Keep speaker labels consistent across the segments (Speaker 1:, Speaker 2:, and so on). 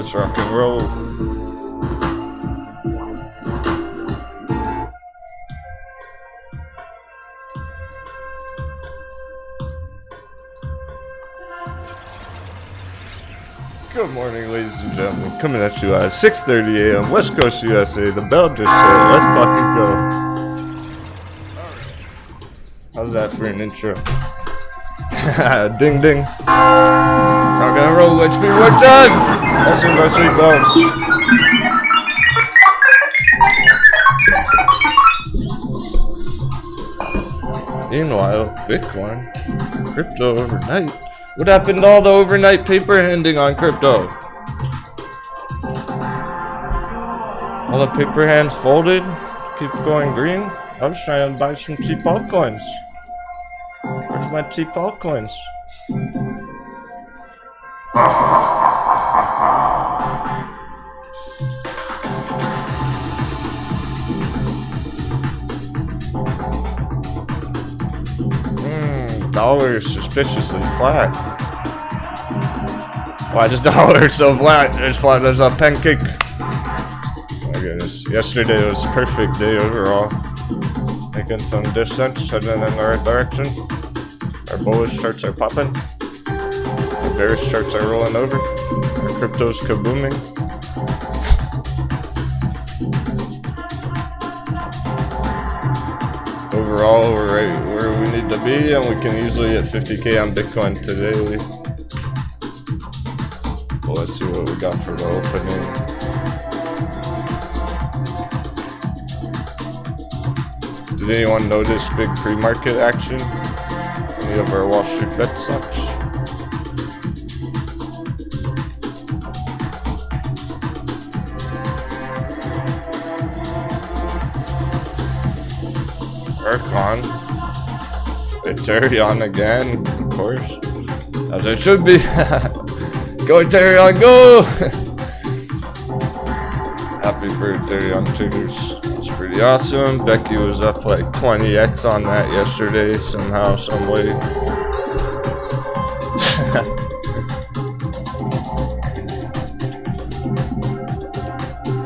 Speaker 1: Let's rock and roll. Good morning, ladies and gentlemen. Coming at you at 6:30 a.m. West Coast, USA. The bell just hit. Let's fucking go. How's that for an intro? Ding ding. Rock and roll, HP, we're done! That's in my 3 bells. Meanwhile, Bitcoin, crypto overnight. What happened to all the overnight paper handing on crypto? All the paper hands folded? Keeps going green? I was trying to buy some cheap altcoins. Where's my cheap altcoins? Dollar is suspiciously flat. Why does dollar so flat? As flat as a pancake. My goodness. Yesterday was a perfect day overall. Making some distance, heading in the right direction. Our bullish charts are popping. Our bearish charts are rolling over. Our crypto's kabooming. Overall, we're right where we need to be, and we can easily hit 50k on Bitcoin today. Well, let's see what we got for the opening. Did anyone notice big pre-market action? Any of our Wall Street bet stocks? Archon, Ethereum again, of course, as it should be. Go Ethereum, go! Happy for Ethereum traders. It's pretty awesome. Becky was up like 20x on that yesterday, somehow, some way.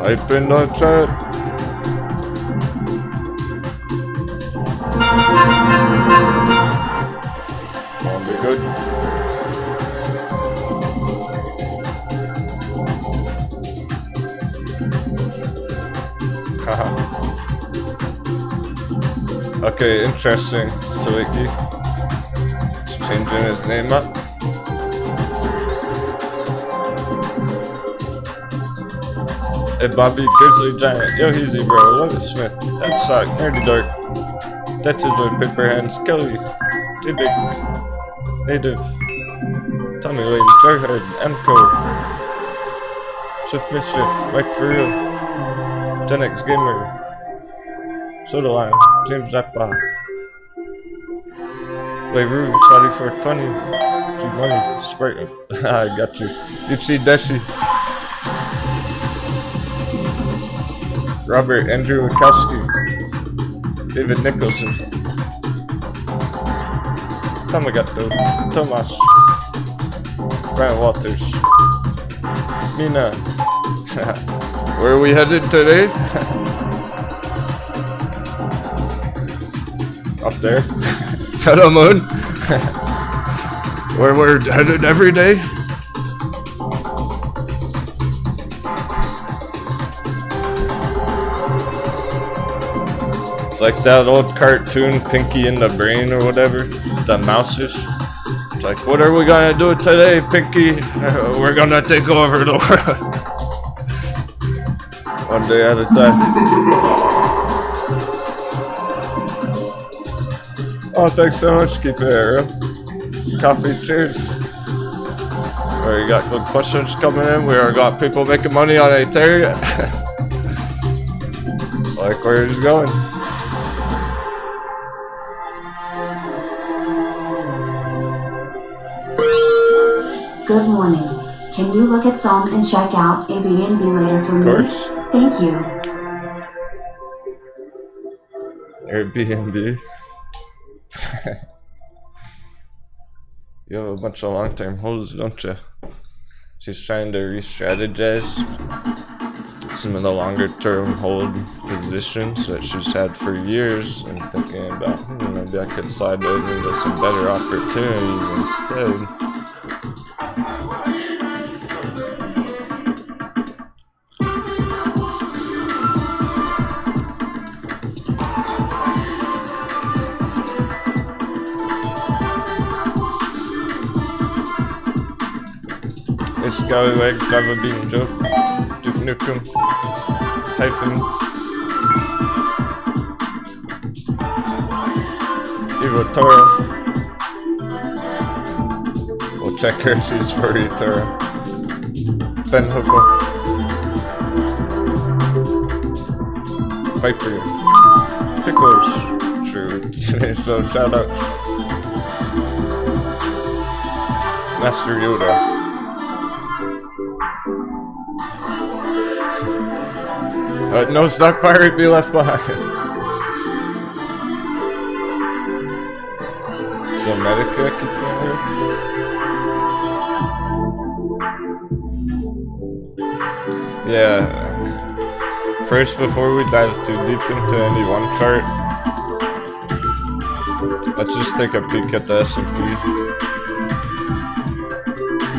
Speaker 1: Hype in the chat. Good. Okay, interesting. Sawiki. He's changing his name up. Hey Bobby, Grizzly Giant. Yo, easy bro. Love it, Smith. That suck. Nerdy Dark. That's his with paper hands. Kelly. J-Big. Native, Tommy Lady, Jarhead, Mco, Shift Mischief, Mike For Real, Gen X Gamer, Soda Line, James Zappa, Leroux, 4420, G Money, Sprite, I got you, Yuchi Deshi, Robert Andrew Wachowski, David Nicholson, Tamagato, Tomas, Brian Walters, Mina. Where are we headed today? Up there. To the moon. Where we're headed every day. It's like that old cartoon, Pinky in the Brain or whatever, the mouses. It's like, what are we gonna do today, Pinky? We're gonna take over the world. One day at a time. Oh, thanks so much, keep it here. Coffee, cheers. We got good questions coming in. We already got people making money on Ethereum. Like, where is it going?
Speaker 2: Good morning. Can you look at some and check out Airbnb later for me?
Speaker 1: Of course.
Speaker 2: Thank you.
Speaker 1: Airbnb. You have a bunch of long-term holds, don't you? She's trying to re-strategize some of the longer term hold positions that she's had for years and thinking about, maybe I could slide over into some better opportunities instead. Scallywag, Java Bean Joke, Duke Nukem, Hyphen, Evo Toro. We'll check her, she's furry Toro. Ben Hoko, Viper, Pickles, true, so shout out. Master Yoda. No stock pirate be left behind. So Medica keep going. Yeah. First, before we dive too deep into any one chart, let's just take a peek at the S&P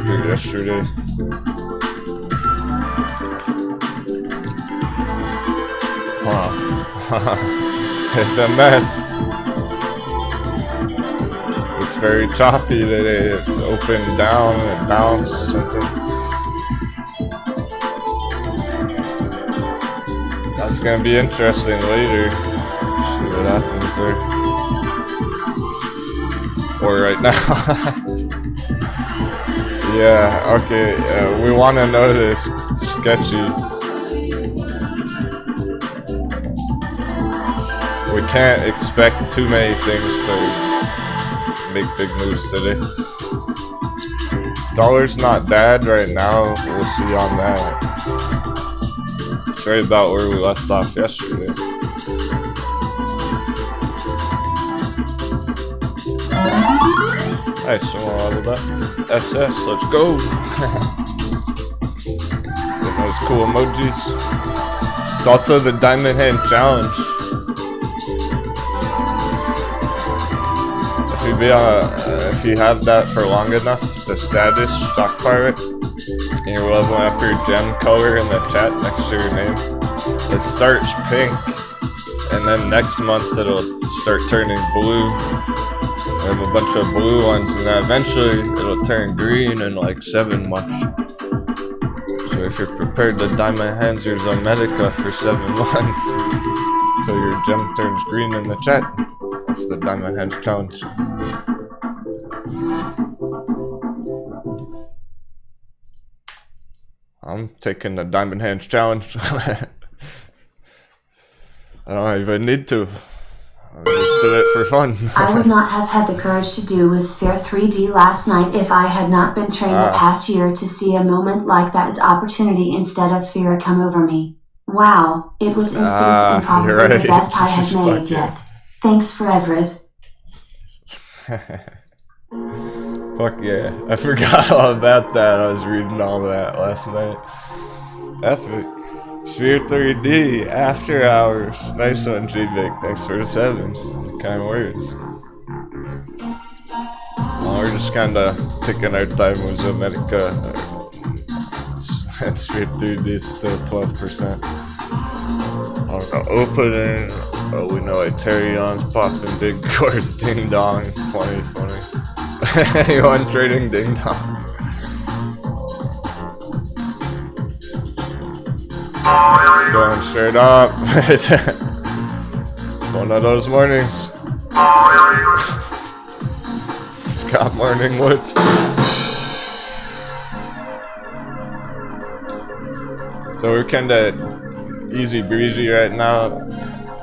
Speaker 1: for yesterday. It's a mess. It's very choppy today. It opened down and bounced something. That's gonna be interesting later. See what happens there. Or right now. Yeah, okay. We want to know this. It's sketchy. We can't expect too many things to make big moves today. Dollar's not bad right now. We'll see on that. It's right about where we left off yesterday. Nice, so all of that. SS, let's go. Get those cool emojis. It's also the Diamond Hand Challenge. If you have that for long enough, the status stock pirate, and you're leveling up your gem color in the chat next to your name, it starts pink, and then next month it'll start turning blue. We have a bunch of blue ones, and then eventually it'll turn green in like 7 months. So if you're prepared to diamond hands your Zomedica for 7 months until your gem turns green in the chat, that's the Diamond Hands Challenge. I'm taking the Diamond Hands Challenge. I don't even need to. I just did it for fun.
Speaker 2: I would not have had the courage to do with Sphere 3D last night if I had not been trained the past year to see a moment like that as opportunity instead of fear come over me. Wow, it was instant and probably the best I have made yet. Thanks for everything.
Speaker 1: Fuck yeah. I forgot all about that. I was reading all that last night. Epic. Sphere 3D, after hours. Nice one, G-Vic. Thanks for the 7s. Kind words. Well, we're just kinda taking our time with Zomedica. And Sphere 3D is still 12%. On the opening, we know Ethereum's popping big course ding dong. Funny. Anyone trading ding dong? Going straight up. It's one of those mornings. Scott Morningwood. So we're kinda easy breezy right now,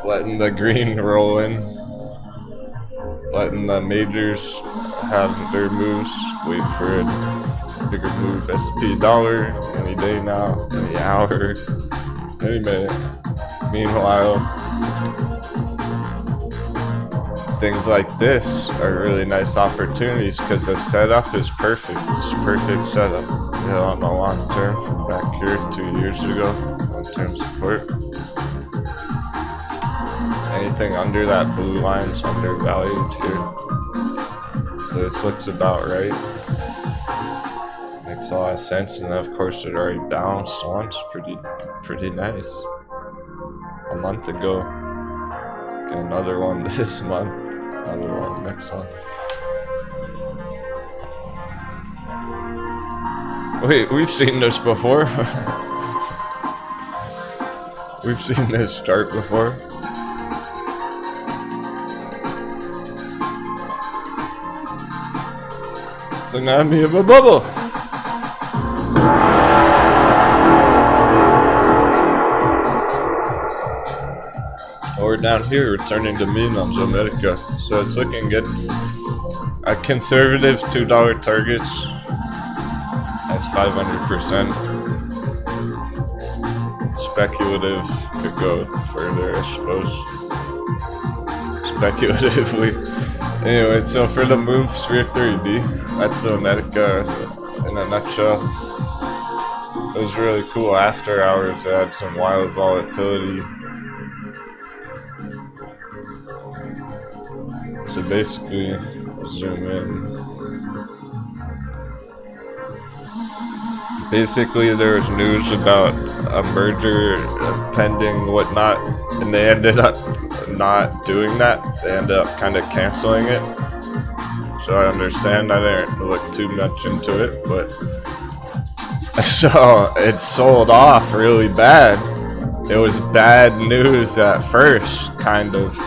Speaker 1: letting the green roll in, letting the majors have their moves, wait for a bigger move. SP dollar any day now, any hour, any minute. Meanwhile, things like this are really nice opportunities because the setup is perfect. It's a perfect setup. You know, on the long term, from back here 2 years ago, long-term support. Anything under that blue line is undervalued here. So this looks about right. Makes a lot of sense, and then of course it already bounced once, pretty nice. A month ago. Get another one this month, another one next month. Wait, we've seen this before. We've seen this chart before. It's an enemy of a bubble. We're down here returning to minimums America, so it's looking good. A conservative $2 targets. That's 500%. Speculative could go further, I suppose. Speculatively. Anyway, so for the move, Sphere 3D, that's the America in a nutshell. It was really cool after hours. It had some wild volatility. So basically, zoom in. Basically, there was news about a merger pending, whatnot, and they ended up not doing that. They ended up kind of canceling it. So I understand. I didn't look too much into it, but so it sold off really bad. It was bad news at first, kind of.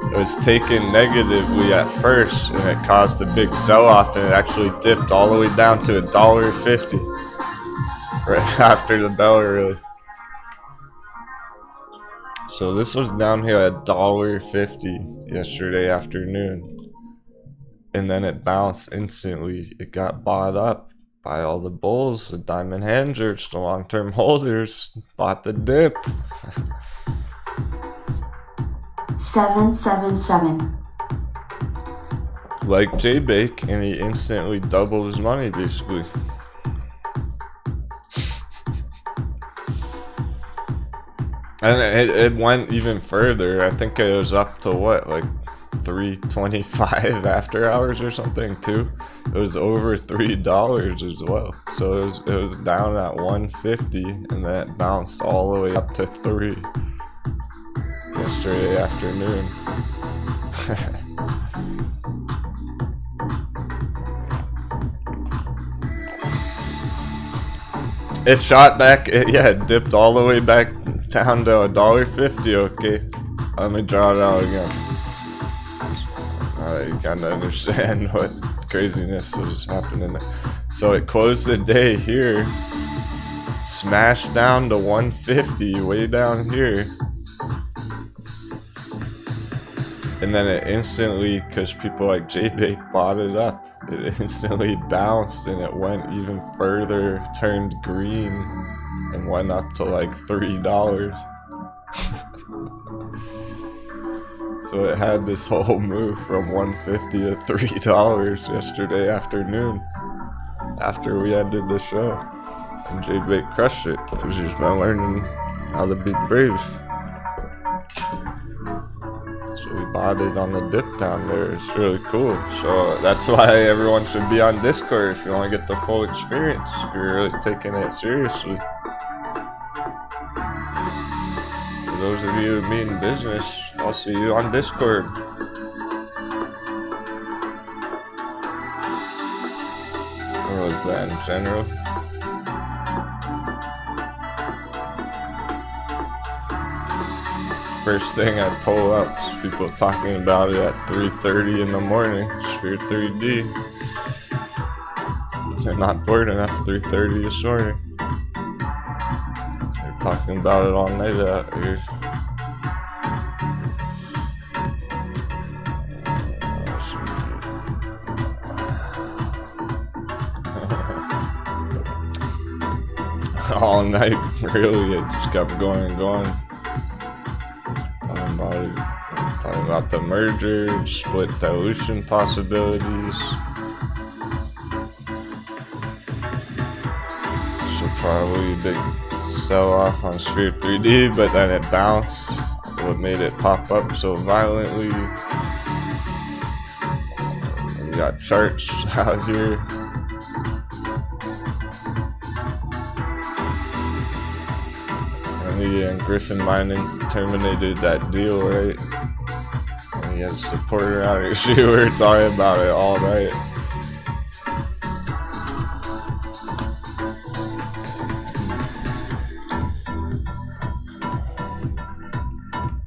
Speaker 1: It was taken negatively at first, and it caused a big sell-off, and it actually dipped all the way down to $1.50 right after the bell, really. So this was down here at $1.50 yesterday afternoon, and then it bounced instantly. It got bought up by all the bulls, the diamond handlers, the long-term holders, bought the dip.
Speaker 2: 777.
Speaker 1: Like J-Bake, and he instantly doubled his money, basically. And it went even further. I think it was up to what, like 325 after hours or something too. It was over $3 as well. So it was down at 150, and then it bounced all the way up to 3 yesterday afternoon. It shot back, it dipped all the way back down to $1.50. Okay, let me draw it out again. You kind of understand what craziness was happening there. So it closed the day here, smashed down to 150, way down here. And then it instantly, because people like J-Bake bought it up, it instantly bounced, and it went even further, turned green, and went up to like $3. So it had this whole move from 150 to $3 yesterday afternoon, after we ended the show. And J-Bake crushed it, because he's been learning how to be brave. So we bought it on the dip down there. It's really cool. So that's why everyone should be on Discord if you want to get the full experience, if you're really taking it seriously. For those of you who mean business, I'll see you on Discord. What was that in general? First thing I pull up is people talking about it at 3:30 in the morning. Sphere 3D. They're not bored enough 3:30 this morning. They're talking about it all night out here. All night, really. It just kept going and going. Talking about the merger, split dilution possibilities. So probably a big sell-off on Sphere 3D, but then it bounced. What made it pop up so violently. We got charts out here. And Griffin Mining terminated that deal, right? And he has supporter out here. We were talking about it all night.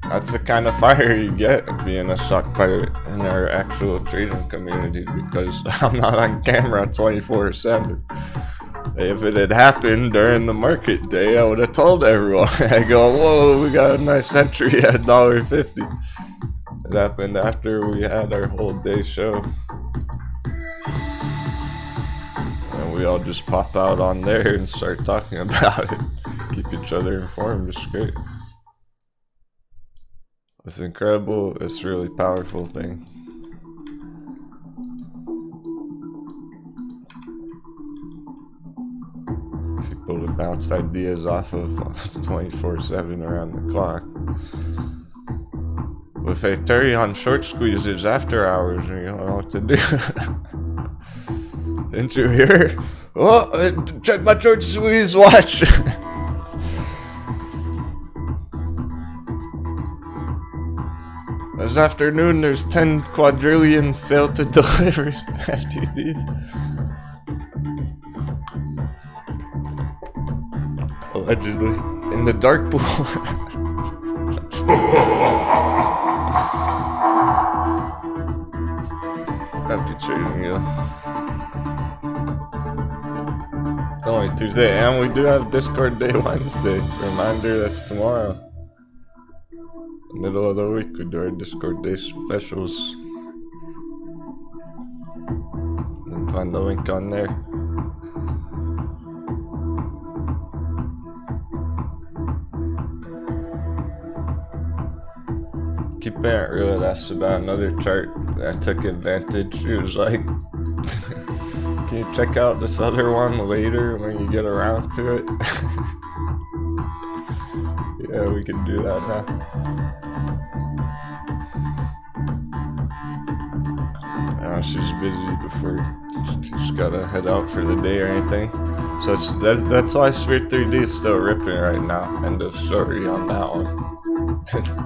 Speaker 1: That's the kind of fire you get being a stock pirate in our actual trading community, because I'm not on camera 24/7. If it had happened during the market day, I would have told everyone. I go, whoa, we got a nice entry at $1.50. It happened after we had our whole day show. And we all just pop out on there and start talking about it. Keep each other informed. It's great. It's incredible. It's a really powerful thing. People to bounce ideas off of 24/7 around the clock. With Ethereum short squeezes after hours, you don't know what to do. Didn't you hear? Oh, check my short squeeze watch. This afternoon, there's 10 quadrillion failed to deliver FTDs. Allegedly. In the dark pool. Happy trading, you. It's only Tuesday, and we do have Discord Day Wednesday. Reminder, that's tomorrow. Middle of the week, we do our Discord Day specials. Then find the link on there. Keep Parent really asked about another chart. I took advantage. It was like, can you check out this other one later when you get around to it? Yeah, we can do that now. She's busy before she's gotta head out for the day or anything. So that's why Sphere 3D is still ripping right now. End of story on that one.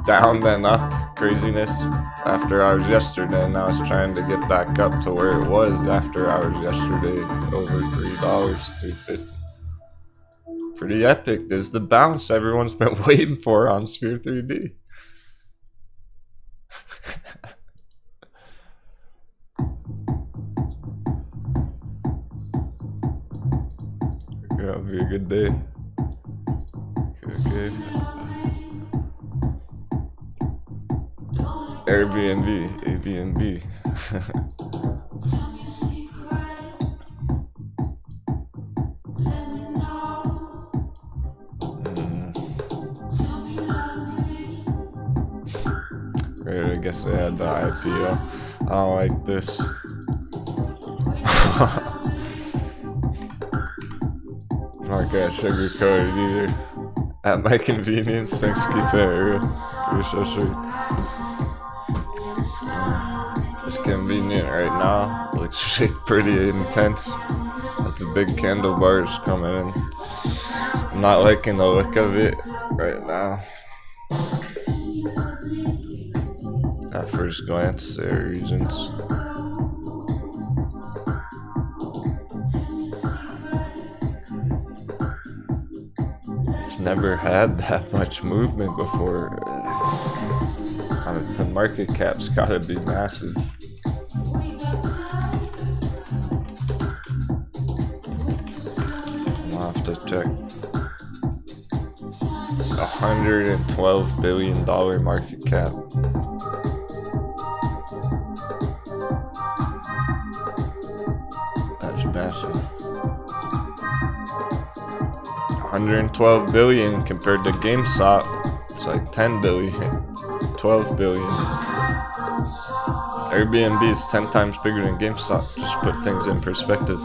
Speaker 1: Down then up, craziness after hours yesterday. Now it's trying to get back up to where it was after hours yesterday, over $3, $3.50. Pretty epic. There's the bounce everyone's been waiting for on Sphere 3D. That'll be a good day. Okay. Airbnb, ABNB. Right, I guess they had the IPO. I don't like this. I'm not gonna sugarcoat it either. At my convenience, thanks, keep it real. You're so sweet. It's convenient right now. Looks pretty intense. That's a big candle bars coming in. I'm not liking the look of it right now. At first glance, there are reasons. It's never had that much movement before. The market cap's gotta be massive. I'll have to check. $112 billion market cap. That's massive. 112 billion compared to GameStop. It's like 10 billion. 12 billion. Airbnb is 10 times bigger than GameStop. Just put things in perspective.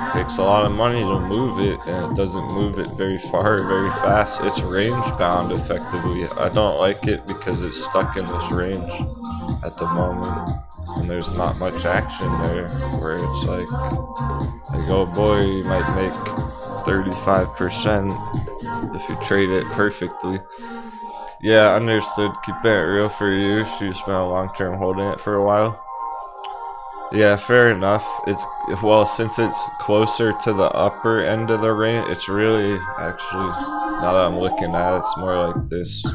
Speaker 1: It takes a lot of money to move it, and it doesn't move it very far, very fast. It's range bound effectively. I don't like it because it's stuck in this range at the moment, and there's not much action there, where it's like oh boy, you might make 35% if you trade it perfectly. Yeah, understood. Keep it real for you if you spent a long term holding it for a while. Yeah, fair enough. It's, well, since it's closer to the upper end of the range, it's really, actually, now that I'm looking at it, it's more like this.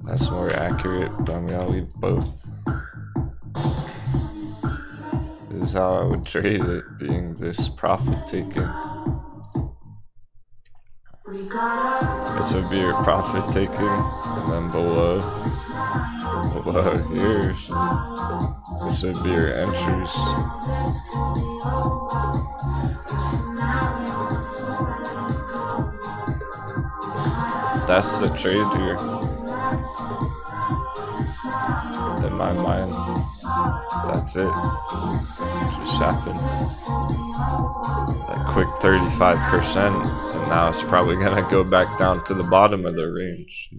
Speaker 1: That's more accurate, but I'm gonna leave both. This is how I would trade it, being this profit taking. This would be your profit taking, and then below here, this would be your entries. That's the trade here, in my mind. That's it. Just happened. That quick 35%, and now it's probably gonna go back down to the bottom of the range.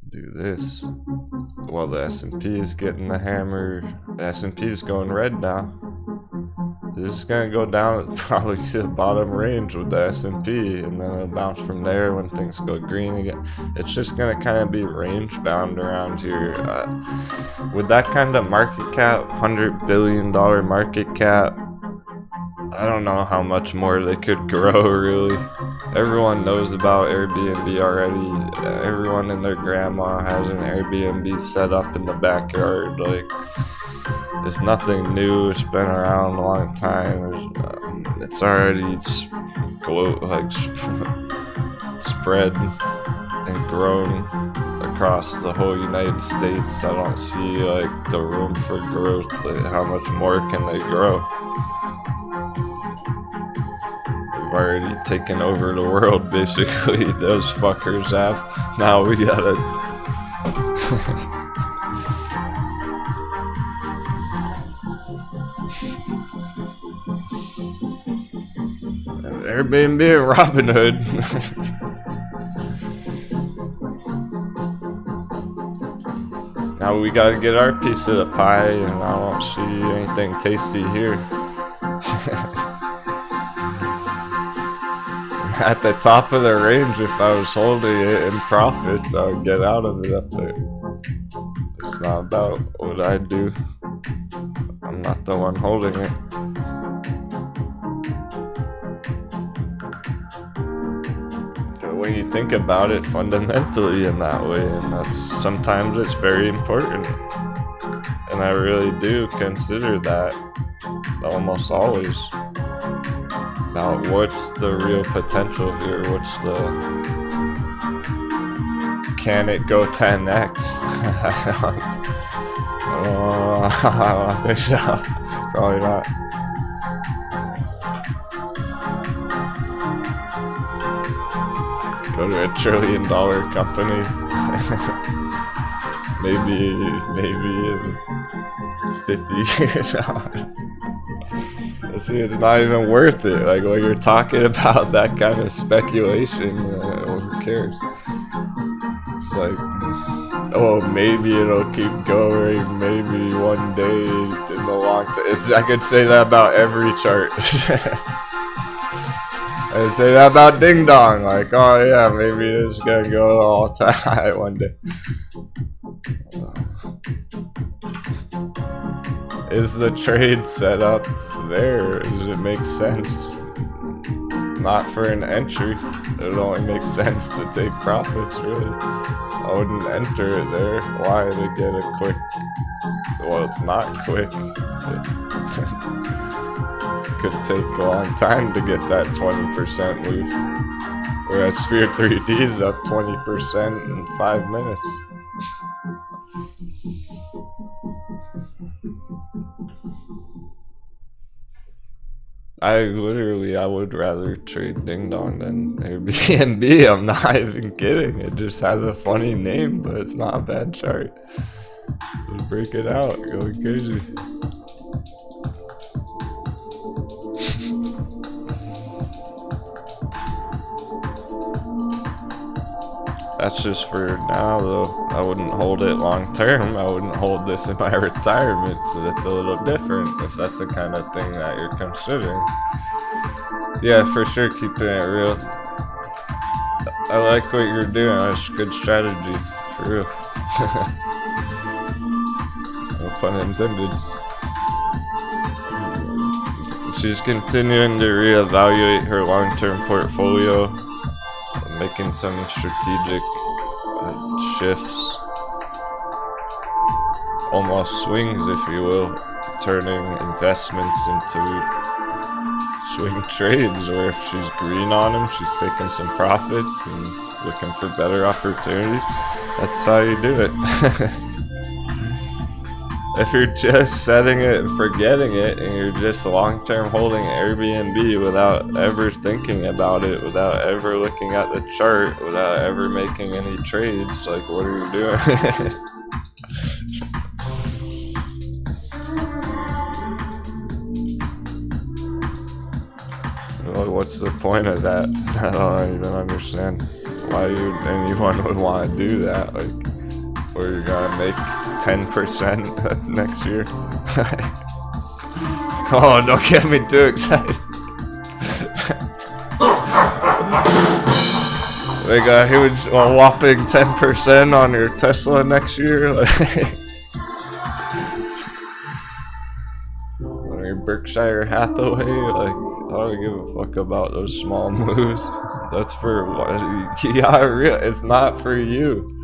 Speaker 1: Do this. Well, the S&P is getting the hammer. The S&P is going red now. This is gonna go down probably to the bottom range with the S&P, and then it'll bounce from there when things go green again. It's just gonna kind of be range bound around here. With that kind of market cap, $100 billion market cap, I don't know how much more they could grow, really. Everyone knows about Airbnb already. Everyone and their grandma has an Airbnb set up in the backyard. Like, it's nothing new. It's been around a long time. It's already spread and grown across the whole United States. I don't see like the room for growth. Like, how much more can they grow? They've already taken over the world, basically. Those fuckers have. Now we gotta Airbnb and Robinhood. Now we gotta get our piece of the pie, and I don't see anything tasty here. At the top of the range, if I was holding it in profits, I would get out of it up there. It's not about what I do. I'm not the one holding it. But when you think about it fundamentally in that way, and that's sometimes it's very important. And I really do consider that almost always. Now, what's the real potential here? What's the... Can it go 10x? I don't think so. Probably not. Go to $1 trillion company. maybe in 50 years. See, it's not even worth it. Like, when you're talking about that kind of speculation, who cares? It's like, oh, maybe it'll keep going. Maybe one day in the long time. I could say that about every chart. I could say that about Ding Dong. Like, oh yeah, maybe it's gonna go all time one day. Is the trade set up there? Does it make sense? Not for an entry. It would only make sense to take profits, really. I wouldn't enter it there. Why? To get a quick... Well, it's not quick. It could take a long time to get that 20% move. Whereas Sphere 3D is up 20% in 5 minutes. I would rather trade Ding Dong than Airbnb. I'm not even kidding. It just has a funny name, but it's not a bad chart. Just break it out, go crazy. That's just for now though. I wouldn't hold it long term. I wouldn't hold this in my retirement, so that's a little different if that's the kind of thing that you're considering. Yeah, for sure, keeping it real. I like what you're doing. That's good strategy, for real. No pun intended. She's continuing to reevaluate her long-term portfolio, making some strategic shifts, almost swings, if you will, turning investments into swing trades, or if she's green on them, she's taking some profits and looking for better opportunity. That's how you do it. If you're just setting it and forgetting it, and you're just long-term holding Airbnb without ever thinking about it, without ever looking at the chart, without ever making any trades, like, what are you doing? Well, what's the point of that? I don't even understand why anyone would want to do that. Like, or you're gonna make 10% next year. Oh, don't get me too excited. They got huge, a whopping 10% on your Tesla next year. On your Berkshire Hathaway, like, I don't give a fuck about those small moves. That's for what? Yeah, it's not for you.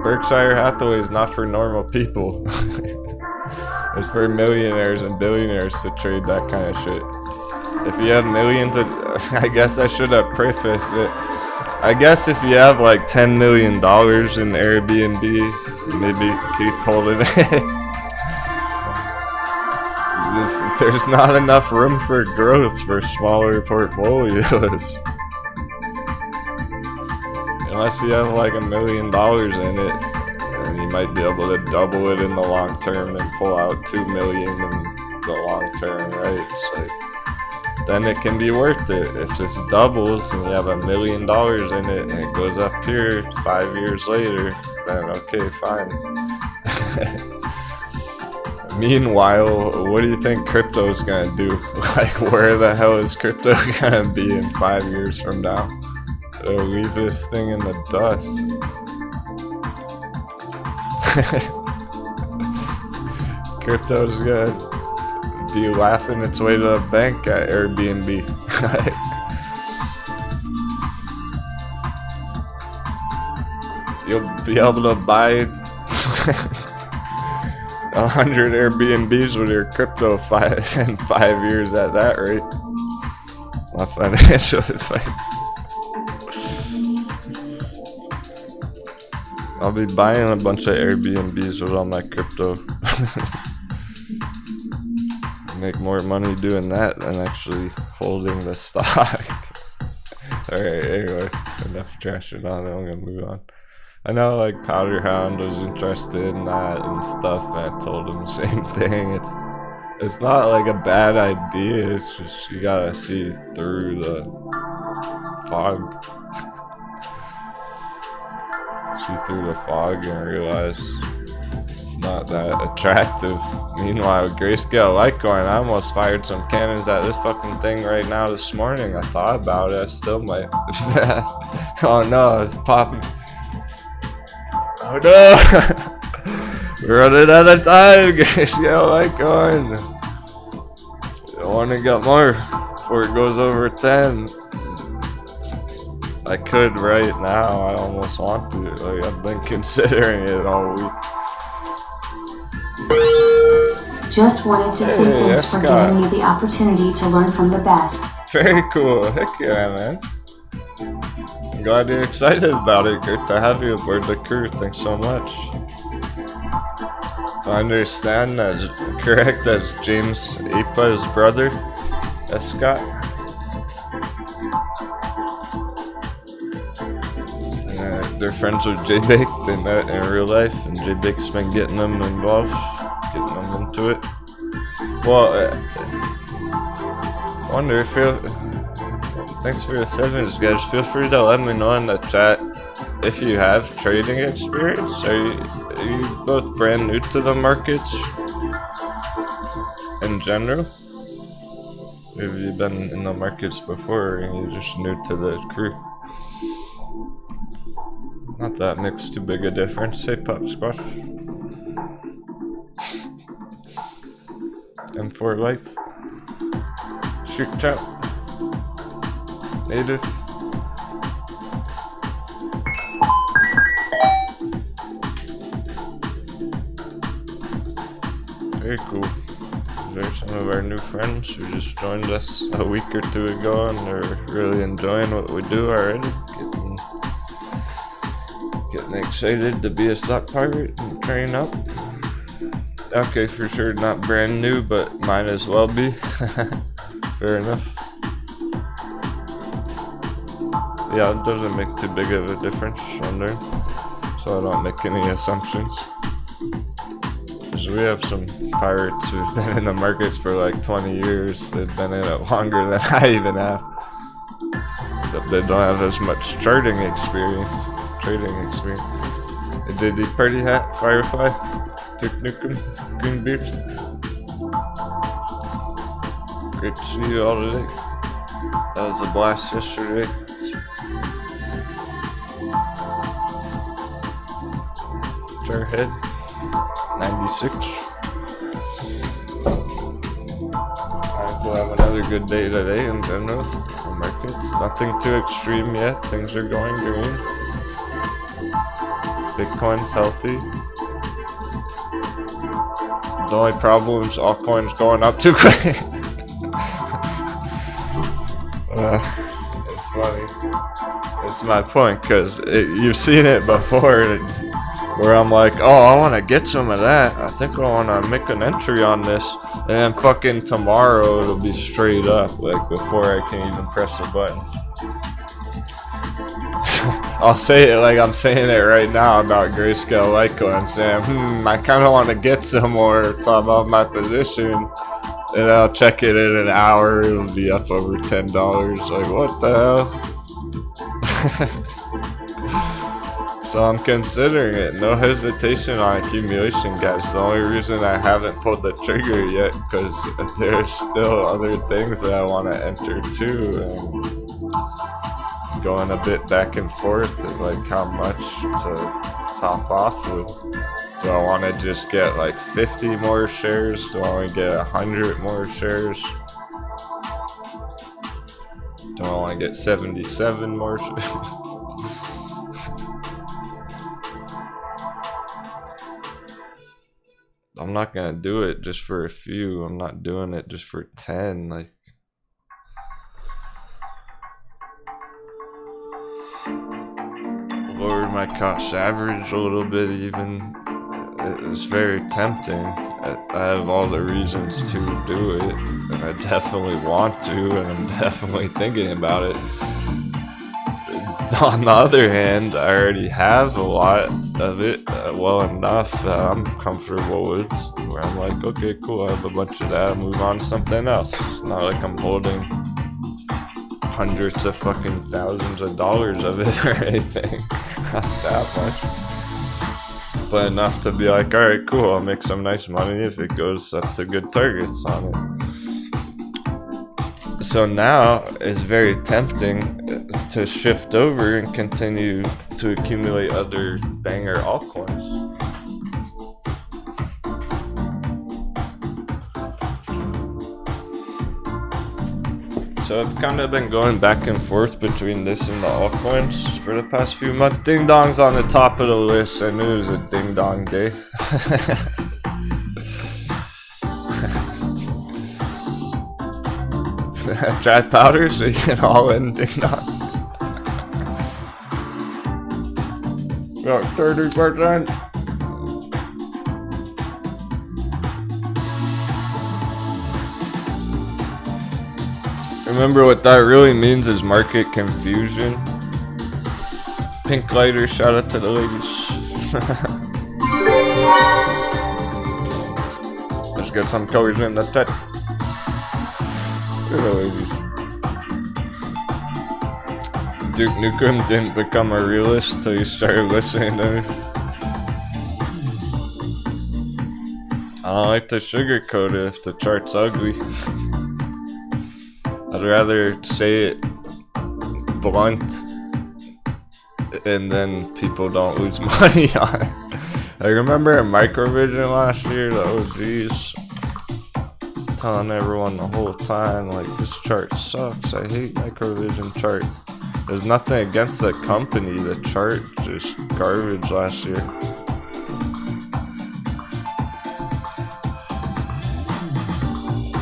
Speaker 1: Berkshire Hathaway is not for normal people. It's for millionaires and billionaires to trade that kind of shit. If you have millions of, I guess I should have prefaced it. I guess if you have like $10 million in Airbnb, maybe keep holding it. There's not enough room for growth for smaller portfolios. Unless you have like $1 million in it, and you might be able to double it in the long term and pull out $2 million in the long term, right? It's like, then it can be worth it. If this doubles and you have $1 million in it and it goes up here 5 years later, then okay, fine. Meanwhile, what do you think crypto's gonna do? Like, where the hell is crypto gonna be in 5 years from now? It'll leave this thing in the dust. Crypto's gonna be laughing its way to the bank at Airbnb. You'll be able to buy 100 Airbnbs with your crypto in 5 years at that rate. My financial advice. I'll be buying a bunch of Airbnbs with all my crypto. Make more money doing that than actually holding the stock. Alright, anyway, enough trashing on it, I'm gonna move on. I know, like, Powderhound was interested in that and stuff, and I told him the same thing. It's not like a bad idea, it's just you gotta see through the fog. See through the fog and realize it's not that attractive. Meanwhile, Grayscale Litecoin, I almost fired some cannons at this fucking thing right now this morning. I thought about it, I still might. Oh no, it's popping. Oh no! We're running out of time, Grayscale Litecoin. I want to get more before it goes over 10. I could right now, I almost want to. Like, I've been considering it all week.
Speaker 2: Just wanted to say thanks for giving me the opportunity to learn from the best.
Speaker 1: Very cool. Heck yeah, man. I'm glad you're excited about it. Great to have you aboard the crew. Thanks so much. I understand that's correct. That's James Apa's brother. Scott. They're friends with J-Bake. They met in real life, and J-Bake's been getting them involved, getting them into it. Well, I wonder if thanks for the 7s, guys. Feel free to let me know in the chat if you have trading experience. Are you both brand new to the markets in general? Have you been in the markets before, or are you just new to the crew? Not that makes too big a difference. Hey, Pop Squash. M4 Life. Shoot Chop. Native. Very cool. There's some of our new friends who just joined us a week or two ago and are really enjoying what we do already. Getting excited to be a stock pirate and train up. Okay, for sure, not brand new, but might as well be. Fair enough. Yeah, it doesn't make too big of a difference on there, so I don't make any assumptions. Because we have some pirates who've been in the markets for like 20 years. They've been in it longer than I even have. Except they don't have as much trading experience. Did the party hat, Firefly, Duke Nukem, Greenbeard. Great to see you all today. That was a blast yesterday. Jarhead, 96. Alright, we'll have another good day today in general. The markets, nothing too extreme yet. Things are going green. Bitcoin's healthy. The only problem is altcoins going up too quick. It's funny. It's my point, because you've seen it before where I'm like, oh, I want to get some of that. I think I want to make an entry on this. And then fucking tomorrow it'll be straight up, like before I can even press the buttons. I'll say it like I'm saying it right now about Grayscale Litecoin, saying, I kind of want to get some more, talk about my position, and I'll check it in an hour, it'll be up over $10, like what the hell? So I'm considering it, no hesitation on accumulation, guys. The only reason I haven't pulled the trigger yet, because there's still other things that I want to enter too, and going a bit back and forth of like how much to top off with. Do I want to just get like 50 more shares? Do I want to get 100 more shares? Do I want to get 77 more shares? I'm not gonna do it just for a few. I'm not doing it just for 10. Like, lower my cost average a little bit even. It's very tempting. I have all the reasons to do it, and I definitely want to, and I'm definitely thinking about it. On the other hand, I already have a lot of it well enough that I'm comfortable with, where I'm like, okay, cool, I have a bunch of that, move on to something else. It's not like I'm holding hundreds of fucking thousands of dollars of it or anything. Not that much. But enough to be like, alright, cool, I'll make some nice money if it goes up to good targets on it. So now it's very tempting to shift over and continue to accumulate other banger altcoins. So I've kind of been going back and forth between this and the altcoins for the past few months. Ding Dong's on the top of the list. I knew it was a Ding Dong day. Dry powder so you can all in Ding Dong. Got 30%. Remember what that really means is market confusion. Pink lighter, shout out to the ladies. Let's get some colors in the tet. Look at the ladies. Duke Nukem didn't become a realist till you started listening to me. I don't like to sugarcoat it if the chart's ugly. I'd rather say it blunt and then people don't lose money on it. I remember in Microvision last year, the OGs was telling everyone the whole time, like, this chart sucks, I hate Microvision chart. There's nothing against the company, the chart just garbage last year.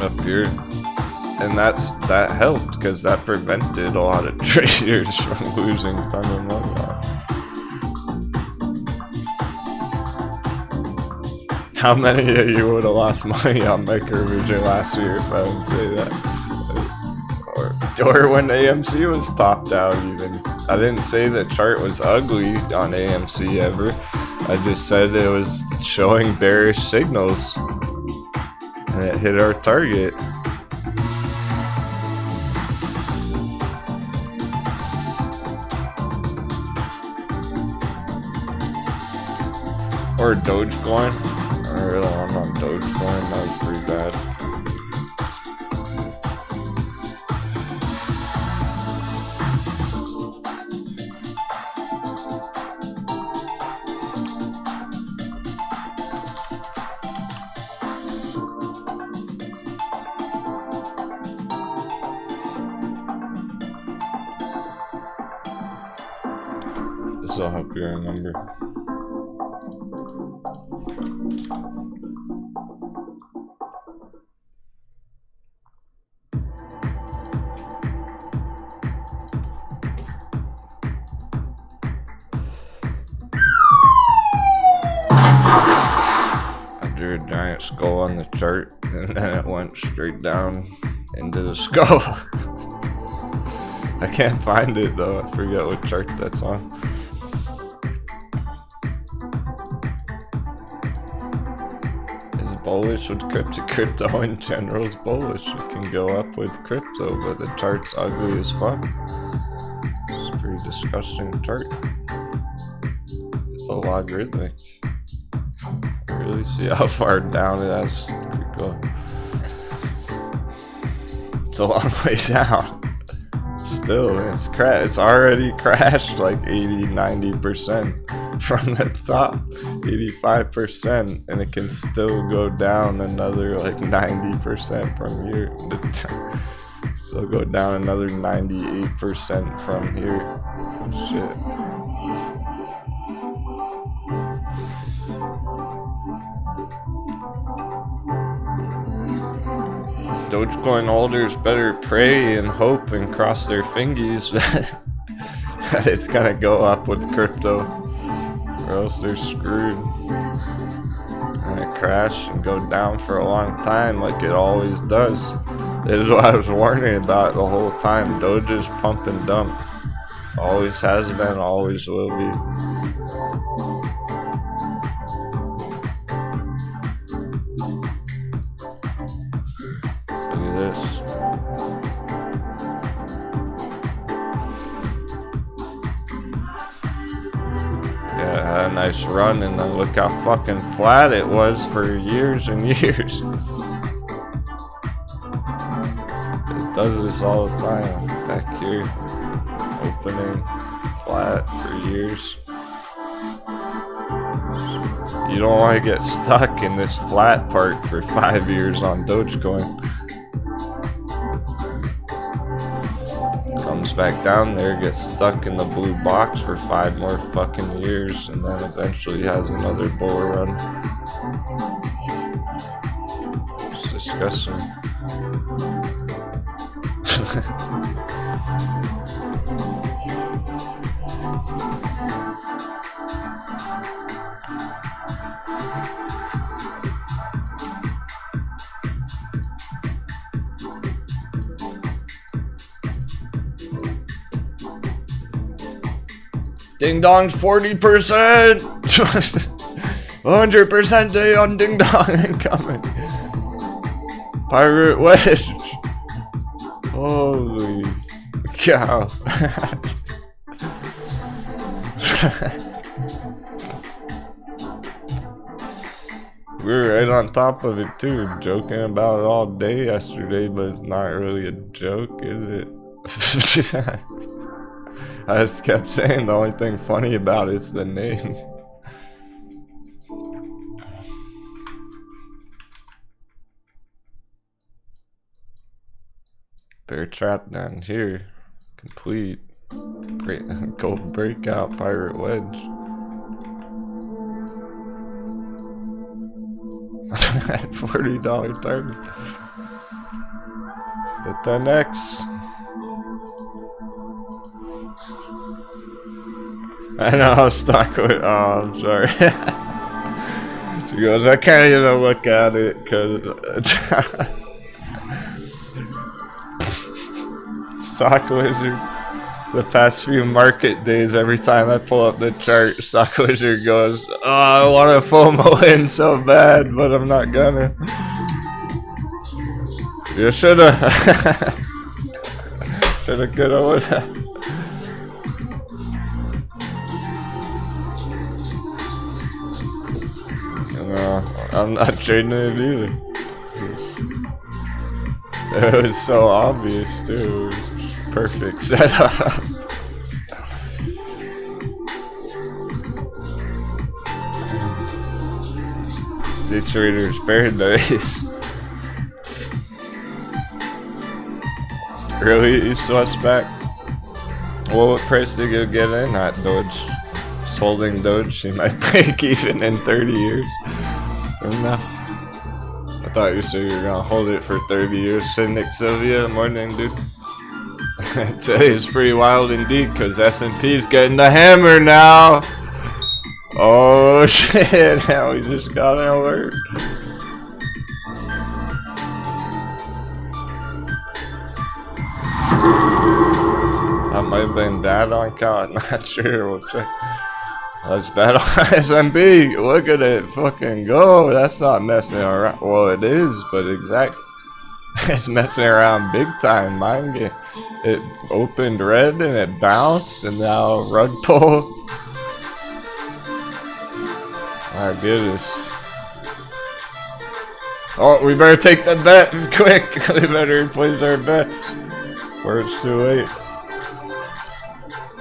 Speaker 1: Up here. And that helped because that prevented a lot of traders from losing a ton of money on it. How many of you would have lost money on Microvision last year if I didn't say that? Or when AMC was topped out even. I didn't say the chart was ugly on AMC ever. I just said it was showing bearish signals. And it hit our target. Or Dogecoin. Or I'm on Dogecoin, that was pretty bad. This will help you remember. I drew a giant skull on the chart and then it went straight down into the skull. I can't find it though, I forget what chart that's on. Is bullish with crypto in general is bullish. It can go up with crypto, but the chart's ugly as fuck. It's a pretty disgusting chart. It's a logarithmic. I really see how far down it has to go. It's a long way down. Still, it's already crashed like 80-90% from the top, 85%, and it can still go down another like 90% from here. Still go down another 98% from here. Shit. Dogecoin holders better pray and hope and cross their fingies that it's gonna go up with crypto, or else they're screwed. And it crash and go down for a long time like it always does. This is what I was warning about the whole time. Doge is pump and dump. Always has been, always will be. This. Yeah, it had a nice run, and then look how fucking flat it was for years and years. It does this all the time. Back here, opening flat for years. You don't want to get stuck in this flat part for 5 years on Dogecoin. Comes back down there, gets stuck in the blue box for 5 more fucking years, and then eventually has another bull run. It's disgusting. Ding dong's 40%. 100% day on ding dong incoming. Pirate wedge. Holy cow. We were right on top of it too, joking about it all day yesterday, but it's not really a joke, is it? I just kept saying the only thing funny about it's the name. Bear trap down here. Complete. Great gold breakout, pirate wedge. $40 target. The 10x. I know how stock with. Oh, I'm sorry. She goes, I can't even look at it because Stock Wizard. The past few market days, every time I pull up the chart, Stock Wizard goes, oh, I want to FOMO in so bad, but I'm not gonna. You shoulda. Shoulda, coulda, woulda. No, I'm not trading it either. It was so obvious too. Perfect setup. Day Trader's Paradise. Really, suspect? Well, what price did you get in at Doge? Just holding Doge, she might break even in 30 years. From now. I thought you said you were gonna hold it for 30 years. Nick Sylvia, morning, dude. Today is pretty wild indeed, cause S&P's getting the hammer now. Oh shit! Now we just got an alert. That might have been bad on count. Not sure. We'll check. That's bad on S&P. Look at it, fucking go. That's not messing around. Well, it is, but exactly. It's messing around big time. Mine get it opened red and it bounced and now rug pull. My goodness. Oh, we better take the bet quick. We better replace our bets before it's too late.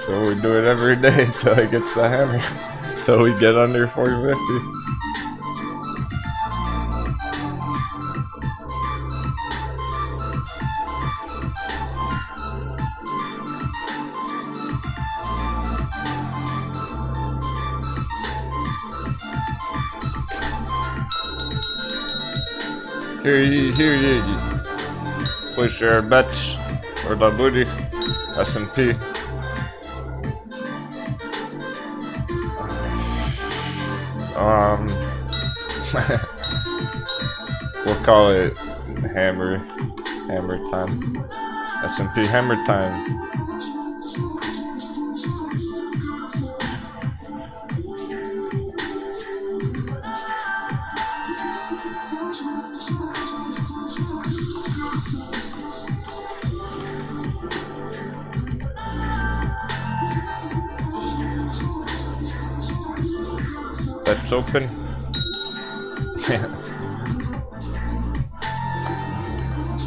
Speaker 1: So we do it every day until he gets the hammer. Until we get under 450. Here you place your bets for the booty. S&P. We'll call it hammer time. S&P hammer time. That's open.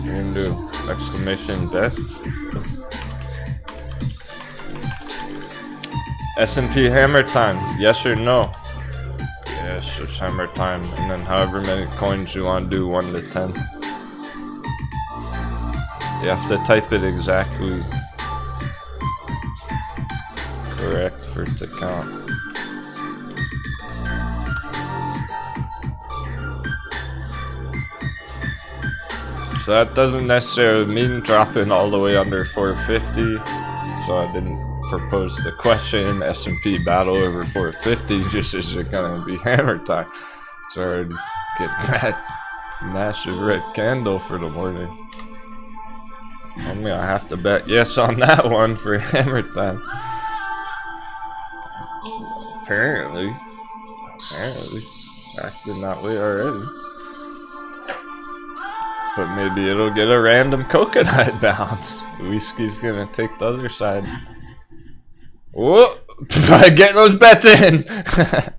Speaker 1: Into exclamation bet. S&P hammer time. Yes or no? Yes, it's hammer time. And then however many coins you want to do, 1 to 10. You have to type it exactly correct for it to count. So that doesn't necessarily mean dropping all the way under 450. So I didn't propose the question. S&P battle over 450. Just is it gonna be hammer time? So I already getting that massive red candle for the morning. I'm gonna have to bet yes on that one for hammer time. Apparently. Apparently. It's acting that way already. But maybe it'll get a random coconut bounce. Whiskey's gonna take the other side. Whoa! Get those bets in! I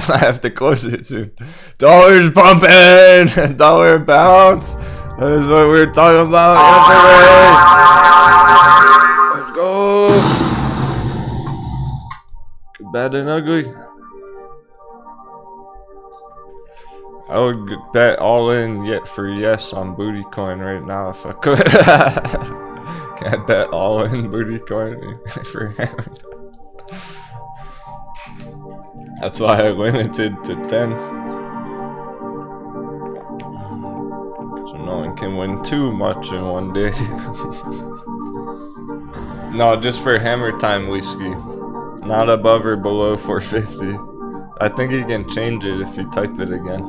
Speaker 1: might have to close it soon. Dollar's pumping! Dollar bounce! That is what we were talking about yesterday! Let's go! Good, bad, and ugly. I would bet all in yet for yes on booty coin right now if I could. Can't bet all in booty coin for him. That's why I limited to 10. So no one can win too much in one day. No, just for hammer time whiskey. Not above or below 450. I think you can change it if you type it again.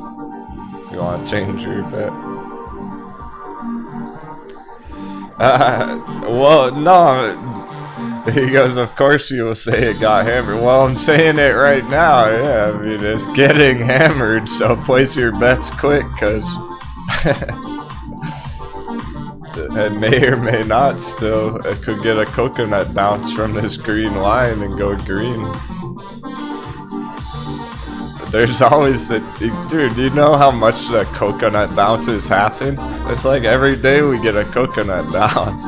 Speaker 1: If you want to change your bet. Well, no. He goes, of course you will say it got hammered. Well, I'm saying it right now. Yeah, I mean, it's getting hammered, so place your bets quick, because it may or may not still. It could get a coconut bounce from this green line and go green. There's always the... Dude, do you know how much the coconut bounces happen? It's like every day we get a coconut bounce.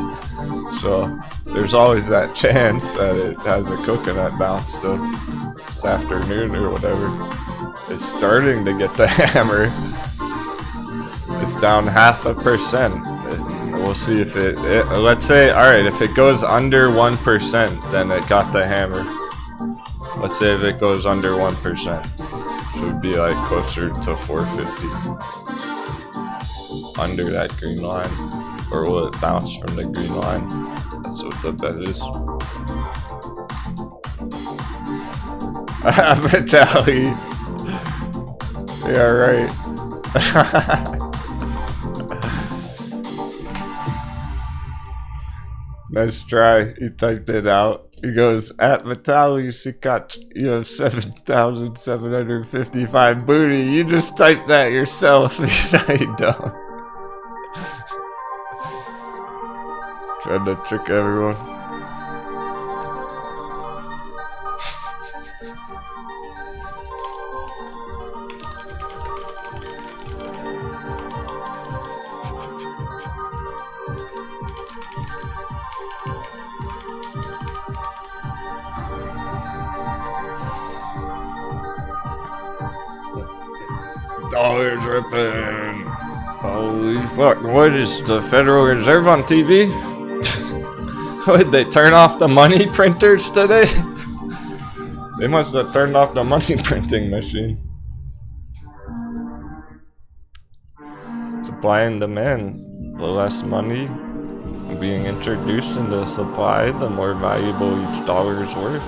Speaker 1: So... there's always that chance that it has a coconut bounce still this afternoon or whatever. It's starting to get the hammer. It's down 0.5%. We'll see if it let's say, alright, if it goes under 1%, then it got the hammer. Let's say if it goes under 1%. Should be like closer to 450. Under that green line. Or will it bounce from the green line? That's what the bet is. Vitaly. Yeah, right. Nice try. He typed it out. He goes, at Vitaly Sikat, you have 7,755 booty. You just typed that yourself. No, you don't. Trying to trick everyone. Dollars ripping. Holy fuck. What is the Federal Reserve on TV? Would they turn off the money printers today? They must have turned off the money printing machine. Supply and demand. The less money being introduced into supply, the more valuable each dollar is worth.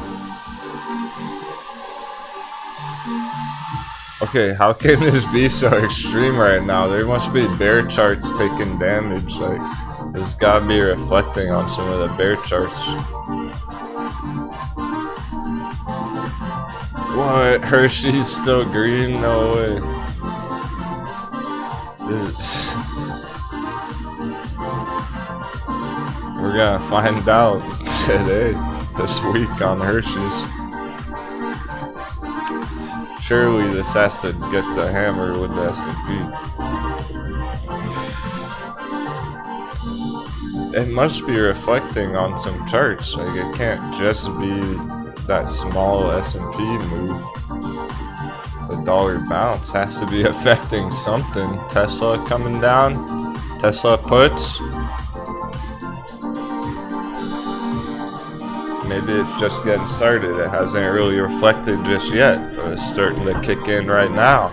Speaker 1: Okay, how can this be so extreme right now? There must be bear charts taking damage. Like, this gotta be reflecting on some of the bear charts. What? Hershey's still green? No way. We're gonna find out today, this week on Hershey's. Surely this has to get the hammer with the S&P. It must be reflecting on some charts. Like, it can't just be that small S&P move. The dollar bounce has to be affecting something. Tesla coming down. Tesla puts. Maybe it's just getting started. It hasn't really reflected just yet, but it's starting to kick in right now.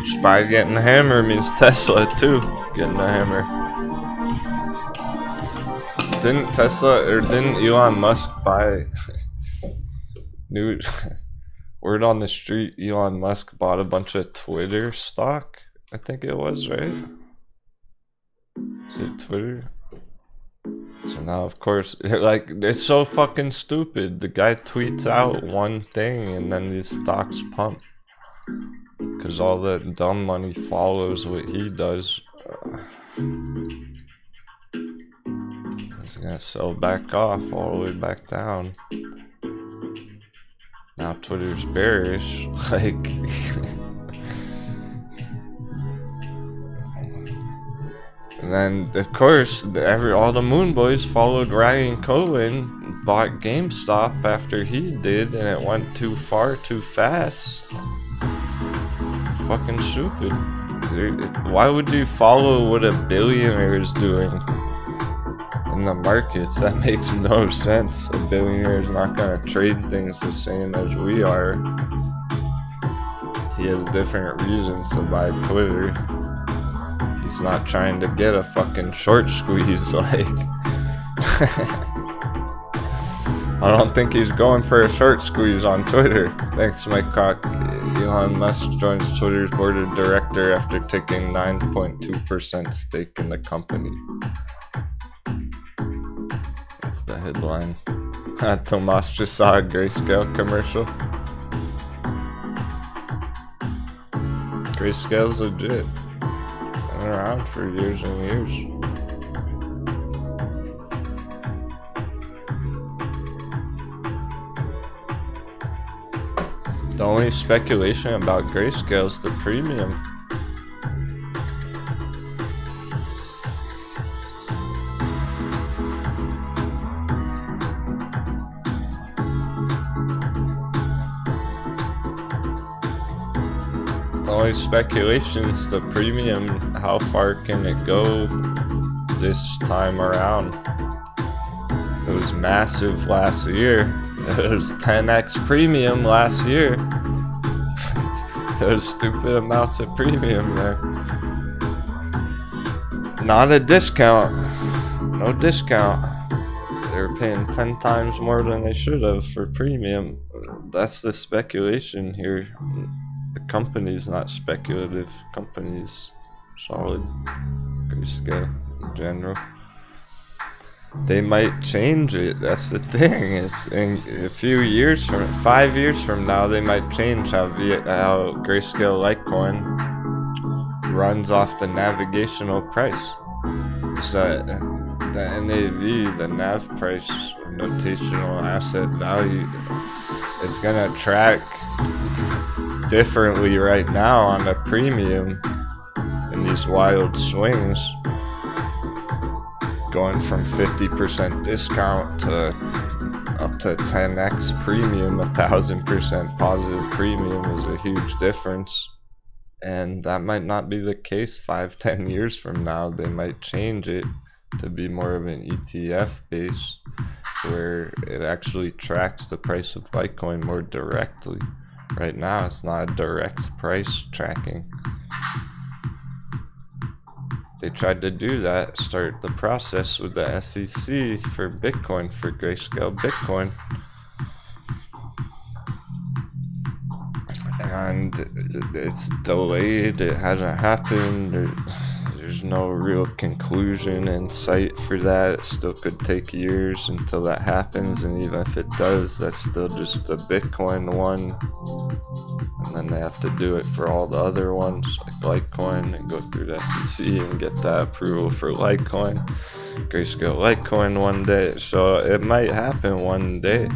Speaker 1: SPY getting the hammer means Tesla too getting the hammer. Didn't Tesla, or didn't Elon Musk buy new word on the street? Elon Musk bought a bunch of Twitter stock, I think it was, right? Is it Twitter? So now, of course, like, it's so fucking stupid. The guy tweets out one thing and then these stocks pump. Because all the dumb money follows what he does. He's gonna sell back off all the way back down. Now Twitter's bearish. Like... And then, of course, all the Moon Boys followed Ryan Cohen, bought GameStop after he did, and it went too far, too fast. Fucking stupid. Why would you follow what a billionaire is doing in the markets? That makes no sense. A billionaire is not gonna trade things the same as we are. He has different reasons to buy Twitter. He's not trying to get a fucking short squeeze, like... I don't think he's going for a short squeeze on Twitter. Thanks, Mike Cock. Elon Musk joins Twitter's board of director after taking 9.2% stake in the company. That's the headline. Tomas just saw a Grayscale commercial. Grayscale's legit. Been around for years and years. The only speculation about Grayscale is the premium. The only speculation is the premium. How far can it go this time around? It was massive last year. It was 10x premium last year. Those stupid amounts of premium there. Not a discount. No discount. They were paying 10 times more than they should have for premium. That's the speculation here. The company's not speculative. Company's solid. Grayscale in general. They might change it. That's the thing. It's in a few years from 5 years from now, they might change how Grayscale Litecoin runs off the navigational price. So the NAV, the NAV price, notational asset value, it's gonna track differently right now on a premium in these wild swings. Going from 50% discount to up to 10x premium, 1000% positive premium is a huge difference. And that might not be the case 5-10 years from now. They might change it to be more of an ETF base where it actually tracks the price of Litecoin more directly. Right now it's not a direct price tracking. They tried to do that, start the process with the SEC for Bitcoin, for Grayscale Bitcoin. And it's delayed, it hasn't happened, there's no real conclusion in sight for that. It still could take years until that happens, and even if it does, that's still just the Bitcoin one. And then they have to do it for all the other ones, like Litecoin, and go through the SEC and get that approval for Litecoin, Grayscale Litecoin one day. So it might happen one day,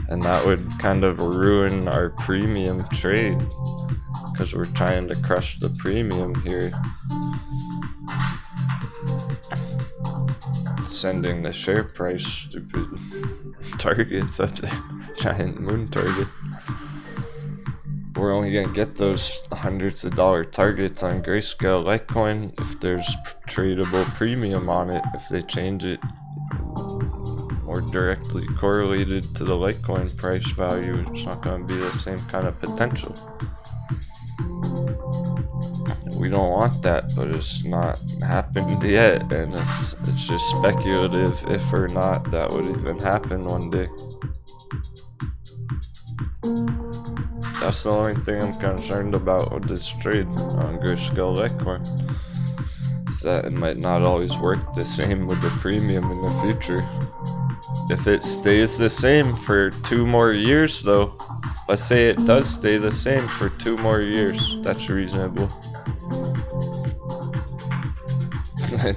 Speaker 1: and that would kind of ruin our premium trade, because we're trying to crush the premium here. Sending the share price stupid targets up to giant moon target. We're only gonna get those hundreds of dollar targets on Grayscale Litecoin if there's tradable premium on it. If they change it more directly correlated to the Litecoin price value, it's not gonna be the same kind of potential. We don't want that, but it's not happened yet, and it's just speculative if or not that would even happen one day. That's the only thing I'm concerned about with this trade on Grayscale Litecoin. is that it might not always work the same with the premium in the future. If it stays the same for 2 more years though, let's say it does stay the same for 2 more years, that's reasonable.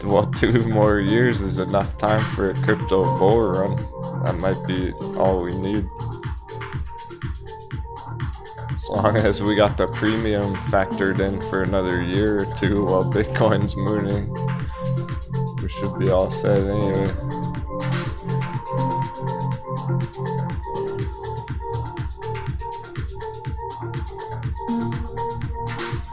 Speaker 1: Well, 2 more years is enough time for a crypto bull run. That might be all we need. As long as we got the premium factored in for another year or 2 while Bitcoin's mooning, we should be all set anyway.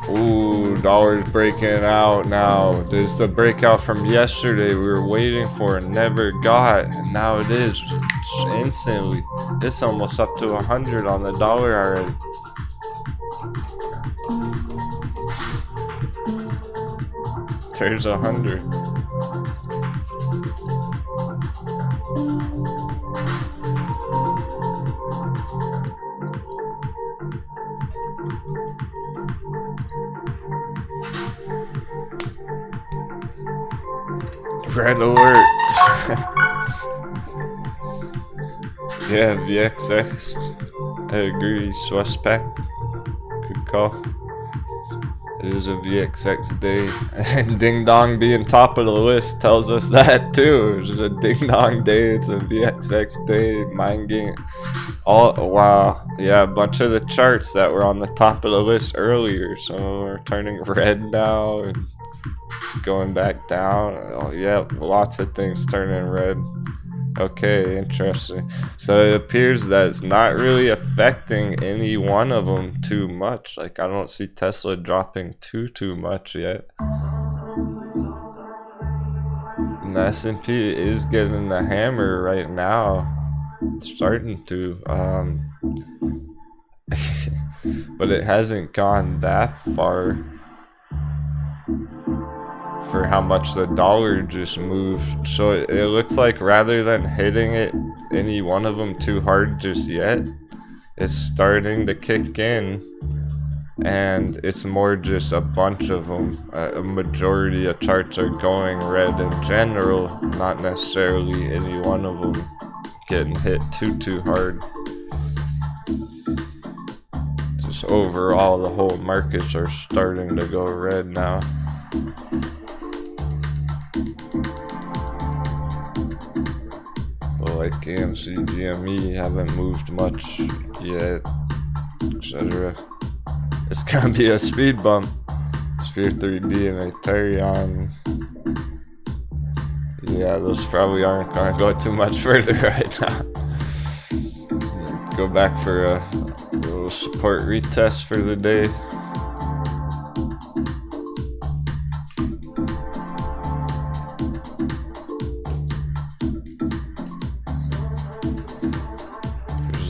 Speaker 1: Ooh, dollar's breaking out now. This is the breakout from yesterday we were waiting for and never got. And now it is. Instantly. It's almost up to 100 on the dollar already. There's 100. Red alert. Yeah, VXX. I agree, suspect. Good call. It is a VXX day. And Ding Dong being top of the list tells us that too. It's a Ding Dong day, it's a VXX day, mind game. All, wow. Yeah, a bunch of the charts that were on the top of the list earlier, some of them are turning red now and going back down. Oh yeah, lots of things turning red. Okay, interesting. So it appears that it's not really affecting any one of them too much. Like, I don't see Tesla dropping too much yet. And the S&P is getting the hammer right now. It's starting to. But it hasn't gone that far for how much the dollar just moved. So it looks like rather than hitting it, any one of them too hard just yet, it's starting to kick in, and it's more just a bunch of them. A majority of charts are going red in general, not necessarily any one of them getting hit too hard. Just overall, the whole markets are starting to go red now. Like AMC, GME haven't moved much yet, etc. It's gonna be a speed bump. Sphere 3D and Ethereum. Yeah, those probably aren't gonna go too much further right now. Go back for a little support retest for the day.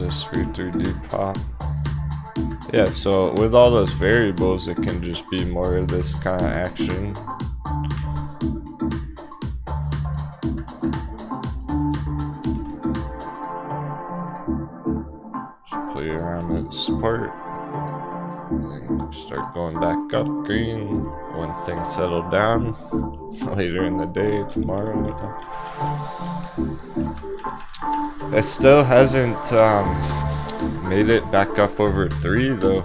Speaker 1: Sphere 3D pop. Yeah, so with all those variables, it can just be more of this kind of action. Just play around at support. And start going back up green when things settle down later in the day, tomorrow. It still hasn't made it back up over 3 though.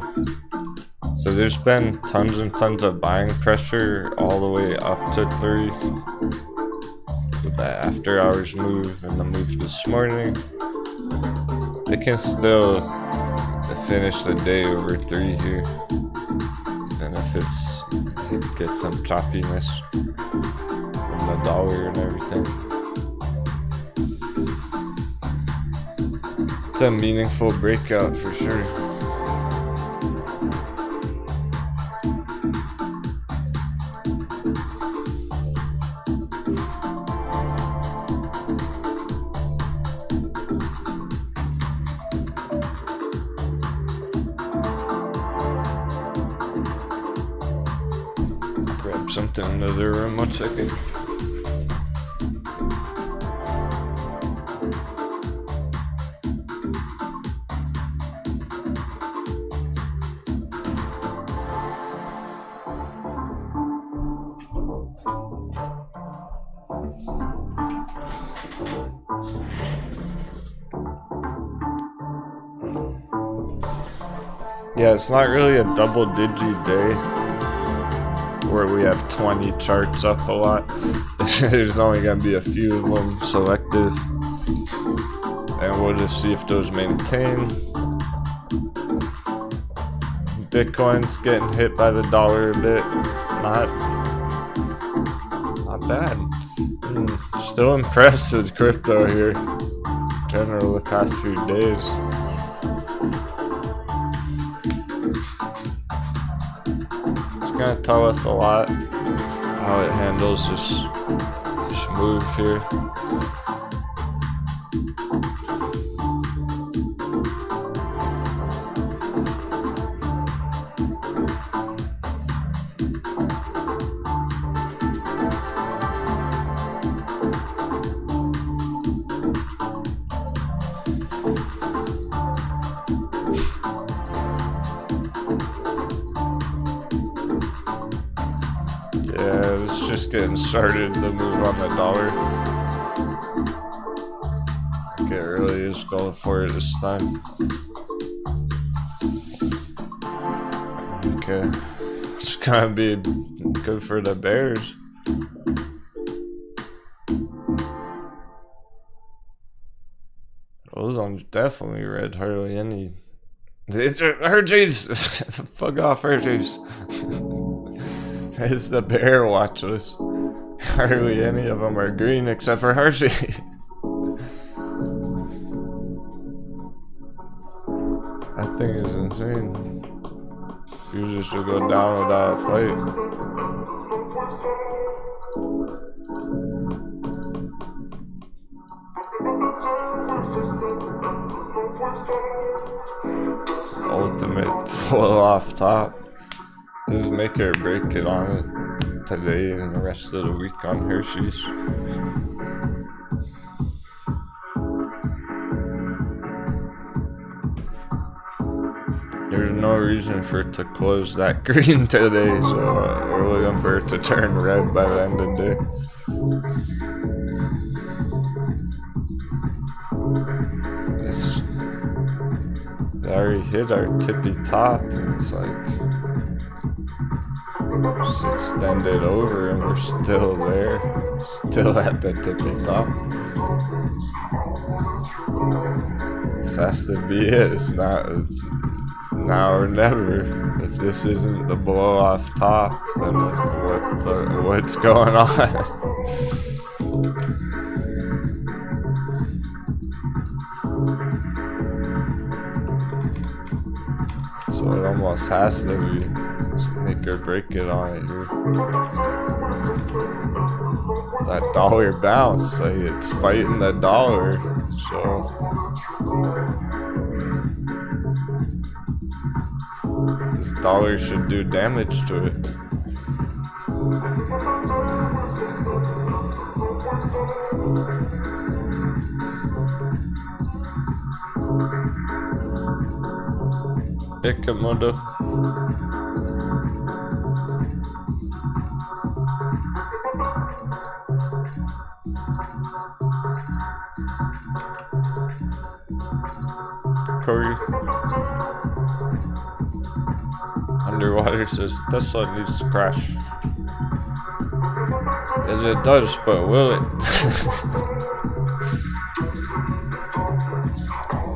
Speaker 1: So there's been tons and tons of buying pressure all the way up to 3. With that after hours move and the move this morning, it can still finish the day over 3 here. And if it gets some choppiness from the dollar and everything. It's a meaningful breakout for sure. Grab something in the other room 1 second. Yeah, it's not really a double-digit day where we have 20 charts up a lot. There's only gonna be a few of them selected, and we'll just see if those maintain. Bitcoin's getting hit by the dollar a bit. Not bad. Still impressed with crypto here. General the past few days. It's gonna tell us a lot how it handles this move here. Yeah, it's just getting started, the move on the dollar. Okay, it really is going for it this time. Okay, it's gonna be good for the bears. Those ones definitely red, hardly any. Hershey's! Fuck off, Hershey's. It's the bear watch list. Hardly any of them are green except for Hershey. That thing is insane. Fuses should go down without a fight. Ultimate pull off top. This is make or break it on it today and the rest of the week on Hershey's. There's no reason for it to close that green today, so we're looking for it to turn red by the end of the day. It's already hit our tippy top, and it's like just extended over and we're still there, still at the tippy top. This has to be it. It's now or never. If this isn't the blow off top, then what's going on? So it almost has to be make or break it on it here. That dollar bounce, like it's fighting the dollar, so this dollar should do damage to it. Ikamoto. Corey. Underwater says Tesla needs to crash. Yes, it does, but will it?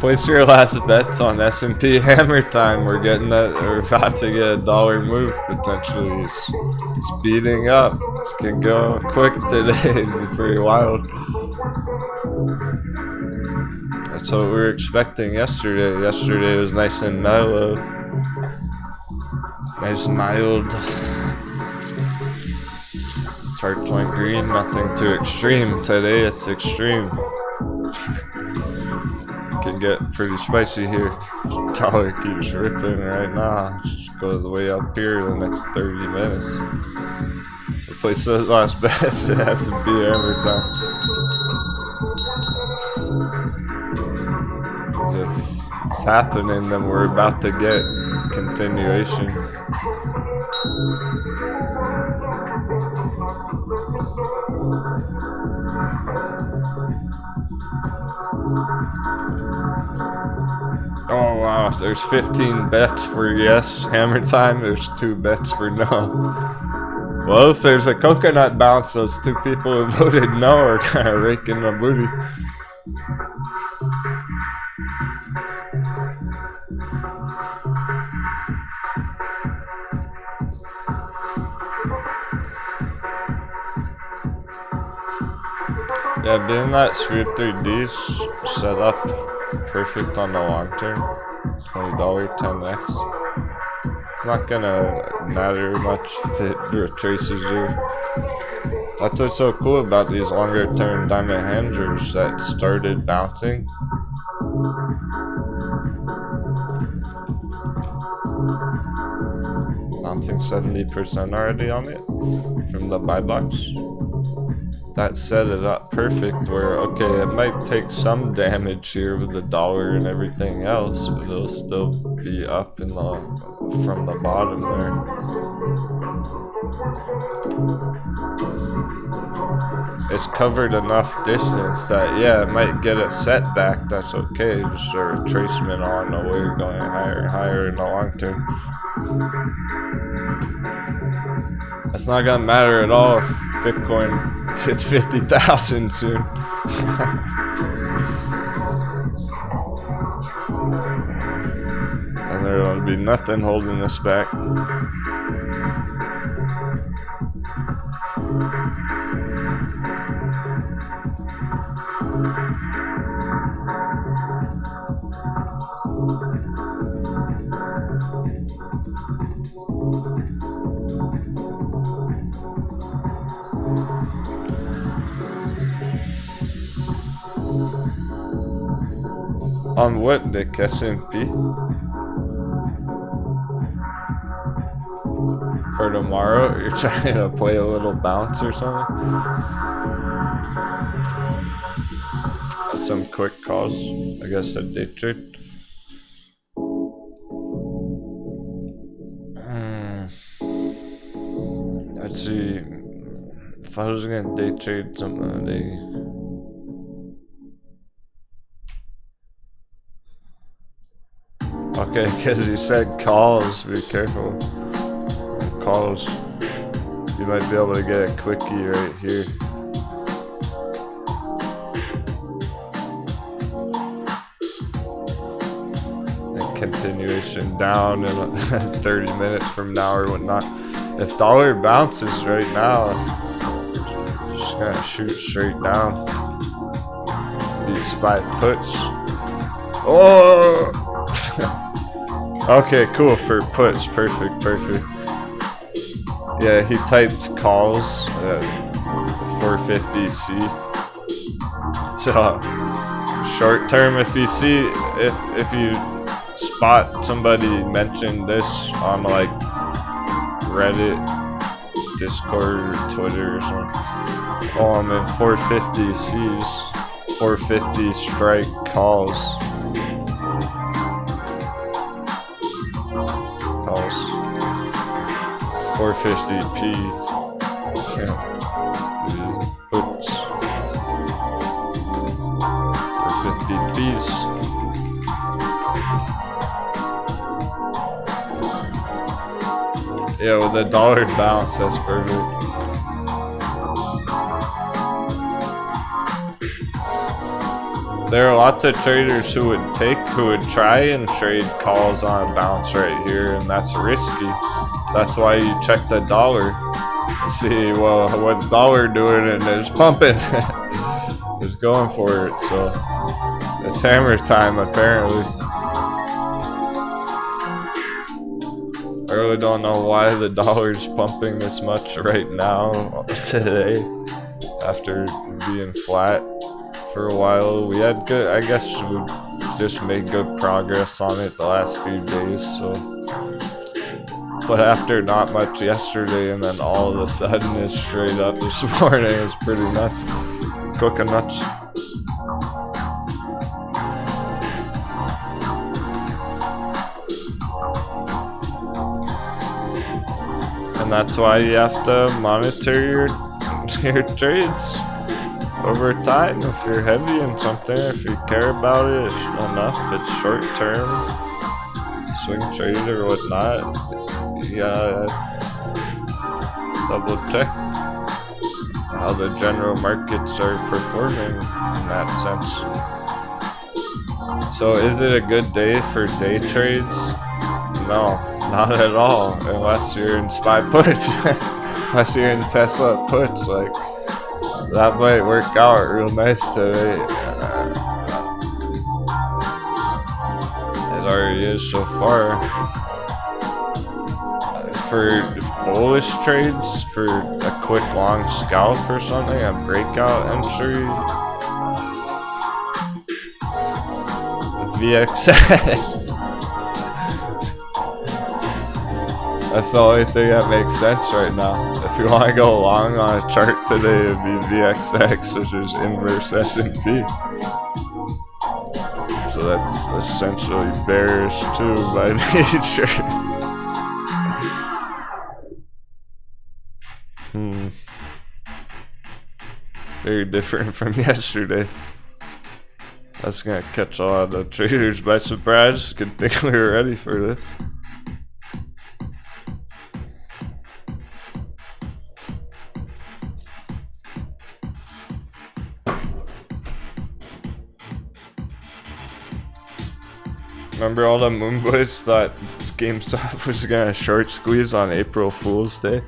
Speaker 1: Place your last bets on S&P hammer time. We're about to get a dollar move potentially. It's speeding up. It can go quick today. It's pretty wild. That's what we were expecting yesterday. Yesterday was nice and mellow. Nice mild. Charts went green, nothing too extreme. Today it's extreme. Can get pretty spicy here. Dollar keeps ripping right now. Just goes way up here the next 30 minutes. Replace those last bets. It has to be every time. As if it's happening, then we're about to get continuation. Oh wow, there's 15 bets for yes, hammer time, there's 2 bets for no. Well, if there's a coconut bounce, those 2 people who voted no are kind of raking the booty. Yeah, being that Sphere 3D's set up perfect on the long term, $20 10x. It's not gonna matter much if it retraces you. That's what's so cool about these longer term diamond handlers that started bouncing. Bouncing 70% already on it from the buy box. That set it up perfect where, okay, it might take some damage here with the dollar and everything else, but it'll still be up in the from the bottom there. It's covered enough distance that, yeah, it might get a setback, that's okay, just a retracement on the way going higher and higher in the long term. It's not gonna matter at all if Bitcoin hits 50,000 soon. And there'll be nothing holding us back. On what, Dick? S&P? For tomorrow? You're trying to play a little bounce or something? Some quick calls. I guess a day trade. Let's see. If I was gonna day trade somebody. Okay, because you said calls, be careful. Calls. You might be able to get a quickie right here. And continuation down in 30 minutes from now or whatnot. If dollar bounces right now, just gonna shoot straight down. These SPY puts. Oh! Okay, cool, for puts, perfect. Yeah, he typed calls at 450C. So, short term, if you see, if you spot somebody mention this on like Reddit, Discord, or Twitter or something, oh, I'm in 450Cs, 450 strike calls. 450p. Puts 450p's. Yeah, with a dollar bounce, that's perfect. There are lots of traders who would try and trade calls on a bounce right here, and that's risky. That's why you check the dollar. See, well, what's dollar doing? And it's pumping. It's going for it. So it's hammer time, apparently. I really don't know why the dollar's pumping this much right now, today, after being flat for a while. We had good, I guess we just made good progress on it the last few days, so. But after not much yesterday, and then all of a sudden it's straight up this morning, it's pretty nuts. Cooking nuts. And that's why you have to monitor your trades. over time, if you're heavy in something, if you care about it enough, it's short term, swing trade or whatnot, you gotta double check how the general markets are performing in that sense. So is it a good day for day trades? No, not at all, unless you're in SPY puts. Unless you're in Tesla puts, like, that might work out real nice today. It already is so far. For bullish trades, for a quick long scalp or something, a breakout entry, VXX. That's the only thing that makes sense right now. If you want to go long on a chart today, it'd be VXX, which is inverse S&P. So that's essentially bearish too by nature. Very different from yesterday. That's gonna catch a lot of the traders by surprise. Good thing we were ready for this. Remember all the moon boys thought GameStop was gonna short squeeze on April Fool's Day?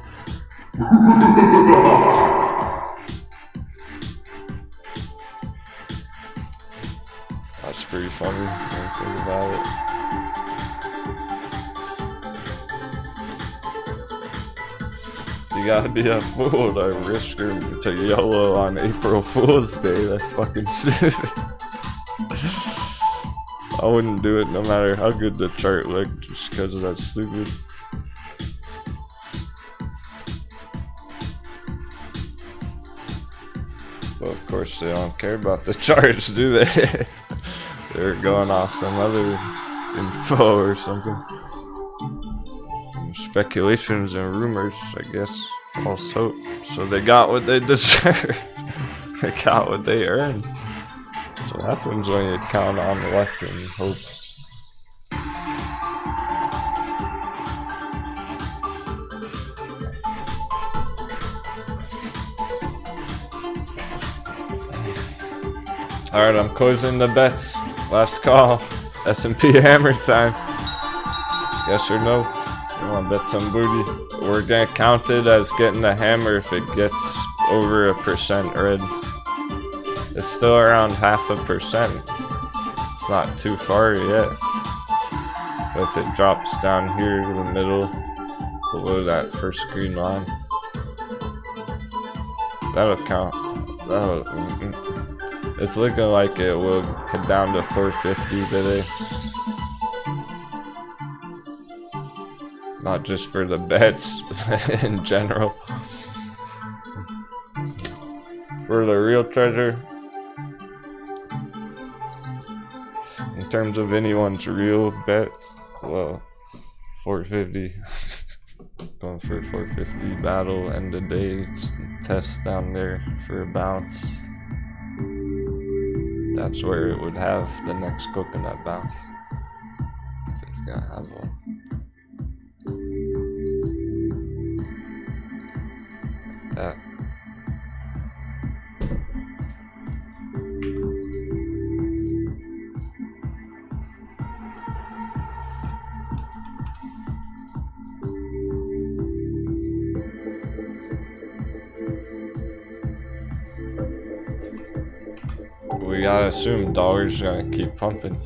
Speaker 1: That's pretty funny when you think about it. You gotta be a fool to risk to YOLO on April Fool's Day. That's fucking stupid. I wouldn't do it no matter how good the chart looked, just because that's stupid. But of course they don't care about the charts, do they? They're going off some other info or something. Some speculations and rumors, I guess. False hope. So they got what they deserved. They got what they earned. That's what happens when you count on luck and hope. Alright, I'm closing the bets. Last call. S&P hammer time. Yes or no? You want to bet some booty? We're gonna count it as getting the hammer if it gets over 1% red. It's still around 0.5%. It's not too far yet. But if it drops down here to the middle, below that first green line, that'll count. It's looking like it will come down to 450 today. Not just for the bets, in general. For the real treasure, in terms of anyone's real bet, well, 450. Going for 450 battle, end of day, test down there for a bounce. That's where it would have the next coconut bounce. If it's gonna have one. Like that. We gotta assume dollar's gonna keep pumping.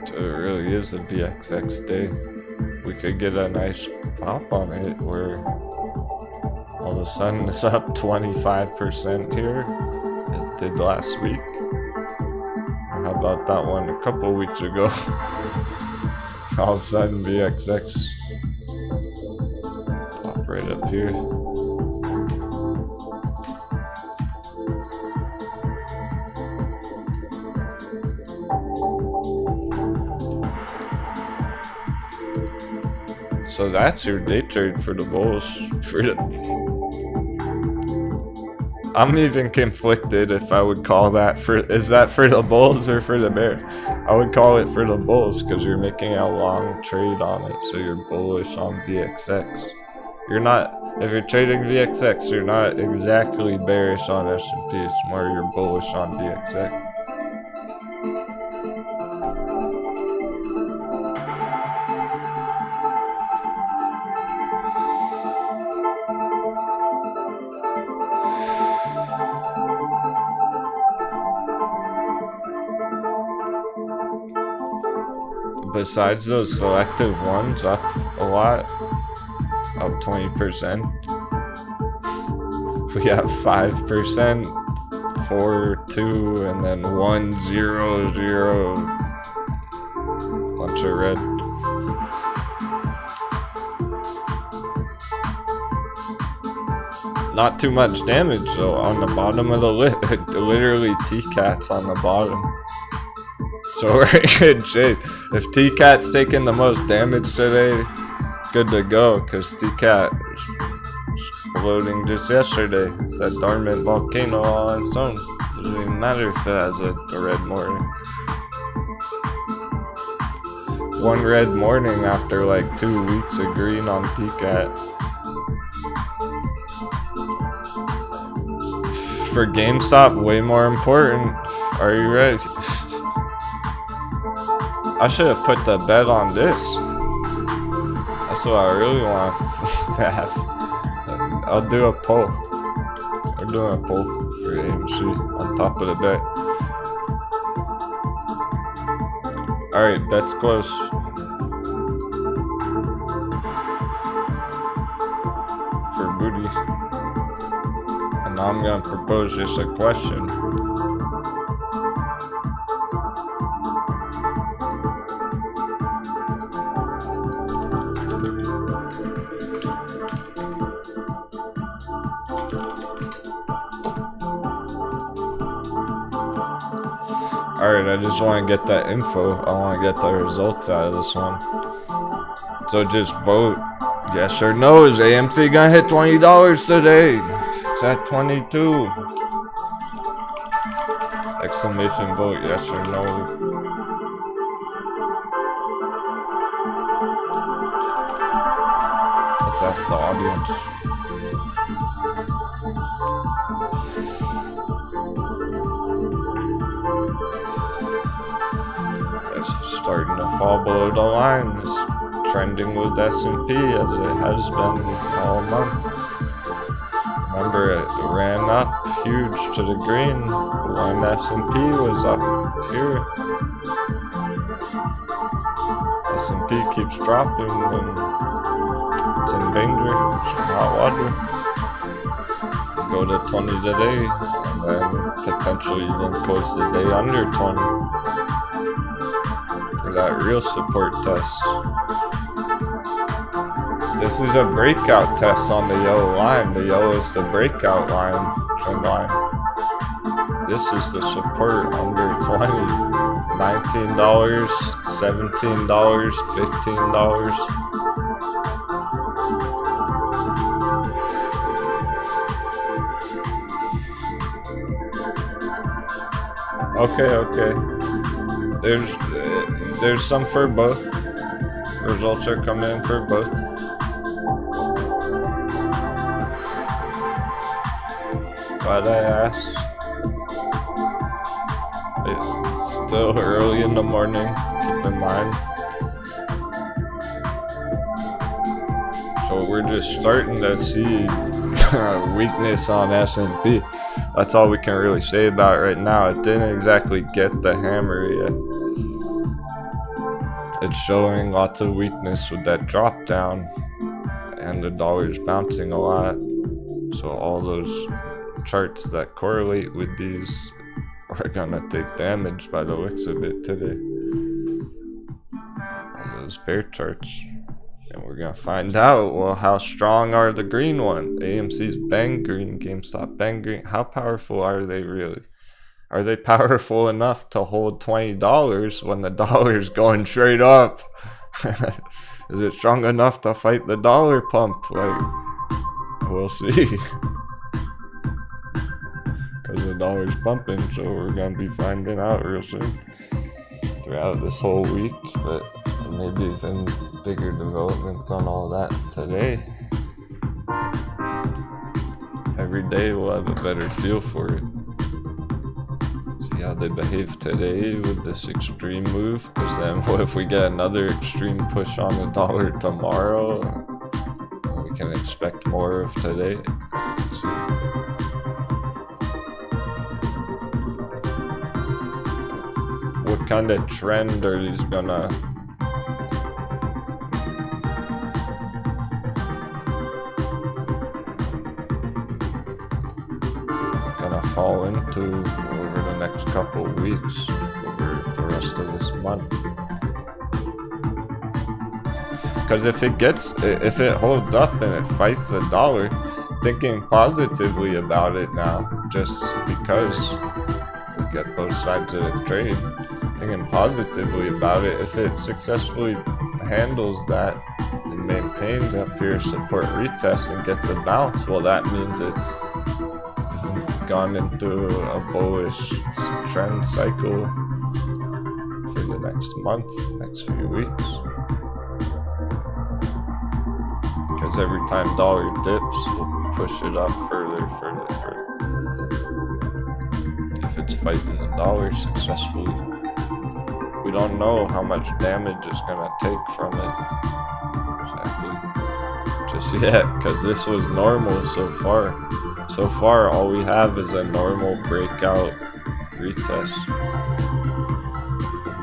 Speaker 1: So it really is a VXX day. We could get a nice pop on it where all of a sudden it's up 25% here. It did last week. Or how about that one a couple weeks ago? All of a sudden VXX right up here. So So that's your day trade for the bulls. I'm even conflicted if I would call that is that for the bulls or for the bears? I would call it for the bulls because you're making a long trade on it, so you're bullish on VXX. You're not, if you're trading VXX, you're not exactly bearish on S&P, it's more you're bullish on VXX. Besides those selective ones, up a lot, up 20%. We have 5%, 4, 2, and then 1, 0, 0. Bunch of red. Not too much damage though on the bottom of the list. Literally T-Cat's on the bottom. So we're in good shape. If T-Cat's taking the most damage today, good to go, because T-Cat was floating just yesterday. It's that dormant volcano all on its own. Doesn't even matter if it has a red morning. One red morning after like 2 weeks of green on T-Cat. For GameStop, way more important. Are you ready? I should have put the bet on this. That's what I really want to ask. I'll do a poll. We're doing a poll for AMC on top of the bet. Alright, bet's close. For booty. And now I'm gonna propose just a question. Alright, I just want to get that info. I want to get the results out of this one. So just vote yes or no. Is AMC gonna hit $20 today? It's at 22. Exclamation vote yes or no. Let's ask the audience. It's starting to fall below the line. It's trending with S&P as it has been all month. Remember, it ran up huge to the green when S&P was up here. S&P keeps dropping and it's in danger. It's in hot water. Go to 20 today and then potentially even close the day under 20. That real support test. This is a breakout test on the yellow line. The yellow is the breakout line, trend line. This is the support under 20. $19, $17, $15. Okay. There's some for both. Results are coming in for both. Glad I asked. It's still early in the morning, keep in mind. So we're just starting to see weakness on S&P. That's all we can really say about it right now. It didn't exactly get the hammer yet. It's showing lots of weakness with that drop down, and the dollar's bouncing a lot. So all those charts that correlate with these are gonna take damage by the looks of it today. All those bear charts. And we're gonna find out, well, how strong are the green ones? AMC's bang green, GameStop bang green. How powerful are they really? Are they powerful enough to hold $20 when the dollar's going straight up? Is it strong enough to fight the dollar pump? Like, we'll see. Because the dollar's pumping, so we're gonna be finding out real soon throughout this whole week. But maybe even bigger developments on all that today. Every day we'll have a better feel for it. See how they behave today with this extreme move, because then what if we get another extreme push on the dollar tomorrow? We can expect more of today. See. What kind of trend are these gonna fall into over the next couple weeks, over the rest of this month? Because if it holds up and it fights the dollar, thinking positively about it now, just because we get both sides of the trade, thinking positively about it, if it successfully handles that and maintains up here support retest and gets a bounce, well, that means it's gone into a bullish trend cycle for the next month, next few weeks. Because every time dollar dips, we'll push it up further. If it's fighting the dollar successfully. We don't know how much damage it's gonna take from it exactly just yet, because this was normal so far. So far, all we have is a normal breakout retest,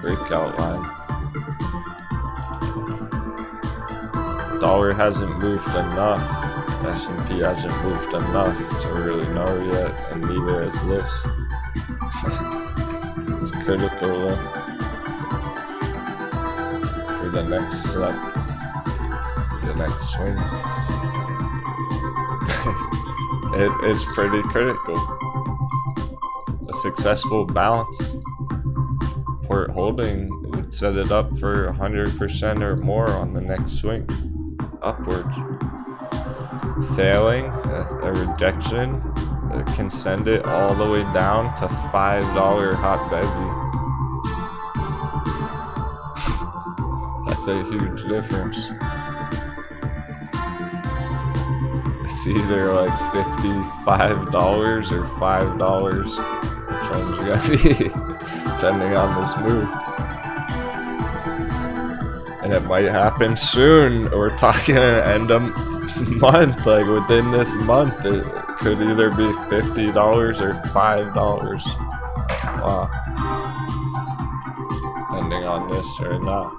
Speaker 1: breakout line. Dollar hasn't moved enough, S&P hasn't moved enough to really know yet, and neither is this. It's critical though, for the next step, the next swing. It's pretty critical. A successful bounce, port holding, would set it up for 100% or more on the next swing, upwards. Failing, a rejection, it can send it all the way down to $5 hot baby. That's a huge difference. It's either like $55 or $5. Which one's gonna be, depending on this move. And it might happen soon. We're talking end of month, like within this month, it could either be $50 or $5. Wow. Depending on this or not.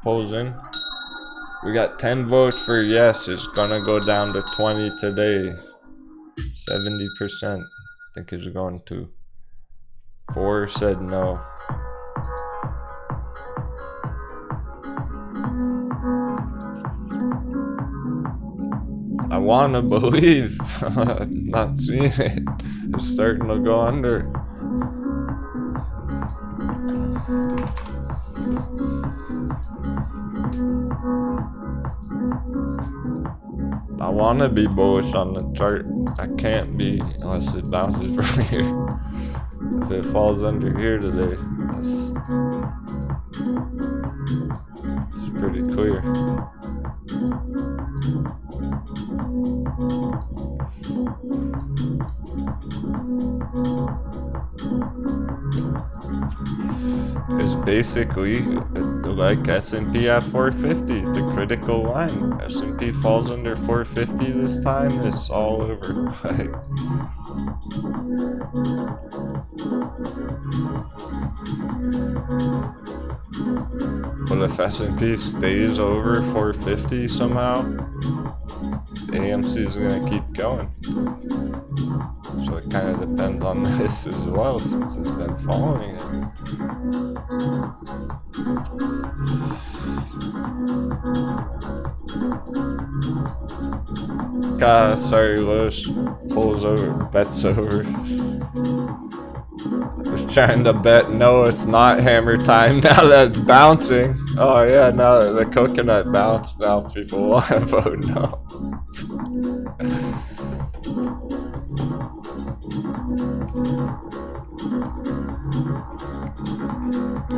Speaker 1: Polls in. We got 10 votes for yes. It's gonna go down to 20 today. 70% think it's going to. 4 said no. I wanna believe. I'm not seeing it. It's starting to go under. I want to be bullish on the chart. I can't be unless it bounces from here. If it falls under here today, it's pretty clear. It's basically like S&P at 450, the critical line. S&P falls under 450 this time, it's all over. But if S&P stays over 450 somehow, AMC is gonna keep going. So it kind of depends on this as well, since it's been following it. God, sorry, Lowe's pulls over, bets over. trying to bet. No, it's not hammer time now that it's bouncing. Oh yeah, now that the coconut bounced, now people want to vote no.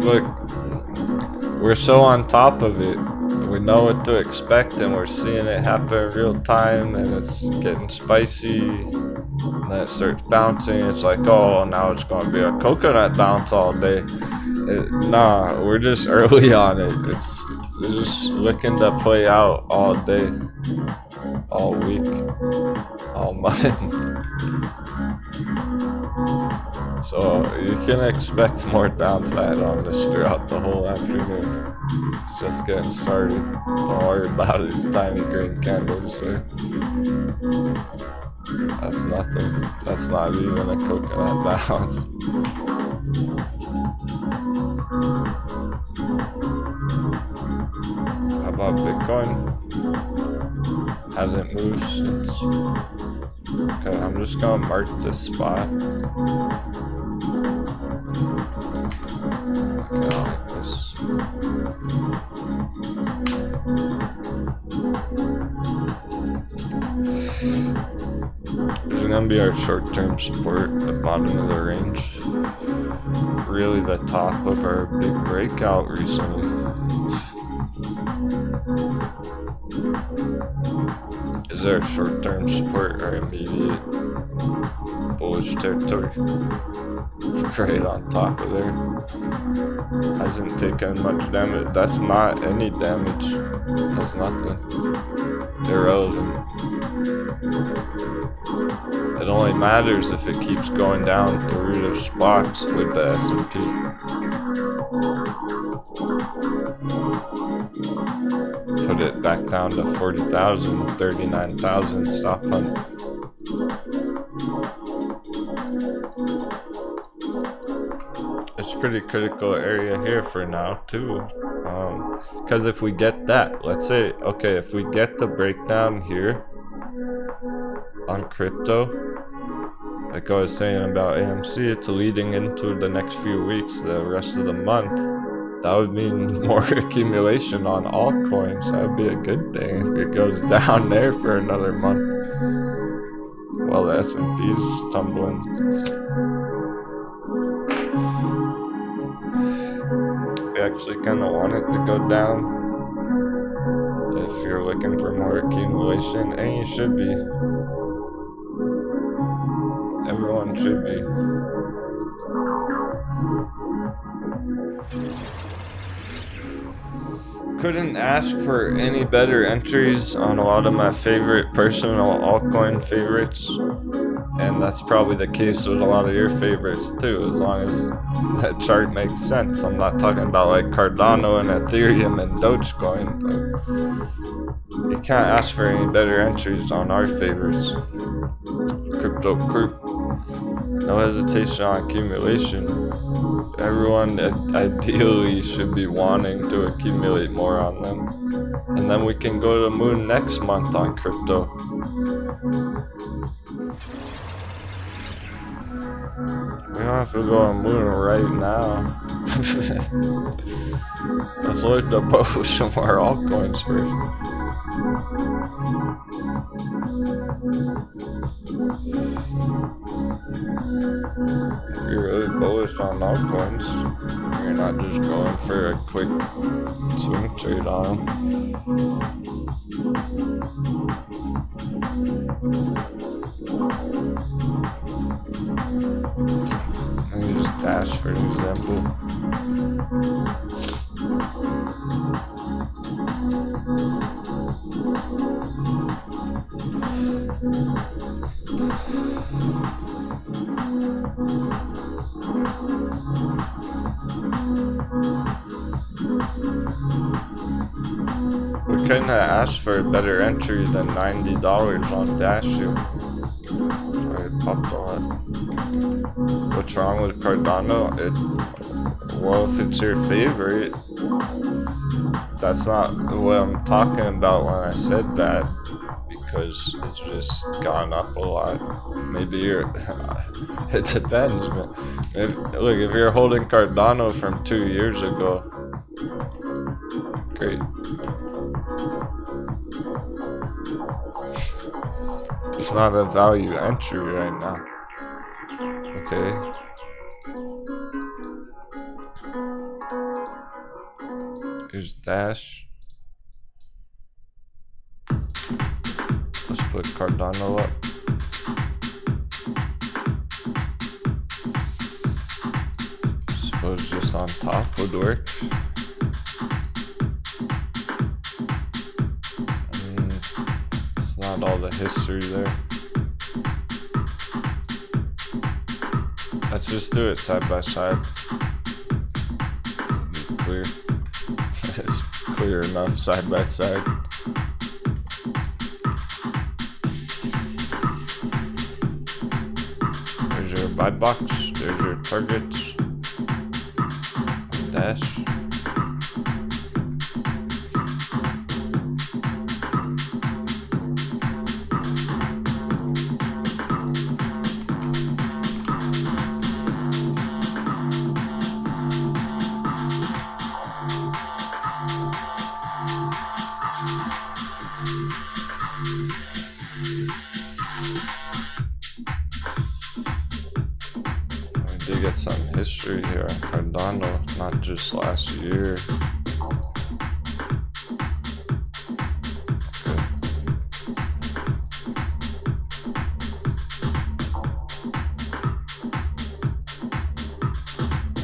Speaker 1: Look, we're so on top of it. We know what to expect and we're seeing it happen in real time, and it's getting spicy. And then it starts bouncing. It's like, oh, now it's going to be a coconut bounce all day. Nah, we're just early on it. It's just looking to play out all day, all week, all month. So you can expect more downside on this throughout the whole afternoon. It's just getting started. Don't worry about these tiny green candles there. That's nothing. That's not even a coconut bounce. How about Bitcoin? Hasn't moved since. Okay, I'm just gonna mark this spot. Okay, I like this. This is gonna be our short-term support, the bottom of the range. Really the top of our big breakout recently. Is there a short-term support or immediate bullish territory? Right on top of there. Hasn't taken much damage. That's not any damage. That's nothing. Irrelevant. It only matters if it keeps going down through the spots with the S&P. Put it back down to 40,000, 39,000, stop hunt. It's a pretty critical area here for now too. Because if we get that, let's say, okay, if we get the breakdown here on crypto, like I was saying about AMC, it's leading into the next few weeks, the rest of the month. That would mean more accumulation on altcoins. That would be a good thing if it goes down there for another month. Well, the S&P's tumbling. I actually kind of want it to go down. If you're looking for more accumulation, and you should be. Everyone should be. Couldn't ask for any better entries on a lot of my favorite personal altcoin favorites, and that's probably the case with a lot of your favorites too, as long as that chart makes sense. I'm not talking about like Cardano and Ethereum and Dogecoin, but you can't ask for any better entries on our favorites. Crypto group, no hesitation on accumulation. Everyone ideally should be wanting to accumulate more on them. And then we can go to MULN next month on crypto. We don't have to go on MULN right now. Let's look to post some more altcoins first. If you're really bullish on altcoins, you're not just going for a quick swing trade on them. Let me use Dash for an example. We couldn't have asked for a better entry than $90 on Dash. Sorry, it popped a lot. What's wrong with Cardano? Well, if it's your favorite, that's not what I'm talking about when I said that. because it's just gone up a lot. Maybe you're, it depends, man. Look, if you're holding Cardano from 2 years ago, great. It's not a value entry right now. Okay. Here's Dash. Let's put Cardano up. Suppose just on top would work. It's not all the history there. Let's just do it side by side. Clear. It's clear enough side by side. There's your buy box, there's your targets. Dash. We did get some history here on Cardano, not just last year.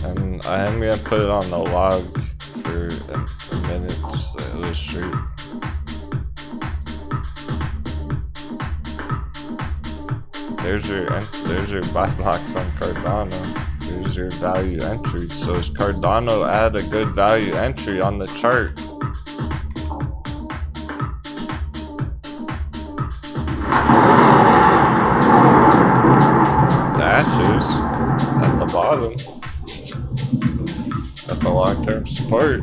Speaker 1: And I am gonna put it on the log for a minute just to illustrate. There's your buy box on Cardano. There's your value entry. So is Cardano at a good value entry on the chart? Dash is at the bottom. At the long-term support.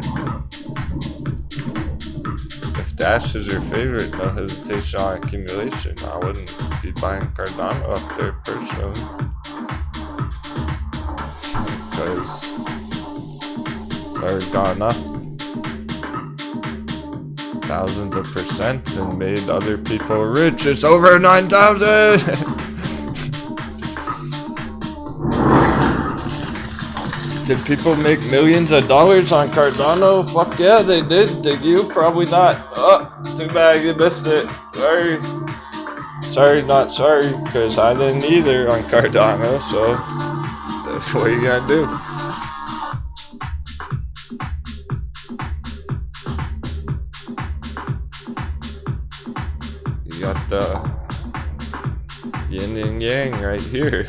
Speaker 1: If Dash is your favorite, no hesitation on accumulation. I wouldn't be buying Cardano up there personally. Because it's already gone up thousands of percent and made other people rich. It's over 9,000! Did people make millions of dollars on Cardano? Fuck yeah, they did. Did you? Probably not. Oh, too bad you missed it. Sorry. Sorry, not sorry, because I didn't either on Cardano, so that's what you gotta do. You got the yin and yang right here.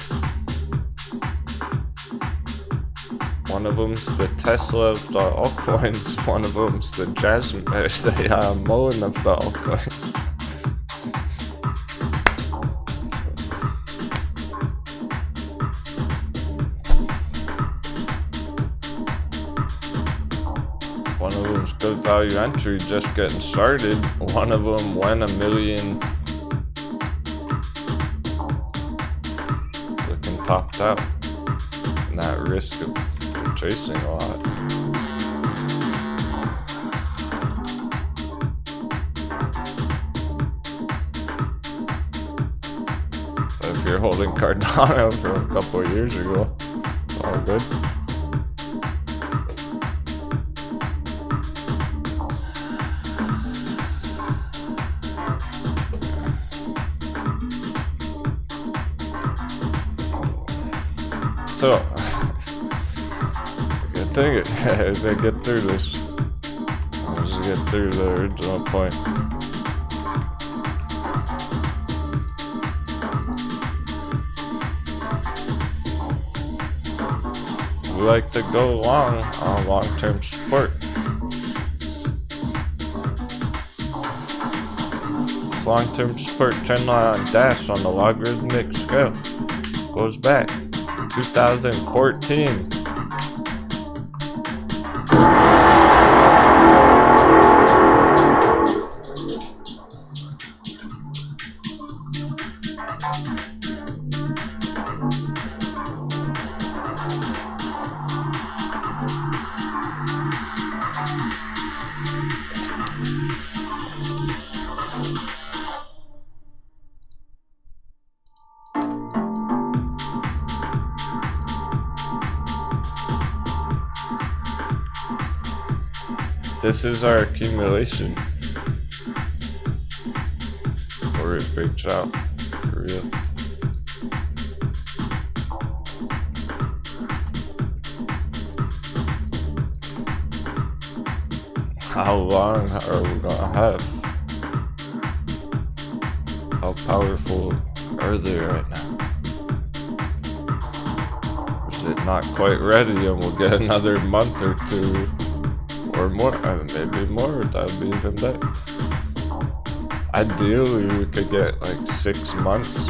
Speaker 1: One of them's the Tesla of the altcoins, one of them's the MULN of the altcoins. One of them's good value entry, just getting started. One of them went a million, looking topped out, and that risk of tracing a lot. But if you're holding Cardano from a couple of years ago, it's all good. So dang it, they get through this. I'll just get through the original point. We like to go long on long-term support. This long-term support trend line on Dash on the logarithmic scale goes back 2014. this is our accumulation. Or it breaks out for real. How long are we gonna have? How powerful are they right now? Is it not quite ready and we'll get another month or two or more? Maybe more, that would be even better. Ideally, we could get like 6 months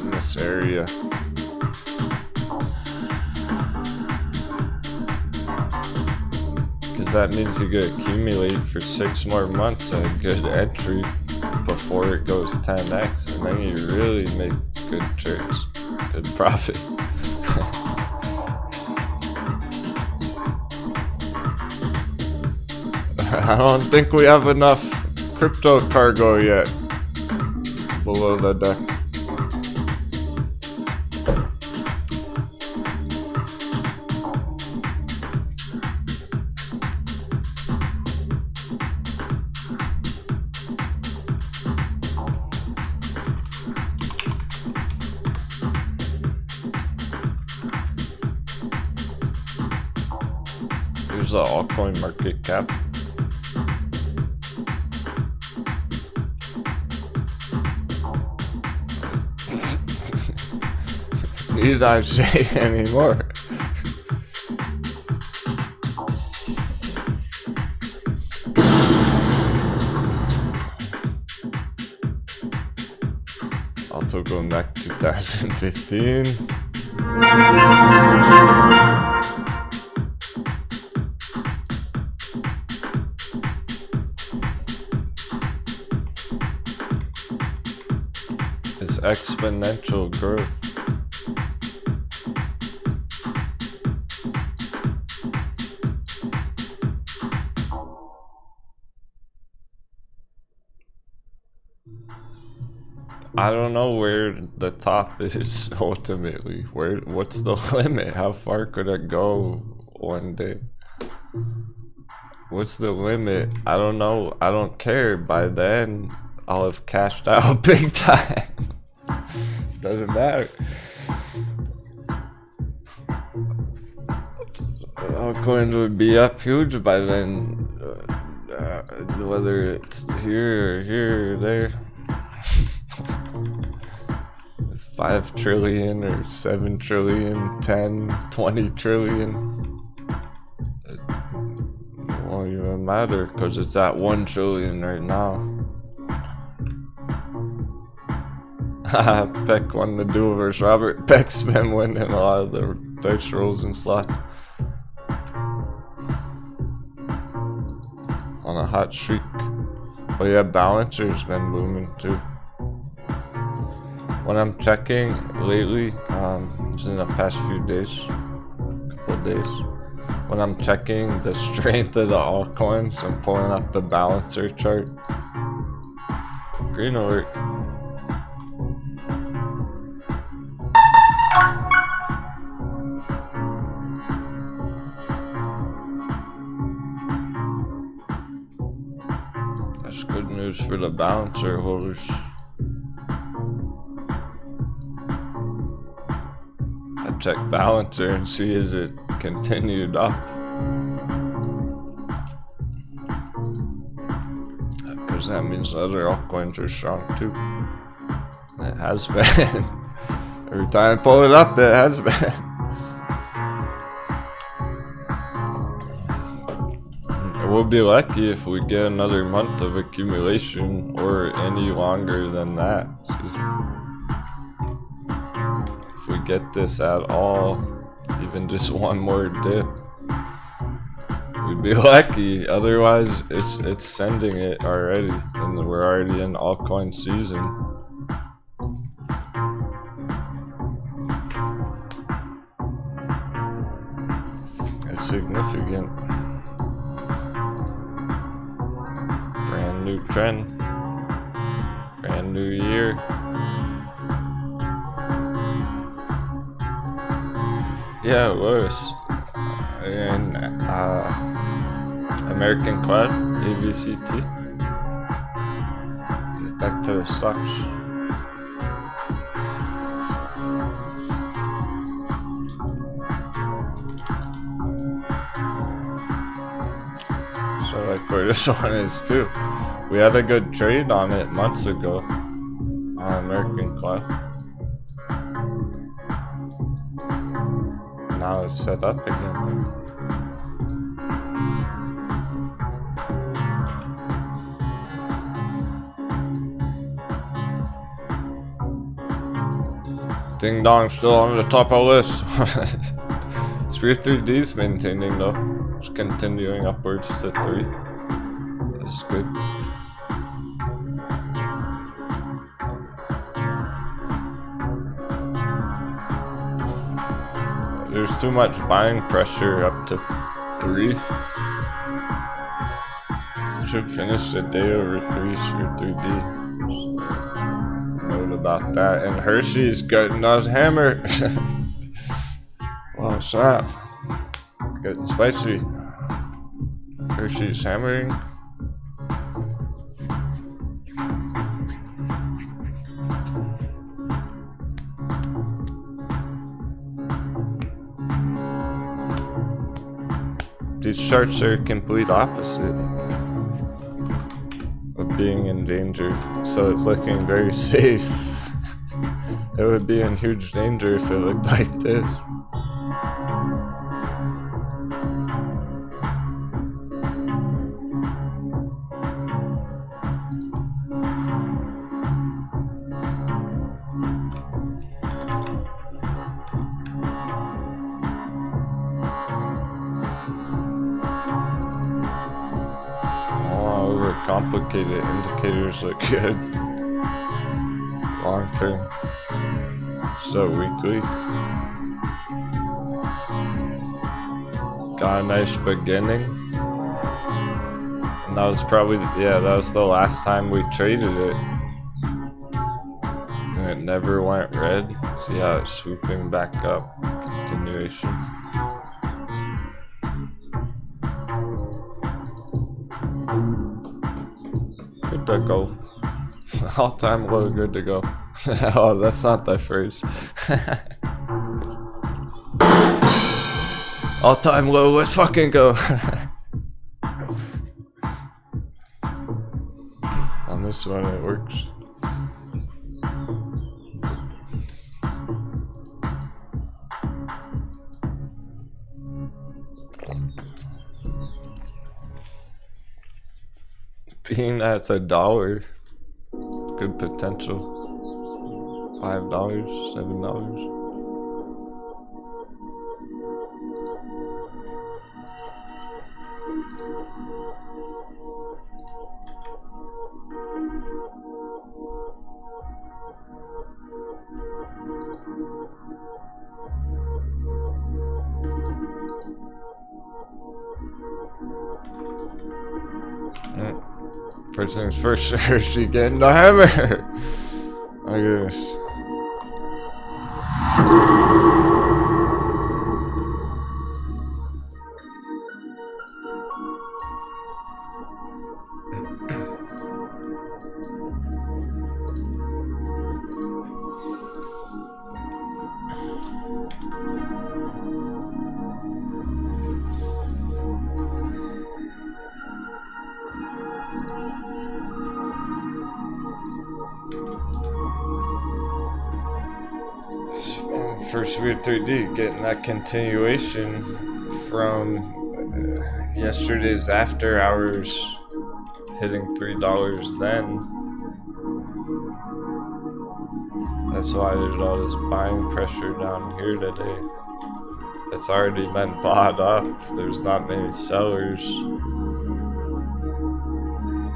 Speaker 1: in this area. That means you could accumulate for 6 more months at a good entry before it goes 10x, and then you really make good trades, good profit. I don't think we have enough crypto cargo yet below the deck. Here's the altcoin market cap. Need I say any more? Also going back to 2015. It's exponential growth. I don't know where the top is ultimately. What's the limit? How far could it go one day? What's the limit? I don't know. I don't care. By then, I'll have cashed out big time. Doesn't matter. Altcoins would be up huge by then. Whether it's here or here or there. 5 trillion or 7 trillion, 10, 20 trillion. It won't even matter because it's at 1 trillion right now. Peck won the duel versus Robert. Peck's been winning a lot of the dice rolls and slots. On a hot streak. Oh yeah, Balancer's been booming too. When I'm checking lately, just in the past few days, couple of days, when I'm checking the strength of the altcoins, I'm pulling up the balancer chart. Green alert. That's good news for the balancer holders. Check balancer and see is it continued up, because that means other altcoins are strong too. It has been. Every time I pull it up, it has been. We'll be lucky if we get another month of accumulation or any longer than that. If we get this at all, even just one more dip, we'd be lucky. Otherwise, it's sending it already, and we're already in altcoin season. It's significant. Brand new trend, brand new year. Yeah, it was. And American Quad, AVCT. Back to the stocks. So like where this one is too. We had a good trade on it months ago on American Quad. Now it's set up again. Ding dong, still on the top of the list. Sphere 3D's maintaining though. It's continuing upwards to 3. That's good. There's too much buying pressure up to 3. Should finish the day over 3 Sphere 3D. About that, and Hershey's getting us hammered. Wow, snap. Getting spicy. Hershey's hammering. These charts are complete opposite of being in danger, so it's looking very safe. It would be in huge danger if it looked like this. Oh, overcomplicated indicators look good. Long term. So weekly. Got a nice beginning. And that was probably, yeah, that was the last time we traded it. And it never went red. See how it's swooping back up. Continuation. Good to go. All time low, good to go. Oh, that's not the phrase. All time low, let's fucking go. On this one, it works. Being that's $1. Good potential. $5, $7. First things first, she getting the hammer. I guess. First Sphere 3D, getting that continuation from yesterday's after hours, hitting $3 then. That's why there's all this buying pressure down here today. It's already been bought up. There's not many sellers.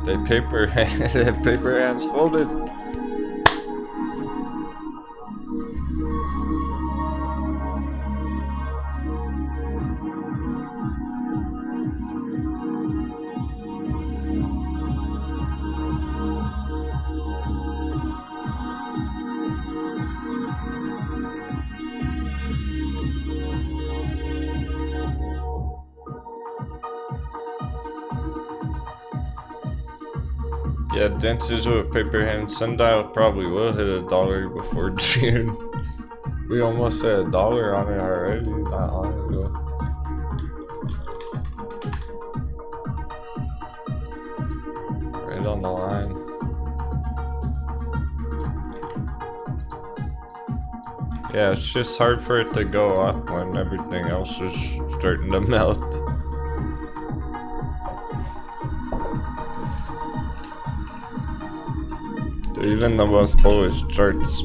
Speaker 1: They paper hands folded. Yeah, dances with paper hands. Sundial probably will hit $1 before June. We almost hit $1 on it already, not long ago. Right on the line. Yeah, it's just hard for it to go up when everything else is starting to melt. Even the most bullish charts.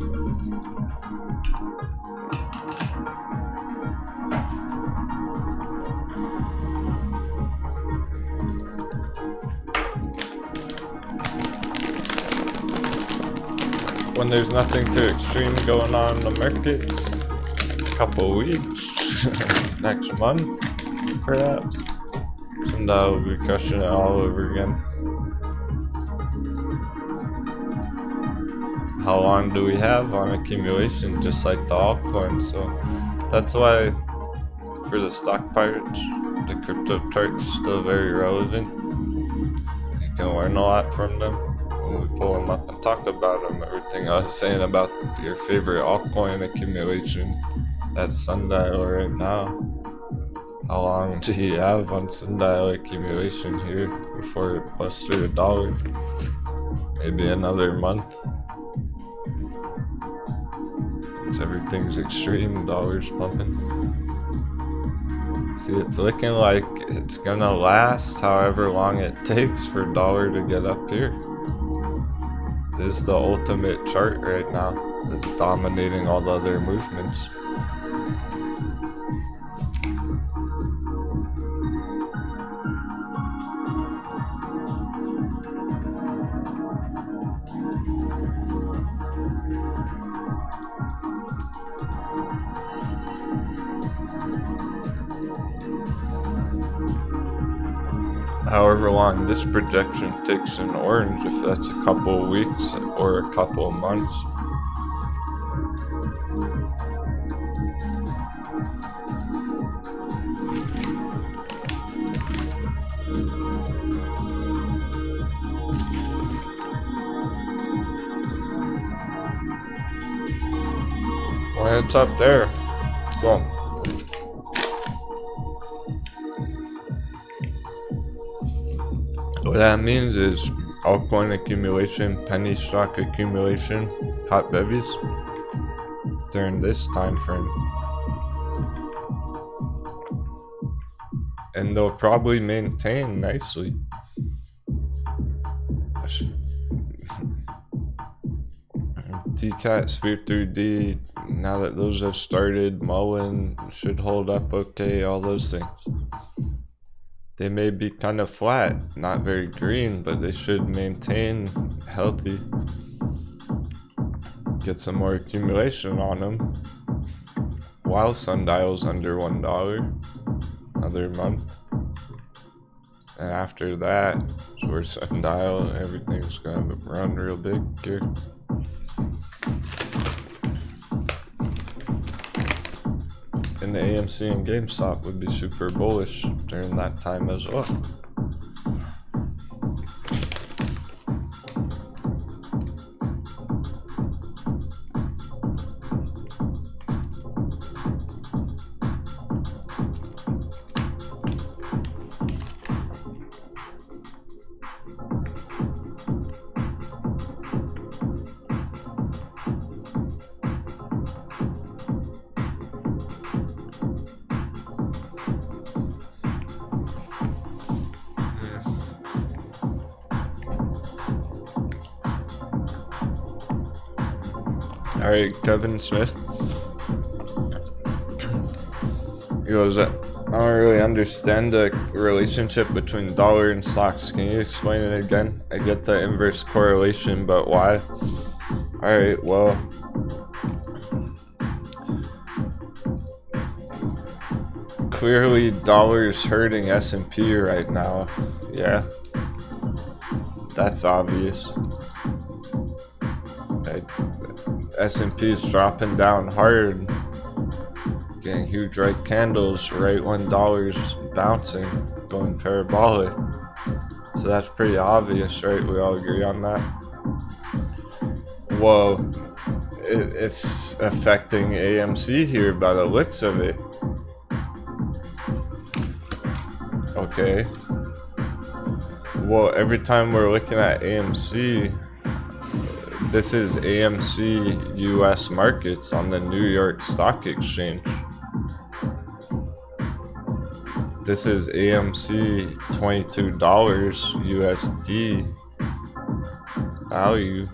Speaker 1: When there's nothing too extreme going on in the markets, a couple weeks, next month, perhaps, Sundial will be crushing it all over again. How long do we have on accumulation, just like the altcoins? So that's why for the stock pirates, the crypto chart's still very relevant. You can learn a lot from them when we pull them up and talk about them. Everything I was saying about your favorite altcoin accumulation, that's Sundial right now. How long do you have on Sundial accumulation here before it busts through $1? Maybe another month. Everything's extreme, $'s pumping. See, it's looking like it's gonna last however long it takes for $1 to get up here. This is the ultimate chart right now. It's dominating all the other movements. However long this projection takes in orange, if that's a couple weeks or a couple months. Well, it's up there. Go. What that means is altcoin accumulation, penny stock accumulation, hot bevies during this time frame. And they'll probably maintain nicely. TCAT, Sphere 3D, now that those have started, MULN should hold up okay, all those things. They may be kind of flat, not very green, but they should maintain healthy. Get some more accumulation on them. While Sundial's under $1, another month. And after that, where Sundial, everything's gonna run real big here. And the AMC and GameStop would be super bullish during that time as well. Alright, Kevin Smith. He goes, I don't really understand the relationship between dollar and stocks. Can you explain it again? I get the inverse correlation, but why? Alright, well, clearly dollar's hurting S&P right now. Yeah, that's obvious. S&P is dropping down hard, getting huge red candles right when dollar's bouncing, going parabolic. So that's pretty obvious, right? We all agree on that. Well, it's affecting AMC here by the looks of it. Okay. Well, every time we're looking at AMC, this is AMC US markets on the New York Stock Exchange. This is AMC $22 USD value.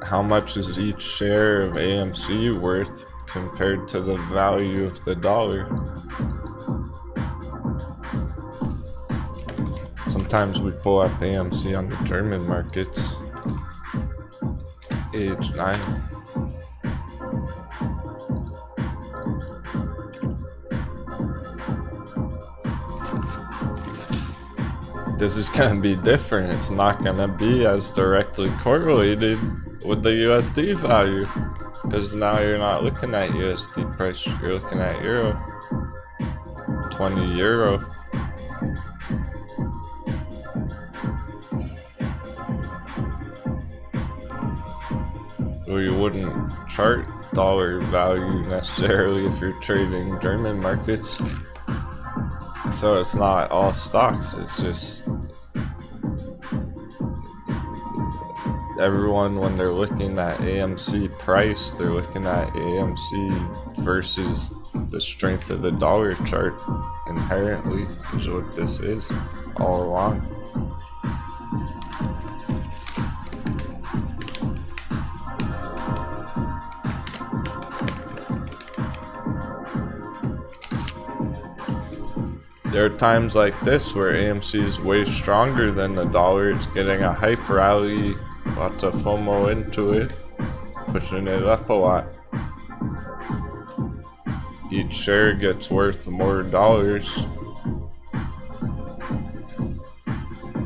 Speaker 1: How much is each share of AMC worth compared to the value of the dollar? Sometimes we pull up AMC on the German markets. Age 9. This is going to be different. It's not going to be as directly correlated with the USD value, because now you're not looking at USD price, you're looking at euro. 20 euro. Well, you wouldn't chart dollar value necessarily if you're trading German markets. So it's not all stocks, it's just everyone, when they're looking at AMC price, they're looking at AMC versus the strength of the dollar chart inherently, is what this is all along. There are times like this where AMC is way stronger than the dollar. It's getting a hype rally, lots of FOMO into it, pushing it up a lot. Each share gets worth more dollars.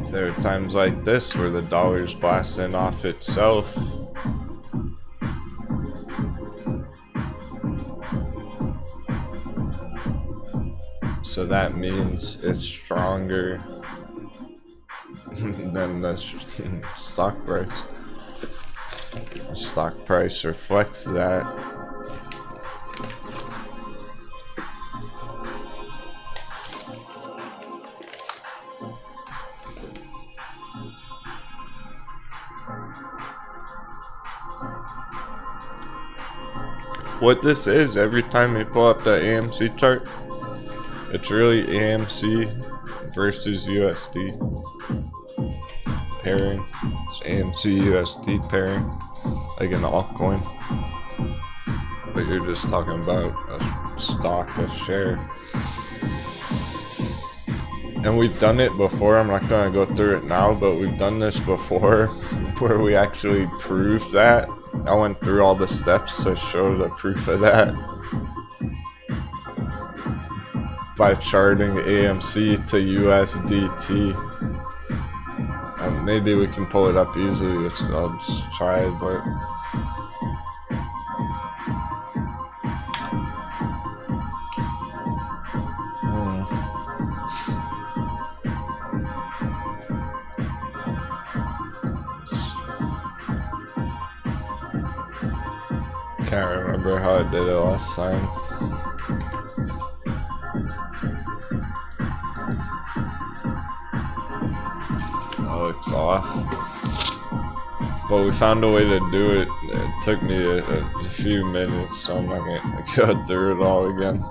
Speaker 1: There are times like this where the dollar's blasting off itself. So that means it's stronger than the stock price. The stock price reflects that. What this is, every time you pull up the AMC chart, it's really AMC versus USD pairing. It's AMC USD pairing, like an altcoin. But you're just talking about a stock, a share. And we've done it before. I'm not going to go through it now, but we've done this before where we actually proved that. I went through all the steps to show the proof of that. By charting AMC to USDT. Maybe we can pull it up easily, which I'll just try, but can't remember how I did it last time. It's off, but we found a way to do it. It took me a few minutes, so I'm not gonna go through it all again.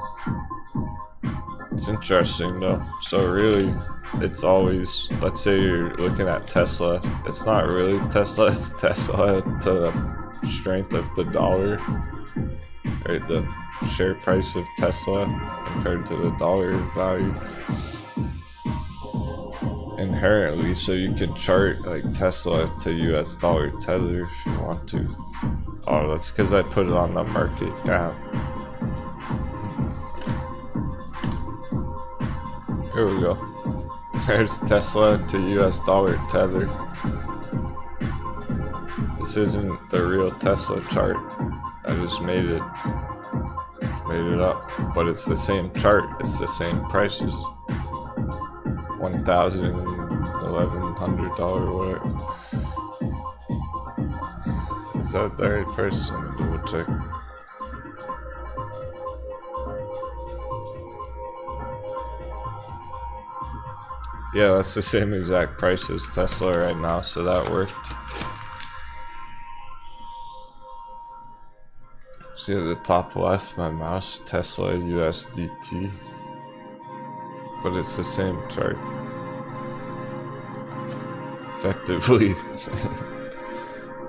Speaker 1: It's interesting though. So really, it's always, let's say you're looking at Tesla, it's not really Tesla, it's Tesla to the strength of the dollar, right? The share price of Tesla compared to the dollar value inherently. So you can chart like Tesla to US dollar tether if you want to. Oh, that's because I put it on the market cap. Here we go. There's Tesla to US dollar tether. This isn't the real Tesla chart. I just made it up, but it's the same chart. It's the same prices. $1,000, $1,100, whatever. Is that the right price? Let me double check. Yeah, that's the same exact price as Tesla right now, so that worked. See at the top left, my mouse, Tesla USDT. But it's the same chart. Effectively.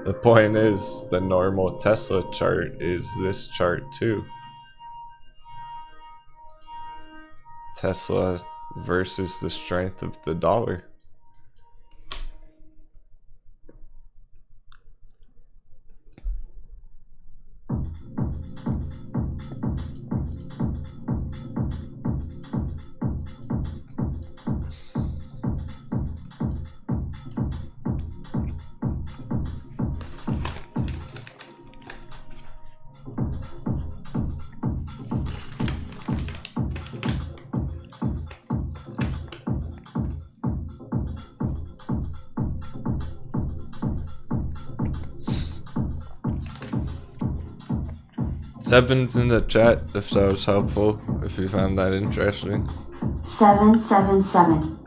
Speaker 1: The point is, the normal Tesla chart is this chart too. Tesla versus the strength of the dollar. Seven's in the chat if that was helpful, if you found that interesting.
Speaker 2: 777.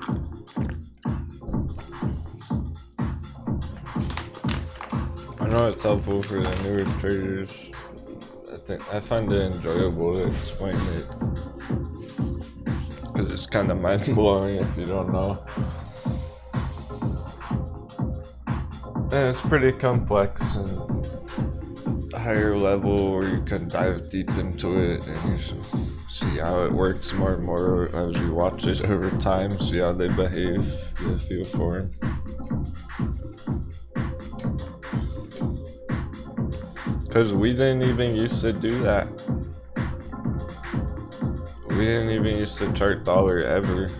Speaker 1: I know it's helpful for the newer traders. I find it enjoyable to explain it. Because it's kind of mind-blowing if you don't know. And it's pretty complex and higher level where you can dive deep into it and you should see how it works more and more as you watch it over time, see how they behave, get a feel for them. Because we didn't even used to do that. We didn't even used to chart dollar ever.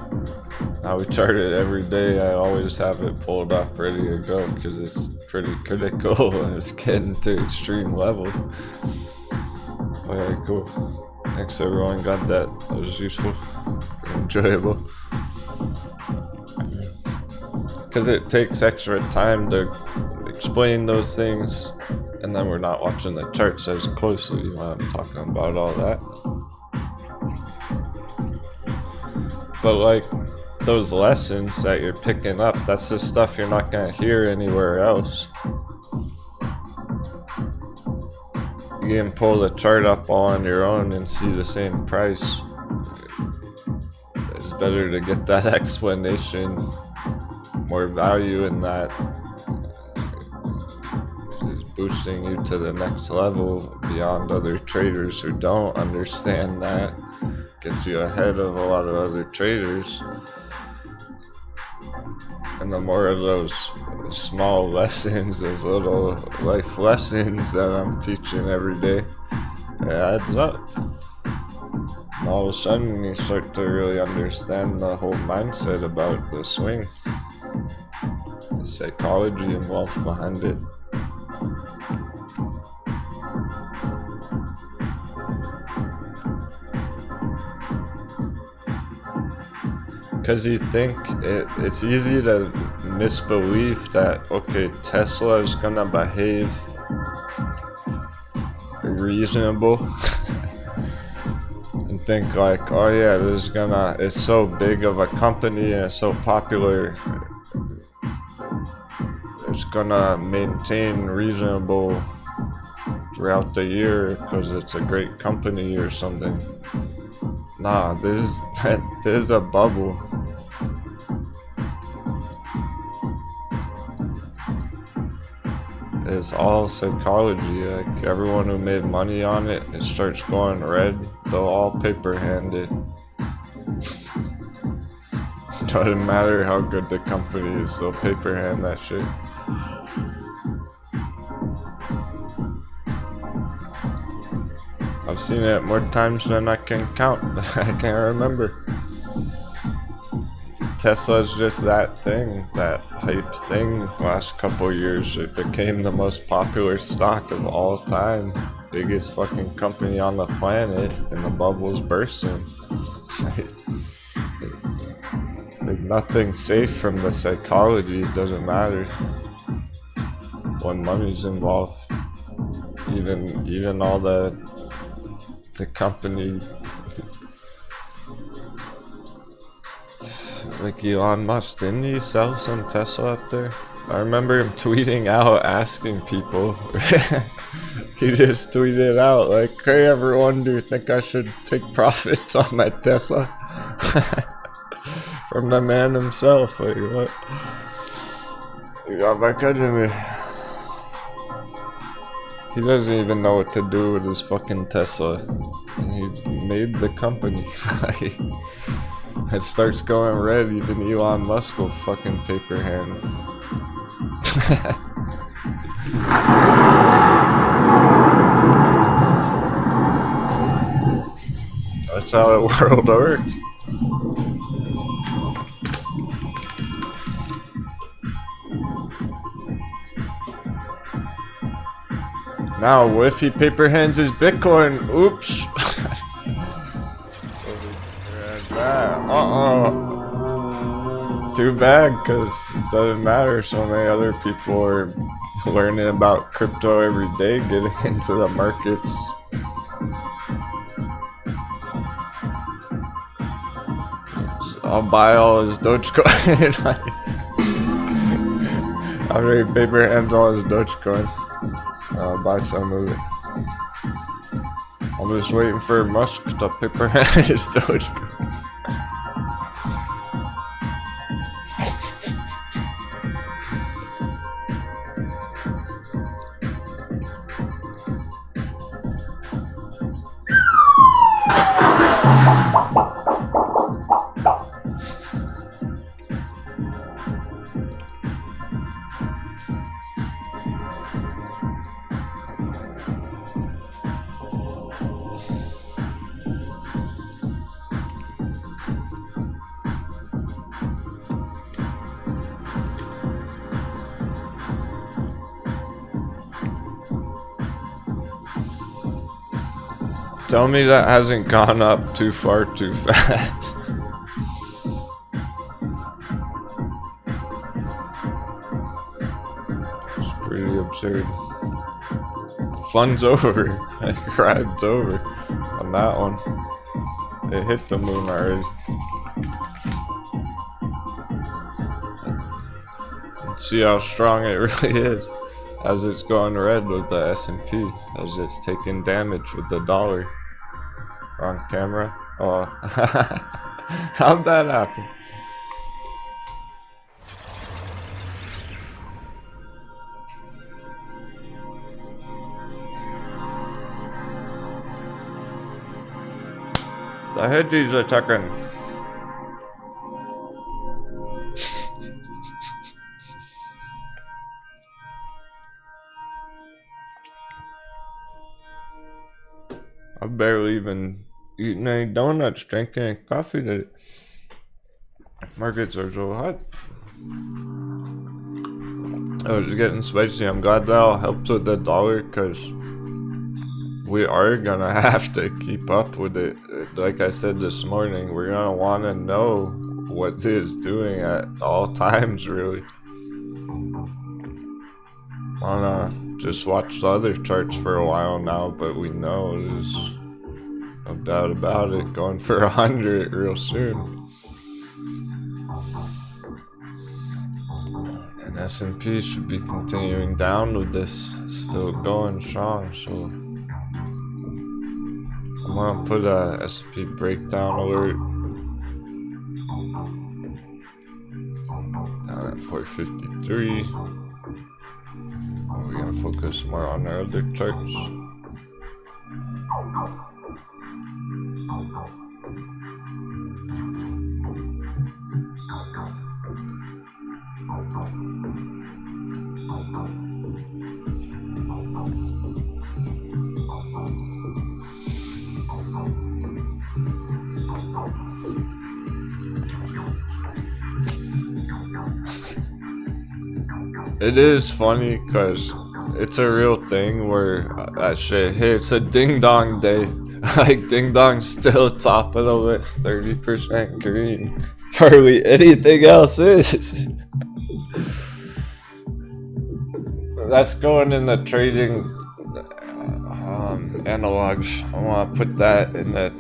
Speaker 1: Now we chart it every day. I always have it pulled up ready to go because it's pretty critical and it's getting to extreme levels. Okay, cool. Thanks everyone, got that. That was useful, enjoyable. Because it takes extra time to explain those things, and then we're not watching the charts as closely when I'm talking about all that. But like, those lessons that you're picking up, that's the stuff you're not going to hear anywhere else. You can pull the chart up all on your own and see the same price. It's better to get that explanation, more value in that. It's boosting you to the next level beyond other traders who don't understand that. Gets you ahead of a lot of other traders. And the more of those small lessons, those little life lessons that I'm teaching every day, it adds up. And all of a sudden you start to really understand the whole mindset about the swing. The psychology involved behind it. Because you think it's easy to misbelieve that, okay, Tesla is gonna behave reasonable and think like, oh yeah, this is it's so big of a company and it's so popular, it's gonna maintain reasonable throughout the year because it's a great company or something. Nah, this is a bubble. It's all psychology. Like everyone who made money on it, it starts going red, they'll all paper hand it. Doesn't matter how good the company is, they'll paper hand that shit. I've seen it more times than I can count. I can't remember. Tesla's just that thing, that hype thing. Last couple years, it became the most popular stock of all time. Biggest fucking company on the planet, and the bubble's bursting. The nothing safe from the psychology. It doesn't matter when money's involved. Even all the company, like Elon Musk, didn't he sell some Tesla up there? I remember him tweeting out asking people. He just tweeted out like, "Hey everyone, do you think I should take profits on my Tesla?" From the man himself. Like, what? He got back at me. He doesn't even know what to do with his fucking Tesla. And he's made the company. It starts going red, even Elon Musk will fucking paper hand. That's how the world works. Now, what if he paper hands his Bitcoin? Oops. Too bad, because it doesn't matter. So many other people are learning about crypto every day, getting into the markets. I'll buy all his Dogecoin. After he paper hands all his Dogecoin, I'll buy some of it. I'm just waiting for Musk to paper hand his Dogecoin. Tell me that hasn't gone up too far too fast. It's pretty absurd. Fun's over. Like, ride's over on that one. It hit the moon already. See how strong it really is as it's going red with the S&P, as it's taking damage with the dollar. Wrong camera. Oh. How'd that happen? The headies are attacking. I've barely even eaten any donuts, drinking any coffee today. Markets are so hot. Oh, it's getting spicy. I'm glad that all helps with the dollar, because we are gonna have to keep up with it. Like I said this morning, we're gonna want to know what it is doing at all times, really. Wanna just watch the other charts for a while now, but we know there's no doubt about it, going for 100 real soon. And S&P should be continuing down with this, still going strong, so I'm gonna put a S&P breakdown alert down at 453. We're gonna focus more on our other charts. It is funny because it's a real thing where I say, hey, it's a ding dong day. Like, ding dong's still top of the list, 30% green. hardly anything else is. That's going in the trading analogs. I want to put that in the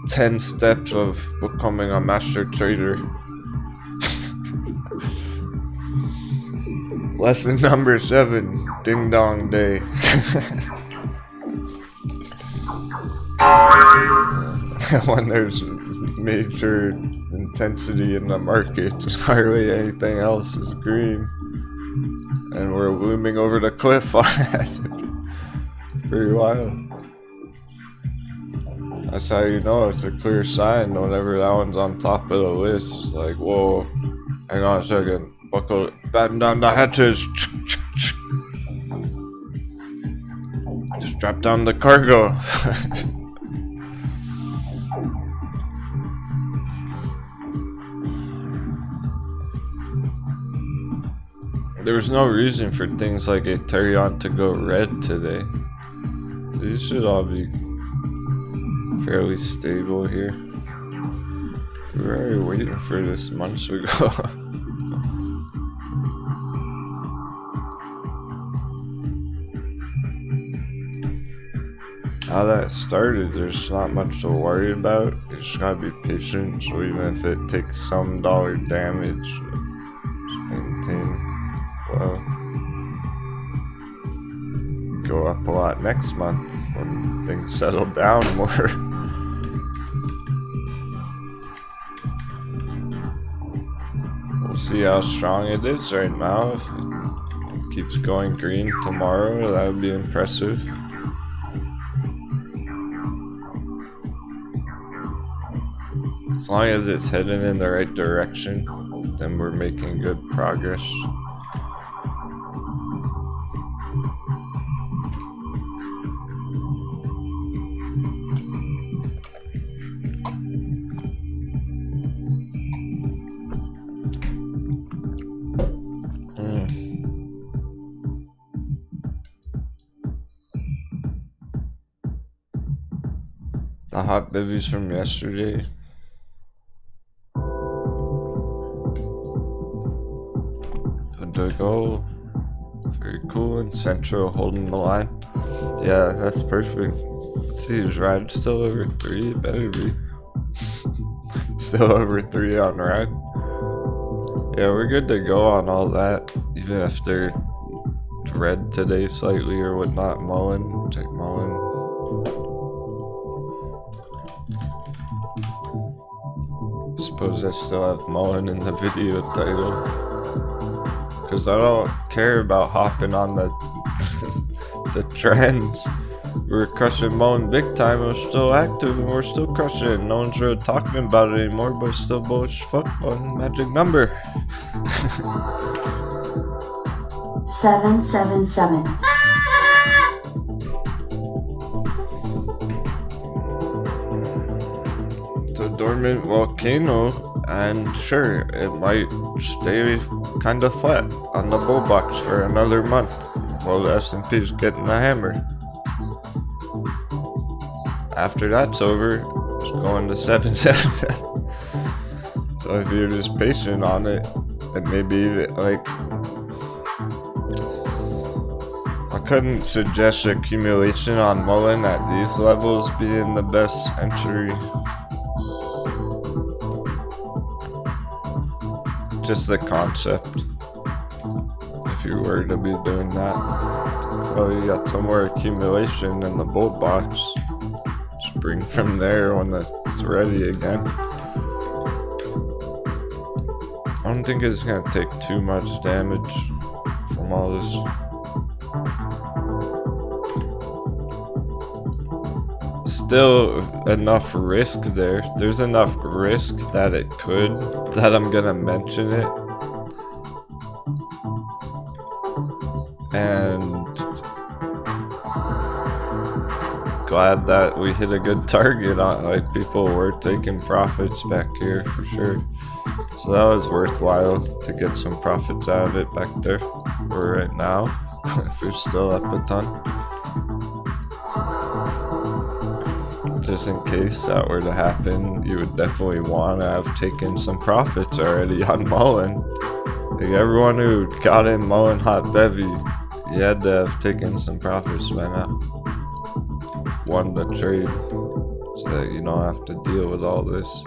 Speaker 1: 10 steps of becoming a master trader. Lesson number 7, ding dong day. When there's major intensity in the markets, hardly anything else is green. And we're looming over the cliff on acid. Pretty wild. That's how you know it's a clear sign whenever that one's on top of the list. It's like, whoa, hang on a second. Buckle, batten down the hatches. Just drop down the cargo. There was no reason for things like Ethereum to go red today. So these should all be fairly stable here. We were already waiting for this months ago. How that started, there's not much to worry about. You just gotta be patient, so even if it takes some dollar damage, just maintain. Well, go up a lot next month when things settle down more. We'll see how strong it is right now. If it keeps going green tomorrow, that would be impressive. As long as it's heading in the right direction, then we're making good progress. The hot bivvies from yesterday. To go. Very cool. And Central holding the line. Yeah, that's perfect. See, his ride still over 3. It better be. Still over 3 on ride. Yeah, we're good to go on all that. Even if they're red today slightly or whatnot. Mullen. Check Mullen. Suppose I still have Mullen in the video title. Because I don't care about hopping on the the trends. We're crushing Mullen big time. We're still active and we're still crushing it. No one's really talking about it anymore, but it's still bullish. Fuck on magic number.
Speaker 2: 777.
Speaker 1: It's a dormant volcano. And sure, it might stay kind of flat on the bull box for another month while the S&P is getting a hammer. After that's over, it's going to 777. So if you're just patient on it, and maybe like, I couldn't suggest accumulation on Mullen at these levels being the best entry. Just the concept. If you were to be doing that, well, you got some more accumulation in the bull box. Just bring from there when it's ready again. I don't think it's gonna take too much damage from all this. Still enough risk there. There's enough risk that it could, that I'm gonna mention it. And glad that we hit a good target on, like, people were taking profits back here for sure. So that was worthwhile to get some profits out of it back there. For right now, if we're still up a ton. just in case that were to happen, you would definitely want to have taken some profits already on MULN. Like everyone who got in MULN hot bevy, you had to have taken some profits by now. Won the trade, so that you don't have to deal with all this.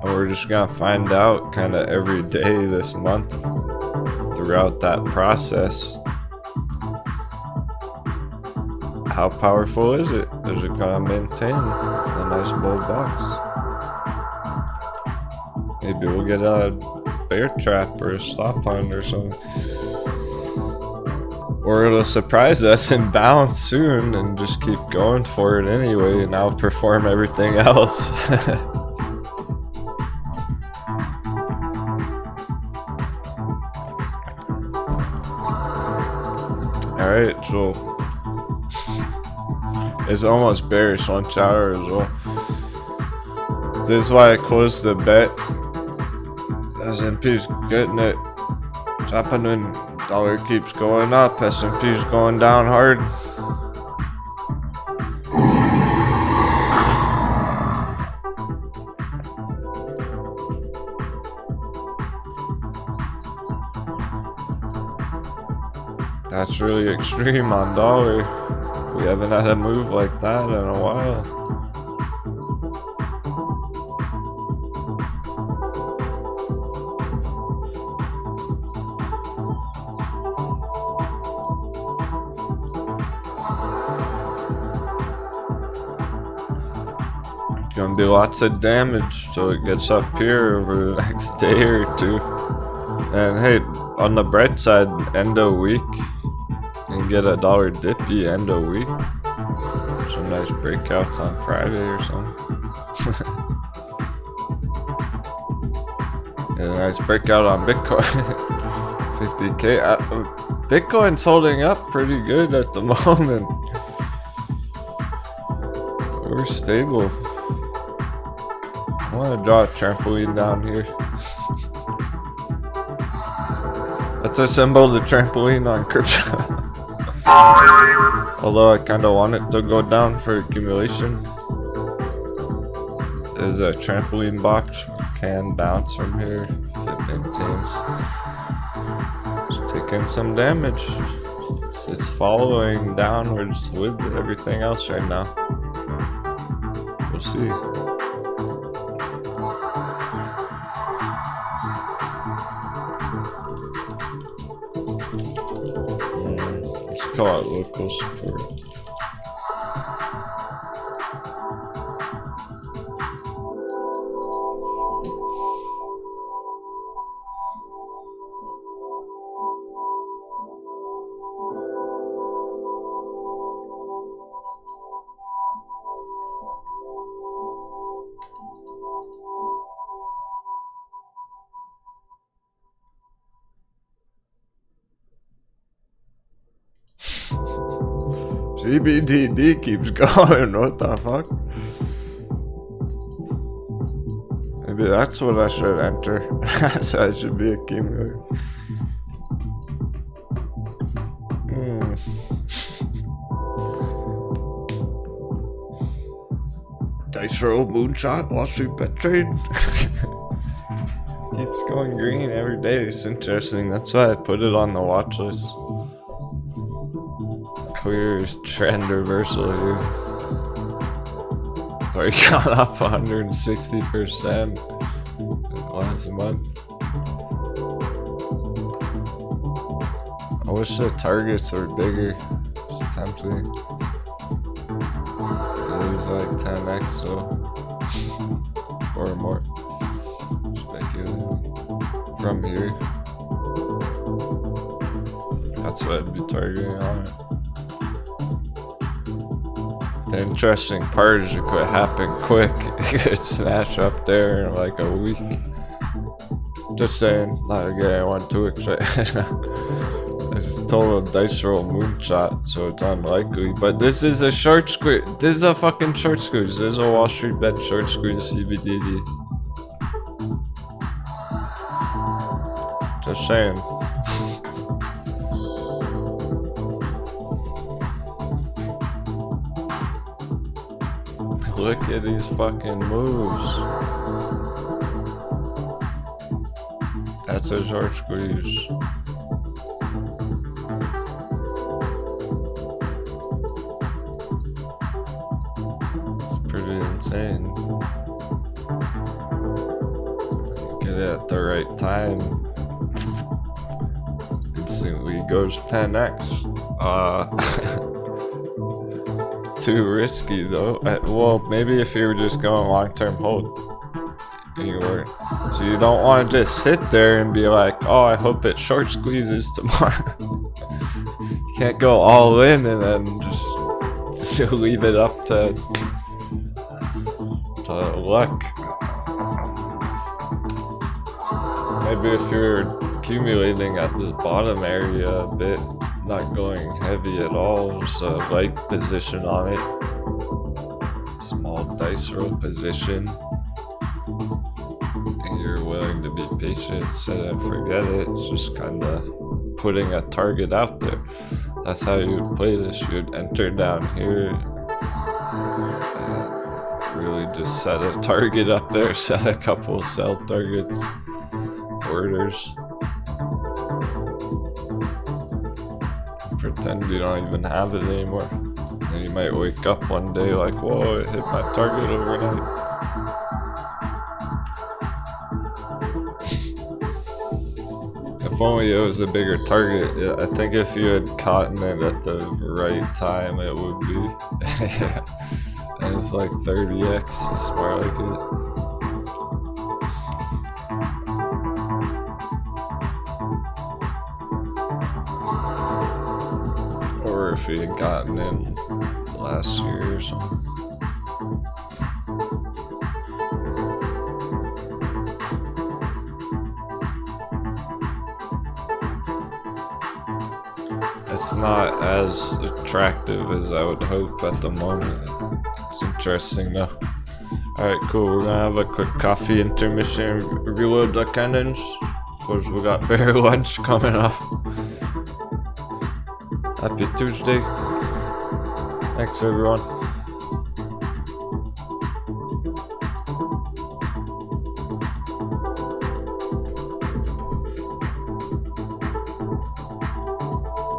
Speaker 1: And we're just gonna find out kind of every day this month throughout that process. How powerful is it? Is it gonna maintain a nice bold box? Maybe we'll get a bear trap or a stop hunt or something. Or it'll surprise us and bounce soon and just keep going for it anyway and outperform everything else. Alright, so it's almost bearish lunch hour as well. This is why I closed the bet. S&P's getting it. What's happening? Dollar keeps going up. S&P's going down hard. That's really extreme on dollar. We haven't had a move like that in a while. Gonna do lots of damage till it gets up here over the next day or two. And hey, on the bright side, end of week, you can get a dollar dippy end of week. Some nice breakouts on Friday or something. And a nice breakout on Bitcoin. 50k. Bitcoin's holding up pretty good at the moment. We're stable. I want to draw a trampoline down here. Let's assemble the trampoline on crypto. Although I kind of want it to go down for accumulation. There's a trampoline box. Can bounce from here if it maintains. It's taking some damage. It's following downwards with everything else right now. We'll see. Let's call it local support. CBDD keeps going, what the fuck? Maybe that's what I should enter. So I should be accumulating. Dice roll, moonshot, Wall Street bet trade. Keeps going green every day. It's interesting. That's why I put it on the watch list. Clear trend reversal here. It's already gone up 160% last month. I wish the targets were bigger. It's tempting. It is like 10x so or more. Speculating from here. That's what I'd be targeting on it. The interesting part is it could happen quick. It could smash up there in like a week. Just saying, not getting one too excited. This is a total dice roll moonshot, so it's unlikely. But this is a short squeeze. This is a fucking short squeeze. This is a Wall Street bet short squeeze CBDD. Just saying. Look at these fucking moves. That's a short squeeze. It's pretty insane. Get it at the right time. Instantly goes 10x. Too risky though. Well, maybe if you were just going long-term hold, you were. So you don't want to just sit there and be like, oh, I hope it short squeezes tomorrow. You can't go all in and then just leave it up to luck. Maybe if you're accumulating at the bottom area a bit, not going heavy at all, just a light position on it, small dice roll position, and you're willing to be patient, set and forget it. It's just kind of putting a target out there. That's how you'd play this. You'd enter down here, really just set a target up there, set a couple sell targets, orders. Pretend you don't even have it anymore. And you might wake up one day like, whoa, it hit my target overnight. If only it was a bigger target. Yeah, I think if you had caught it at the right time, it would be. Yeah. And it's like 30x, it's more like it. If he had gotten in last year or something. It's not as attractive as I would hope at the moment. It's interesting though. Alright, cool. We're gonna have a quick coffee intermission, reload the cannons. Of course, we got bear lunch coming up. Happy Tuesday. Thanks everyone.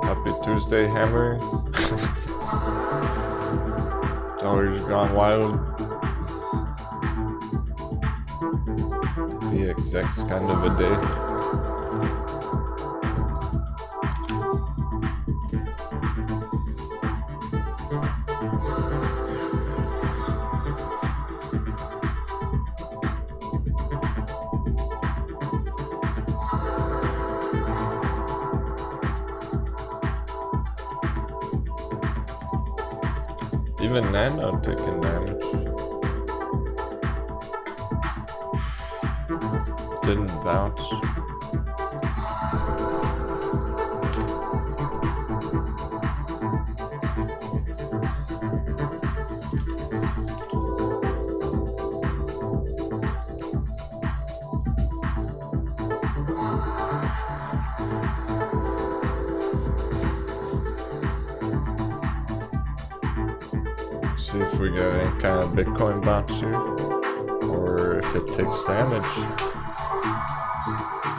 Speaker 1: Happy Tuesday, Hammer. Dollars gone wild. VXX kind of a day. Even Nano taking damage. Didn't bounce. See if we get any kind of Bitcoin bounce here, or if it takes damage.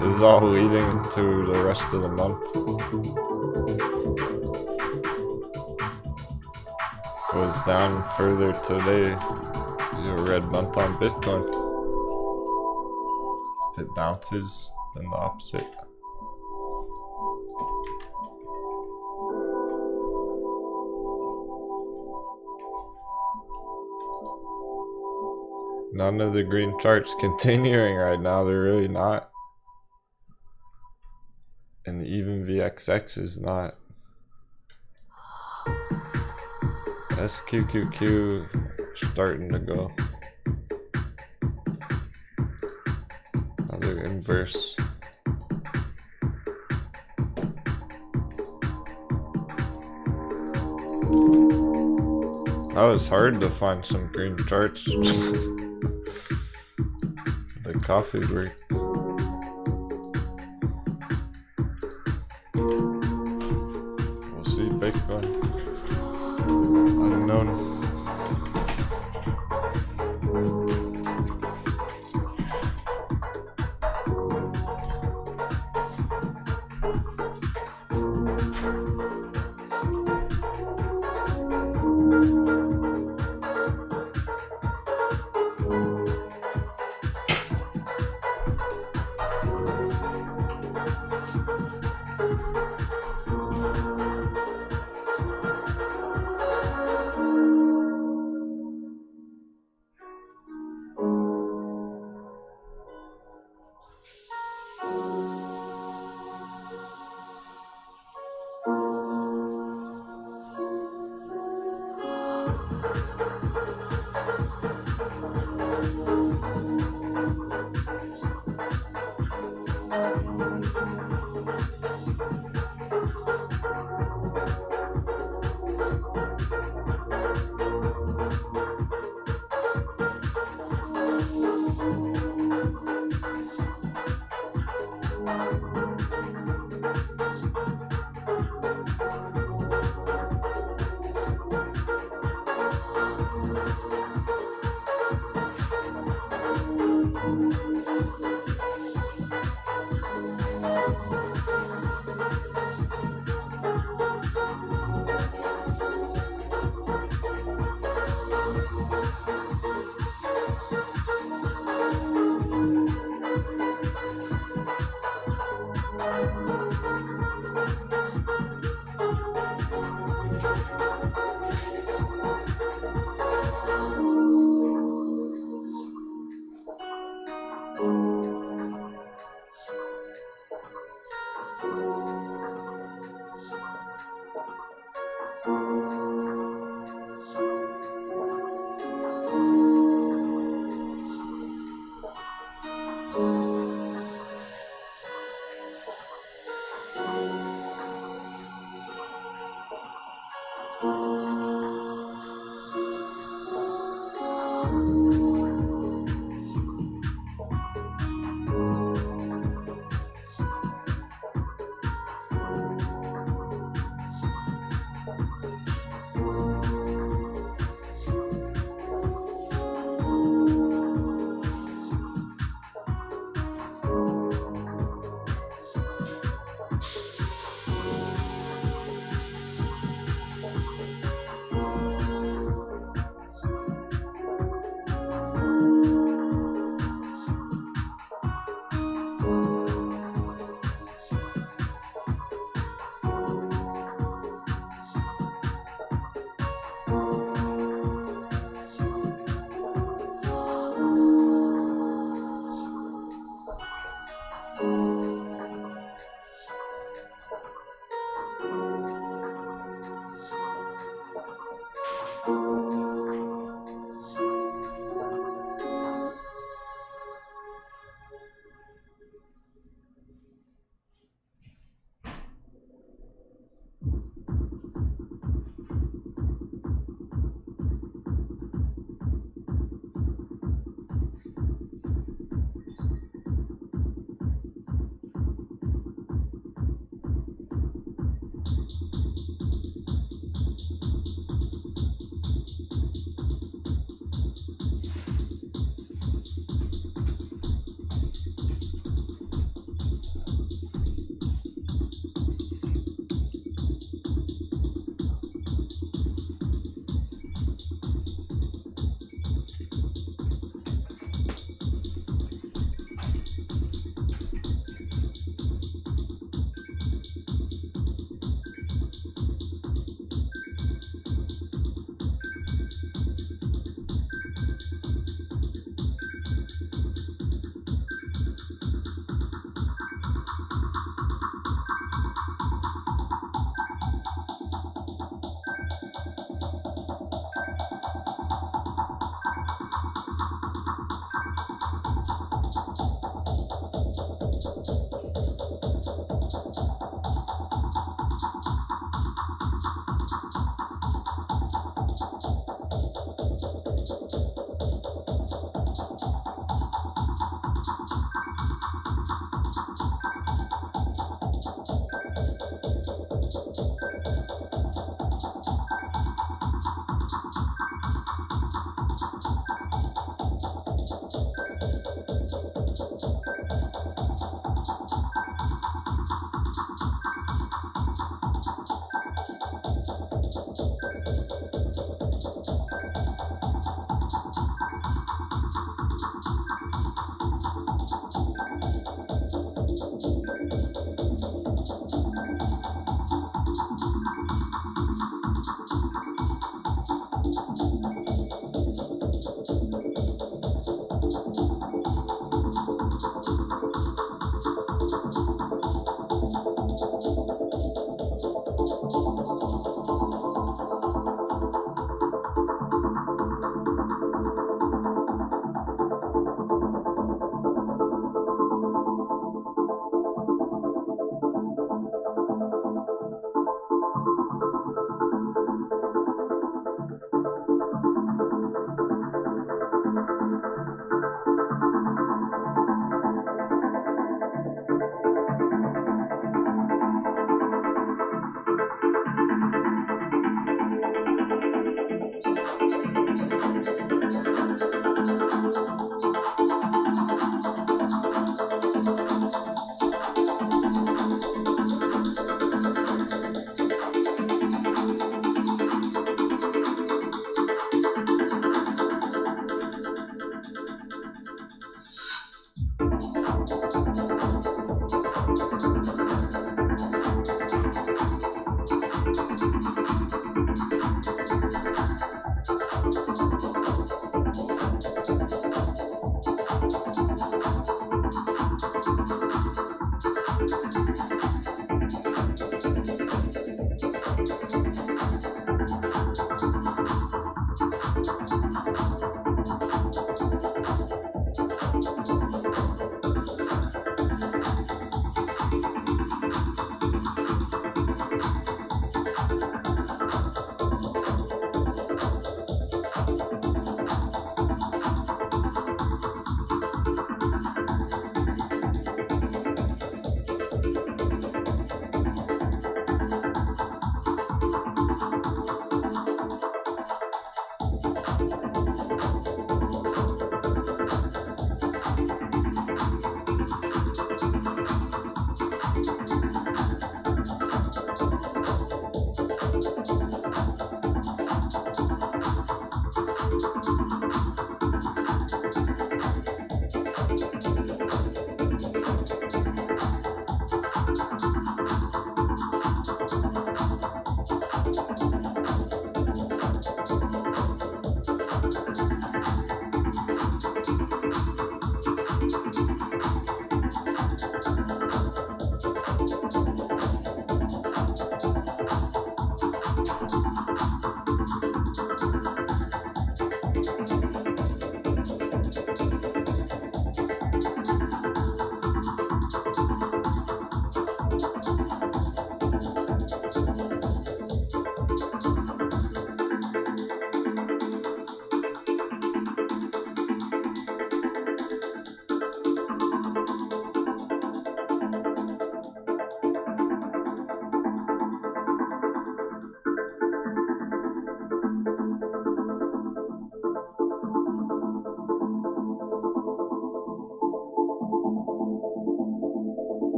Speaker 1: This is all leading into the rest of the month. Goes down further today. A red month on Bitcoin. If it bounces, then the opposite. None of the green charts continuing right now, they're really not. And even VXX is not. SQQQ starting to go. Another inverse. That was hard to find some green charts. The coffee break. Bitcoin. Unknown.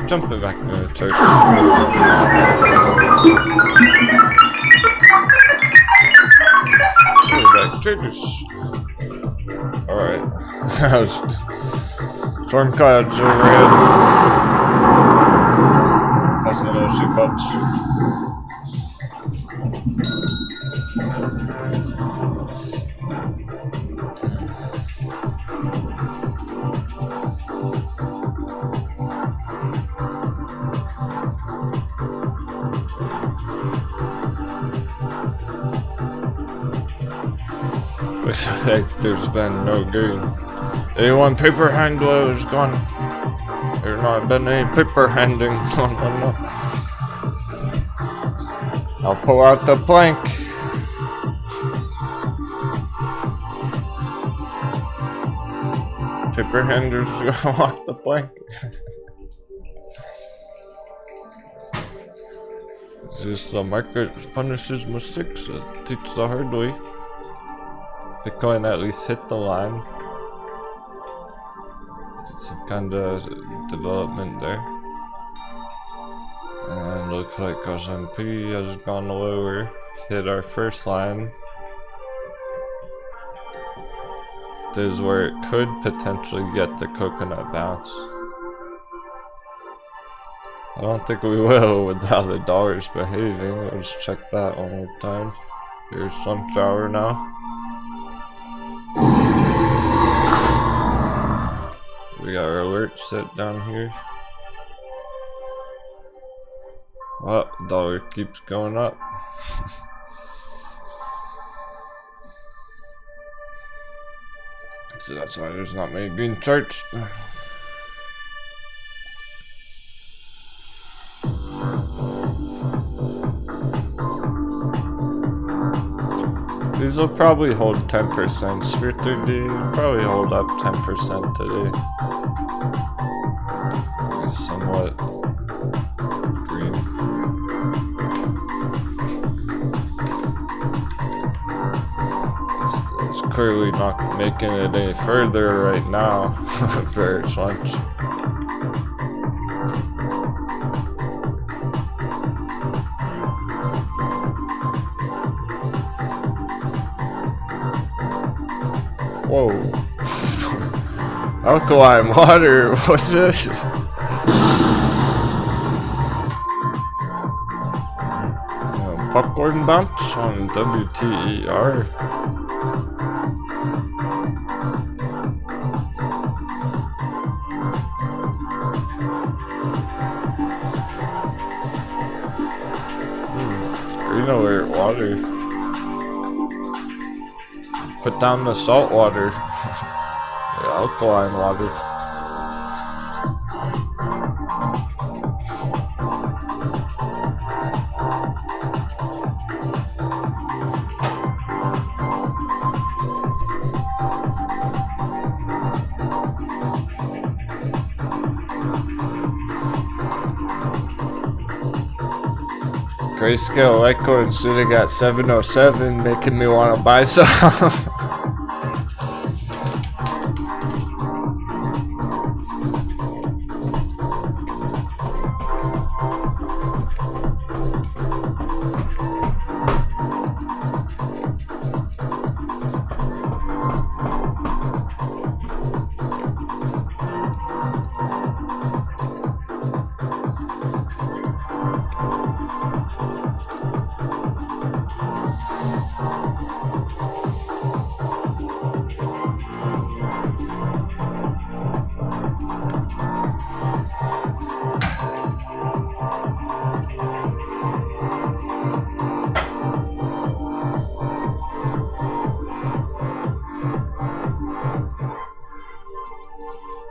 Speaker 1: Jumping back into the church. Back churches. Alright. Storm clouds overhead. Causing those hiccups. Looks like there's been no gain. Anyone paper handler is gone. There's not been any paper handing. No. I'll pull out the plank. Paper handers go off the plank. Just the market punishes mistakes. Teach the hard way. Bitcoin at least hit the line. Some kind of development there. And looks like SMP has gone lower. Hit our first line. This is where it could potentially get the coconut bounce. I don't think we will with how the dollar's behaving. Let's check that one more time. Here's sunflower now. We got our alert set down here. Well, dollar keeps going up. So that's why there's not many green charts. These will probably hold 10%. Sphere 3D will probably hold up 10% today. It's somewhat green. It's clearly not making it any further right now. Bearish lunch. Whoa. Alkaline water, what's this? Popcorn bounce on WTER. Green alert water. Put down the salt water. The alkaline water. Grayscale Litecoin sitting at 707, making me want to buy some.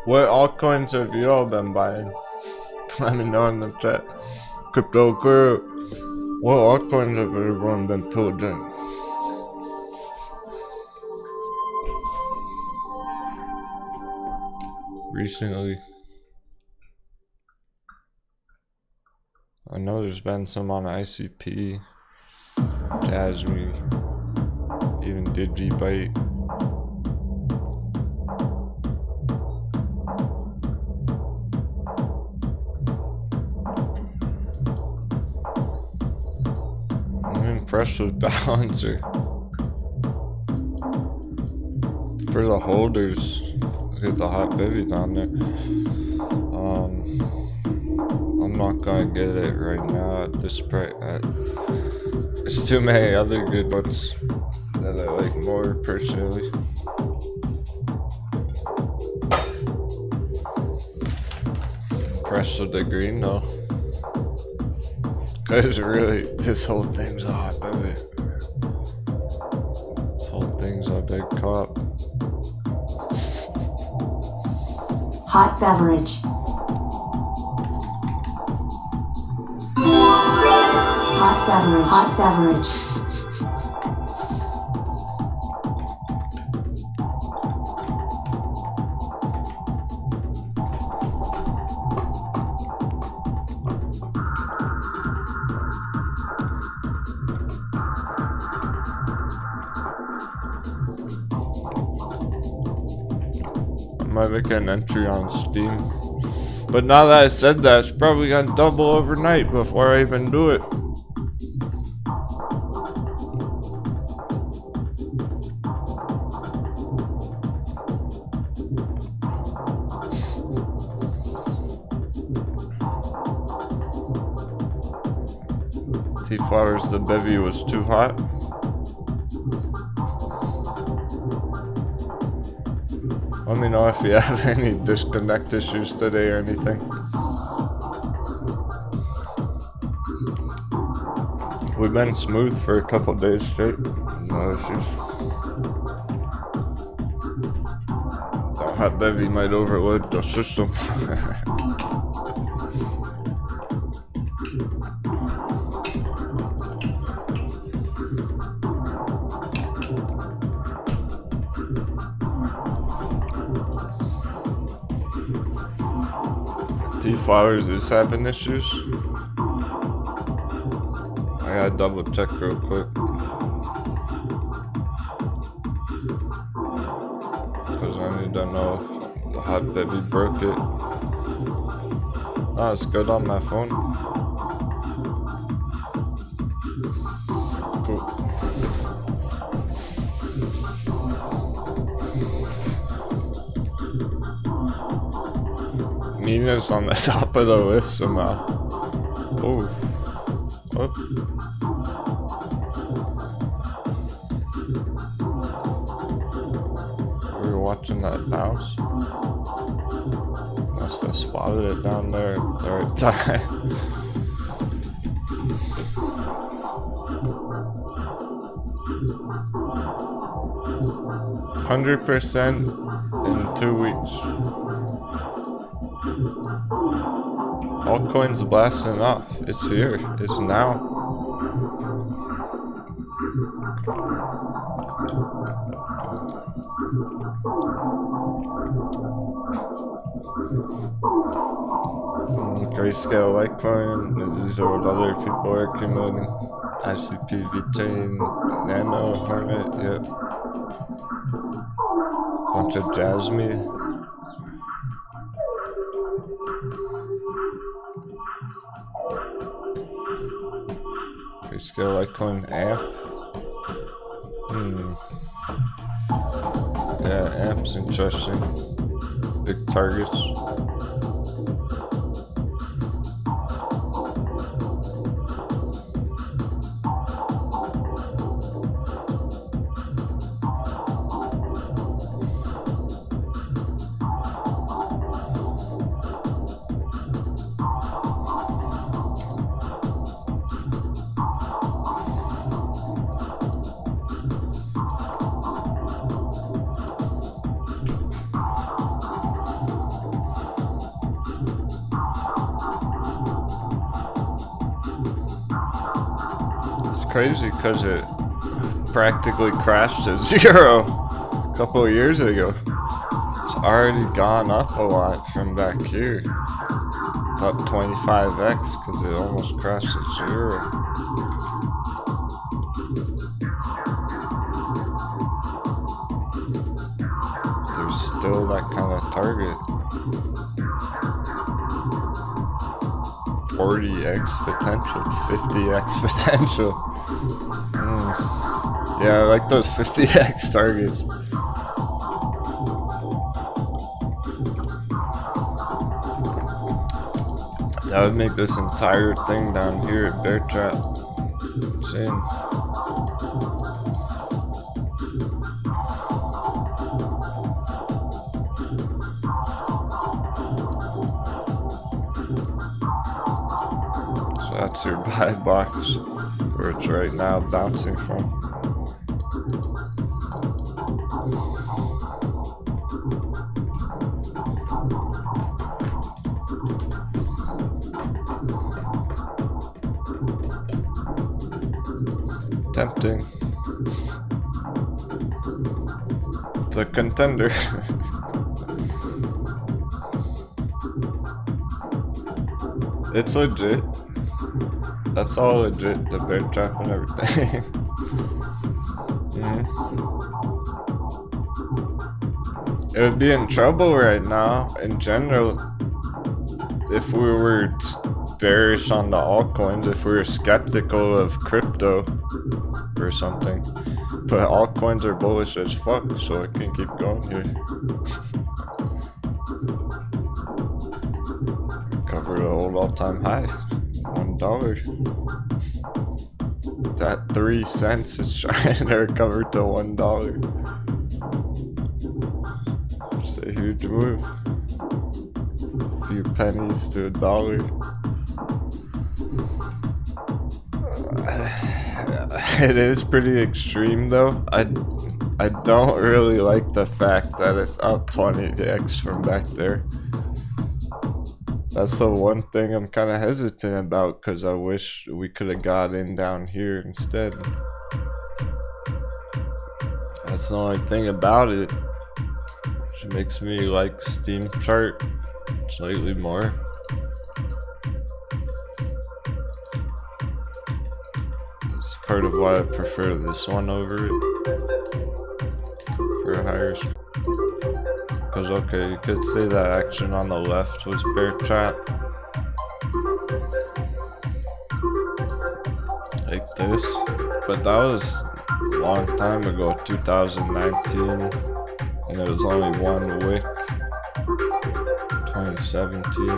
Speaker 1: What altcoins have you all been buying? Let me know in the chat. Crypto crew. What altcoins have everyone been pulled in? recently. I know there's been some on ICP, Jasmine, even Digibite. I'm impressed with Balancer. For the holders, look at the hot baby down there. I'm not gonna get it right now at this price. There's too many other good ones that I like more personally. Impressed with the green though. Cause really, this whole thing's a hot baby. This whole thing's a big cup.
Speaker 2: Hot beverage. Hot beverage. Hot beverage.
Speaker 1: I might make an entry on Steam. But now that I said that, it's probably gonna double overnight before I even do it. T-Flowers, the bevy was too hot. Let me know if you have any disconnect issues today or anything. We've been smooth for a couple days straight. No issues. That hot bevy might overload the system. T-Flowers is having issues. I gotta double check real quick. Because I need to know if the hot baby broke it. Oh, it's good on my phone. Cool. Nina's on the top of the list somehow. Oh. What? We were watching that bounce. Must have spotted it down there at the right time. %100% in 2 weeks. Altcoin's blasting off. It's here. It's now. Grayscale Litecoin. These are what other people are accumulating. ICP, vechain, nano, hornet. Yep. Bunch of Jasmine. Grayscale Litecoin amp. Yeah, amp's interesting. Big targets. Crazy because it practically crashed to 0 a couple of years ago. It's already gone up a lot from back here. It's up 25x because it almost crashed at 0. There's still that kind of target. 40x potential, 50x potential. Yeah, I like those 50x targets. That would make this entire thing down here a bear trap. Insane. So that's your buy box, where it's right now bouncing from. Tempting. It's a contender. It's legit. That's all legit, the bear trap and everything. It would be in trouble right now, in general, if we were bearish on the altcoins, if we were skeptical of crypto or something. But altcoins are bullish as fuck, so I can keep going here. Cover the old all-time high, $1. It's at 3 cents, it's trying to recover to $1. It's a huge move. A few pennies to $1. It is pretty extreme though. I don't really like the fact that it's up 20x from back there. That's the one thing I'm kind of hesitant about, because I wish we could have got in down here instead. That's the only thing about it, which makes me like Steam chart slightly more. That's part of why I prefer this one over it for a higher score. Because okay, you could say that action on the left was bear trap, like this, but that was a long time ago, 2019, and it was only one wick. 2017.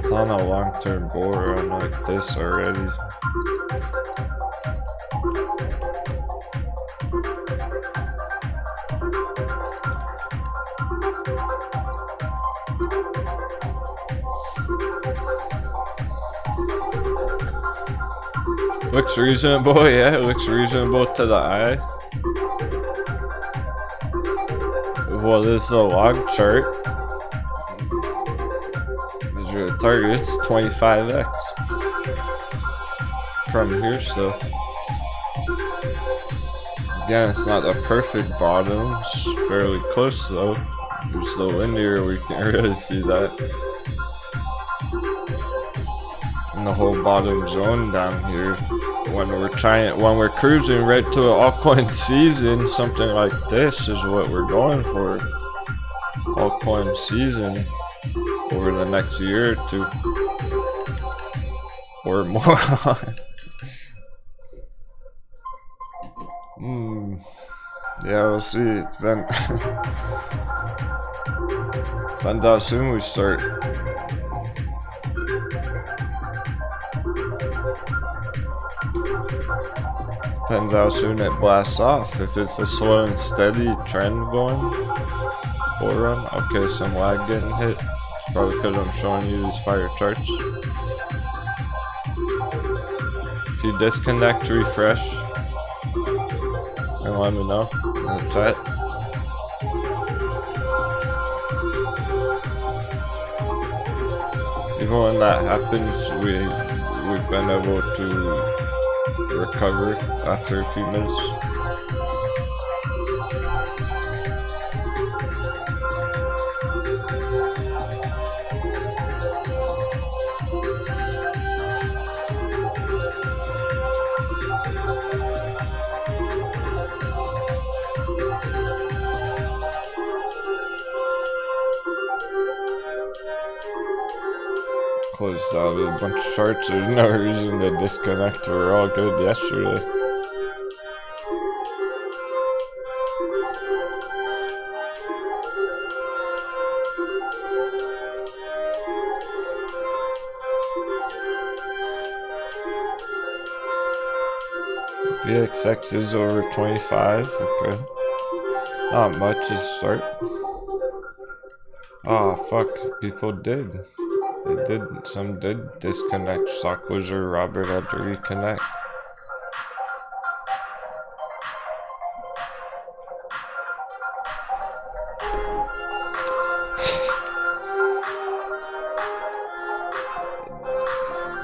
Speaker 1: It's on a long-term bull run like this already. Looks reasonable, yeah, it looks reasonable to the eye. Well, this is a log chart. Measure the target, it's 25x from here, so again, it's not the perfect bottom, it's fairly close though. There's the linear, we can't really see that. And the whole bottom zone down here. When we're cruising right to an altcoin season, something like this is what we're going for. Altcoin season over the next year or two or more. Yeah, we'll see. It's been depends how soon we start. Depends how soon it blasts off. If it's a slow and steady trend going, bull run, okay, some lag getting hit. It's probably because I'm showing you these fire charts. If you disconnect, refresh, and let me know in the chat. Even when that happens, we've been able to recover after a few minutes. closed out a bunch of charts. There's no reason to disconnect. We're all good yesterday. VXX is over 25. Okay. Not much is start. Oh fuck, people did. They did, some did disconnect. Stock Wizard Robert had to reconnect.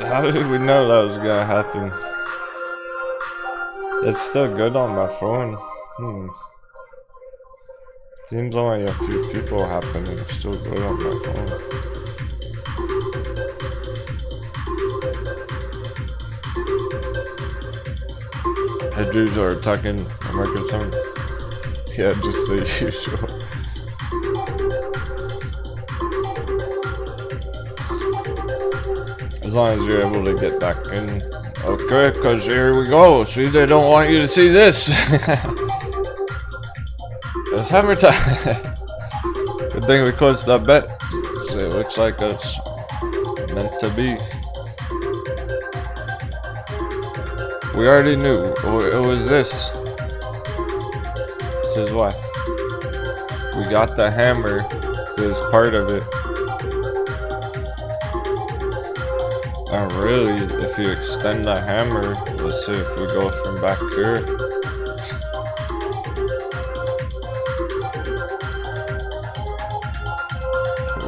Speaker 1: How did we know that was gonna happen? It's still good on my phone. Seems only a few people happening. It's still good on my phone. Hedgers are attacking American time. Yeah, just the usual. As long as you're able to get back in. Okay, because here we go. See, they don't want you to see this. It's hammer time. Good thing we closed that bet. So it looks like it's meant to be. We already knew it was this. This is why. We got the hammer. This part of it. And really, if you extend the hammer, let's see if we go from back here.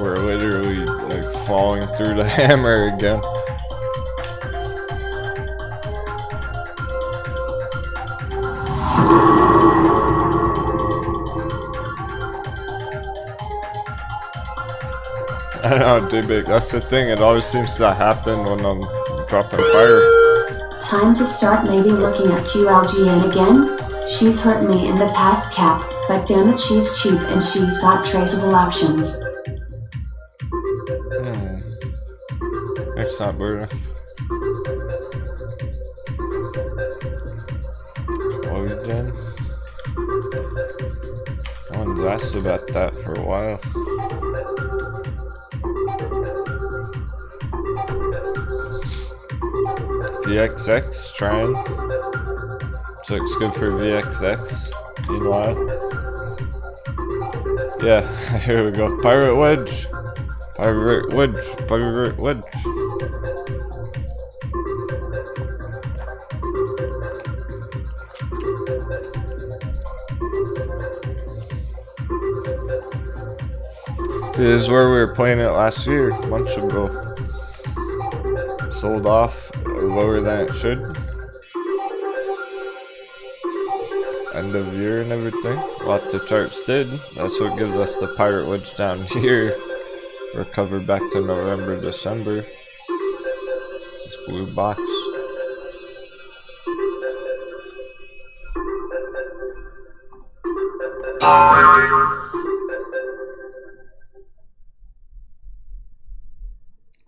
Speaker 1: We're literally like falling through the hammer again. I know, D-Big, that's the thing, it always seems to happen when I'm dropping fire.
Speaker 2: Time to start maybe looking at QLGN again. She's hurt me in the past, Cap, but damn it, she's cheap and she's got traceable options.
Speaker 1: It's not burning. Origin? No one's asked about that for a while. VXX trying. So looks good for VXX. Meanwhile. Yeah, here we go. Pirate Wedge. Pirate Wedge. Pirate Wedge. This is where we were playing it last year, months ago. Sold off lower than it should. End of year and everything. What the charts did. That's what gives us the pirate wedge down here. Recover back to November, December. This blue box.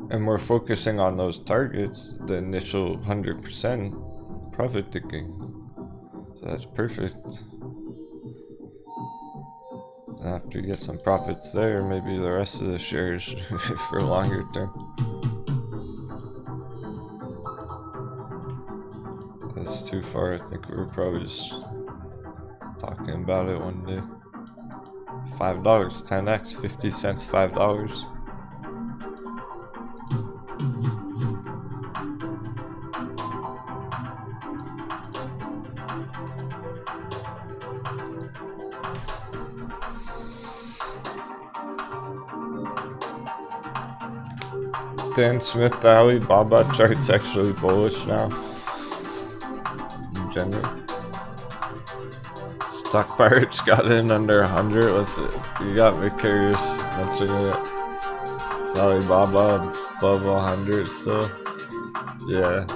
Speaker 1: And we're focusing on those targets, the initial 100% profit taking. So that's perfect. After you get some profits there, maybe the rest of the shares for longer term. That's too far. I think we were probably just talking about it one day. $5, 10x, 50 cents, $5. Dan Smith, the Alibaba chart's actually bullish now. In general. Stock Pirates got in under 100. Let's see. You got me curious mentioning it. It's Alibaba above 100 still. Yeah.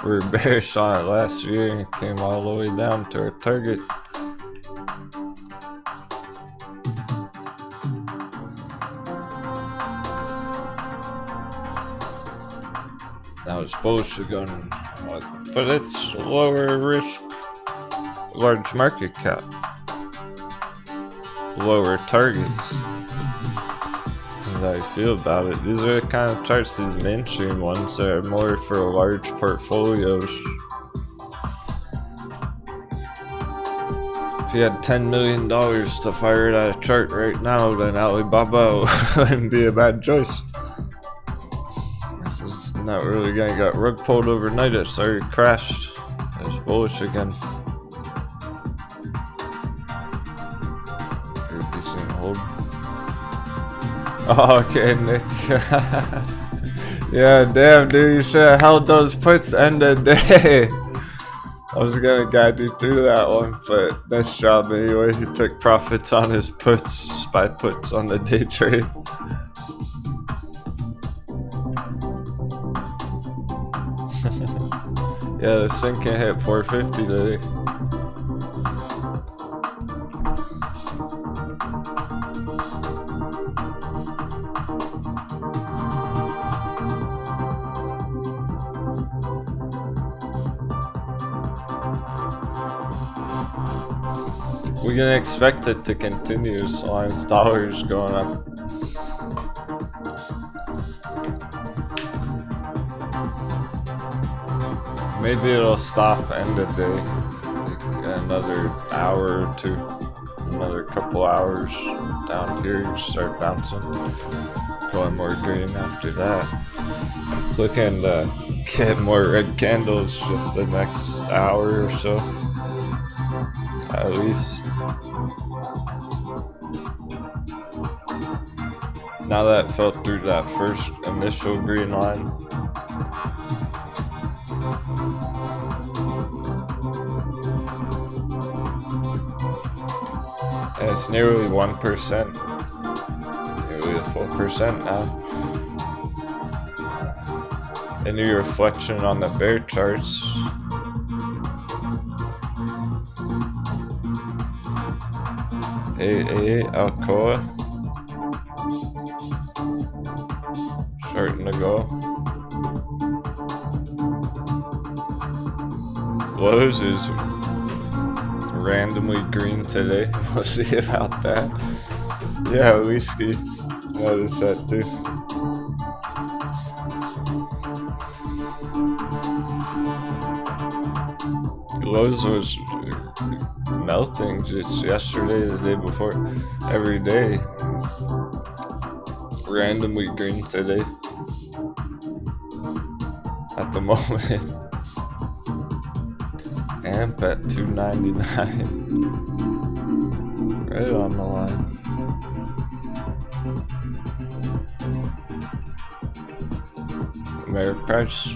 Speaker 1: We were bearish on it last year and it came all the way down to our target. Now it's bullish again, but it's lower risk, large market cap, lower targets. That's how I feel about it. These are the kind of charts, these mainstream ones, that are more for large portfolios. If you had $10 million to fire at a chart right now, then Alibaba wouldn't be a bad choice. This is not really gonna get rug pulled overnight. It's already crashed. It's bullish again. Very decent hold. Oh, okay, Nick. Yeah, damn, dude, you should have held those puts end of day. I was gonna guide you through that one, but nice job anyway. He took profits on his puts, SPY puts on the day trade. Yeah, the sync can hit 450 today. We can expect it to continue as long as dollar's going up. Maybe it'll stop end of day, like another hour or two, another couple hours down here, you start bouncing, going more green after that. It's looking to get more red candles just the next hour or so, at least. Now that it fell through that first initial green line, and it's nearly 1%, nearly a full percent now. Any reflection on the bear charts, Alcoa starting to go. Lowe's is randomly green today. We'll see about that. Yeah, whiskey. Notice that too. Lowe's was melting just yesterday, the day before. Every day. Randomly green today. At the moment. AMP at 299. Right on the line. Merit price.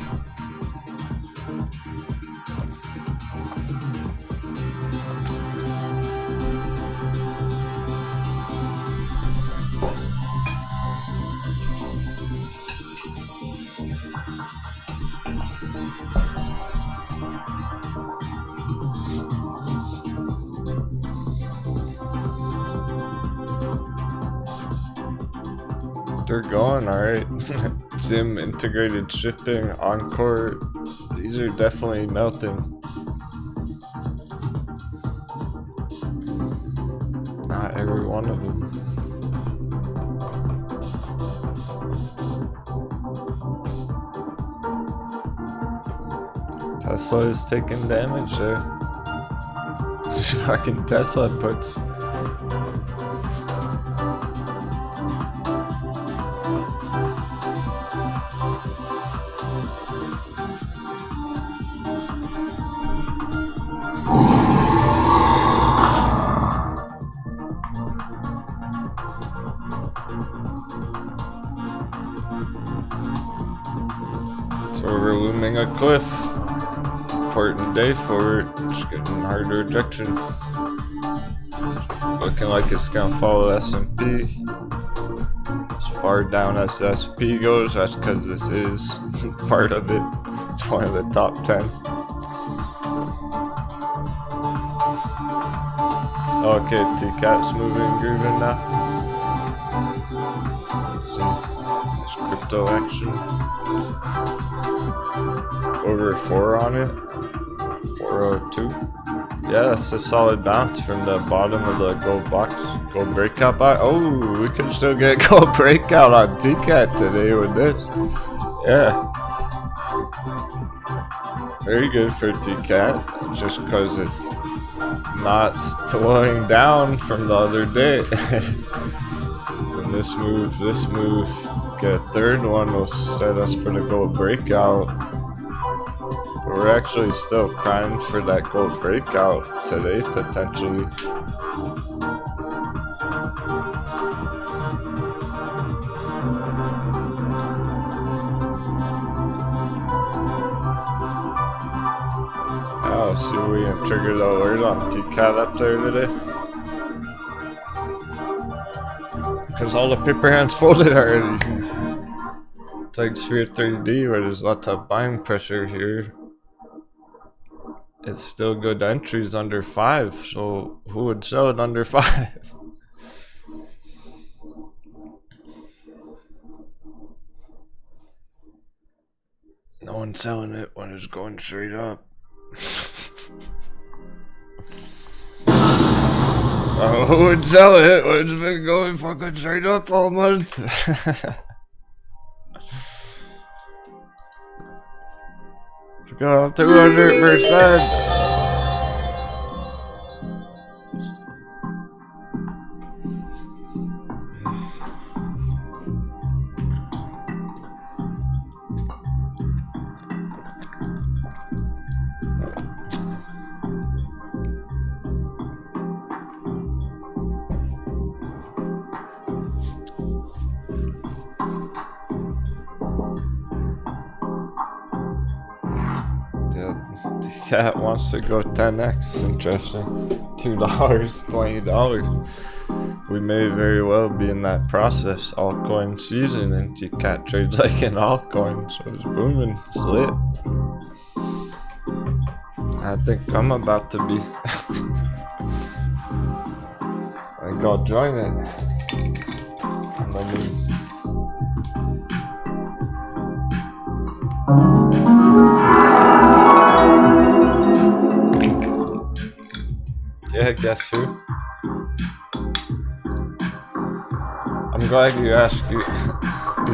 Speaker 1: They're going alright. Zim, integrated shipping, Encore, these are definitely melting. Not every one of them. Tesla is taking damage there. Fucking Tesla puts. So we're looming a cliff. Important day for it. Just getting harder rejection. Looking like it's gonna follow S&P. As far down as the S&P goes, that's because this is part of it. It's one of the top 10. Okay, TCAT's moving and grooving now. Let's see. It's crypto action. Over 4 on it. 402. Yeah, that's a solid bounce from the bottom of the gold box. Gold breakout box. Oh, we can still get gold breakout on TCAT today with this. Yeah. Very good for TCAT. Just because it's not slowing down from the other day. And this move, get a third one will set us for the gold breakout. We're actually still primed for that gold breakout today, potentially. Oh, see if we can trigger the alert on TCAT up there today. Because all the paper hands folded already. It's like Sphere 3D where there's lots of buying pressure here. It's still good entries under 5, so who would sell it under 5? No one's selling it when it's going straight up. Who would sell it when it's been going fucking straight up all month? Go 200%. Cat wants to go 10x. Interesting. $2, $20. We may very well be in that process. Altcoin season, and Cat trades like an altcoin, so it's booming. It's lit. I think I'm about to be. I think I'll join it. Yeah, guess who? I'm glad you asked. You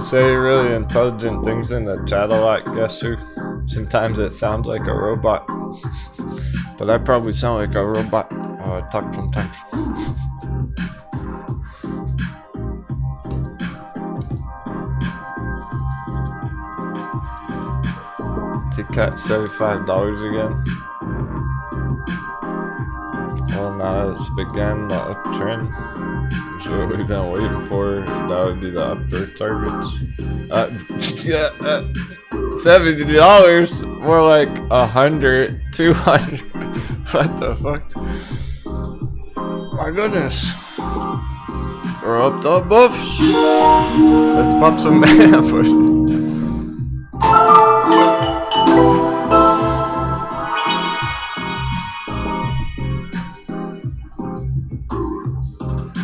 Speaker 1: say really intelligent things in the chat a lot, guess who? Sometimes it sounds like a robot. But I probably sound like a robot. Oh, I talk sometimes. T-Cat $75 again. Well, now it's began the uptrend. So what we've been waiting for, that would be the upper targets. $70, more like 100, 200. What the fuck? My goodness. Throw up the buffs. Let's pop some mana push.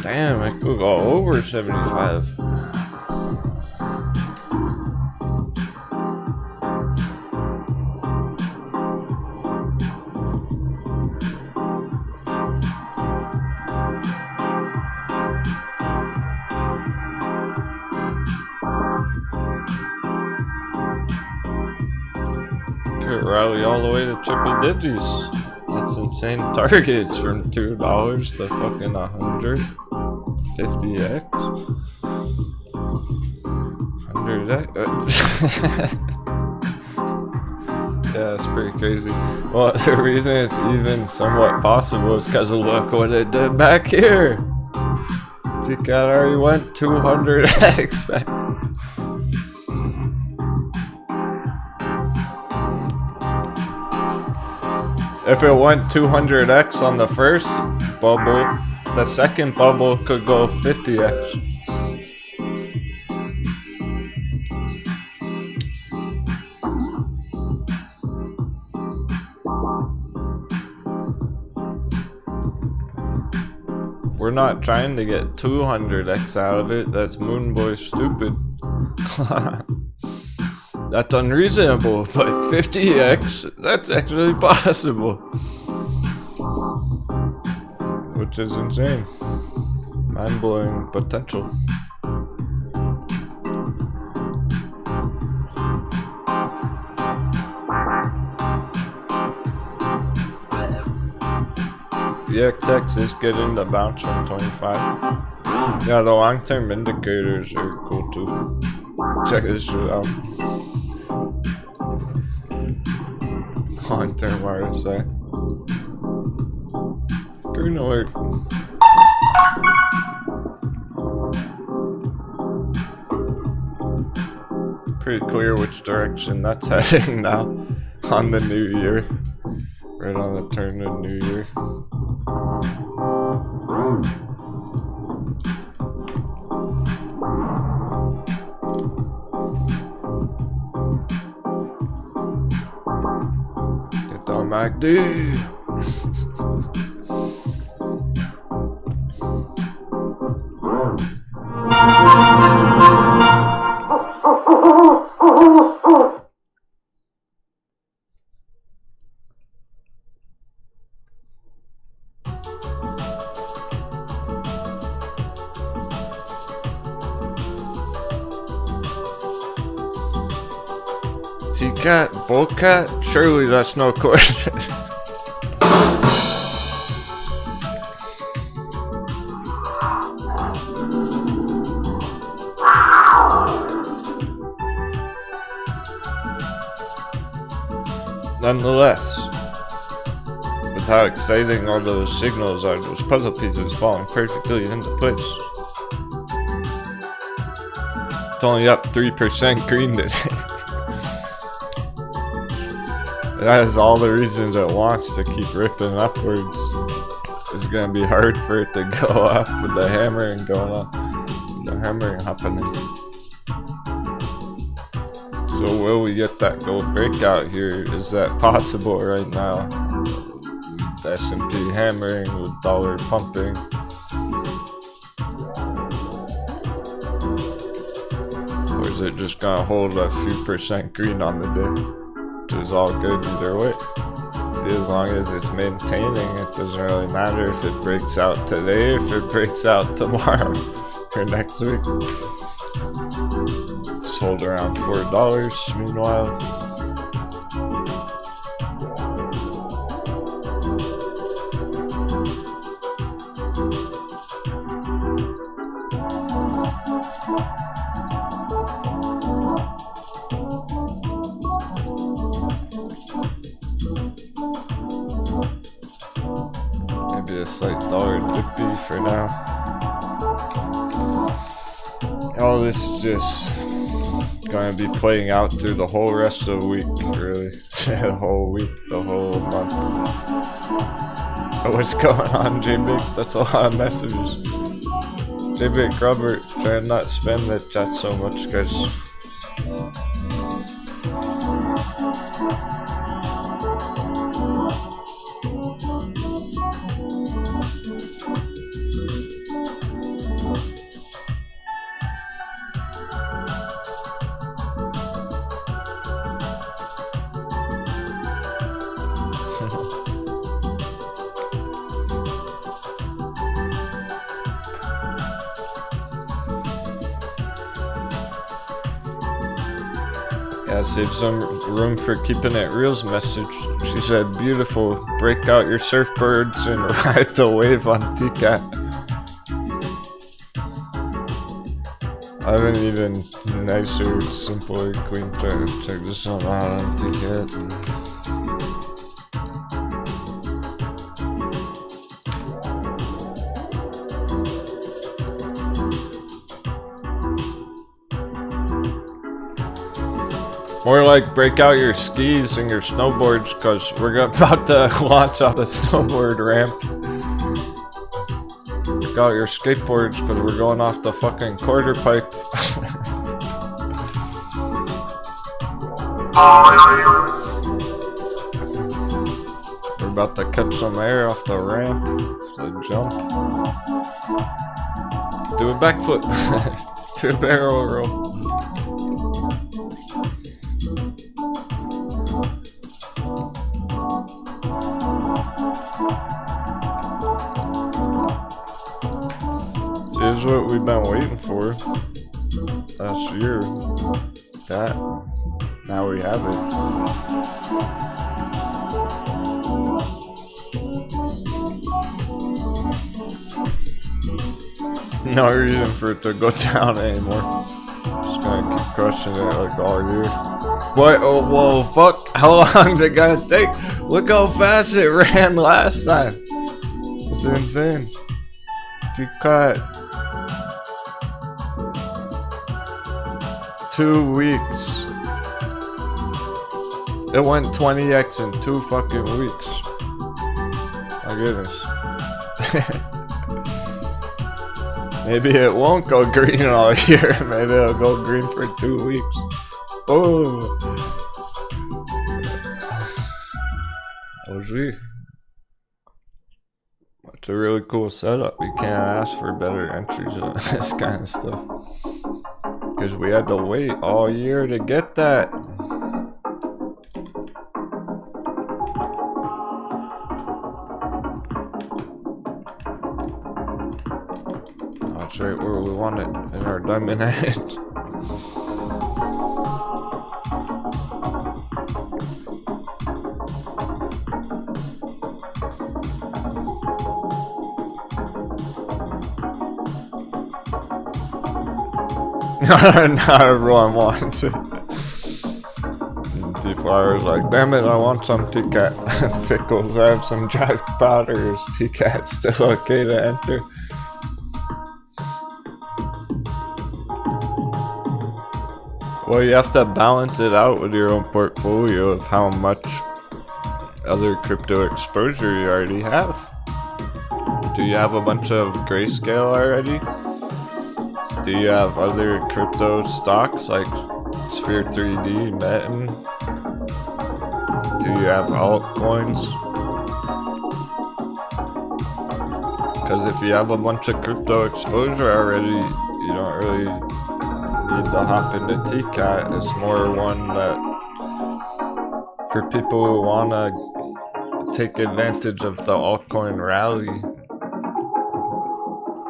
Speaker 1: Damn, I could go over 75. Could rally all the way to triple digits. That's insane. Targets from $2 to fucking 100. 50x? 100x? Yeah, it's pretty crazy. Well, the reason it's even somewhat possible is because look what it did back here. T-Cat already went 200x back. If it went 200x on the first bubble, the second bubble could go 50x. We're not trying to get 200x out of it. That's Moonboy stupid. That's unreasonable, but 50x, that's actually possible. Which is insane. Mind-blowing potential. VXX is getting the bounce from 25. Yeah, the long-term indicators are cool too. Check this shit out. Long-term RSI. Green alert. Pretty clear which direction that's heading now on the new year. Right on the turn of New Year. Get down, MACD. T-Cat? Bullcat? Surely that's no question. Nonetheless, with how exciting all those signals are, those puzzle pieces falling perfectly into place. It's only up 3% green today. It has all the reasons it wants to keep ripping upwards. It's gonna be hard for it to go up with the hammering going on. The hammering happening. So will we get that gold breakout here? Is that possible right now? With S&P hammering, with dollar pumping. Or is it just gonna hold a few percent green on the day? Which is all good either way. See, as long as it's maintaining, it doesn't really matter if it breaks out today, if it breaks out tomorrow or next week. Just hold around $4 meanwhile. Maybe a slight dollar dippy for now. All this is just gonna be playing out through the whole rest of the week, really. The whole week, the whole month. What's going on, J-Big? That's a lot of messages. J-Big, Robert, try and not spam the chat so much, guys. Yeah, save some room for keeping it real's message. She said, beautiful, break out your surfboards and ride the wave on T-Cat. I have an even nicer, simpler queen chart. Check this one out on T-Cat. More like break out your skis and your snowboards, because we're about to launch off the snowboard ramp. Break out your skateboards, because we're going off the fucking quarter pipe. We're about to catch some air off the ramp, the jump. Do a backflip. Do a barrel roll. This is what we've been waiting for last year. That. Now we have it. No reason for it to go down anymore. Just gonna keep crushing it like all year. What? Oh, whoa, fuck. How long's it gonna take? Look how fast it ran last time. It's insane. Deep cut. 2 weeks. It went 20x in 2 fucking weeks. My goodness. Maybe it won't go green all year. Maybe it'll go green for 2 weeks. Oh. OG. It's a really cool setup. You can't ask for better entries on this kind of stuff. Because we had to wait all year to get that. That's right where we want it, in our diamond edge. Not everyone wants it. T-Flower's like, damn it, I want some T-Cat pickles. I have some dry powder. Is T-Cat still okay to enter? Well, you have to balance it out with your own portfolio of how much other crypto exposure you already have. Do you have a bunch of Grayscale already? Do you have other crypto stocks like Sphere 3D, MULN? Do you have altcoins? Because if you have a bunch of crypto exposure already, you don't really need to hop into TCAT. It's more one that for people who want to take advantage of the altcoin rally.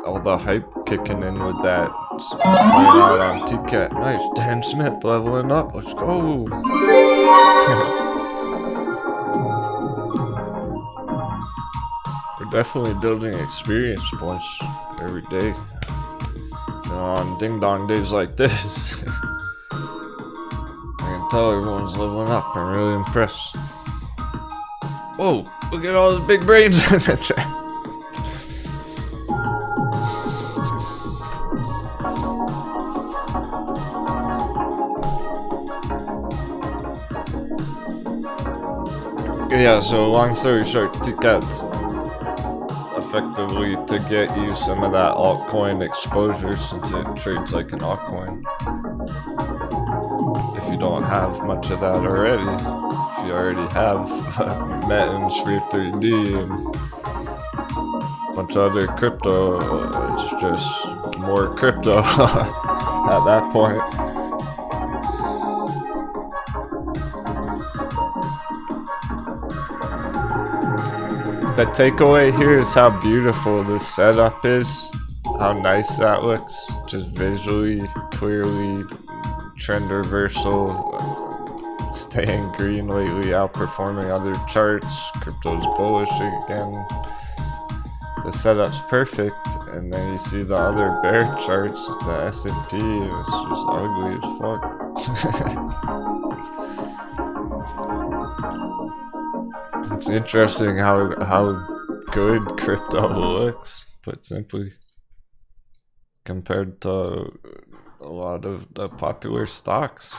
Speaker 1: All the hype kicking in with that. Playing out on TCAT. Nice, Dan Smith leveling up. Let's go. We're definitely building experience points every day. You know, on ding dong days like this, I can tell everyone's leveling up. I'm really impressed. Whoa, look at all the big brains in the chat. Yeah, so long story short, TCAT's effectively to get you some of that altcoin exposure since it trades like an altcoin. If you don't have much of that already, if you already have MULN, Sphere 3D, and a bunch of other crypto, it's just more crypto at that point. The takeaway here is how beautiful this setup is, how nice that looks, just visually, clearly, trend reversal, staying green lately, outperforming other charts, crypto's bullish again. The setup's perfect, and then you see the other bear charts, the S&P, and it's just ugly as fuck. It's interesting how good crypto looks, put simply, compared to a lot of the popular stocks.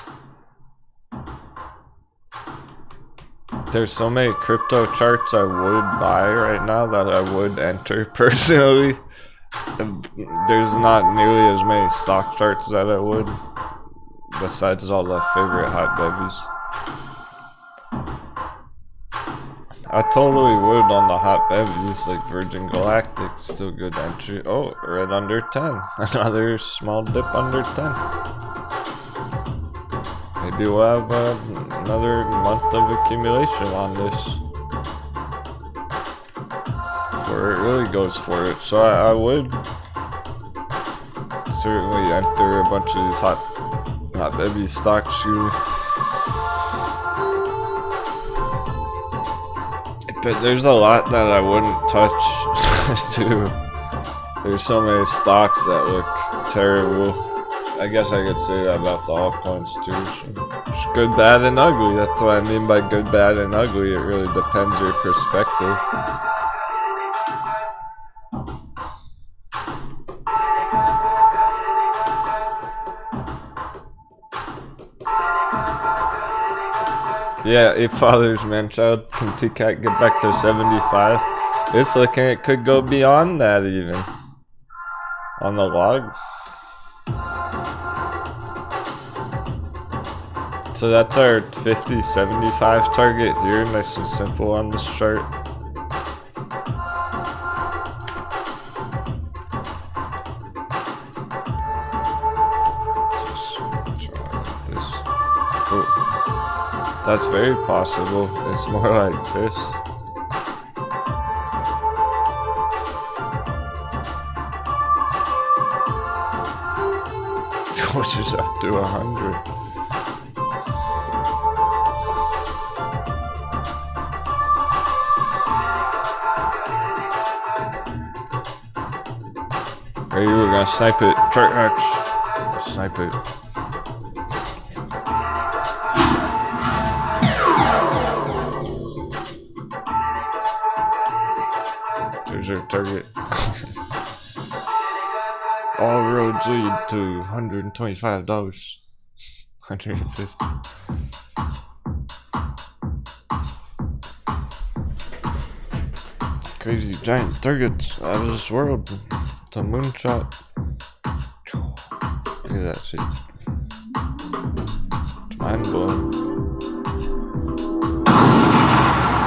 Speaker 1: There's so many crypto charts I would buy right now that I would enter personally. There's not nearly as many stock charts that I would, besides all the favorite hot babies. I totally would on the hot bevies like Virgin Galactic, still good entry. Oh, right under 10. Another small dip under 10. Maybe we'll have another month of accumulation on this before it really goes for it. So I would certainly enter a bunch of these hot bevy stocks here. But there's a lot that I wouldn't touch too. There's so many stocks that look terrible. I guess I could say that about the altcoins too. It's good, bad, and ugly. That's what I mean by good, bad, and ugly. It really depends your perspective. Yeah, 8 fathers, man child. Can TCAT get back to 75? It's looking, it could go beyond that even. On the log. So that's our 50-75 target here, nice and simple on this chart. That's very possible. It's more like this. Which is up to 100. Hey, we're gonna snipe it. Chart hacks. Snipe it. There's our target. All roads lead to $125. 150. Crazy giant targets out of this world. It's a moonshot. Look at that shit. It's mind blowing.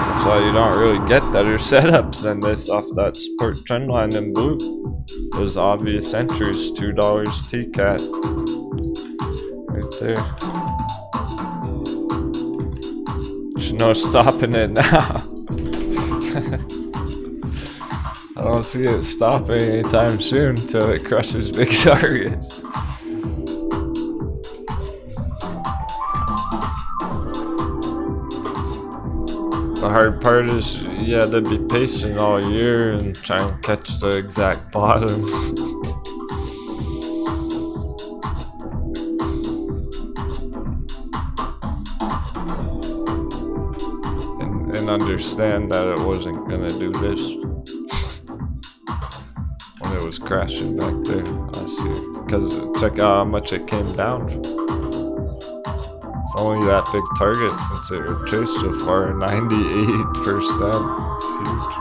Speaker 1: That's why you don't really get better setups than this off that support trend line in blue. Those obvious entries, $2 TCAT. Right there. There's no stopping it now. I don't see it stopping anytime soon until it crushes big targets. The hard part is you had to be patient all year and try and catch the exact bottom. and understand that it wasn't gonna do this. When it was crashing back there last year. Because check out how much it came down. It's only that big target since it retraced so far, 98%. It's huge.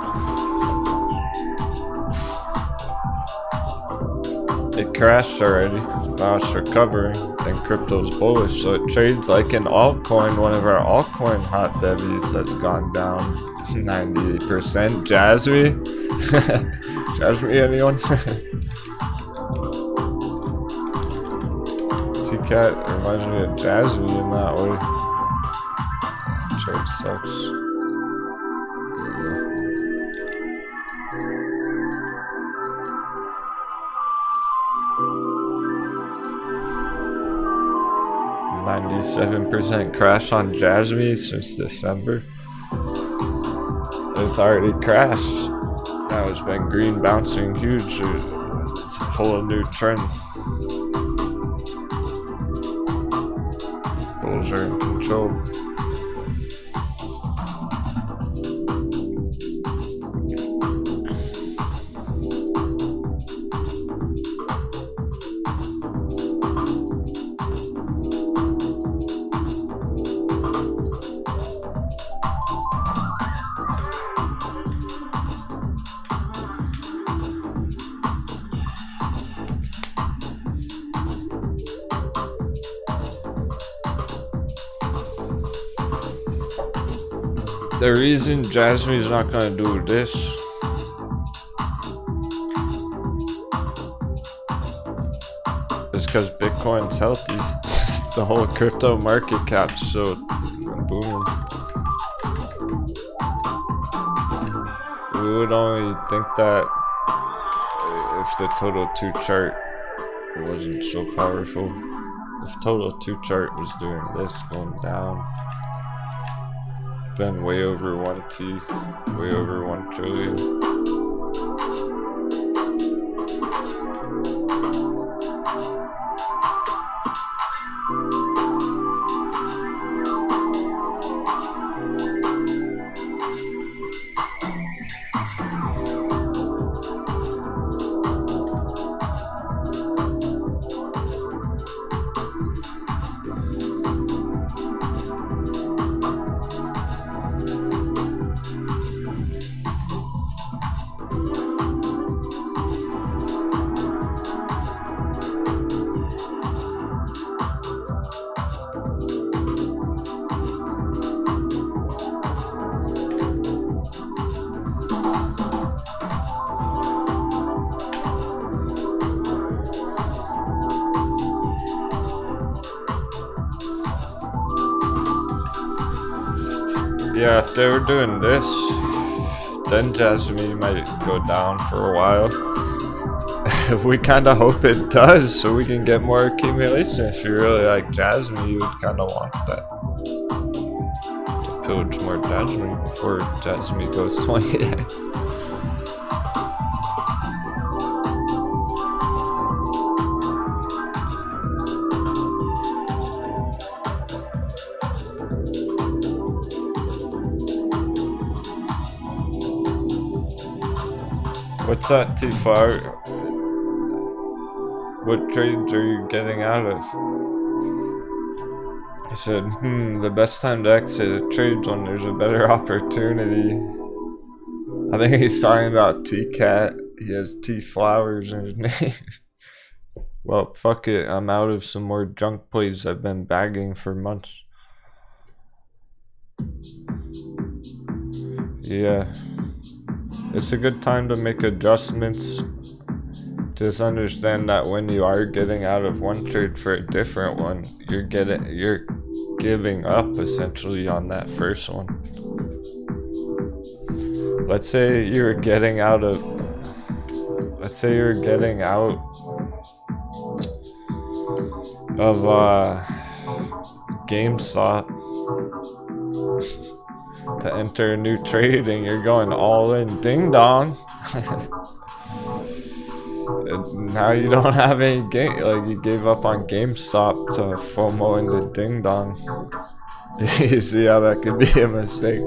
Speaker 1: It crashed already, now it's recovering, and crypto's bullish, so it trades like an altcoin, one of our altcoin hot bevies that's gone down 98%. Jasmine? Jasmine, anyone? T-Cat reminds me of Jasmine in that way. Chart sucks. Here we go. 97% crash on Jasmine since December. It's already crashed. Now it's been green bouncing huge. It's a whole new trend. Bulls are in control. The reason Jasmine's not gonna do this is because Bitcoin's healthy. The whole crypto market cap's so booming. We would only think that if the total 2 chart wasn't so powerful. If total 2 chart was doing this, going down, been way over 1T, way over 1 trillion. Yeah, if they were doing this, then Jasmine might go down for a while. We kind of hope it does, so we can get more accumulation. If you really like Jasmine, you would kind of want that. To pillage more Jasmine before Jasmine goes 28. What's that, T5? What trades are you getting out of? I said, the best time to exit a trade when there's a better opportunity. I think he's talking about T-Cat. He has T-Flowers in his name. Well, fuck it. I'm out of some more junk plays I've been bagging for months. Yeah. It's a good time to make adjustments. Just understand that when you are getting out of one trade for a different one, you're giving up essentially on that first one. Let's say you're getting out of GameStop to enter a new trade and you're going all in, ding dong. Now you don't have any game, like you gave up on GameStop to FOMO into ding dong. You see how that could be a mistake.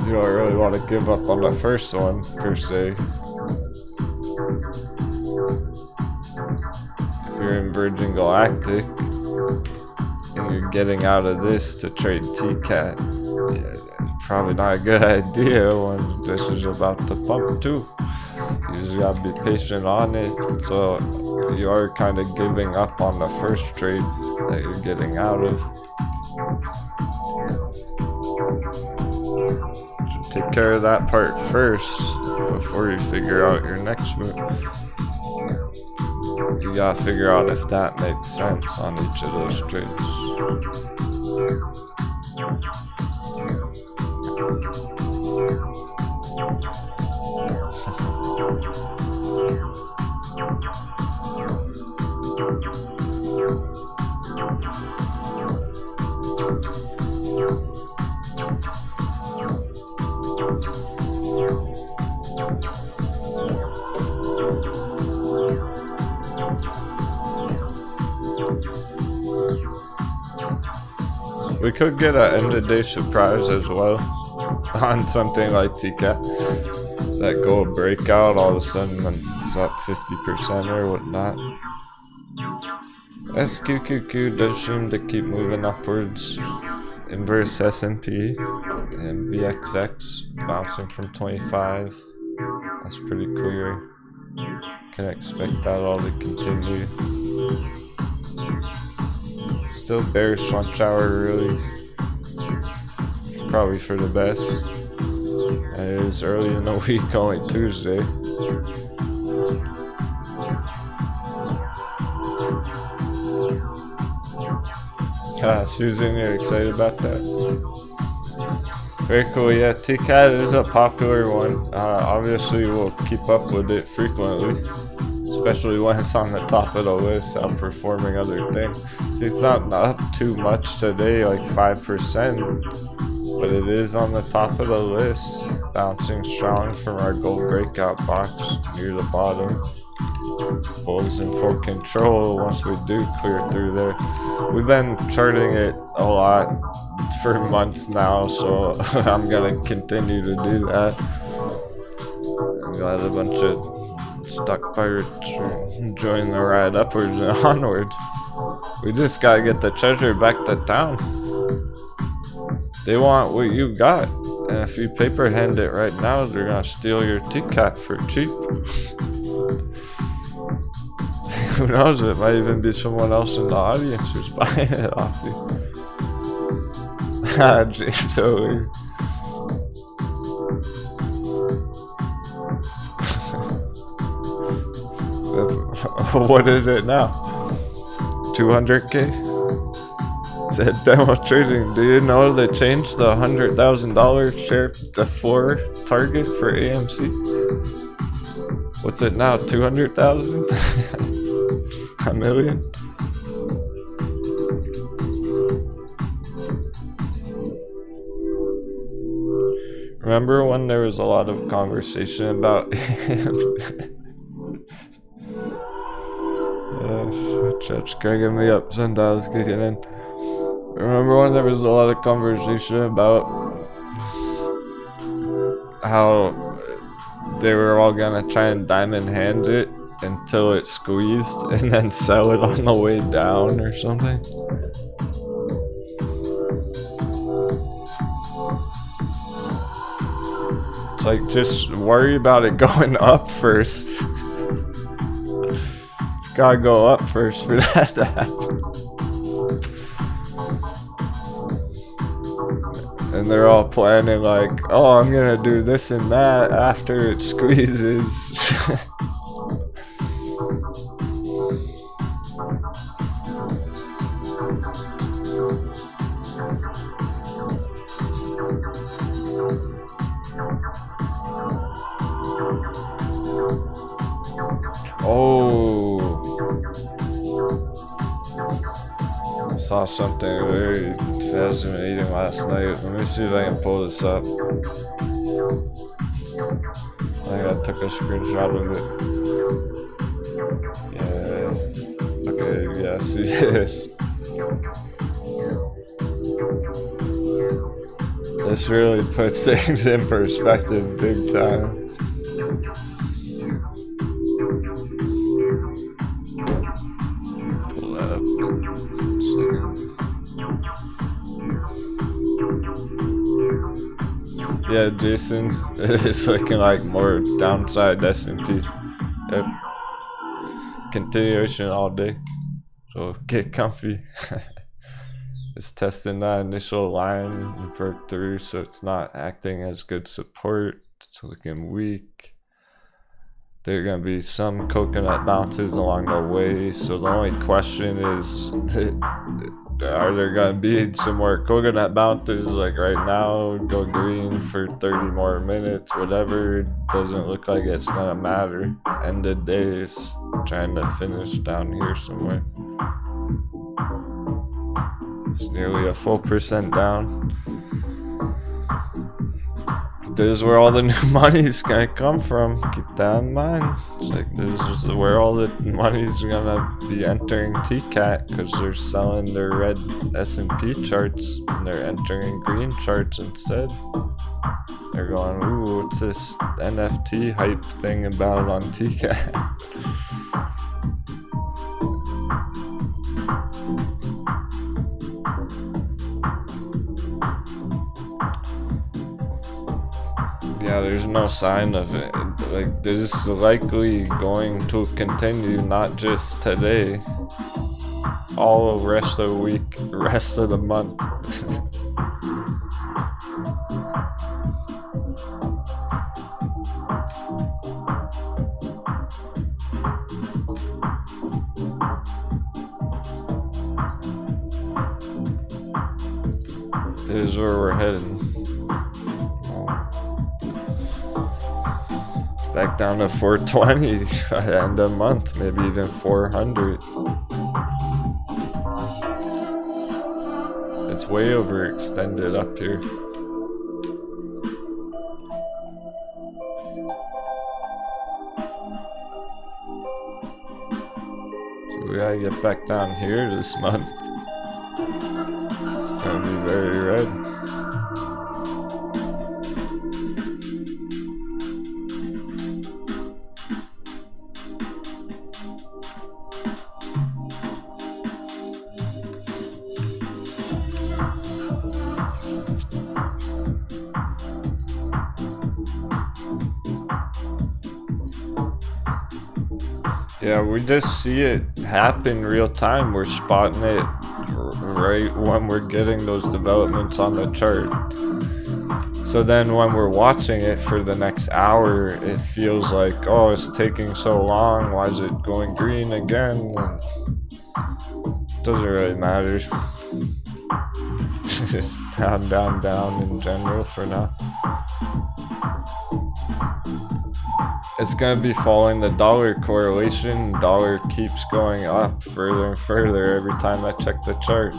Speaker 1: You don't really want to give up on the first one per se. If you're in Virgin Galactic and you're getting out of this to trade T-Cat, yeah, probably not a good idea when this is about to pump too. You just gotta be patient on it, so you are kind of giving up on the first trade that you're getting out of. So take care of that part first before you figure out your next move. You gotta figure out if that makes sense on each of those trades. We could get an end of day surprise as well on something like T-Cat. That gold breakout, all of a sudden it's up 50% or whatnot. SQQQ does seem to keep moving upwards. Inverse S&P and VXX bouncing from 25. That's pretty clear. Can expect that all to continue. Still bearish lunch hour really. probably for the best. It is early in the week, only Tuesday. Susan, you're excited about that? Very cool, yeah, TCAT is a popular one. Obviously we'll keep up with it frequently, especially when it's on the top of the list, outperforming other things. See, it's not up too much today, like 5%, but it is on the top of the list, bouncing strong from our gold breakout box near the bottom. Bulls in full control once we do clear through there. We've been charting it a lot for months now, so I'm gonna continue to do that. I got a bunch of stock pirates join the ride upwards and onwards. We just gotta get the treasure back to town. They want what you got, and if you paper hand it right now, they're gonna steal your TCAT for cheap. Who knows, it might even be someone else in the audience who's buying it off you. James O'Leary. What is it now? 200K? Said demo trading. Do you know they changed the $100,000 share to floor target for AMC? What's it now? 200,000? $1 million? Remember when there was a lot of conversation about Chat's cracking me up, sundial's kicking in. Remember when there was a lot of conversation about how they were all gonna try and diamond hands it until it squeezed and then sell it on the way down or something? It's like, just worry about it going up first. Gotta go up first for that to happen. And they're all planning like, oh, I'm gonna do this and that after it squeezes. Oh, saw something very fascinating last night. Let me see if I can pull this up. I think I took a screenshot of it. Yeah. Okay, yeah, see this. This really puts things in perspective big time. Pull that up. Yeah, Jason, it's looking like more downside S&P. Yep. Continuation all day. So get comfy. It's testing that initial line and broke through, so it's not acting as good support. It's looking weak. There are going to be some coconut bounces along the way, so the only question is, are there going to be some more coconut bounces like right now, go green for 30 more minutes, whatever? Doesn't look like it's going to matter. End of days, trying to finish down here somewhere. It's nearly a full % down. This is where all the new money's gonna come from. Keep that in mind. It's like, this is where all the money's gonna be entering TCAT, because they're selling their red S&P charts and they're entering green charts instead. They're going, ooh, what's this NFT hype thing about on TCAT? Yeah, there's no sign of it. Like, this is likely going to continue, not just today. All the rest of the week, rest of the month. is where we're heading. Back down to 420 at the end of the month, maybe even 400. It's way overextended up here. So we gotta get back down here this month. It's gonna be very red. Yeah, we just see it happen real time. We're spotting it right when we're getting those developments on the chart. So then when we're watching it for the next hour, it feels like, oh, it's taking so long. Why is it going green again? And it doesn't really matter. Just down, down, down in general for now. It's gonna be following the dollar correlation. Dollar keeps going up further and further every time I check the chart.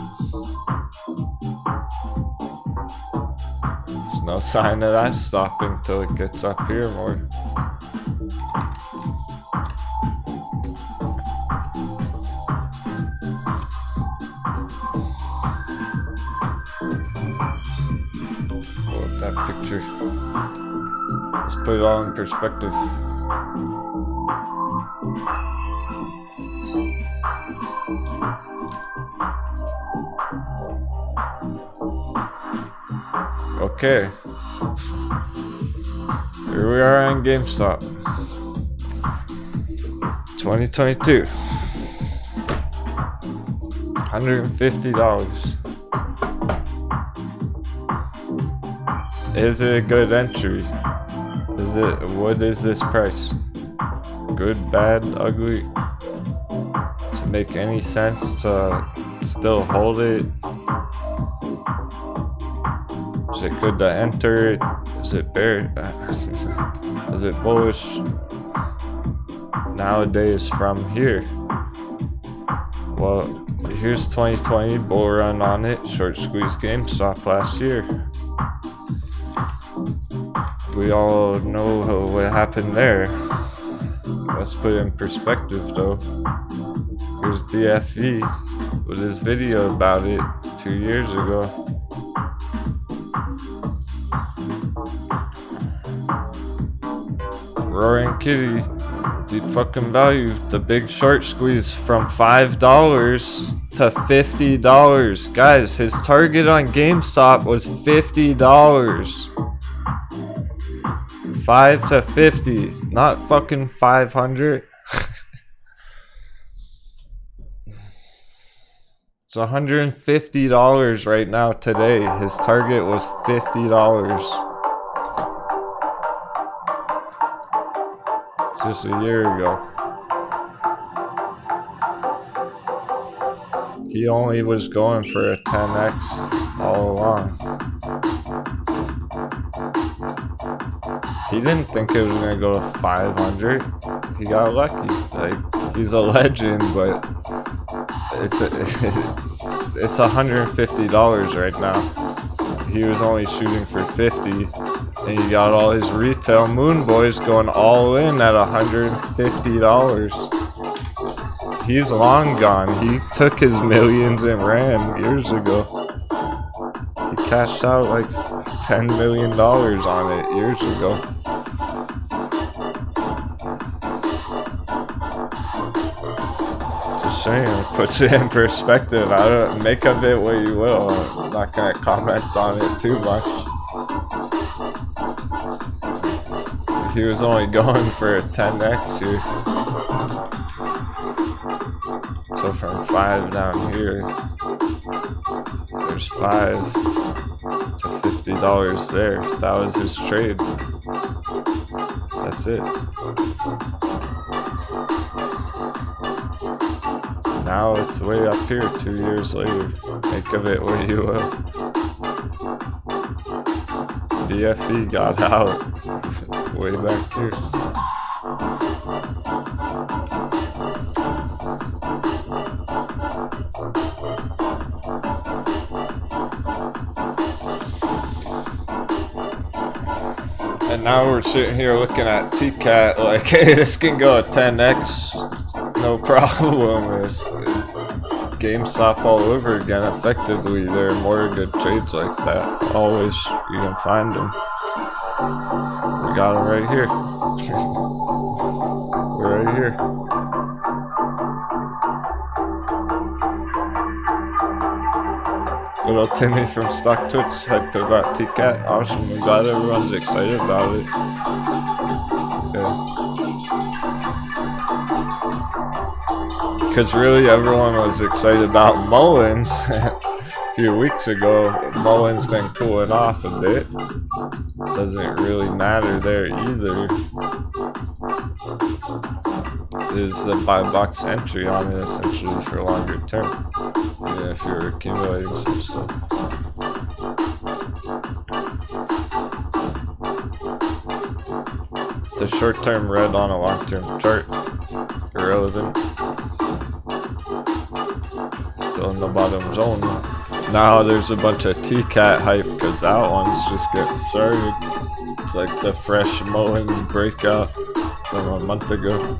Speaker 1: There's no sign of that stopping till it gets up here more. Pull up that picture. Let's put it all in perspective. Okay. Here we are on GameStop. 2022. $150. Is it a good entry? What is this price? Good, bad, ugly? Does it make any sense to still hold it? Is it good to enter? Is it bear? Is it bullish? Nowadays from here. Well, here's 2020 bull run on it. Short squeeze GameStop last year. We all know what happened there. Let's put it in perspective though. Here's DFE with his video about it 2 years ago. Roaring Kitty, deep fucking value. The big short squeeze from $5 to $50. Guys, his target on GameStop was $50. 5 to 50, not fucking 500. It's $150 right now today. His target was $50. Just a year ago. He only was going for a 10x all along. He didn't think it was gonna go to 500. He got lucky. Like, he's a legend, but it's $150 right now. He was only shooting for 50, and you got all his retail moon boys going all in at $150. He's long gone. He took his millions and ran years ago. He cashed out like $10 million on it years ago. Just saying, puts it in perspective. I don't make of it what you will. I'm not gonna comment on it too much. He was only going for a 10x here. So from 5 down here, there's 5 to $50 there. That was his trade. That's it. Now it's way up here 2 years later. Make of it what you will. DFE got out way back here. And now we're sitting here looking at TCAT like, hey, this can go at 10x, no problem. It's GameStop all over again. Effectively, there are more good trades like that. Always, you can find them. We got them right here. We're right here. Little Timmy from Stock Twitch hyped about TCAT. Awesome. I'm glad everyone's excited about it. Because really everyone was excited about MULN a few weeks ago. MULN's been cooling off a bit. Doesn't really matter there either. Is the buy box entry on it essentially for longer term. Yeah, if you're accumulating some stuff. The short term red on a long term chart, irrelevant. Still in the bottom zone. Now there's a bunch of TCAT hype because that one's just getting started. It's like the fresh MULN breakout from a month ago.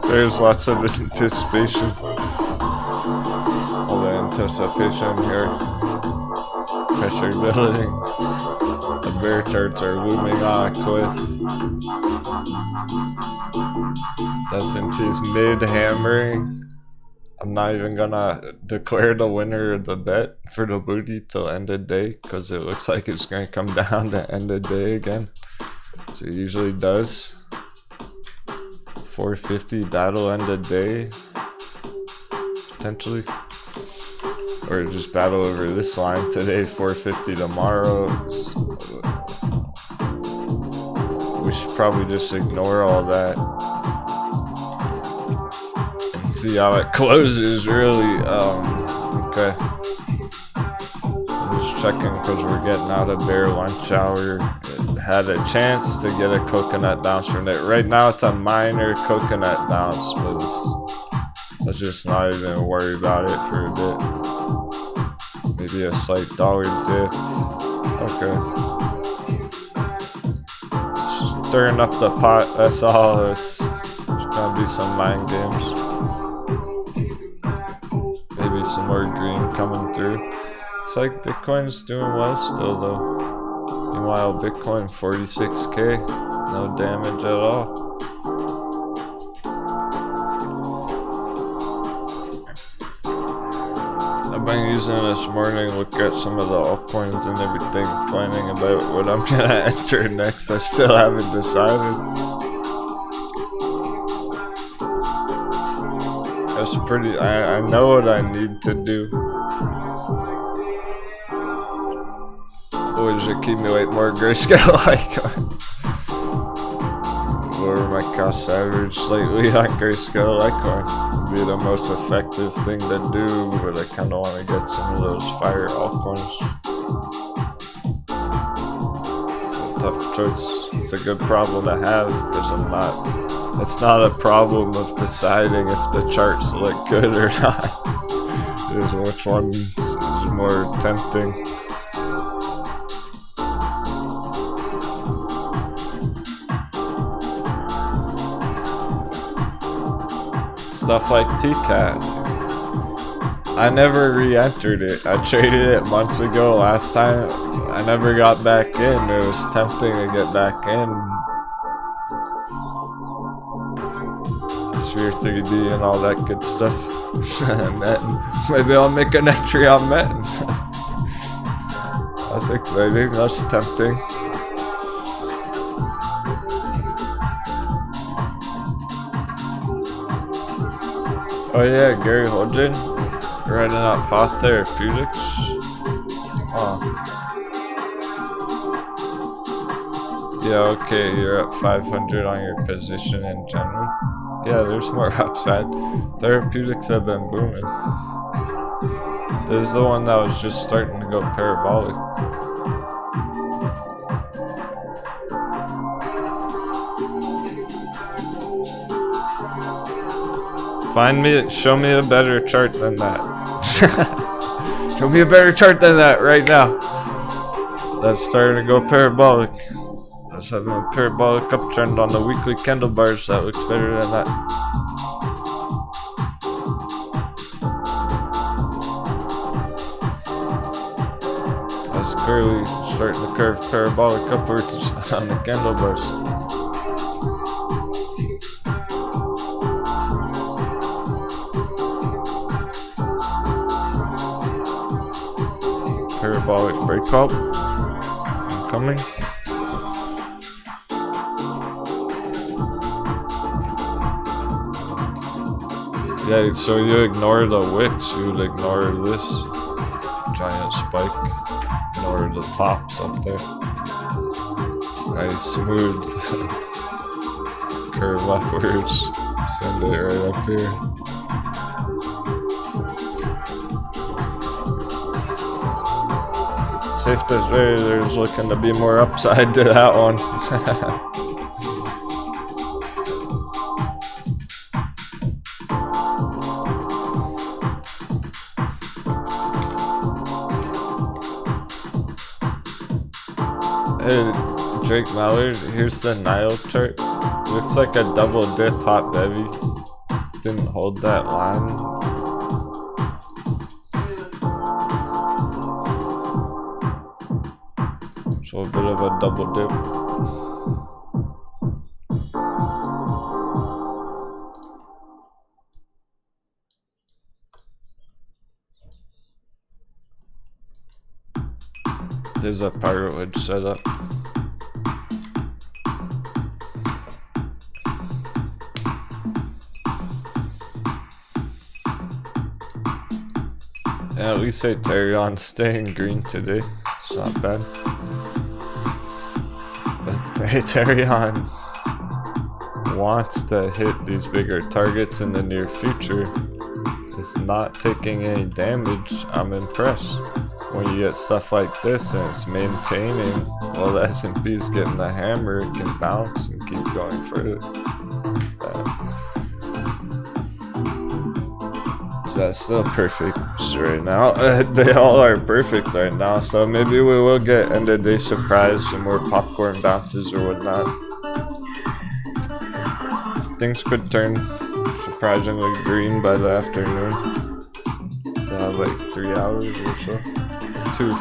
Speaker 1: There's lots of anticipation. All the anticipation here. Pressure building. The bear charts are looming on a cliff. S&P's mid-hammering. I'm not even gonna declare the winner of the bet for the booty till end of day because it looks like it's gonna come down to end of day again. So it usually does. 450 battle end of day, potentially, or just battle over this line today. 450 tomorrow. We should probably just ignore all that and see how it closes. Really, okay. I'm just checking because we're getting out of bear lunch hour. Had a chance to get a coconut bounce from it. Right now it's a minor coconut bounce, but let's just not even worry about it for a bit. Maybe a slight dollar dip. Okay. Stirring up the pot, that's all. It's gonna be some mind games. Maybe some more green coming through. It's like Bitcoin's doing well still though. Meanwhile, Bitcoin 46k, no damage at all. I've been using this morning to look at some of the altcoins and everything, planning about what I'm gonna enter next. I still haven't decided. That's pretty, I know what I need to do. Always accumulate more Grayscale Litecoin. Lower my cost average slightly on Grayscale Litecoin. Would be the most effective thing to do, but I kind of want to get some of those fire altcoins. It's a tough choice. It's a good problem to have because it's not a problem of deciding if the charts look good or not. It's which one is more tempting. Stuff like TCAT. I never re-entered it. I traded it months ago last time. I never got back in. It was tempting to get back in. Sphere 3D and all that good stuff. Maybe I'll make an entry on Metin. That's exciting. That's tempting. Oh yeah, Gary Hodgin writing up Path Therapeutics. Oh. Yeah, okay, you're at 500 on your position in general. Yeah, there's more upside. Therapeutics have been booming. This is the one that was just starting to go parabolic. Show me a better chart than that. Show me a better chart than that right now. That's starting to go parabolic. That's having a parabolic uptrend on the weekly candle bars. That looks better than that. That's clearly starting to curve parabolic upwards on the candle bars. Parabolic breakout coming. Yeah, so you ignore the wicks, you would ignore this giant spike, ignore the tops up there. It's nice, smooth curve upwards. Send it right up here. Safe to say there's looking to be more upside to that one. Hey, Drake Mallard, here's the Nile chart. Looks like a double dip hot bevy. Didn't hold that line. So a bit of a double dip. There's a pirate wedge setup. And at least Ethereum's staying green today. It's not bad. But Ethereum wants to hit these bigger targets in the near future. It's not taking any damage. I'm impressed. When you get stuff like this and it's maintaining, while the S&P is getting the hammer, it can bounce and keep going further. That's still perfect right now. They all are perfect right now, so maybe we will get end of day surprise, some more popcorn bounces or whatnot. Things could turn surprisingly green by the afternoon. So like 3 hours or so.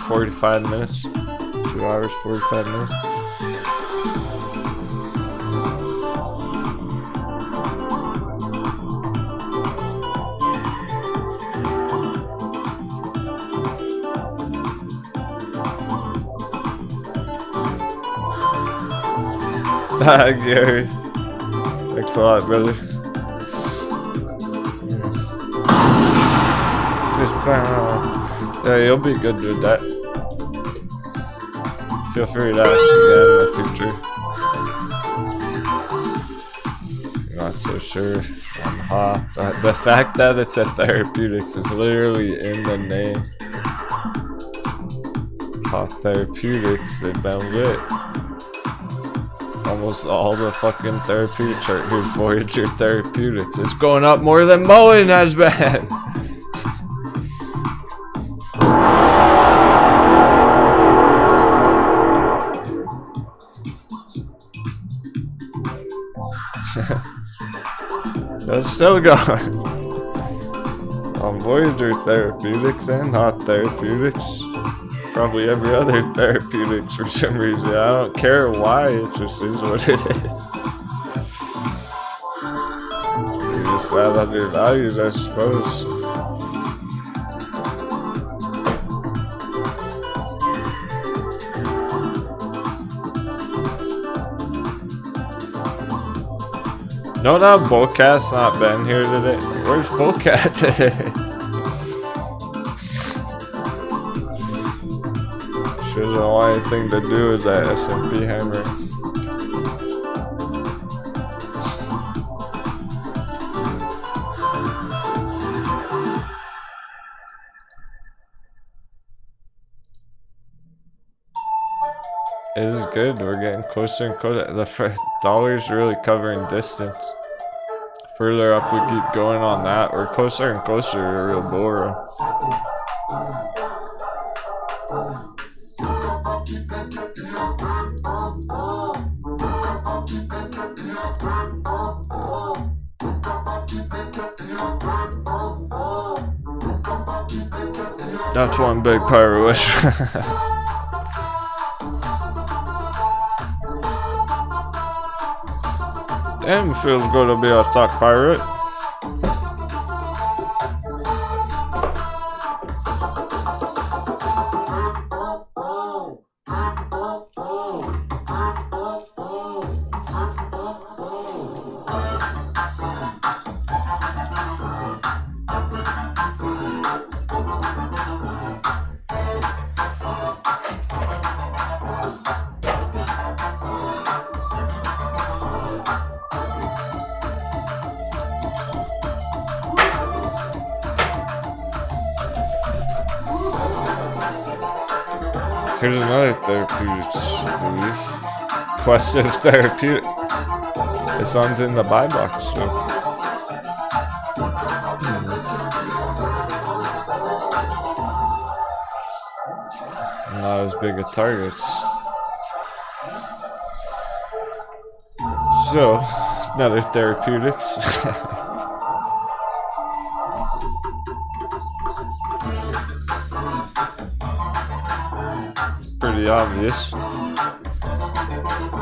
Speaker 1: 45 minutes. 2 hours, 45 minutes. Gary. Thanks a lot, brother. Yeah, you'll be good with that. Feel free to ask again in the future. You're not so sure on Hoth. The fact that it's a therapeutics is literally in the name. Hoth Therapeutics, they've been lit. Almost all the fucking therapeutic chart here, Voyager Therapeutics. It's going up more than MULN has been. That's still going. On Voyager Therapeutics and Hoth Therapeutics. Probably every other therapeutics for some reason. I don't care why, it just is what it is. You just have other values, I suppose. No, that Bullcat's not been here today. Where's Bullcat today? She doesn't want anything to do with that S&P hammer. This is good. We're getting closer and closer. The dollar's really covering distance. Further up we keep going on that, we're closer and closer to a real bull run. That's one big pirate wish. Damn, feels good to be a stock pirate. Here's another therapeutics belief. Questive therapeutic. This one's in the buy box, so. Not as big a targets. So, another therapeutics. Pretty obvious.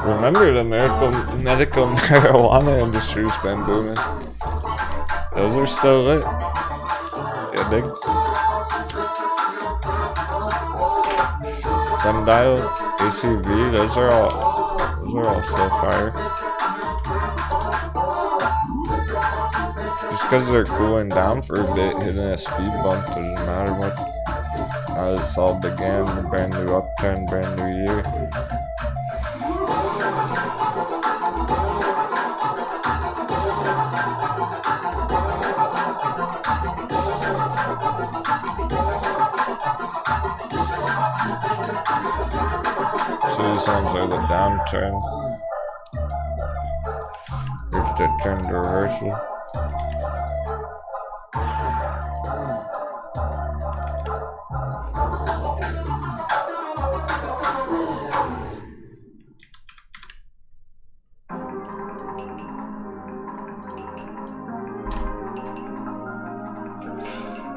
Speaker 1: Remember the medical marijuana industry's been booming. Those are still lit. Yeah, dig. Sundial, ACV, those are all still fire. Just because they're cooling down for a bit, hitting a speed bump doesn't matter much. Now it's all began, a brand new uptrend, brand new year. So these ones are the downtrend. Here's the trend reversal.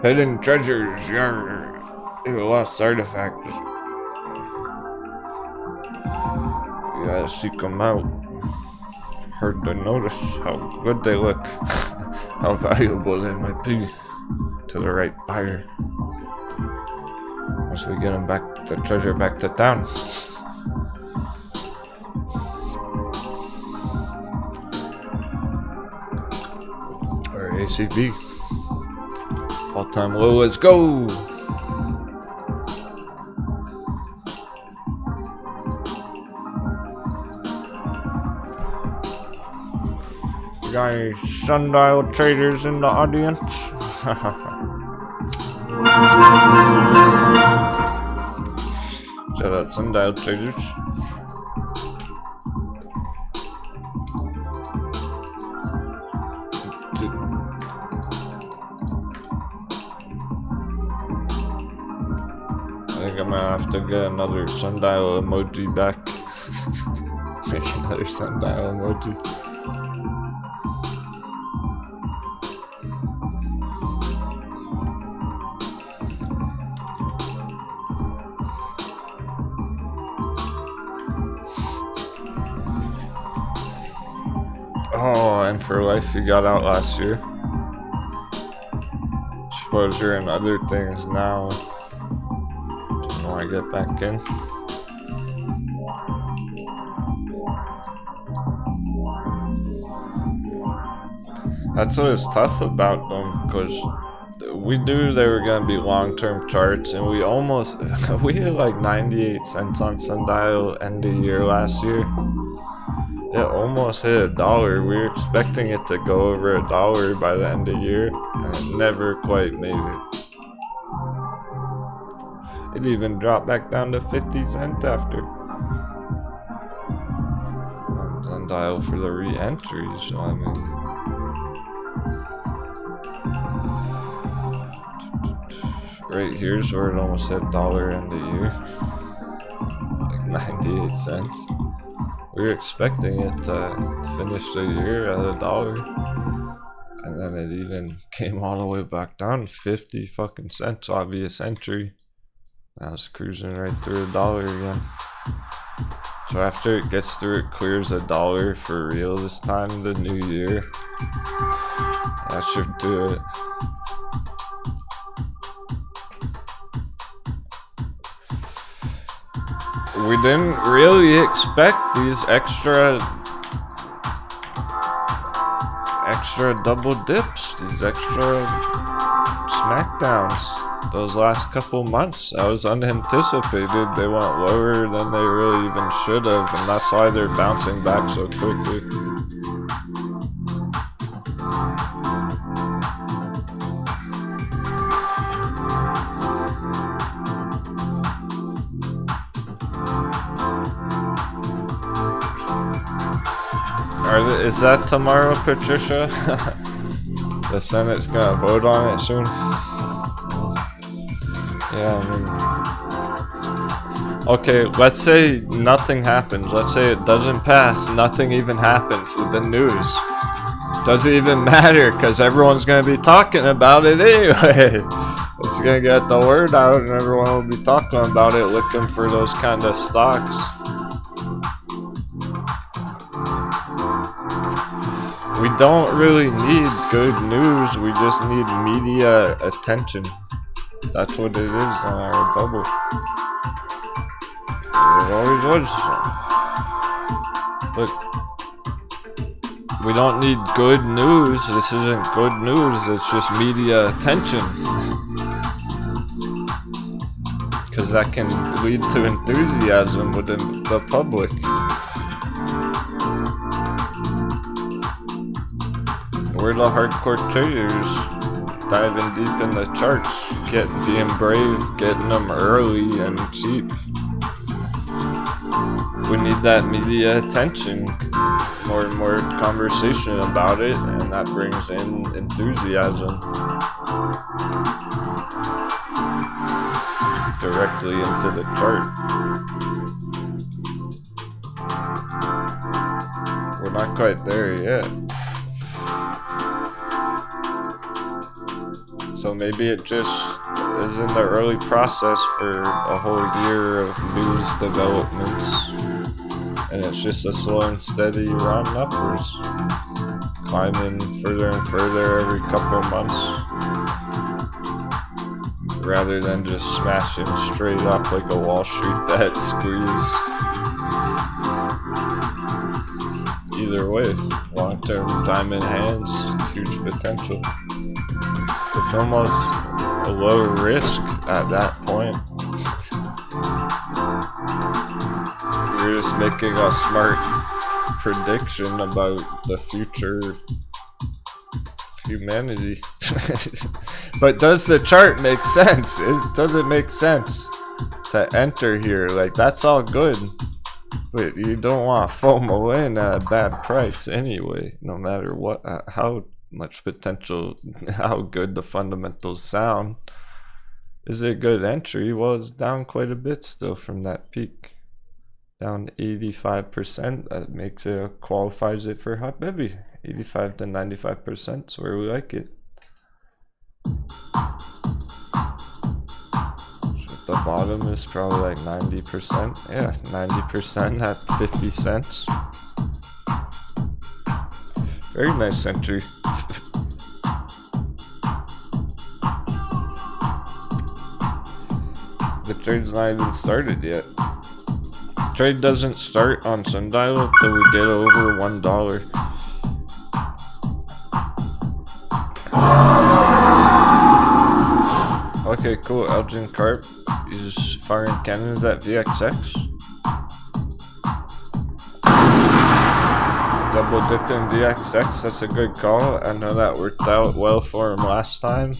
Speaker 1: Hidden treasures, you lost artifacts. You gotta seek them out. Hard to notice how good they look, how valuable they might be to the right buyer. Once we get them back, the treasure back to town. Or ACB. All-time low, let's go! Got any sundial traders in the audience? Shout out sundial traders. I think I'm gonna have to get another sundial emoji back. Make another sundial emoji. Oh, and for life, you got out last year. Suppose you're in other things now. Don't want to get back in. That's what is tough about them, because we knew they were going to be long-term charts, and we almost, we hit like 98 cents on sundial end of year last year. It almost hit $1. We were expecting it to go over $1 by the end of year, and it never quite made it. It even dropped back down to 50 cents after. On sundial for the re-entry, so I mean. Right here's where it almost hit $1 end of year. Like 98 cents. We were expecting it to finish the year at $1. And then it even came all the way back down 50 fucking cents, obvious entry. Now it's cruising right through $1 again. So after it gets through, it clears $1 for real this time, the new year. That should do it. We didn't really expect these extra double dips, these extra smackdowns. Those last couple months, that was unanticipated. They went lower than they really even should have, and that's why they're bouncing back so quickly. Is that tomorrow, Patricia? The Senate's gonna vote on it soon. Yeah, I mean, okay, let's say nothing happens. Let's say it doesn't pass. Nothing even happens with the news. Doesn't even matter, because everyone's gonna be talking about it anyway. It's gonna get the word out, and everyone will be talking about it, looking for those kind of stocks. We don't really need good news, we just need media attention. That's what it is on our bubble. It always was. But we don't need good news. This isn't good news, it's just media attention. Because that can lead to enthusiasm within the public. We're the hardcore traders, diving deep in the charts, being brave, getting them early and cheap. We need that media attention, more and more conversation about it, and that brings in enthusiasm directly into the chart. We're not quite there yet. So maybe it just is in the early process for a whole year of news developments, and it's just a slow and steady run upwards, climbing further and further every couple of months, rather than just smashing straight up like a Wall Street bet squeeze. Either way, long-term diamond hands, huge potential. It's almost a low risk at that point. You're just making a smart prediction about the future of humanity. But does the chart make sense? Does it make sense to enter here? Like, that's all good. But you don't want to FOMO in at a bad price anyway, no matter what, how much potential, how good the fundamentals sound. Is it a good entry? Well, it's down quite a bit still from that peak, down 85%. That makes it, qualifies it for hot baby. 85 to 95% is where we like it. So at the bottom is probably like 90%. Yeah, 90% at 50 cents. Very nice entry. The trade's not even started yet. Trade doesn't start on sundial until we get over $1. Okay, cool. Elgin Carp is firing cannons at VXX. Double dipping VXX, that's a good call. I know that worked out well for him last time,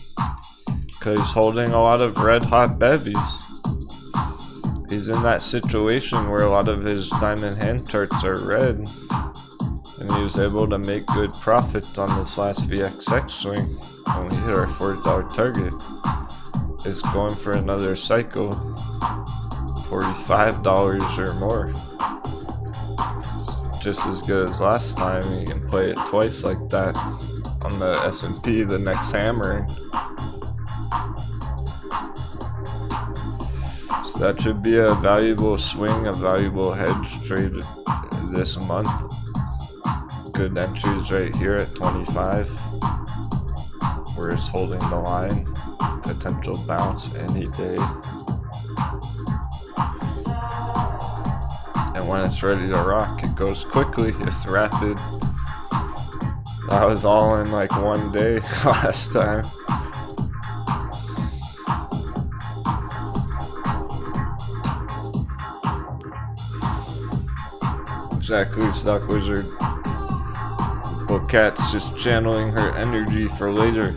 Speaker 1: because he's holding a lot of red hot bevies. He's in that situation where a lot of his diamond hand charts are red, and he was able to make good profits on this last VXX swing when we hit our $4 target. Is going for another cycle, $45 or more. Just as good as last time. You can play it twice like that on the S&P, the next hammering. So that should be a valuable swing, a valuable hedge trade this month. Good entries right here at 25, where it's holding the line. Potential bounce any day. And when it's ready to rock, it goes quickly, it's rapid. That was all in like one day last time. Exactly, Stock Wizard. Well, Cat's just channeling her energy for later.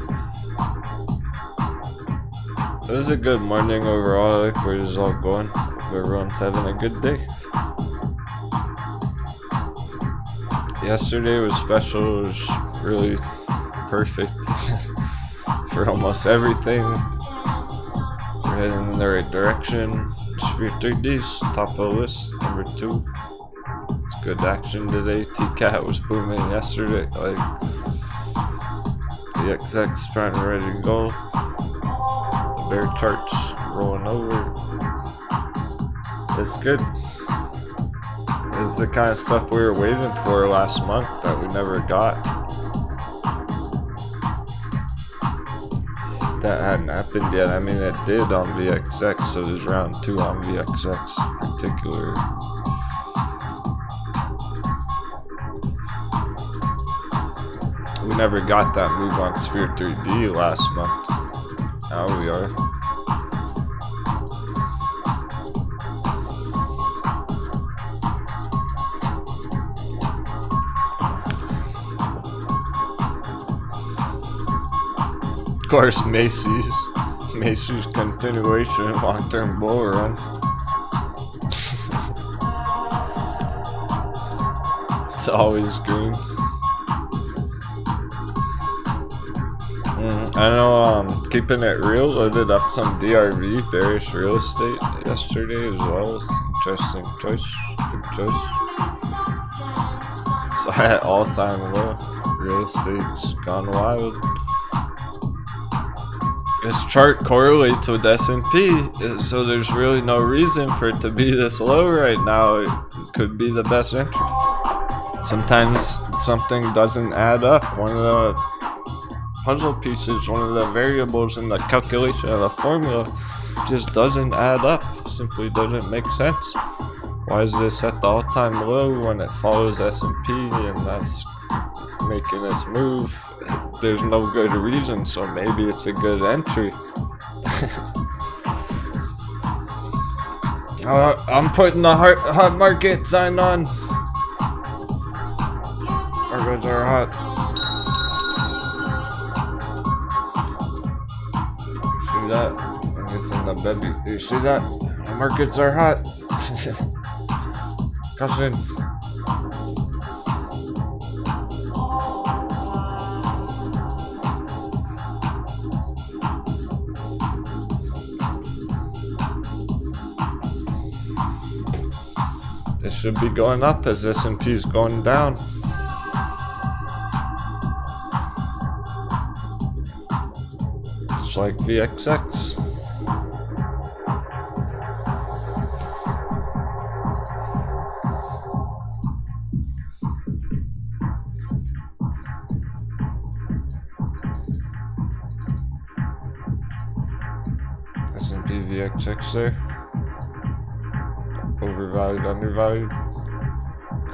Speaker 1: It was a good morning overall. I like where this is all going. Hope everyone's having a good day. Yesterday was special. It was really perfect for almost everything. We're heading in the right direction. Sphere 3D's top of the list, number 2. It's good action today. T-Cat was booming yesterday. Like the XX trying to ready to go. Bear charts rolling over. It's good. It's the kind of stuff we were waiting for last month that we never got. That hadn't happened yet. I mean, it did on VXX, so there's round 2 on VXX in particular. We never got that move on Sphere 3D last month. Now we are. Of course, Macy's continuation, long-term bull run. It's always green. I know, keeping it real, loaded up some DRV, bearish real estate yesterday as well. It's interesting choice, good choice. So at all-time low, real estate's gone wild. This chart correlates with S&P, so there's really no reason for it to be this low right now. It could be the best entry. Sometimes something doesn't add up. One of the puzzle pieces, one of the variables in the calculation of the formula just doesn't add up. Simply doesn't make sense. Why is this at the all-time low when it follows S&P and that's making its move? There's no good reason, so maybe it's a good entry. I'm putting the hot market sign on. Markets are hot. See that? I guess in the baby. You see that? The markets are hot. Caution. It should be going up as S&P is going down. It's like VXX. S&P VXX there. Overvalued, undervalued.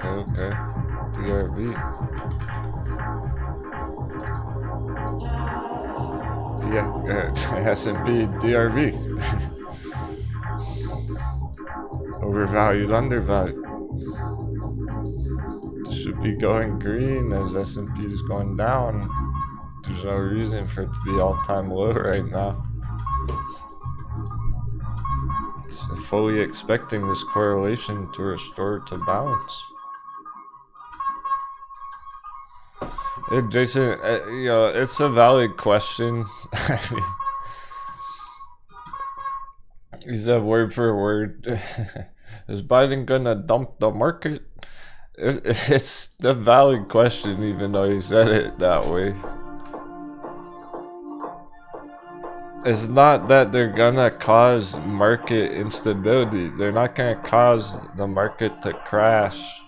Speaker 1: Okay. DRV. S&P DRV. Overvalued, undervalued. Should be going green as S&P is going down. There's no reason for it to be all-time low right now. So fully expecting this correlation to restore to balance. Hey, Jason, you know, it's a valid question. I mean, he said word for word, is Biden gonna dump the market? It's the valid question, even though he said it that way. It's not that they're gonna cause market instability. They're not gonna cause the market to crash.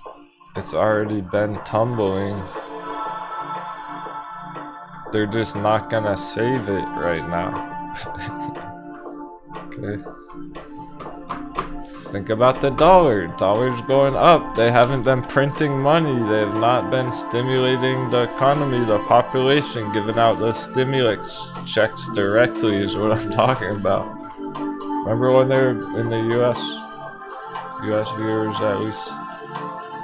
Speaker 1: It's already been tumbling. They're just not gonna save it right now. Okay. Let's think about the dollar. Dollar's going up. They haven't been printing money. They have not been stimulating the economy, the population, giving out those stimulus checks directly is what I'm talking about. Remember when they were in the US viewers at least?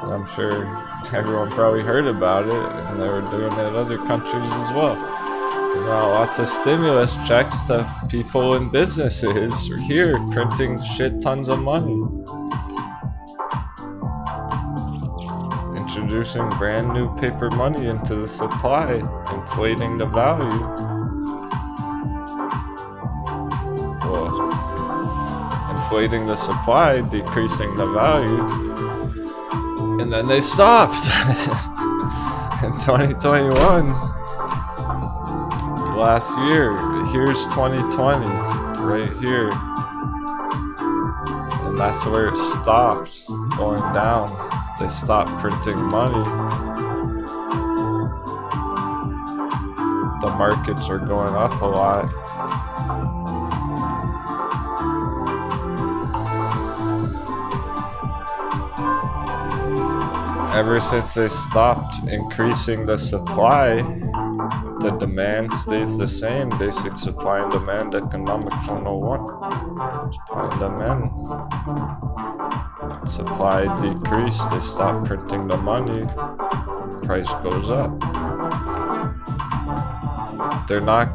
Speaker 1: And I'm sure everyone probably heard about it, and they were doing it in other countries as well. You know, lots of stimulus checks to people and businesses are here printing shit tons of money. Introducing brand new paper money into the supply, inflating the value. Well, inflating the supply, decreasing the value. And then they stopped in 2021. Last year, here's 2020, right here. And that's where it stopped going down. They stopped printing money. The markets are going up a lot. Ever since they stopped increasing the supply, the demand stays the same. Basic supply and demand, economics 101. Supply and demand. Supply decreased, they stop printing the money, price goes up. They're not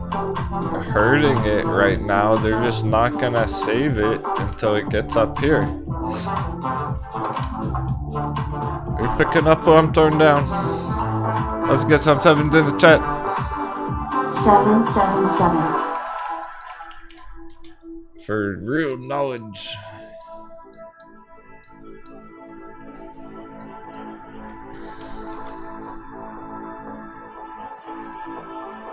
Speaker 1: hurting it right now, they're just not gonna save it until it gets up here. Are you picking up what I'm throwing down? Let's get some sevens in the chat.
Speaker 2: 777.
Speaker 1: For real knowledge.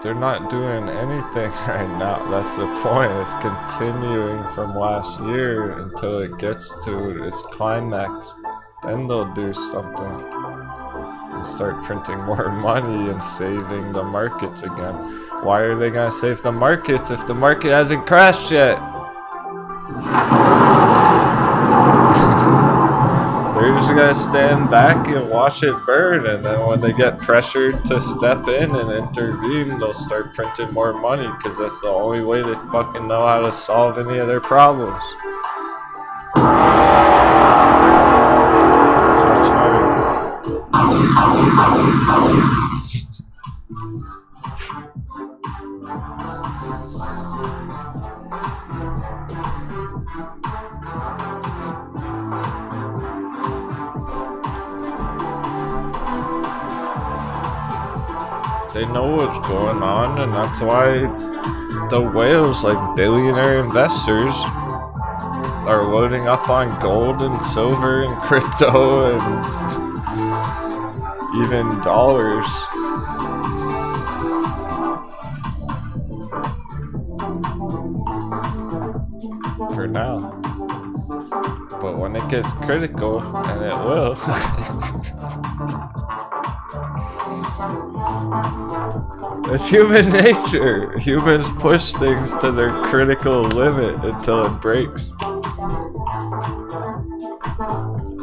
Speaker 1: They're not doing anything right now. That's the point. It's continuing from last year until it gets to its climax. Then they'll do something and start printing more money and saving the markets again. Why are they gonna save the markets if the market hasn't crashed yet? They're just gonna stand back and watch it burn, and then when they get pressured to step in and intervene, they'll start printing more money, because that's the only way they fucking know how to solve any of their problems. They know what's going on, and that's why the whales, like billionaire investors, are loading up on gold and silver and crypto and even dollars. For now. But when it gets critical, and it will, it's human nature. Humans push things to their critical limit until it breaks.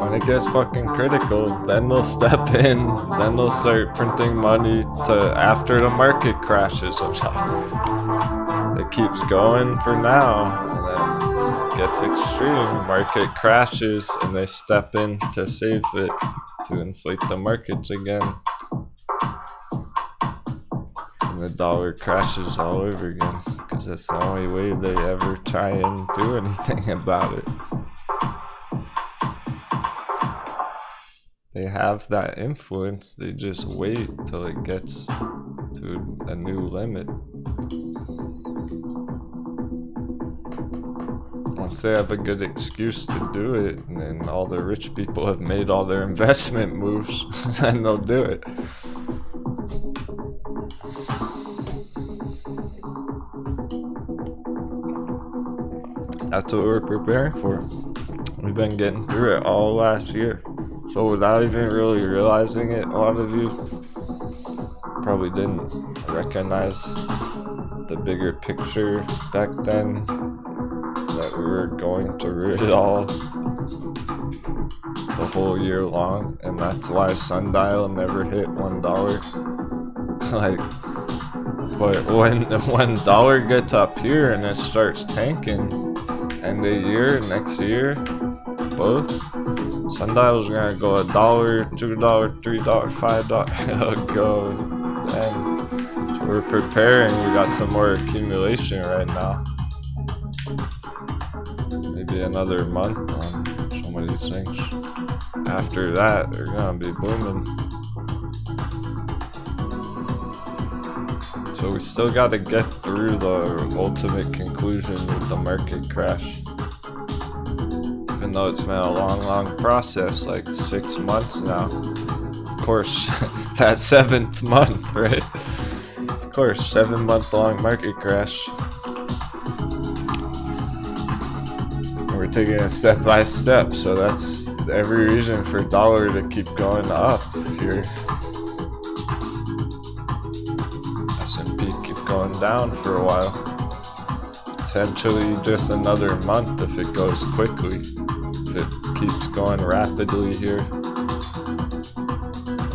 Speaker 1: when it gets fucking critical, then they'll step in, then they'll start printing money to after the market crashes. It keeps going for now, and then it gets extreme. Market crashes, and they step in to save it, to inflate the markets again. And the dollar crashes all over again, because that's the only way they ever try and do anything about it. They have that influence, they just wait till it gets to a new limit. Once they have a good excuse to do it, and then all the rich people have made all their investment moves, then they'll do it. That's what we're preparing for. We've been getting through it all last year. So without even really realizing it, a lot of you probably didn't recognize the bigger picture back then, that we were going to root it all the whole year long, and that's why Sundial never hit $1. But when dollar gets up here and it starts tanking, end of year, next year, both, Sundial's gonna go $1, $2, $3, $5, it'll go. And so we're preparing. We got some more accumulation right now. Maybe another month on some of these things. After that, they're gonna be booming. So we still gotta get through the ultimate conclusion with the market crash. Even though it's been a long process, like 6 months now. Of course, that 7th month, right? Of course, 7-month-long market crash. And we're taking it step by step, so that's every reason for dollar to keep going up here. S&P keep going down for a while. Potentially just another month if it goes quickly. If it keeps going rapidly here,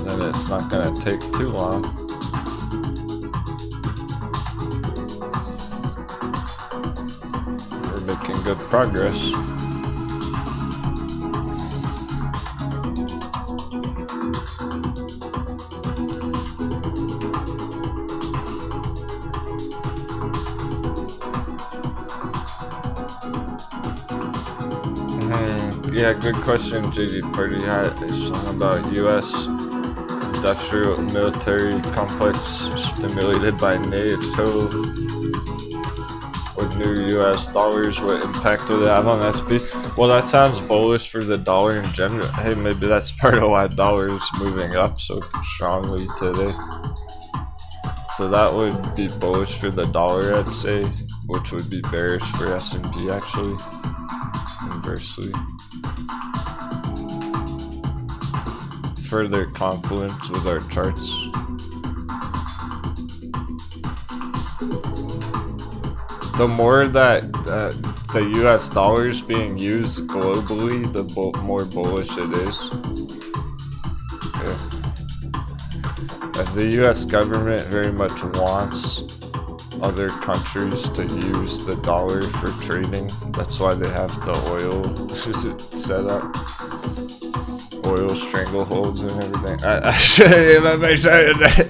Speaker 1: then it's not gonna take too long. We're making good progress. Yeah, good question, JD Party Hat. It's something about U.S. industrial military complex stimulated by NATO. With new U.S. dollars, what impact will it have on SP? Well, that sounds bullish for the dollar in general. Hey, maybe that's part of why dollar is moving up so strongly today. So that would be bullish for the dollar, I'd say, which would be bearish for S&P actually, inversely. Further confluence with our charts. The more that the US dollar is being used globally, the more bullish it is. Okay. The US government very much wants other countries to use the dollar for trading. That's why they have the oil set up. Oil strangleholds and everything. I shouldn't even be saying that.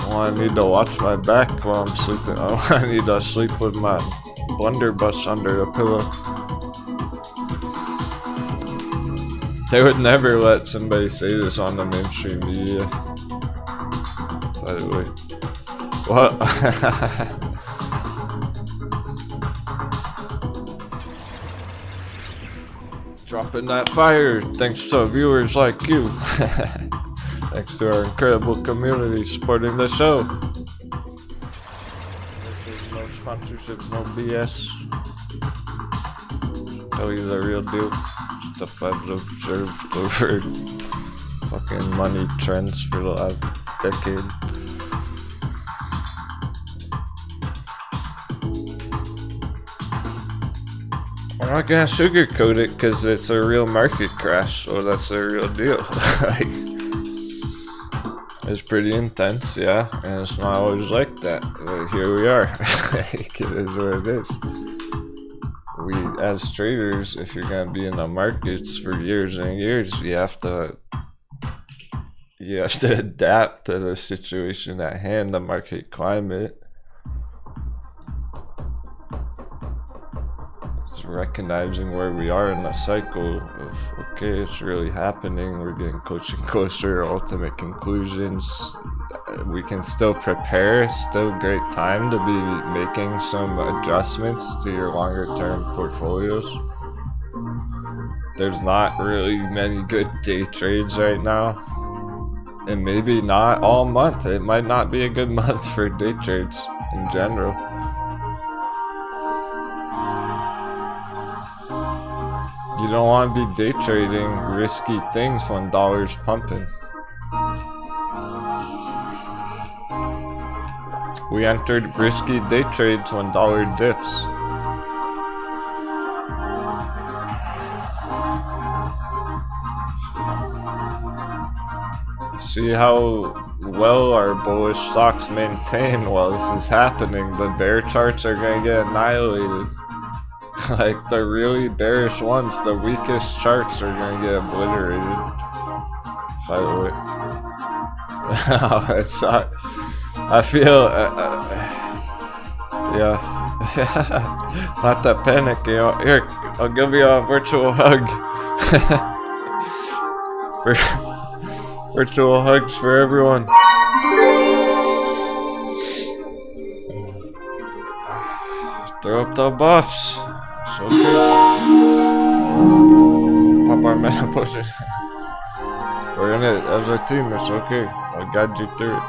Speaker 1: Well, I need to watch my back while I'm sleeping. I need to sleep with my blunderbuss under the pillow. They would never let somebody say this on the mainstream media. By the way. What? Dropping that fire thanks to viewers like you. Thanks to our incredible community supporting the show. No sponsorships, no BS. Tell you the real deal. Stuff I've observed over fucking money trends for the last decade. I'm not gonna sugarcoat it because it's a real market crash, so that's a real deal. Like, it's pretty intense, yeah, and it's not always like that. But here we are. Like, it is what it is. We, as traders, if you're gonna be in the markets for years and years, you have to adapt to the situation at hand, the market climate. Recognizing where we are in the cycle of, okay, it's really happening, we're getting closer and closer to ultimate conclusions. We can still prepare, still great time to be making some adjustments to your longer term portfolios. There's not really many good day trades right now, and maybe not all month. It might not be a good month for day trades in general. You don't want to be day trading risky things when dollar's pumping. We entered risky day trades when dollar dips. See how well our bullish stocks maintain while this is happening. The bear charts are going to get annihilated. Like, the really bearish ones, the weakest charts are gonna get obliterated. By the way, it's I feel, yeah, not that panic, you know. Here, I'll give you a virtual hug. Virtual hugs for everyone. Throw up the buffs. So good. Pop our mana potion. We're in it as a team, it's okay. I'll guide you through it.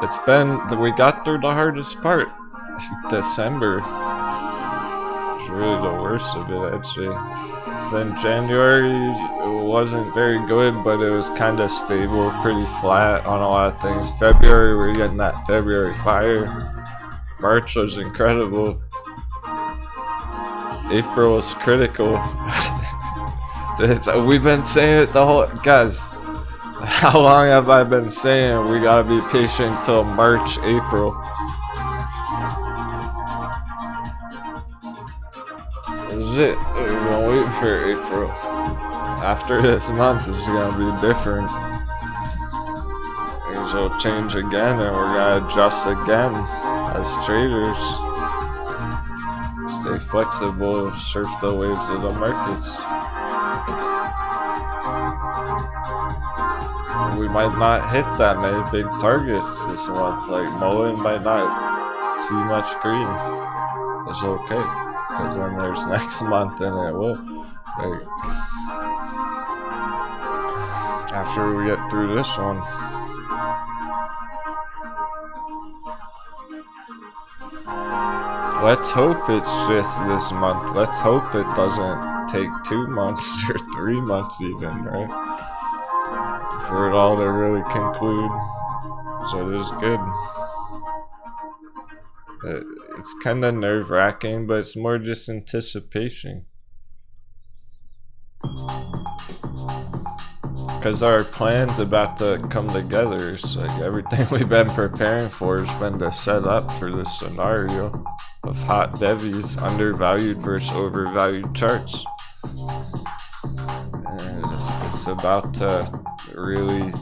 Speaker 1: It's been, we got through the hardest part. December is really the worst of it, I'd say. So then January, it wasn't very good, but it was kind of stable, pretty flat on a lot of things. February, we're getting that February fire. March was incredible. April is critical. We've been saying it the whole, guys, how long have I been saying we gotta be patient till March, April? This is it. We're gonna wait for April. After this month, it's gonna be different. Things will change again, and we're gonna adjust again as traders. Stay flexible, surf the waves of the markets. We might not hit that many big targets this month. Like, MULN might not see much green. It's okay, because then there's next month and it will. Like, after we get through this one. Let's hope it's just this month. Let's hope it doesn't take 2 months or 3 months even, right? For it all to really conclude. So it is good. It's kind of nerve-wracking, but it's more just anticipation. Because our plan's about to come together. It's like everything we've been preparing for has been to set up for this scenario of hot bevies, undervalued versus overvalued charts. And it's about to really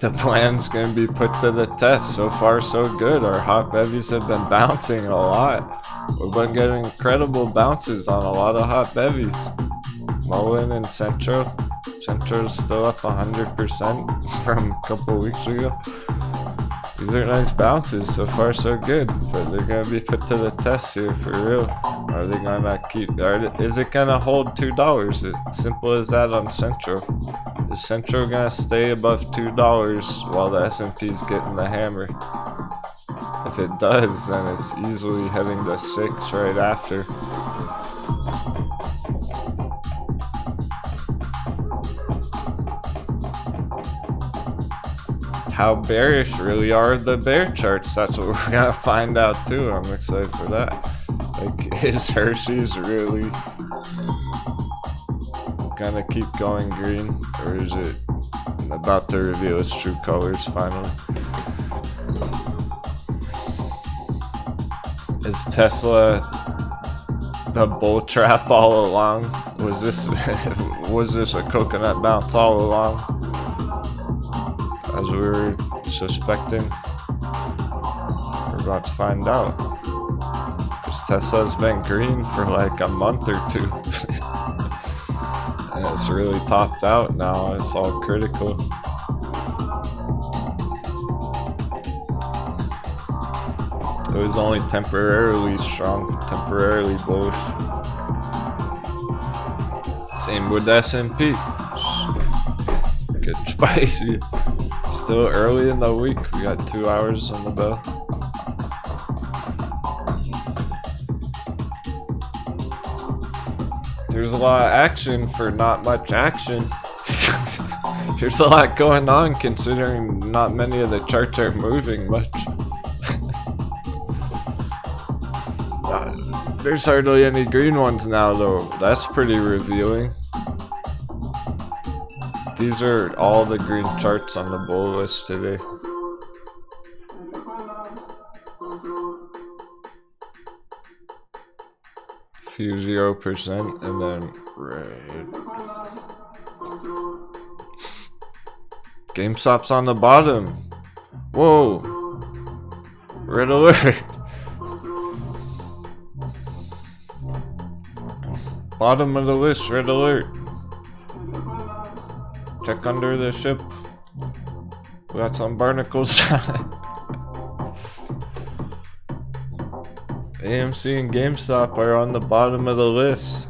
Speaker 1: the plan's gonna be put to the test. So far so good. Our hot bevies have been bouncing a lot. We've been getting incredible bounces on a lot of hot bevies. MULN and Centro's still up 100% from a couple weeks ago. These are nice bounces. So far so good, but they're gonna be put to the test here for real. Are they gonna keep, is it gonna hold $2? It's simple as that on Centro. Is Centro gonna stay above $2 while the S&P's getting the hammer? If it does, then it's easily heading to 6 right after. how bearish really are the bear charts. That's what we're gonna find out too. I'm excited for that. Like, is Hershey's really gonna keep going green, or is it about to reveal its true colors finally? Is Tesla the bull trap all along? Was this a coconut bounce all along, as we were suspecting? We're about to find out. Because Tesla's been green for like a month or two. And it's really topped out now. It's all critical. It was only temporarily strong, temporarily bullish. Same with S&P. Get spicy. Still early in the week. We got 2 hours on the bell. There's a lot of action for not much action. There's a lot going on considering not many of the charts are moving much. There's hardly any green ones now though. That's pretty revealing. These are all the green charts on the bull list today. Few 0% and then red. GameStop's on the bottom. Whoa. Red alert. Bottom of the list, red alert. Check under the ship. We got some barnacles on it. AMC and GameStop are on the bottom of the list.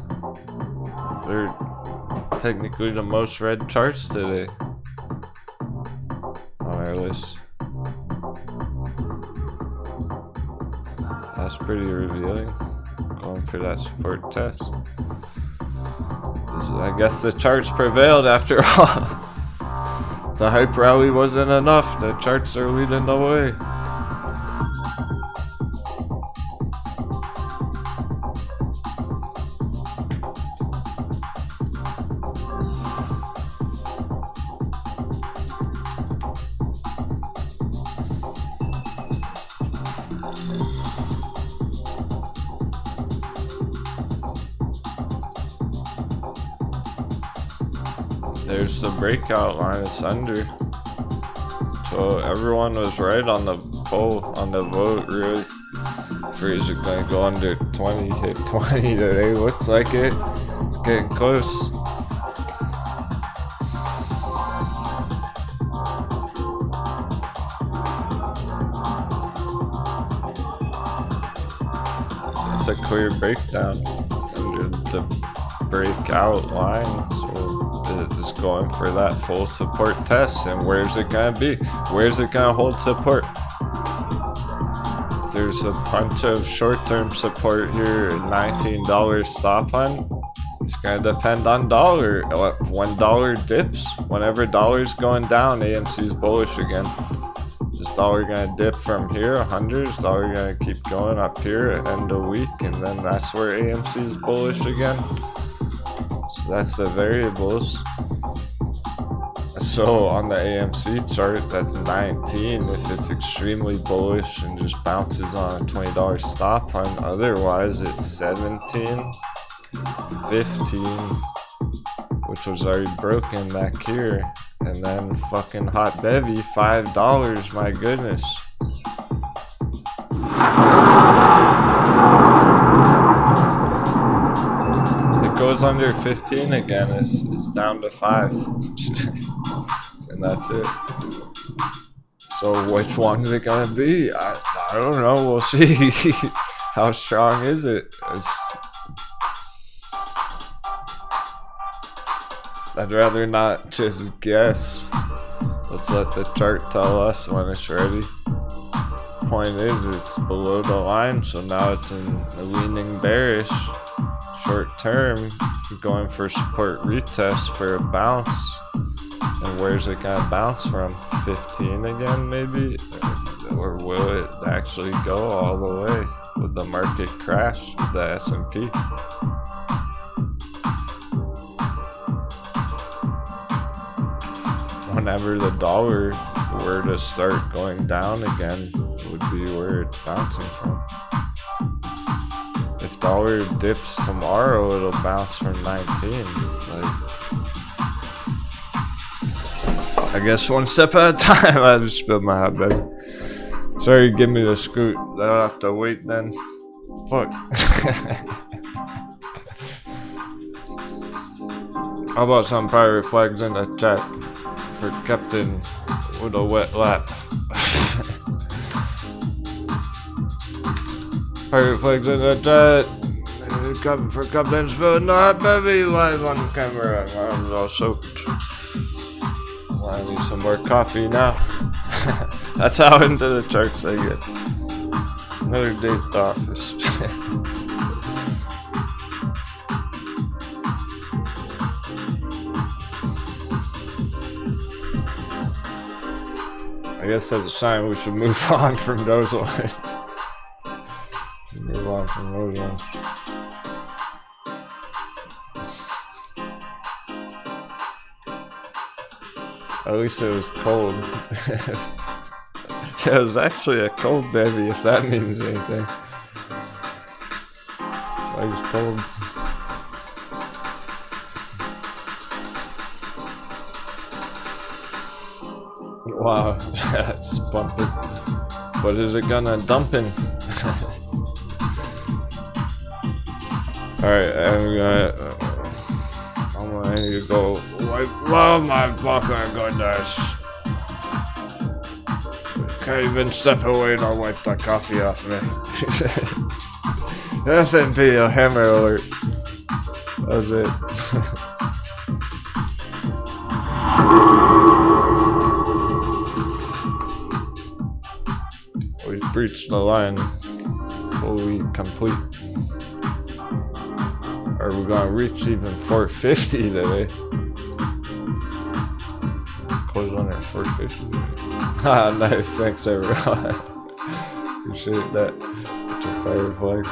Speaker 1: They're technically the most read charts today on our list. That's pretty revealing. Going for that support test. I guess the charts prevailed after all. The hype rally wasn't enough. The charts are leading the way. There's the breakout line, it's under. So everyone was right on the poll, on the vote, really. Is it gonna go under 20? Hit 20 today, looks like it. It's getting close. It's a clear breakdown under the breakout line. So it's going for that full support test, and where's it gonna be? Where's it gonna hold support? There's a bunch of short-term support here at $19 stop on. It's gonna depend on dollar. When dollar dips, whenever dollar's going down, AMC's bullish again. Is dollar gonna dip from here, 100? Is dollar gonna keep going up here at end of week, and then that's where AMC's bullish again? So that's the variables. So on the AMC chart, that's 19 if it's extremely bullish and just bounces on a $20 stop on. Otherwise, it's 17, 15, which was already broken back here. And then fucking hot bevy, $5, my goodness. Goes under 15 again, it's down to 5. And that's it. So which one's it gonna be? I don't know, we'll see. How strong is it? I'd rather not just guess. Let's let the chart tell us when it's ready. Point is, it's below the line, so now it's in a leaning bearish. Short term, going for support retest for a bounce, And where's it gonna bounce from? 15 again, maybe? Or will it actually go all the way with the market crash with the S&P? Whenever the dollar were to start going down again, would be where it's bouncing from. If dollar dips tomorrow, it'll bounce from 19. Like, I guess one step at a time. I just spilled my hot bag. Sorry, give me the scoot. I'll have to wait then. Fuck. How about some pirate flags in the chat for Captain with a wet lap? Pirate flags in the chat. For Captain spilling the hot baby live on camera. My arms all soaked. I need some more coffee now. That's how into the charts I get. Another day at the office. I guess that's a sign we should move on from those ones. Let's move on from those ones. At least it was cold. Yeah, it was actually a cold baby, if that means anything. So it was cold. Wow, that's bumping. But is it gonna dumping? Alright, I'm gonna need to go wipe. Oh my fucking goodness. Can't even step away and I'll wipe that coffee off me. S&P, a hammer alert. That was it. We've breached the line. Fully complete. Are we gonna reach even 450 today? Close on at 450 today. Ah, nice. Thanks, everyone. Appreciate that. Bunch of pirate flags.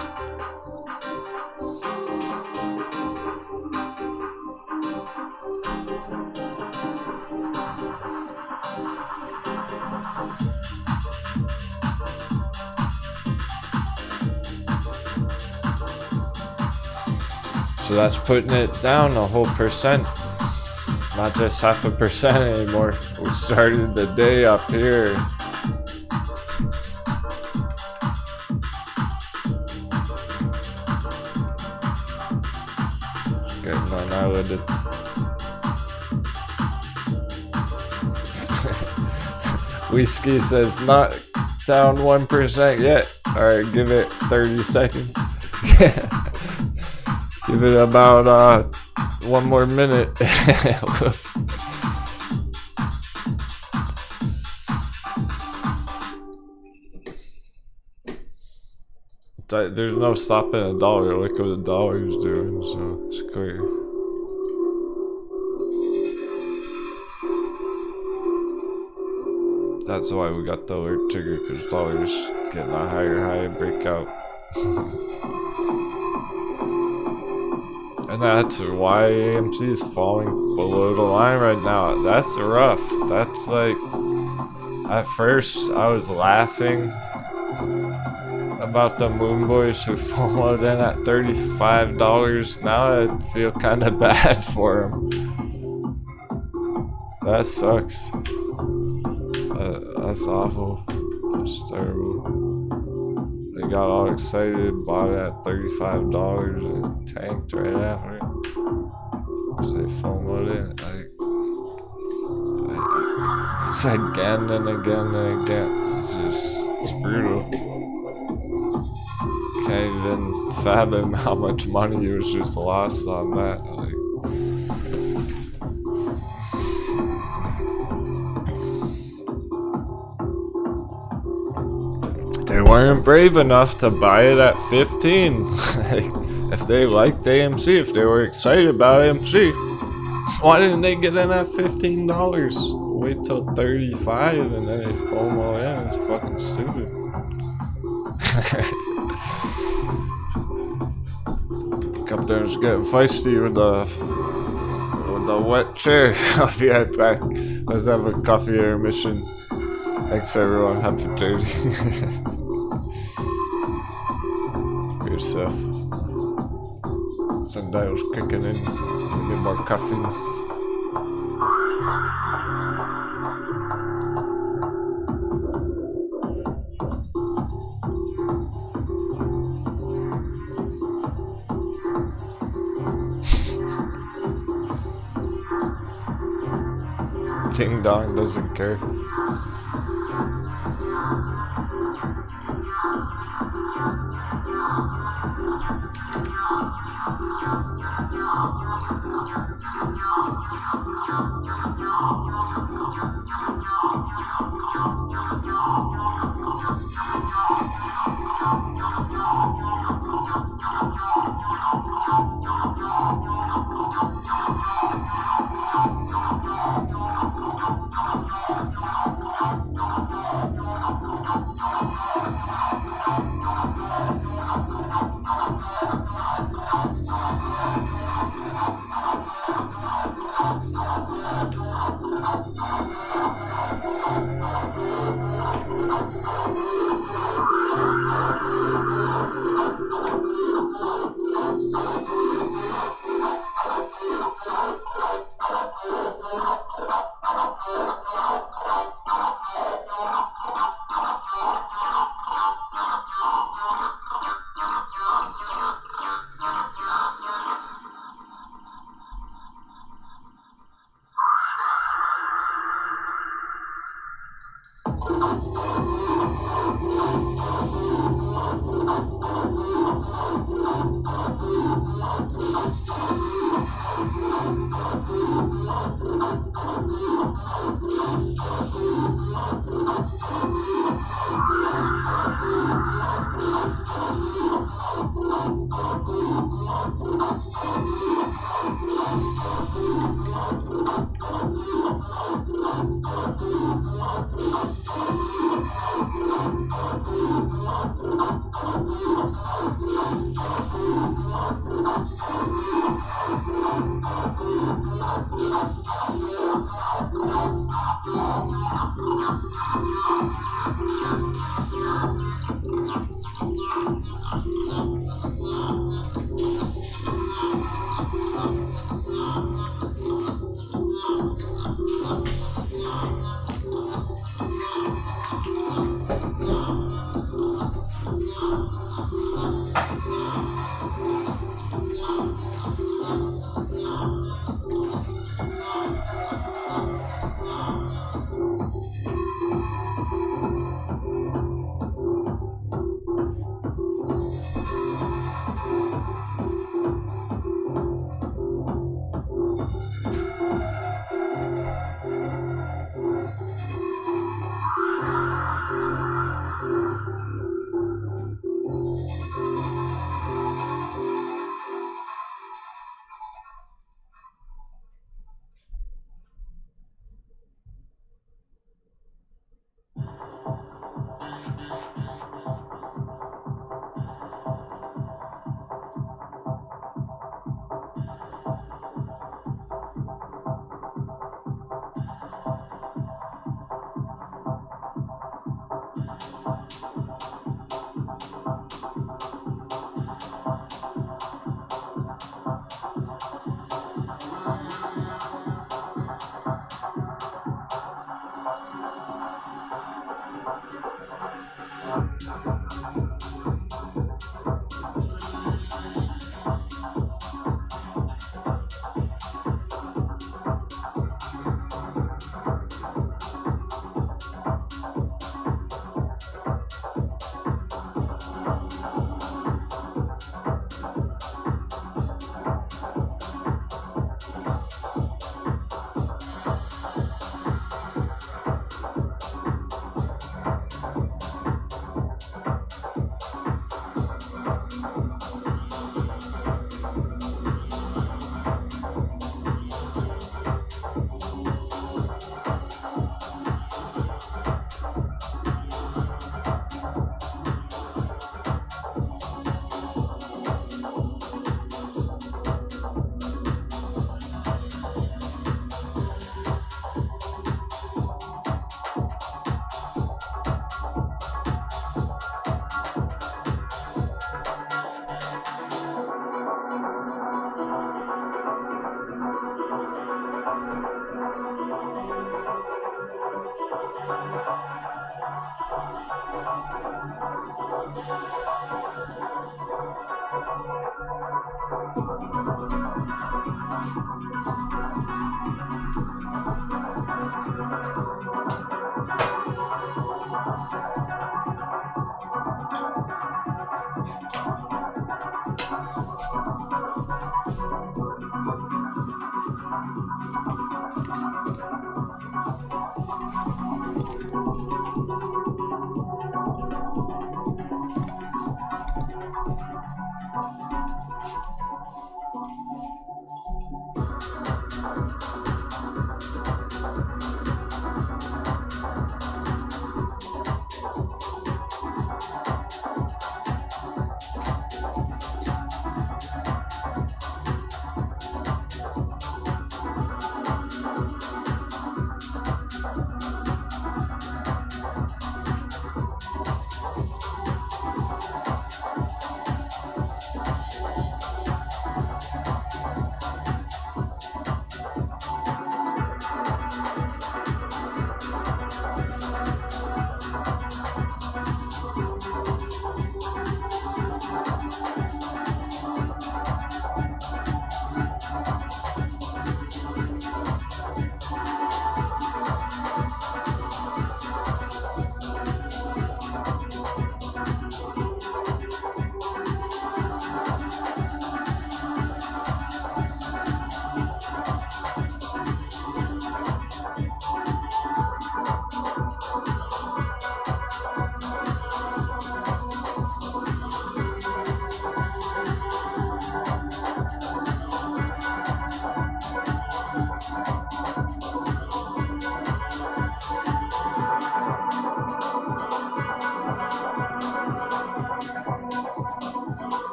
Speaker 1: So that's putting it down a whole percent. Not just 0.5% anymore. We started the day up here. Getting annihilated. Whiskey says not down 1% yet. Alright, give it 30 seconds. Give it about one more minute. There's no stopping a dollar. Look what the dollar is doing, so it's clear. That's why we got the alert trigger, because dollar's getting a higher high breakout. And that's why AMC is falling below the line right now. That's rough. That's like, at first I was laughing about the Moon Boys who FOMOed in at $35. Now I feel kind of bad for them. That sucks. That's awful. That's terrible. They got all excited, bought it at $35 and tanked right after it. So they FOMO'd it. It's again and again and again. It's brutal. Can't even fathom how much money was just lost on that. They weren't brave enough to buy it at 15. If they liked AMC, if they were excited about AMC, Why didn't they get in at $15? Wait till 35 and then they FOMO in. It's fucking stupid. Captain's getting feisty with the wet chair. I'll be right back. Let's have a coffee intermission. Thanks everyone. Happy 30. Yourself. Sundial's kicking in. Get more caffeine. Ding Dong doesn't care.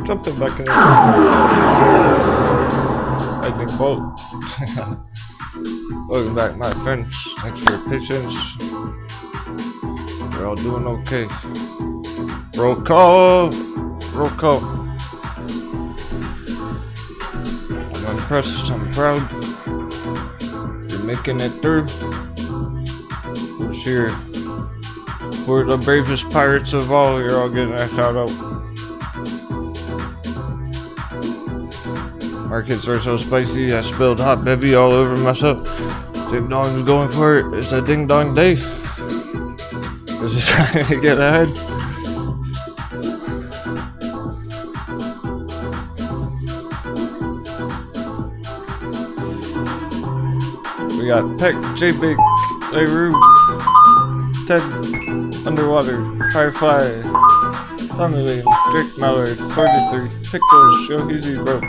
Speaker 1: jumping back in. Lightning bolt. Welcome back, my friends. Thanks for your patience. We're all doing okay. Roll call. Roll call. I'm impressed. I'm proud. You're making it through. Who's here? Who are the bravest pirates of all? You're all getting a shout out. Markets are so spicy, I spilled hot baby all over myself. Ding Dong's going for it. It's a ding dong day. This is trying to get ahead. We got Peck, J-Big, Leroux, Ted, Underwater, Firefly, Tommy Lane, Drake Mallard, 43, Pickles, Yo Easy Bro,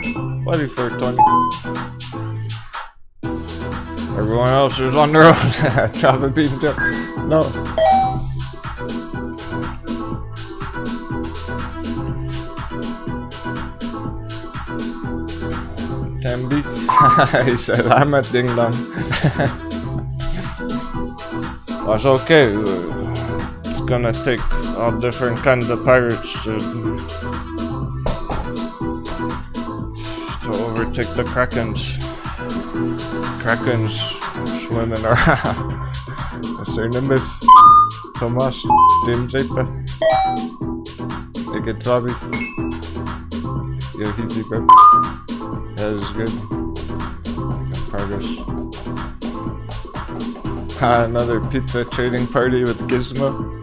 Speaker 1: Buddy for 20. Everyone else is on their own. Chopper beating jump. No. Tambi. He said, I'm a ding dong. That's okay. It's gonna take all different kinds of pirates to overtake the Krakens. Krakens swimming around. What's their name is? Tomas, James Ape, Naked Zombie. Yo, easy, bro. That is good. Good progress. Another pizza trading party with Gizmo.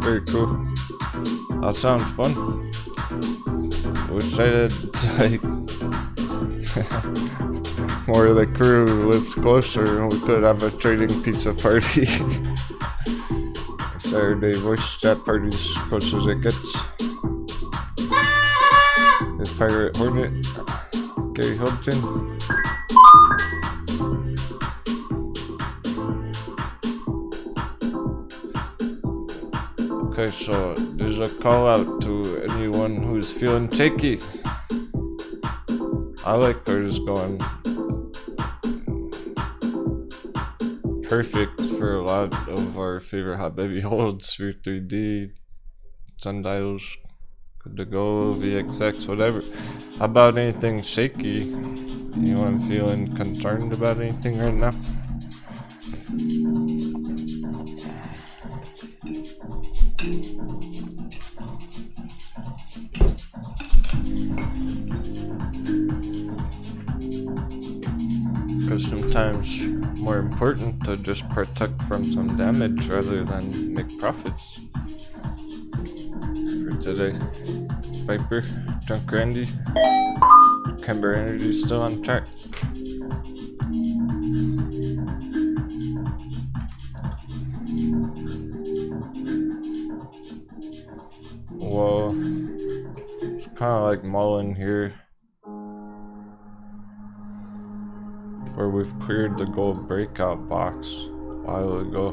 Speaker 1: Very cool. That sounds fun. Wish I had, it's like more of the crew lives closer and we could have a trading pizza party. Saturday voice chat parties, close as it gets. This Pirate Hornet, Gary Hilton. Okay, so there's a call out to anyone who's feeling shaky. I like ours going perfect for a lot of our favorite hot baby holds, Sphere 3D, Sundials, Good to Go, VXX, whatever. How about anything shaky? Anyone feeling concerned about anything right now? Because sometimes more important to just protect from some damage rather than make profits. For today, Viper, Drunk Randy, Camber Energy still on track. Whoa, it's kind of like Mullen here, where we've cleared the gold breakout box a while ago.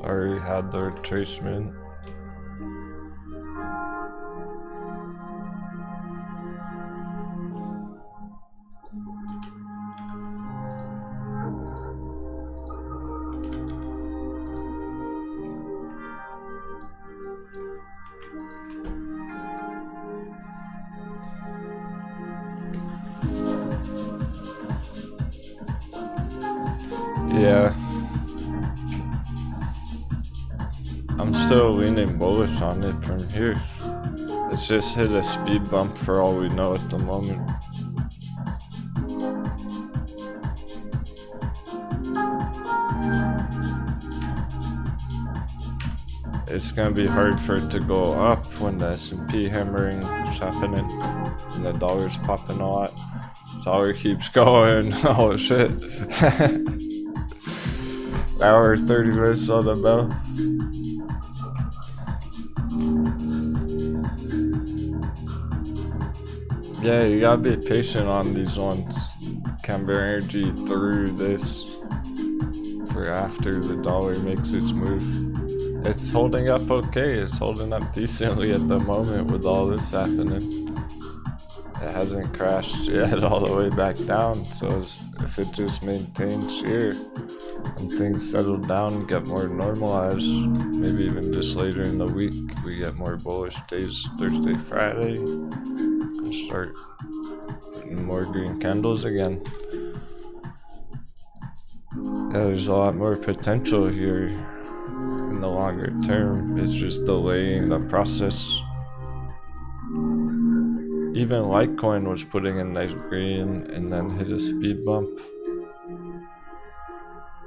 Speaker 1: Already had the retracement. Yeah, I'm still leaning bullish on it from here. It's just hit a speed bump for all we know at the moment. It's gonna be hard for it to go up when the S&P hammering is happening and the dollar's popping a lot. Dollar keeps going. Oh shit. Hour 30 minutes on the bell. Yeah, you gotta be patient on these ones. Camber Energy through this for after the dollar makes its move. it's holding up okay. It's holding up decently at the moment with all this happening. It hasn't crashed yet all the way back down, so if it just maintains here and things settle down, get more normalized, maybe even just later in the week we get more bullish days, Thursday, Friday, and start getting more green candles again. Yeah, there's a lot more potential here in the longer term. It's just delaying the process. Even Litecoin was putting in nice green and then hit a speed bump.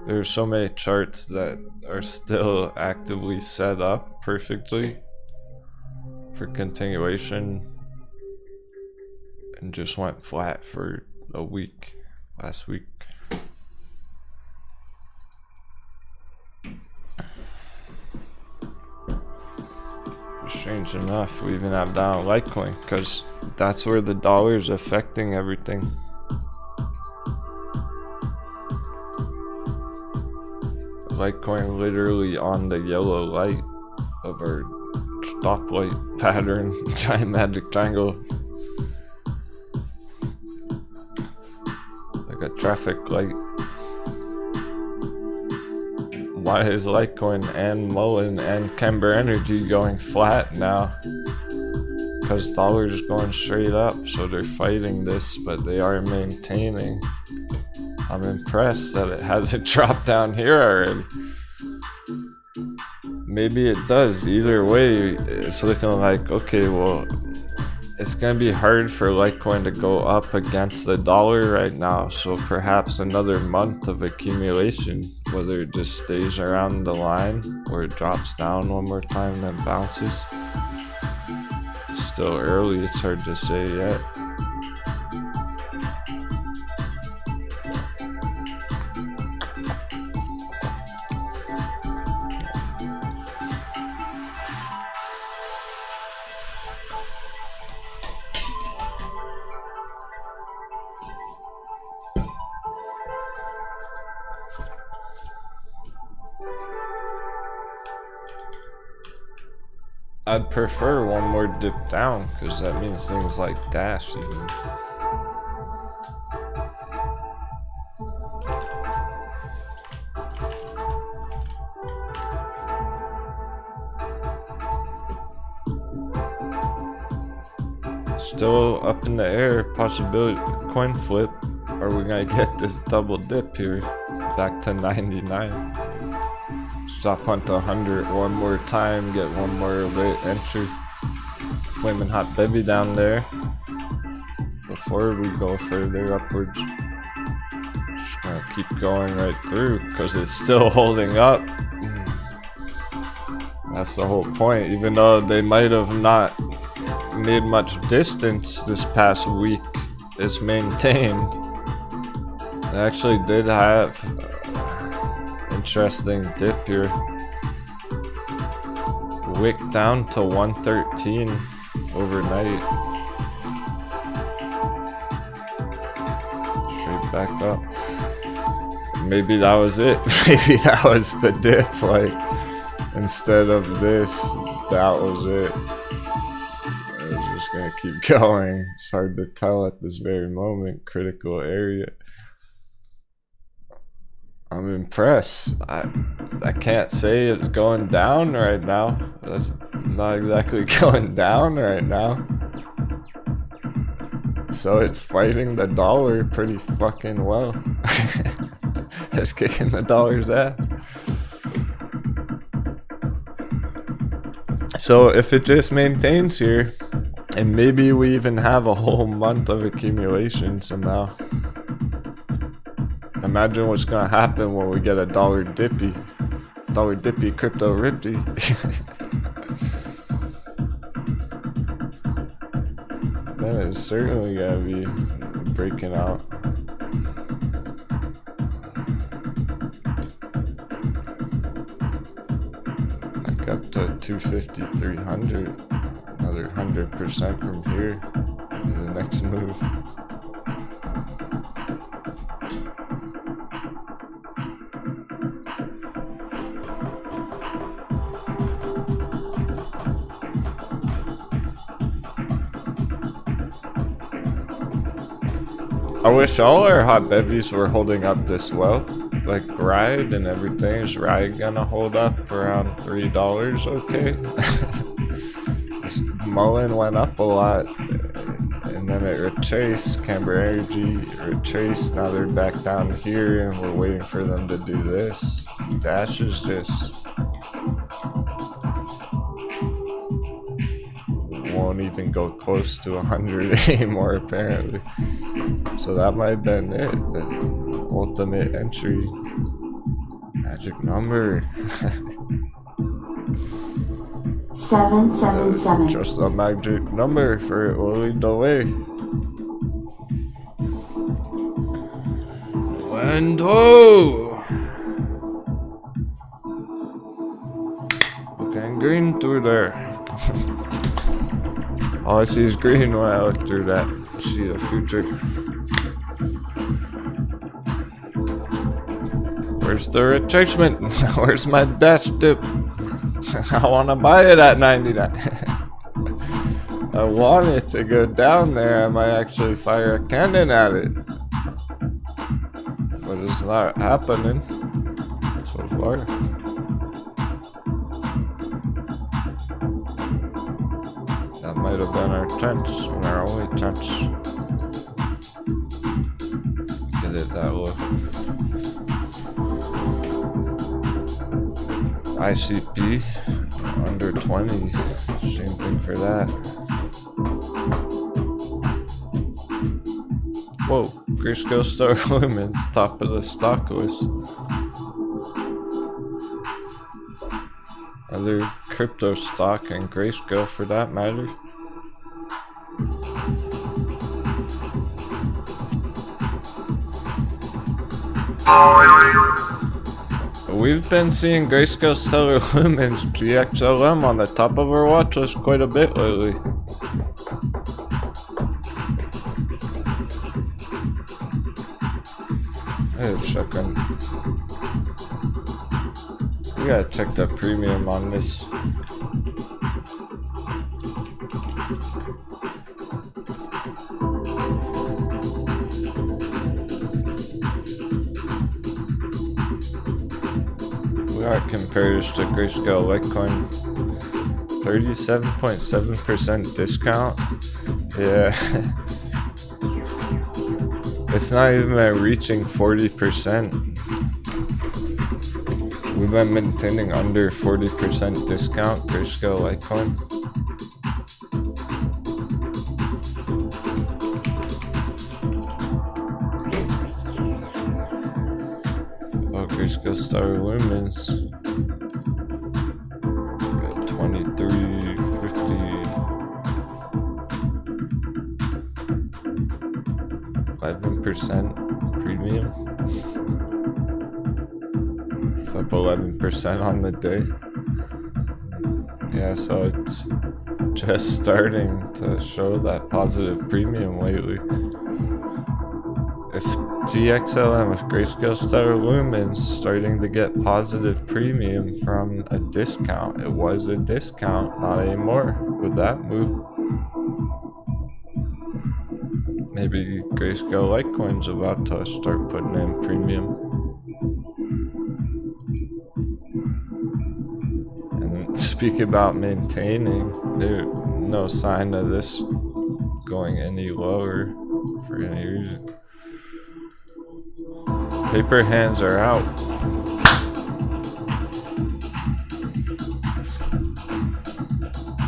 Speaker 1: There's so many charts that are still actively set up perfectly for continuation and just went flat for a week last week. Strange enough, we even have down Litecoin because that's where the dollar is affecting everything. Litecoin literally on the yellow light of our stoplight pattern, giant magic triangle, like a traffic light. Why is Litecoin and MULN and Camber Energy going flat now? Because dollar's is going straight up, so they're fighting this, but they are maintaining. I'm impressed that it hasn't dropped down here already. Maybe it does. Either way, it's looking like, okay, well, it's going to be hard for Litecoin to go up against the dollar right now, so perhaps another month of accumulation, whether it just stays around the line or it drops down one more time and then bounces. Still early, it's hard to say yet. I'd prefer one more dip down, because that means things like Dash even. Still up in the air, possibility coin flip. Are we gonna get this double dip here back to 99? Stop hunt to 100 one more time, get one more late entry. Flaming hot baby down there before we go further upwards. Just gonna keep going right through because it's still holding up. That's the whole point. Even though they might have not made much distance this past week, it's maintained. It actually did have interesting dip here. Wick down to 113 overnight. Straight back up. Maybe that was it. Maybe that was the dip. Like, instead of this, that was it. It's just gonna keep going. It's hard to tell at this very moment. Critical area. I'm impressed. I can't say it's going down right now. That's not exactly going down right now. So it's fighting the dollar pretty fucking well. It's kicking the dollar's ass. So if it just maintains here, and maybe we even have a whole month of accumulation somehow. Imagine what's gonna happen when we get a dollar dippy crypto ripty. Then it's certainly gonna be breaking out. Back up to 250, 300, another 100% from here to the next move. I wish all our hot bevies were holding up this well. Like Ride and everything. Is Ride gonna hold up around $3? Okay. Mullen went up a lot. And then it retraced. Canberra Energy retraced. Now they're back down here and we're waiting for them to do this. Dash is just won't even go close to 100 anymore apparently. So that might have been it. The ultimate entry. Magic number.
Speaker 2: 777.
Speaker 1: Just a magic number for it will lead the way. Window! Okay, green through there. All I see is green when I look through that. See the future. Where's the retracement? Where's my dash dip? I want to buy it at 99. I want it to go down there. I might actually fire a cannon at it. But it's not happening so far. That might have been our chance, and our only chance. Get it that low. ICP under 20, same thing for that. Whoa, Grayscale Star Women's top of the stock list. Other crypto stock and Grayscale for that matter. We've been seeing Grayscale Stellar Lumens GXLM on the top of our watch list quite a bit lately. Hey, second. We gotta check the premium on this. Compares to Grayscale Litecoin, 37.7% discount. Yeah, it's not even reaching 40%. We've been maintaining under 40% discount Grayscale Litecoin. Grayscale Star Lumens got 23.50, 11% premium. It's up 11% on the day. Yeah, so it's just starting to show that positive premium lately. If GXLM, if Grayscale Star Lumens starting to get positive premium from a discount, it was a discount, not anymore. Would that move? Maybe Grayscale Litecoin's about to start putting in premium. And speaking about maintaining, there's no sign of this going any lower for any reason. Paper hands are out.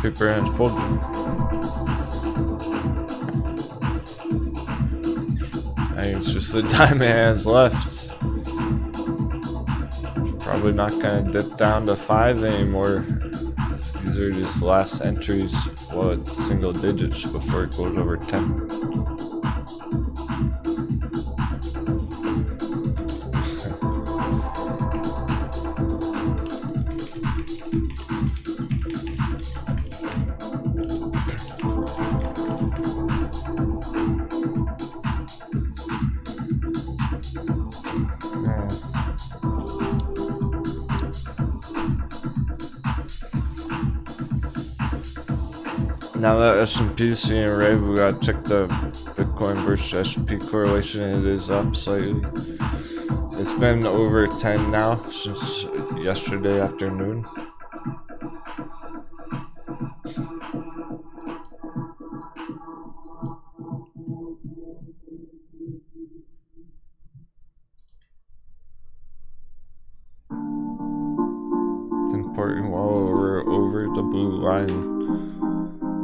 Speaker 1: Paper hands folded. I think it's just the diamond hands left. Probably not gonna dip down to 5 anymore. These are just last entries. Well, it's single digits before it goes over 10. Now that S&P's seeing rave, we gotta check the Bitcoin Bitcoin versus S&P correlation, it is up slightly. It's been over 10 now since yesterday afternoon. It's important while we're over the blue line,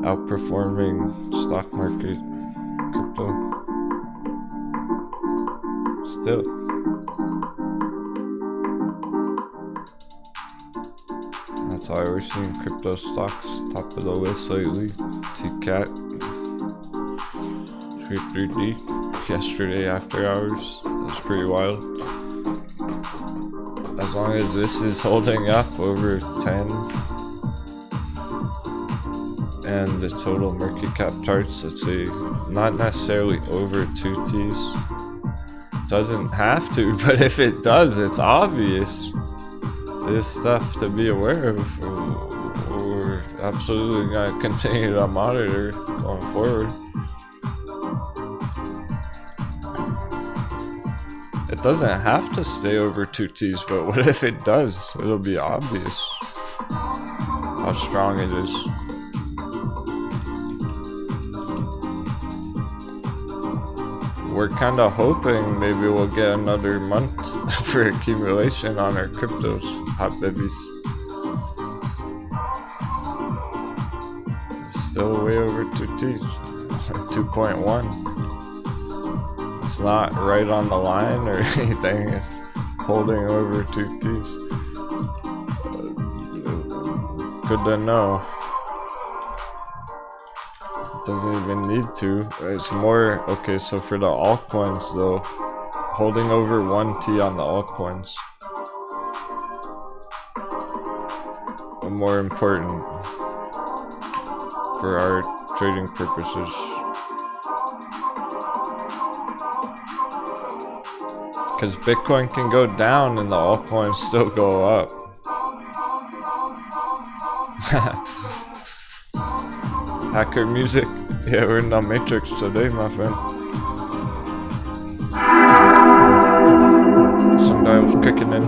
Speaker 1: outperforming stock market, crypto. Still. That's why we're seeing crypto stocks top of the list lately. TCAT, Trade3D, yesterday after hours. That's pretty wild. As long as this is holding up over 10 and the total market cap charts, let's say, not necessarily over 2 T's. Doesn't have to, but if it does, it's obvious. There's stuff to be aware of. We're absolutely gonna continue to monitor going forward. It doesn't have to stay over 2 T's, but what if it does? It'll be obvious how strong it is. We're kind of hoping maybe we'll get another month for accumulation on our cryptos, hot babies. It's still way over 2 T's, 2.1. It's not right on the line or anything, it's holding over 2 T's. Good to know. Doesn't even need to. It's more, okay, so for the altcoins though, holding over 1 T on the altcoins are more important for our trading purposes. Because Bitcoin can go down and the altcoins still go up. Hacker music. Yeah, we're in the Matrix today, my friend. Some guy was kicking in.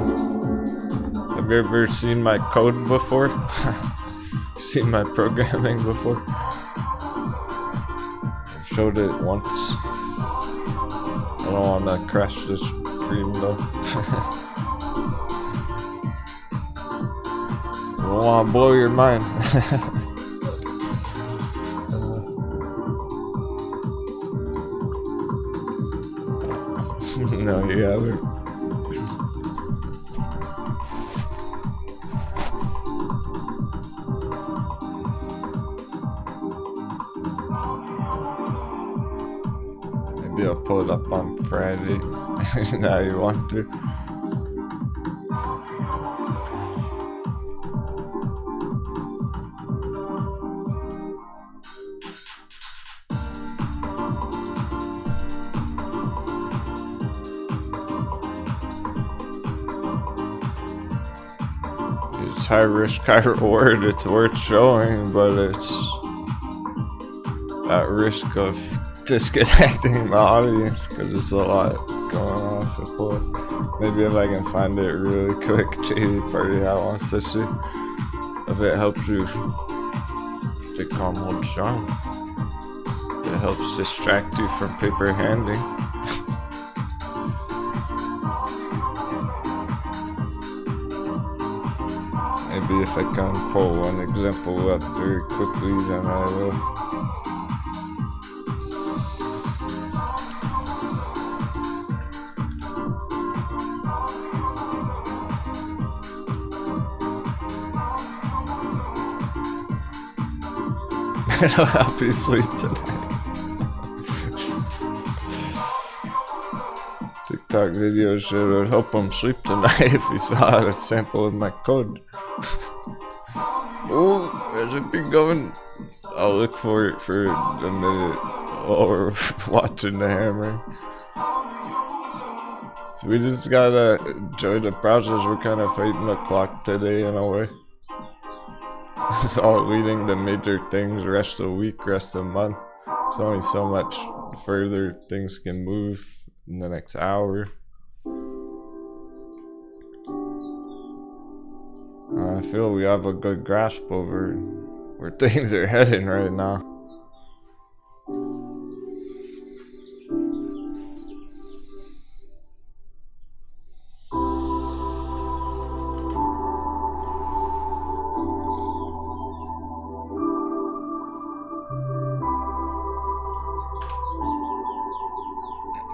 Speaker 1: Have you ever seen my code before? Seen my programming before? I've showed it once. I don't want to crash this stream though. I don't want to blow your mind. No, you haven't. Maybe I'll pull it up on Friday. Now you want to. It's high risk, high reward. It's worth showing, but it's at risk of disconnecting the audience because it's a lot going on for pull. Maybe if I can find it really quick, JD Party I wants to see if it helps you stay calm, hold strong. It helps distract you from paper handing. Maybe if I can pull one example up very quickly, then I will. It'll help you sleep tonight. TikTok video should help him sleep tonight if he saw a sample of my code. Oh, has it been going? I'll look for it for a minute while we're watching the hammering. So we just gotta enjoy the process. We're kind of fighting the clock today in a way. It's all leading to major things, rest of the week, rest of the month. There's only so much further things can move in the next hour. I feel we have a good grasp over where things are heading right now.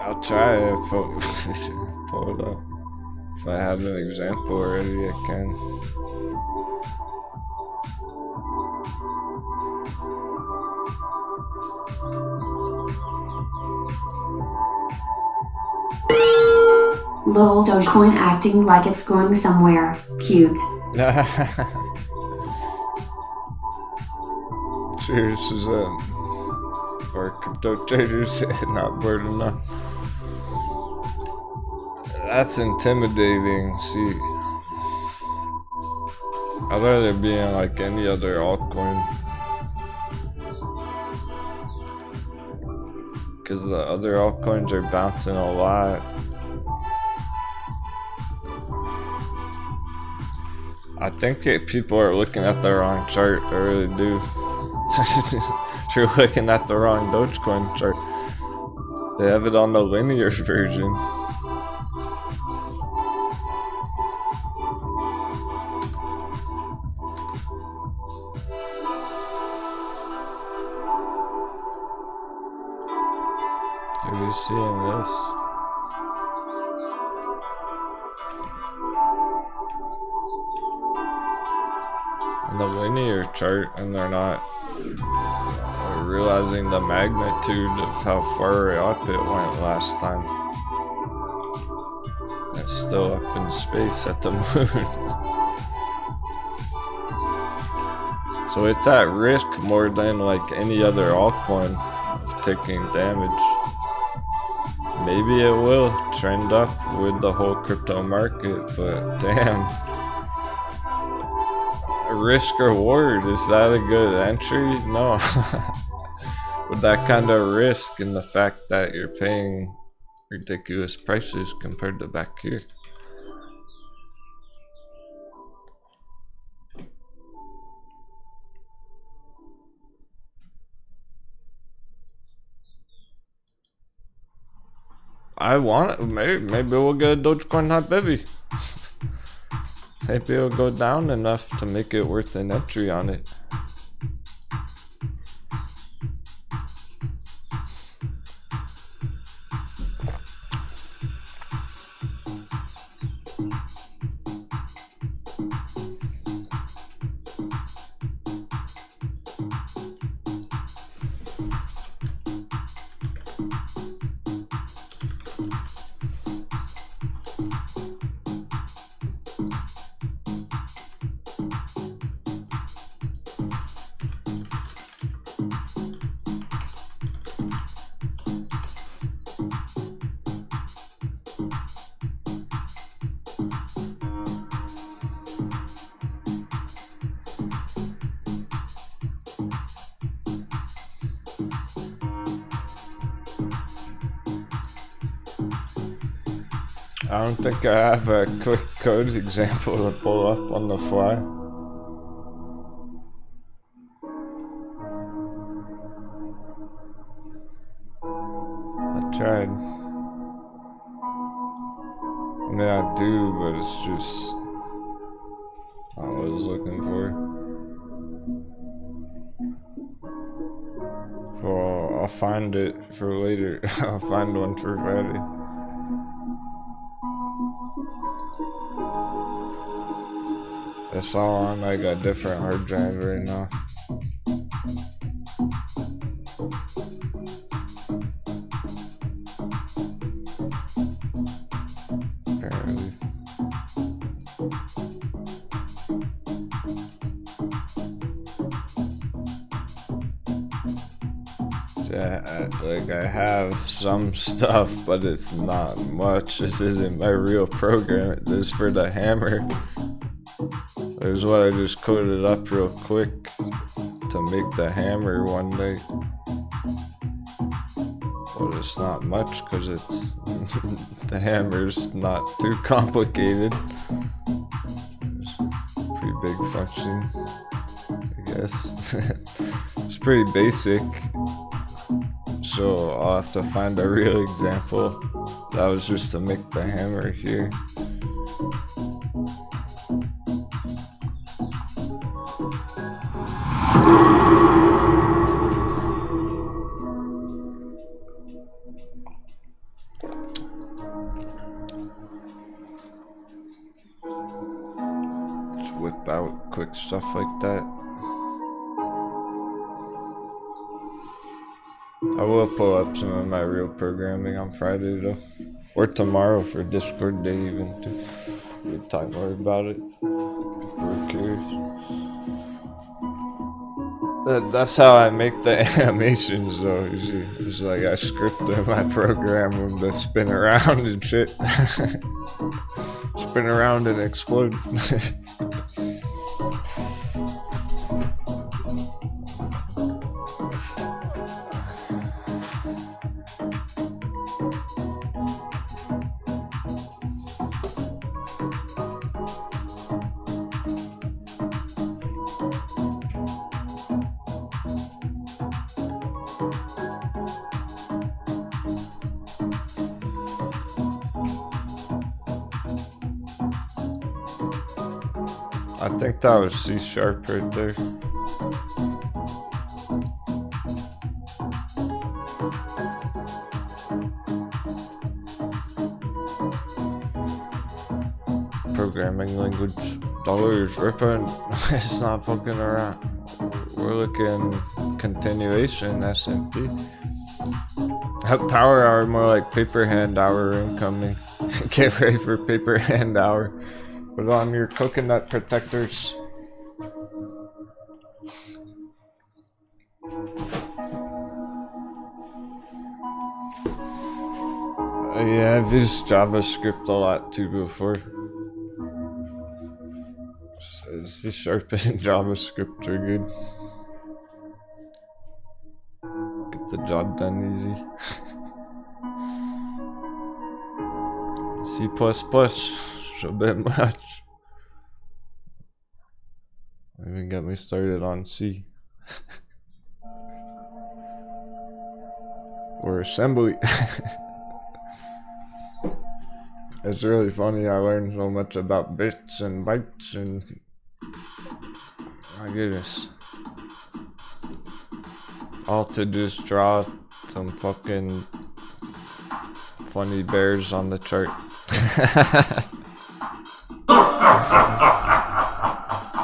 Speaker 1: I'll try to pull it up. If I have an example already, I can.
Speaker 2: Lol, Dogecoin acting like it's going somewhere. Cute.
Speaker 1: Cheers, is for crypto traders not bored enough. That's intimidating. See, I'd rather be in like any other altcoin, because the other altcoins are bouncing a lot. I think that people are looking at the wrong chart. I really do. You're looking at the wrong Dogecoin chart. They have it on the linear version. Are we seeing this? On the linear chart, and they're not realizing the magnitude of how far up it went last time. It's still up in space at the moon. So it's at risk more than like any other altcoin of taking damage. Maybe it will trend up with the whole crypto market, but damn. Risk reward, is that a good entry? No. With that kind of risk and the fact that you're paying ridiculous prices compared to back here. I want it. Maybe we'll get a Dogecoin hot baby. Maybe it'll go down enough to make it worth an entry on it. I don't think I have a quick code example to pull up on the fly. I tried. I mean, I do, but it's just not what I was looking for. Well, I'll find it for later. I'll find one for Friday. It's all on like a different hard drive right now. Apparently. Yeah, like I have some stuff, but it's not much. This isn't my real program. This is for the hammer. There's what I just coded up real quick to make the hammer one day. Well, it's not much because it's the hammer's not too complicated. It's a pretty big function, I guess. It's pretty basic. So I'll have to find a real example. That was just to make the hammer here. Just whip out quick stuff like that. I will pull up some of my real programming on Friday though. Or tomorrow for Discord day even too. We'll talk more about it. If we're curious. That's how I make the animations though. It's like I script in my program them to spin around and shit. Spin around and explode. I think that was C# right there. Programming language. Dollar is ripping. It's not fucking around. We're looking continuation S&P. Power hour more like paper hand hour incoming. Get ready for paper hand hour. Put on your coconut protectors. Yeah, I've used JavaScript a lot too before. C# and JavaScript are good. Get the job done easy. C++, a bit much. Even got me started on C. Or assembly. It's really funny, I learned so much about bits and bytes and... my goodness. All to just draw some fucking funny bears on the chart.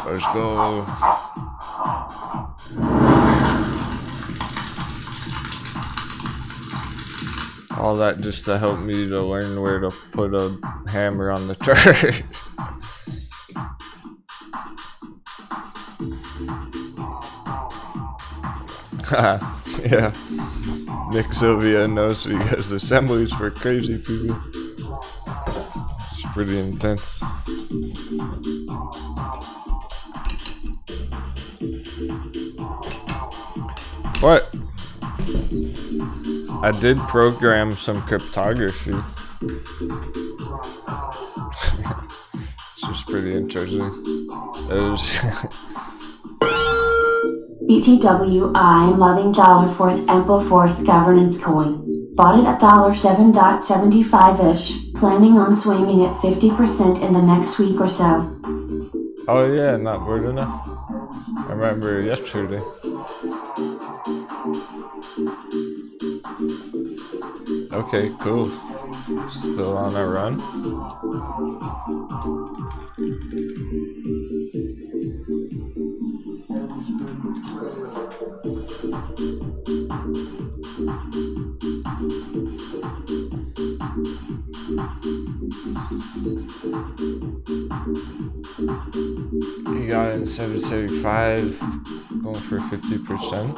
Speaker 1: Let's go. All that just to help me to learn where to put a hammer on the chart. Yeah. Nick Sylvia knows because assemblies for crazy people. It's pretty intense. What? I did program some cryptography. It's just pretty interesting. It was
Speaker 2: BTW, I'm loving $4th Ample 4th governance coin. Bought it at $7.75-ish, planning on swinging it 50% in the next week or so.
Speaker 1: Oh yeah, not bored enough. I remember yesterday. Okay, cool. Still on a run. You got it in 775, going for 50%.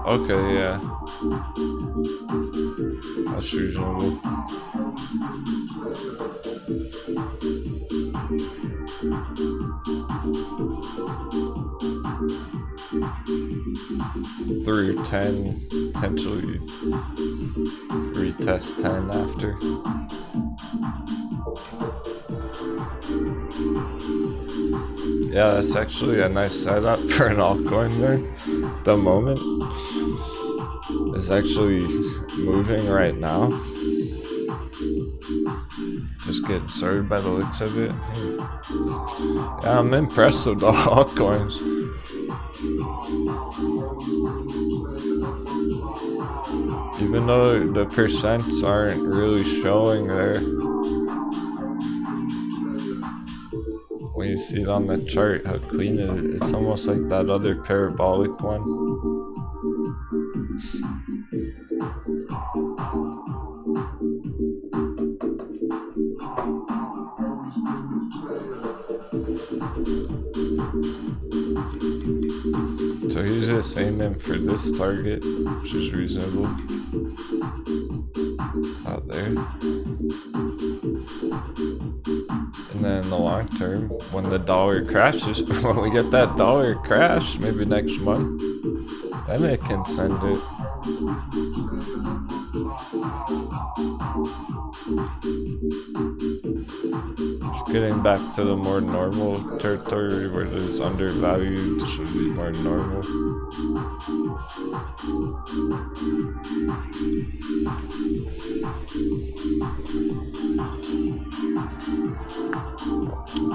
Speaker 1: Okay, yeah. That's reasonable. through 10, potentially retest 10 after. Yeah, that's actually a nice setup for an altcoin there. The moment is actually moving right now. Just getting started by the looks of it. Yeah, I'm impressed with the altcoins. Even though the percents aren't really showing there. When you see it on the chart, how clean it is. It's almost like that other parabolic one. So he's just aiming for this target, which is reasonable. Out there. And then in the long term, when the dollar crashes, when we get that dollar crash, maybe next month, then it can send it. Just getting back to the more normal territory where it is undervalued, this should be more normal.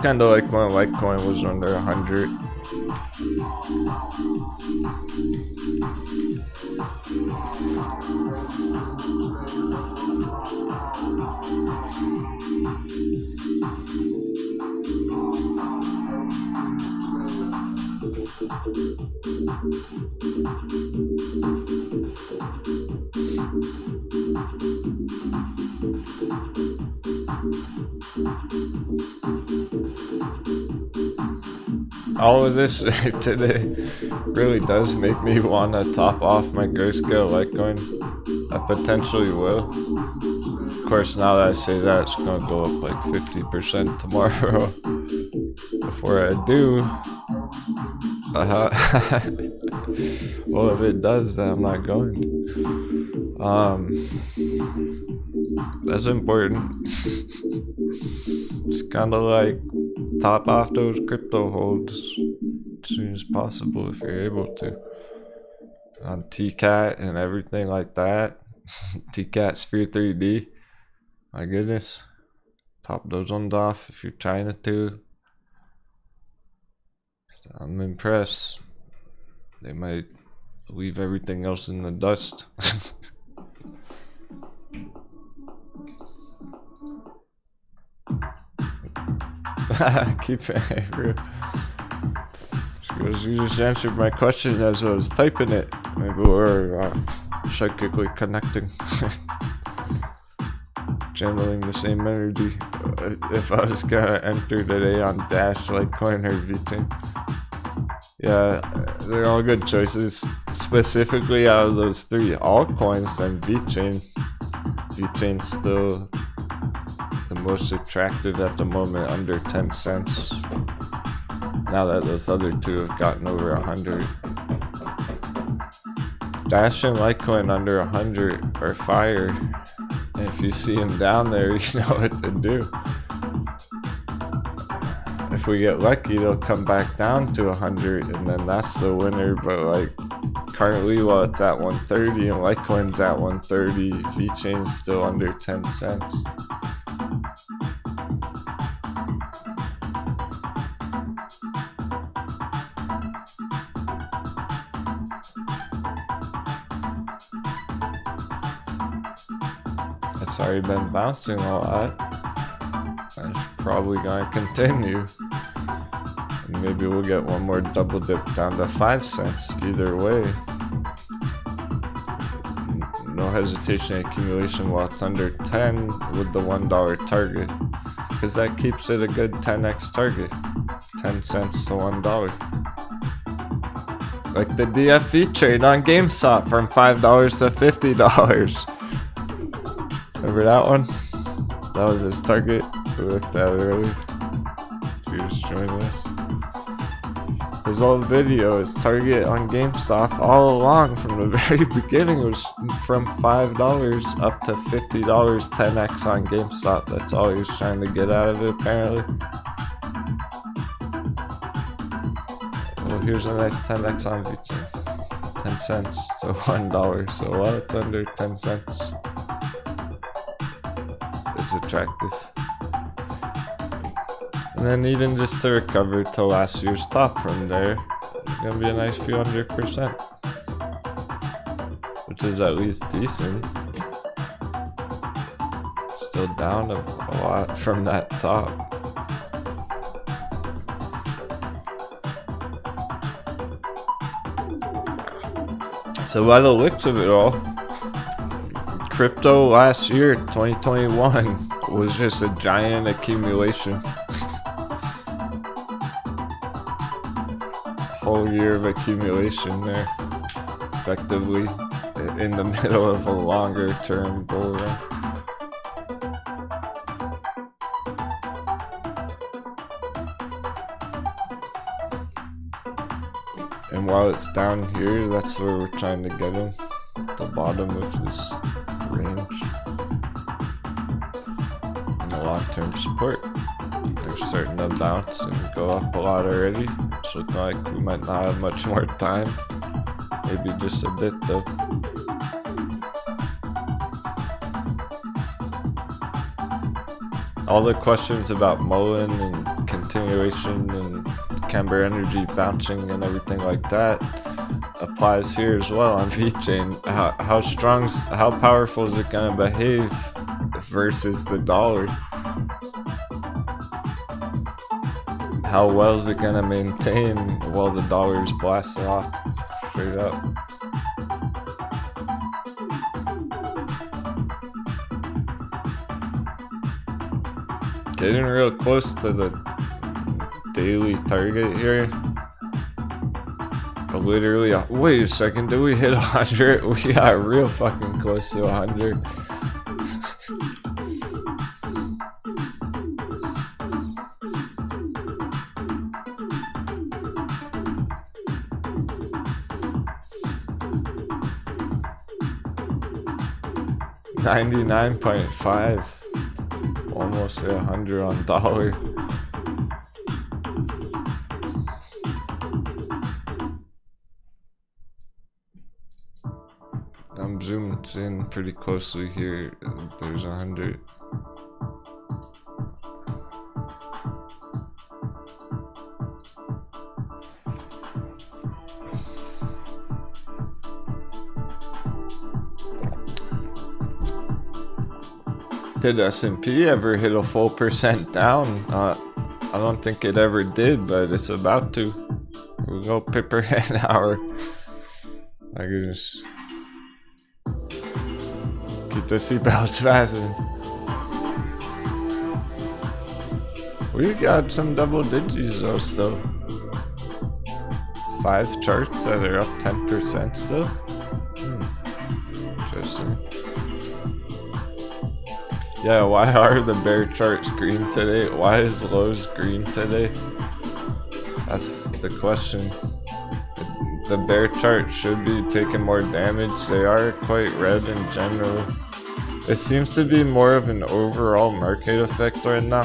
Speaker 1: Kinda like when Litecoin was under 100. All of this today really does make me want to top off my Grayscale Litecoin. I potentially will. Of course, now that I say that, it's going to go up like 50% tomorrow. Before I do, well, if it does, then I'm not going. That's important. It's kind of like top off those crypto holds as soon as possible if you're able to. On TCAT and everything like that. TCAT Sphere 3D. My goodness. Top those ones off if you're trying to. I'm impressed. They might leave everything else in the dust. Keep it real. You just answered my question as I was typing it. Maybe we're psychically connecting. Channeling the same energy. If I was gonna enter today on Dash, Litecoin, or vechain. Yeah, they're all good choices. Specifically out of those three altcoins, then vechain. Vechain's still the most attractive at the moment, under 10 cents. Now that those other two have gotten over 100. Dash and Litecoin under 100 are fire. And if you see them down there, you know what to do. If we get lucky, they'll come back down to 100, and then that's the winner. But like currently, while it's at 130 and Litecoin's at 130, vechain's still under 10 cents. It's already been bouncing a lot. It's probably gonna continue. And maybe we'll get one more double dip down to 5 cents. Either way, no hesitation in accumulation while it's under 10 with the $1 target, because that keeps it a good 10x target. 10 cents to $1. Like the DFE trade on GameStop from $5 to $50. Remember that one? That was his target. We looked at it earlier. If you're just joining us. His old video, his target on GameStop all along from the very beginning was from $5 up to $50, 10x on GameStop. That's all he was trying to get out of it, apparently. Well, here's a nice 10x on vechain. 10 cents to $1, so while it's under 10 cents, it's attractive. And then even just to recover to last year's top from there, it's gonna be a nice few 100%, which is at least decent. Still down a lot from that top. So by the looks of it all, crypto last year, 2021, was just a giant accumulation. Whole year of accumulation there, effectively in the middle of a longer term bull run. And while it's down here, that's where we're trying to get him, the bottom of this range, and the long-term support. They're starting to bounce and go up a lot already. It's looking like we might not have much more time, maybe just a bit though. All the questions about MULN and continuation and Camber energy bouncing and everything like that applies here as well on vechain. How powerful is it gonna behave versus the dollar? How well is it gonna maintain while the dollar is blasting off straight up? Getting real close to the daily target here. Literally, wait a second, did we hit 100? We got real fucking close to 100. $99.5, almost at 100 on dollar. I'm zoomed in pretty closely here. There's 100. Did S&P ever hit a full % down? I don't think it ever did, but it's about to. We'll go pipper an hour. My goodness. Keep the seatbelts fastened. We got some double digits though still. 5 charts that are up 10% still. Interesting. Yeah, why are the bear charts green today? Why is Lowe's green today? That's the question. The bear chart should be taking more damage. They are quite red in general. It seems to be more of an overall market effect right now,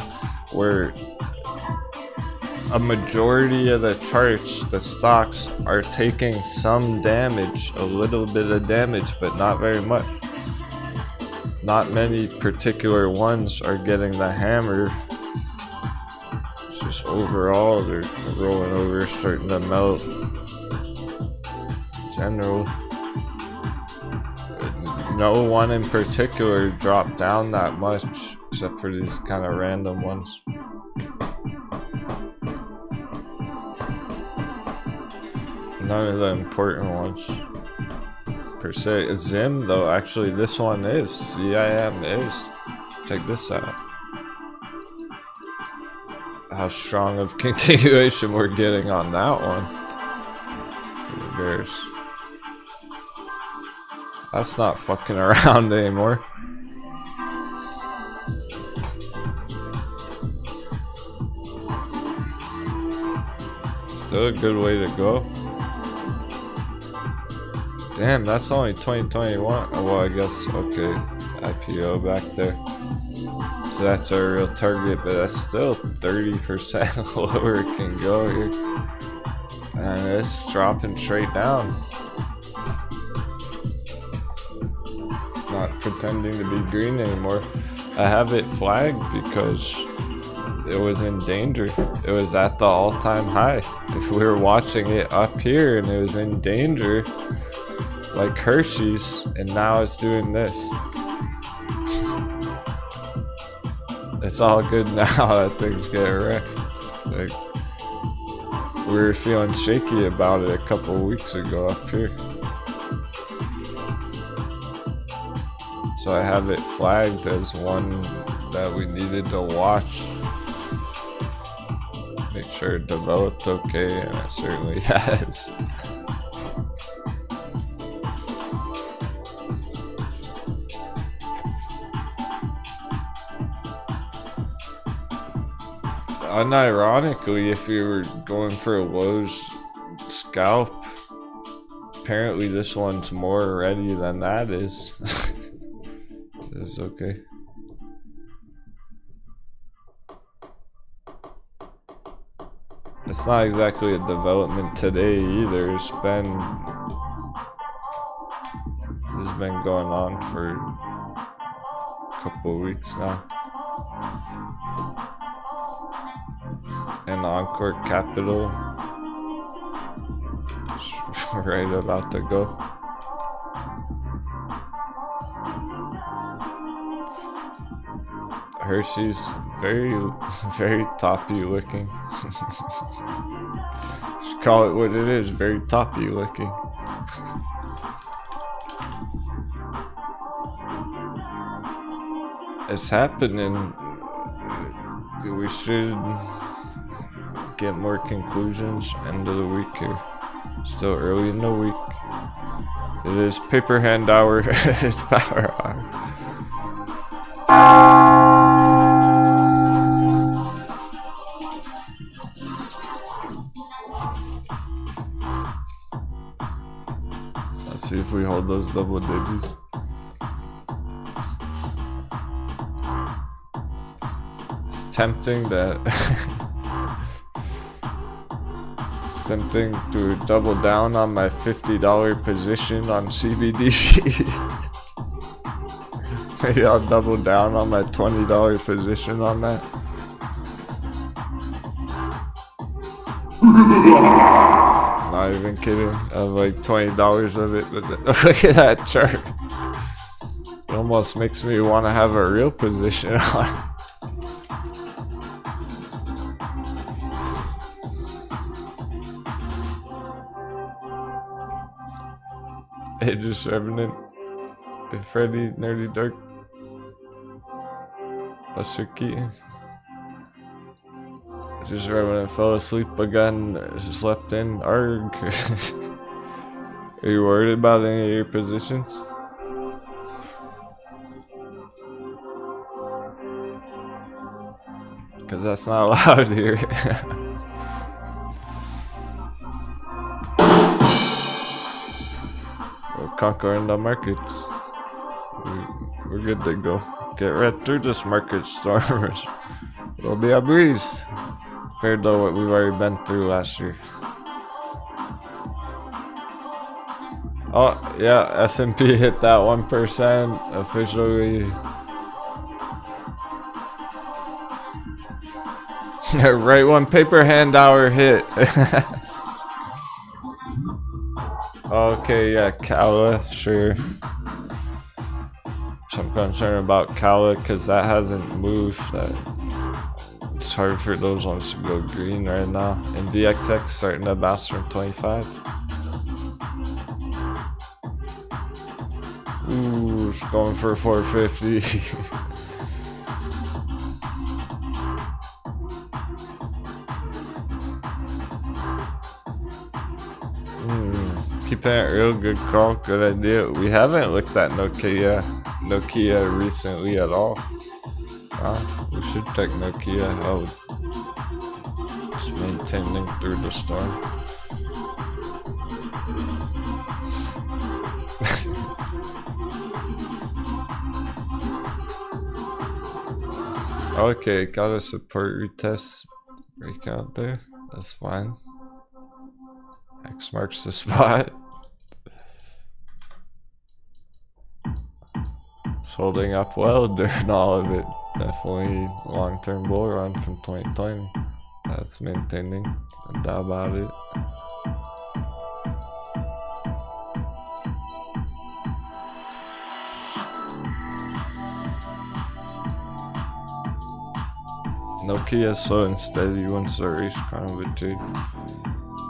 Speaker 1: where a majority of the charts, the stocks, are taking some damage, a little bit of damage, but not very much. Not many particular ones are getting the hammer. It's just overall, they're rolling over, starting to melt. In general, no one in particular dropped down that much, except for these kind of random ones. None of the important ones. Per se. Zim though, actually this one is. CIM is. Check this out. How strong of continuation we're getting on that one. For the bears. That's not fucking around anymore. Still a good way to go. Damn, that's only 2021. Oh, well, I guess, okay. IPO back there. So that's our real target, but that's still 30% lower it can go here. And it's dropping straight down. Not pretending to be green anymore. I have it flagged because it was in danger. It was at the all-time high. If we were watching it up here and it was in danger, like Hershey's, and now it's doing this. It's all good now that things get wrecked. Like, we were feeling shaky about it a couple weeks ago up here. So I have it flagged as one that we needed to watch. Make sure it developed okay, and it certainly has. Unironically, if you were going for a Lowe's scalp, apparently this one's more ready than that is. This is okay. It's not exactly a development today either. It's been going on for a couple of weeks now. And Encore Capital right about to go. Hershey's very toppy looking. Just call it what it is, very toppy looking. It's happening. We should get more conclusions end of the week here. Still early in the week. It is paper hand hour. It's power hour. Let's see if we hold those double digits. It's tempting that tempting to double down on my $50 position on CBDC. Maybe I'll double down on my $20 position on that. Not even kidding. I have like $20 of it, but look at that chart. It almost makes me want to have a real position on. Aegis Revenant, Freddy, Nerdy Dark, Buster Keaton. Just Revenant fell asleep again, slept in, arg. Are you worried about any of your positions? Because that's not allowed here. Conquering the markets. We're good to go. Get right through this market storm. It'll be a breeze compared to what we've already been through last year. Oh yeah, S&P hit that 1% officially. Right when paper hand hour hit. Okay, yeah, Kala, sure. I'm concerned about Kala because that hasn't moved. It's hard for those ones to go green right now. And VXX starting to bounce from 25. Ooh, it's going for 450. Keeping it real, good call, good idea. We haven't looked at Nokia recently at all. We should check Nokia out. Just maintaining through the storm. Okay, got a support retest breakout there. That's fine. X marks the spot. It's holding up well during all of it. Definitely long-term bull run from 2020. That's maintaining. No doubt about it. Nokia is slow and steady once the race kind of a trade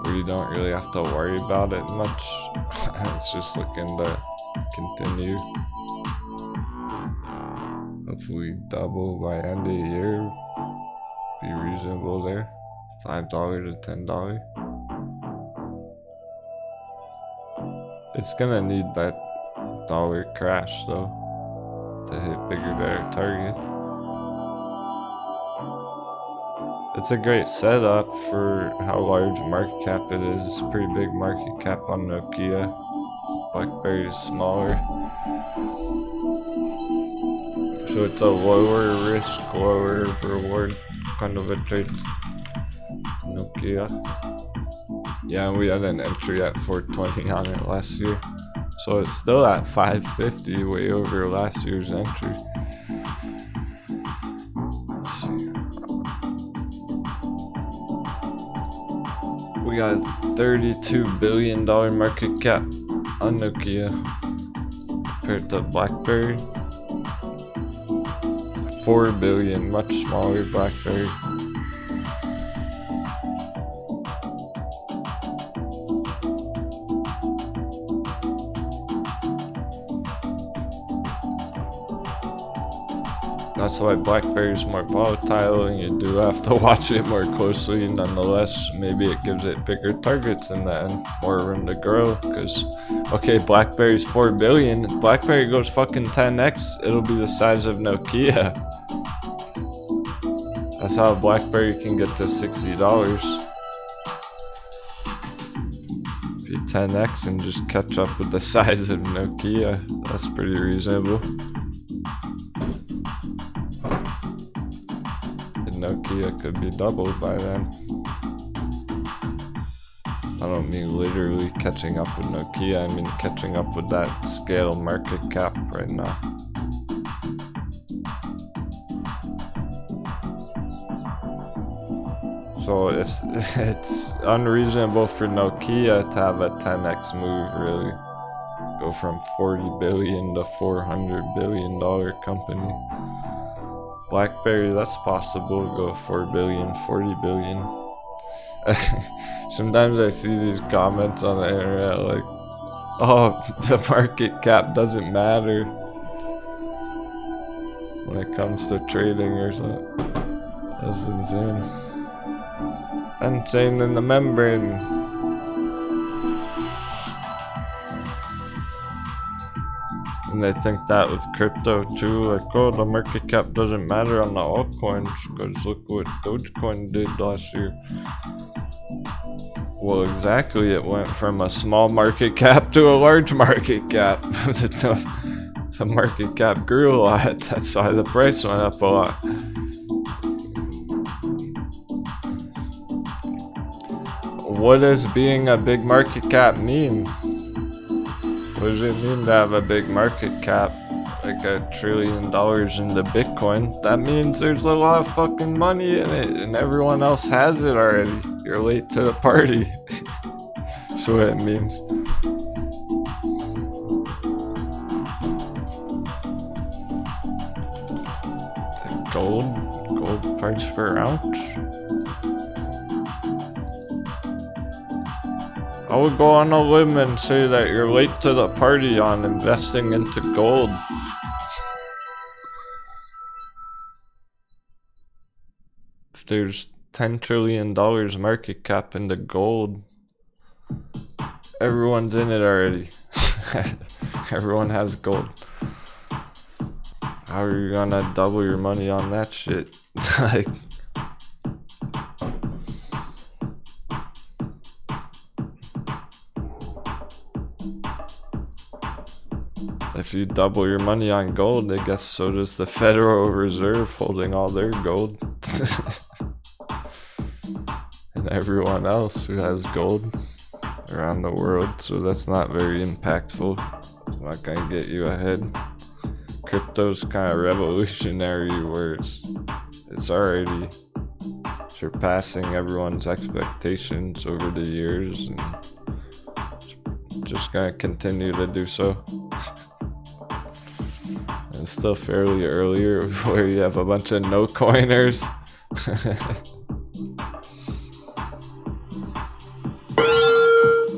Speaker 1: where you don't really have to worry about it much. It's just looking to continue. Hopefully double by end of the year. Be reasonable there. $5 to $10. It's gonna need that dollar crash though to hit bigger, better target. It's a great setup for how large market cap it is. It's a pretty big market cap on Nokia. BlackBerry is smaller. So it's a lower risk, lower reward kind of a trade. Nokia. Yeah, we had an entry at 420 on it last year. So it's still at 550, way over last year's entry. Let's see. We got $32 billion market cap on Nokia compared to BlackBerry. 4 billion, much smaller BlackBerry. That's why BlackBerry is more volatile and you do have to watch it more closely. Nonetheless, maybe it gives it bigger targets in the end, more room to grow. Because, okay, BlackBerry's 4 billion. BlackBerry goes fucking 10x, it'll be the size of Nokia. That's how BlackBerry can get to $60. Be 10x and just catch up with the size of Nokia. That's pretty reasonable. Nokia could be doubled by then. I don't mean literally catching up with Nokia, I mean catching up with that scale market cap right now. So it's unreasonable for Nokia to have a 10x move, really. Go from 40 billion to $400 billion company. BlackBerry, that's possible, go 4 billion, 40 billion. Sometimes I see these comments on the internet like, oh, the market cap doesn't matter when it comes to trading or something. That's insane. Insane in the membrane. And they think that with crypto too, like, oh, the market cap doesn't matter on the altcoins, because look what Dogecoin did last year. Well, exactly, it went from a small market cap to a large market cap. The market cap grew a lot, that's why the price went up a lot. What does being a big market cap mean? What does it mean to have a big market cap, like $1 trillion into Bitcoin? That means there's a lot of fucking money in it, and everyone else has it already. You're late to the party. That's what it means. Gold price per ounce. I would go on a limb and say that you're late to the party on investing into gold. If there's $10 trillion market cap into gold, everyone's in it already. Everyone has gold. How are you gonna double your money on that shit? Like, if you double your money on gold, I guess so does the Federal Reserve holding all their gold. And everyone else who has gold around the world, so that's not very impactful. It's not gonna get you ahead. Crypto's kind of revolutionary where it's already surpassing everyone's expectations over the years, and just gonna continue to do so. It's still fairly earlier where you have a bunch of no coiners.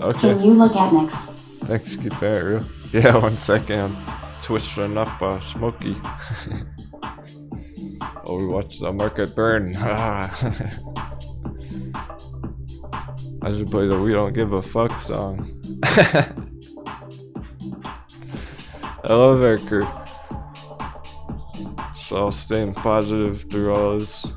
Speaker 1: Okay.
Speaker 2: Can you look at next?
Speaker 1: Thanks, keep that real. Yeah, 1 second. I'm twitching up Smokey. Oh, we watched the market burn. I should play the We Don't Give a Fuck song. I love our crew. So staying positive through all this.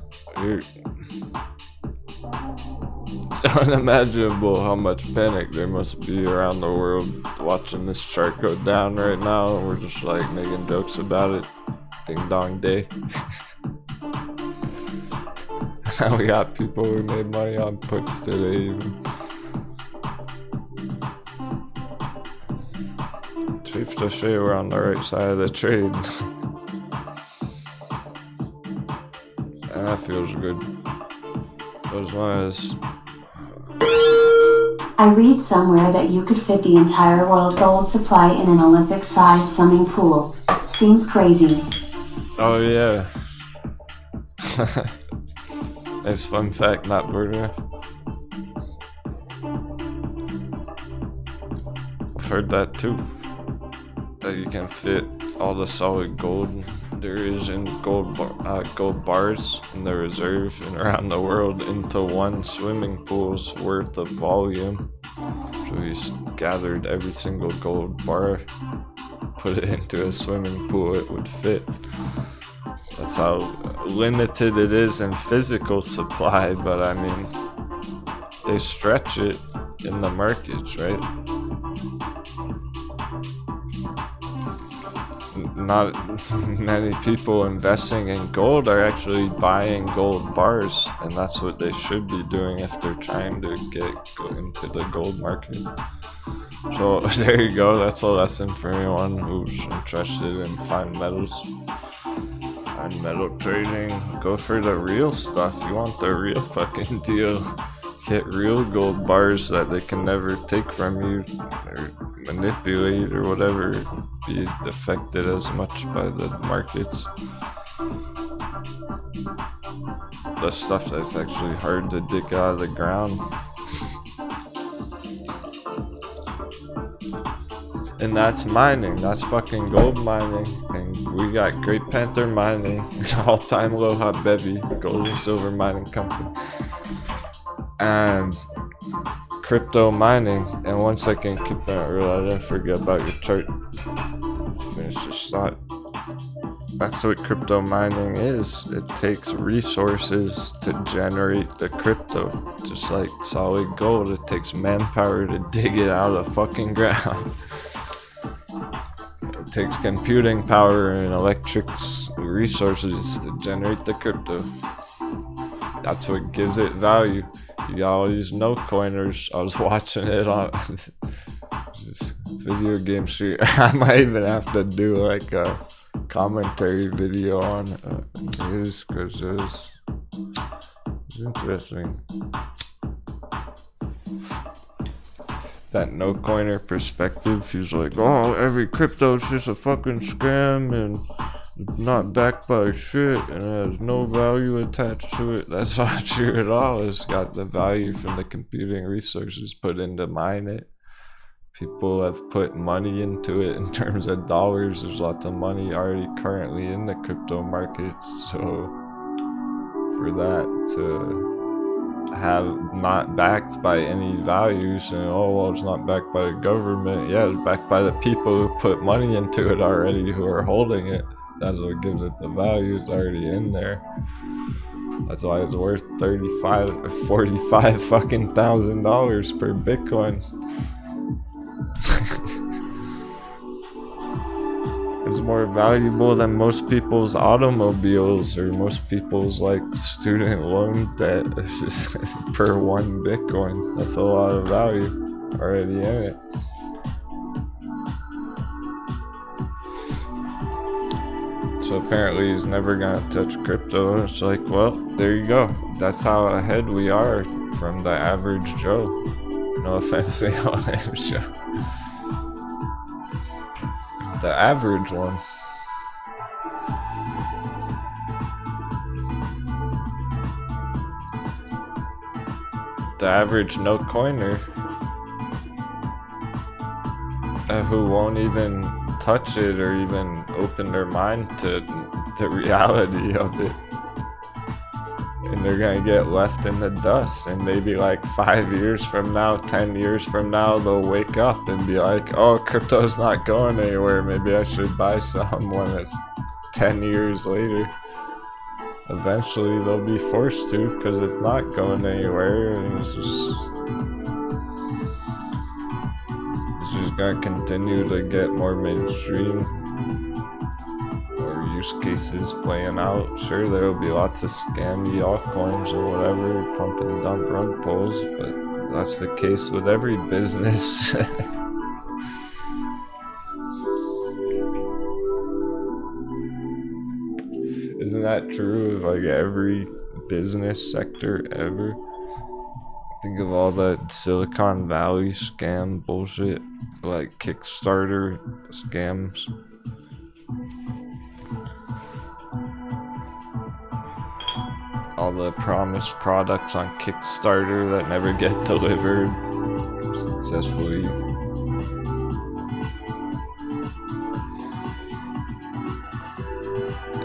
Speaker 1: It's unimaginable how much panic there must be around the world watching this chart go down right now, and we're just like making jokes about it. Ding dong day. We got people who made money on puts today even. Safe to say we're on the right side of the trade. And that feels good. As long as
Speaker 2: I read somewhere that you could fit the entire world gold supply in an Olympic-sized swimming pool. Seems crazy.
Speaker 1: oh yeah. Nice fun fact, not burning. I've heard that too. That you can fit all the solid gold there is in gold bars in the reserve and around the world into one swimming pool's worth of volume. So we gathered every single gold bar, put it into a swimming pool it would fit. That's how limited it is in physical supply, but I mean, they stretch it in the markets, right? Not many people investing in gold are actually buying gold bars, and that's what they should be doing if they're trying to go into the gold market. So there you go, that's a lesson for anyone who's interested in fine metals. Fine metal trading, go for the real stuff. You want the real fucking deal. Get real gold bars that they can never take from you or manipulate or whatever, be affected as much by the markets. The stuff that's actually hard to dig out of the ground. And that's mining, that's fucking gold mining. And we got Great Panther Mining, all-time low hot baby, gold and silver mining company. And crypto mining. And 1 second, keep that real, I didn't forget about your chart. Finish this thought. That's what crypto mining is. It takes resources to generate the crypto. Just like solid gold, it takes manpower to dig it out of the fucking ground. It takes computing power and electric resources to generate the crypto. That's what gives it value. You got all these no coiners. I was watching it on this video game street. I might even have to do like a commentary video on news because it's interesting. That no coiner perspective, he's like, oh, every crypto is just a fucking scam and not backed by shit and has no value attached to it. That's not true at all. It's got the value from the computing resources put in to mine it. People have put money into it in terms of dollars. There's lots of money already currently in the crypto markets. So for that to have not backed by any values and oh well, it's not backed by the government. Yeah, it's backed by the people who put money into it already, who are holding it. That's what gives it the value. It's already in there. That's why it's worth $35 or $45 fucking $1,000 per Bitcoin. more valuable than most people's automobiles or most people's like student loan debt. It's just per one Bitcoin. That's a lot of value already in it. So apparently he's never gonna touch crypto. It's like, well, there you go. That's how ahead we are from the average Joe. No offense to the average Joe. The average one. The average no coiner who won't even touch it or even open their mind to the reality of it. And they're gonna get left in the dust, and maybe like 5 years from now, 10 years from now, they'll wake up and be like, oh, crypto's not going anywhere, maybe I should buy some when it's 10 years later. Eventually they'll be forced to, because it's not going anywhere, and it's just gonna continue to get more mainstream. Use cases playing out. Sure, there will be lots of scammy altcoins or whatever, pump and dump rug pulls, but that's the case with every business. Isn't that true of like every business sector ever? Think of all that Silicon Valley scam bullshit, like Kickstarter scams. All the promised products on Kickstarter that never get delivered successfully.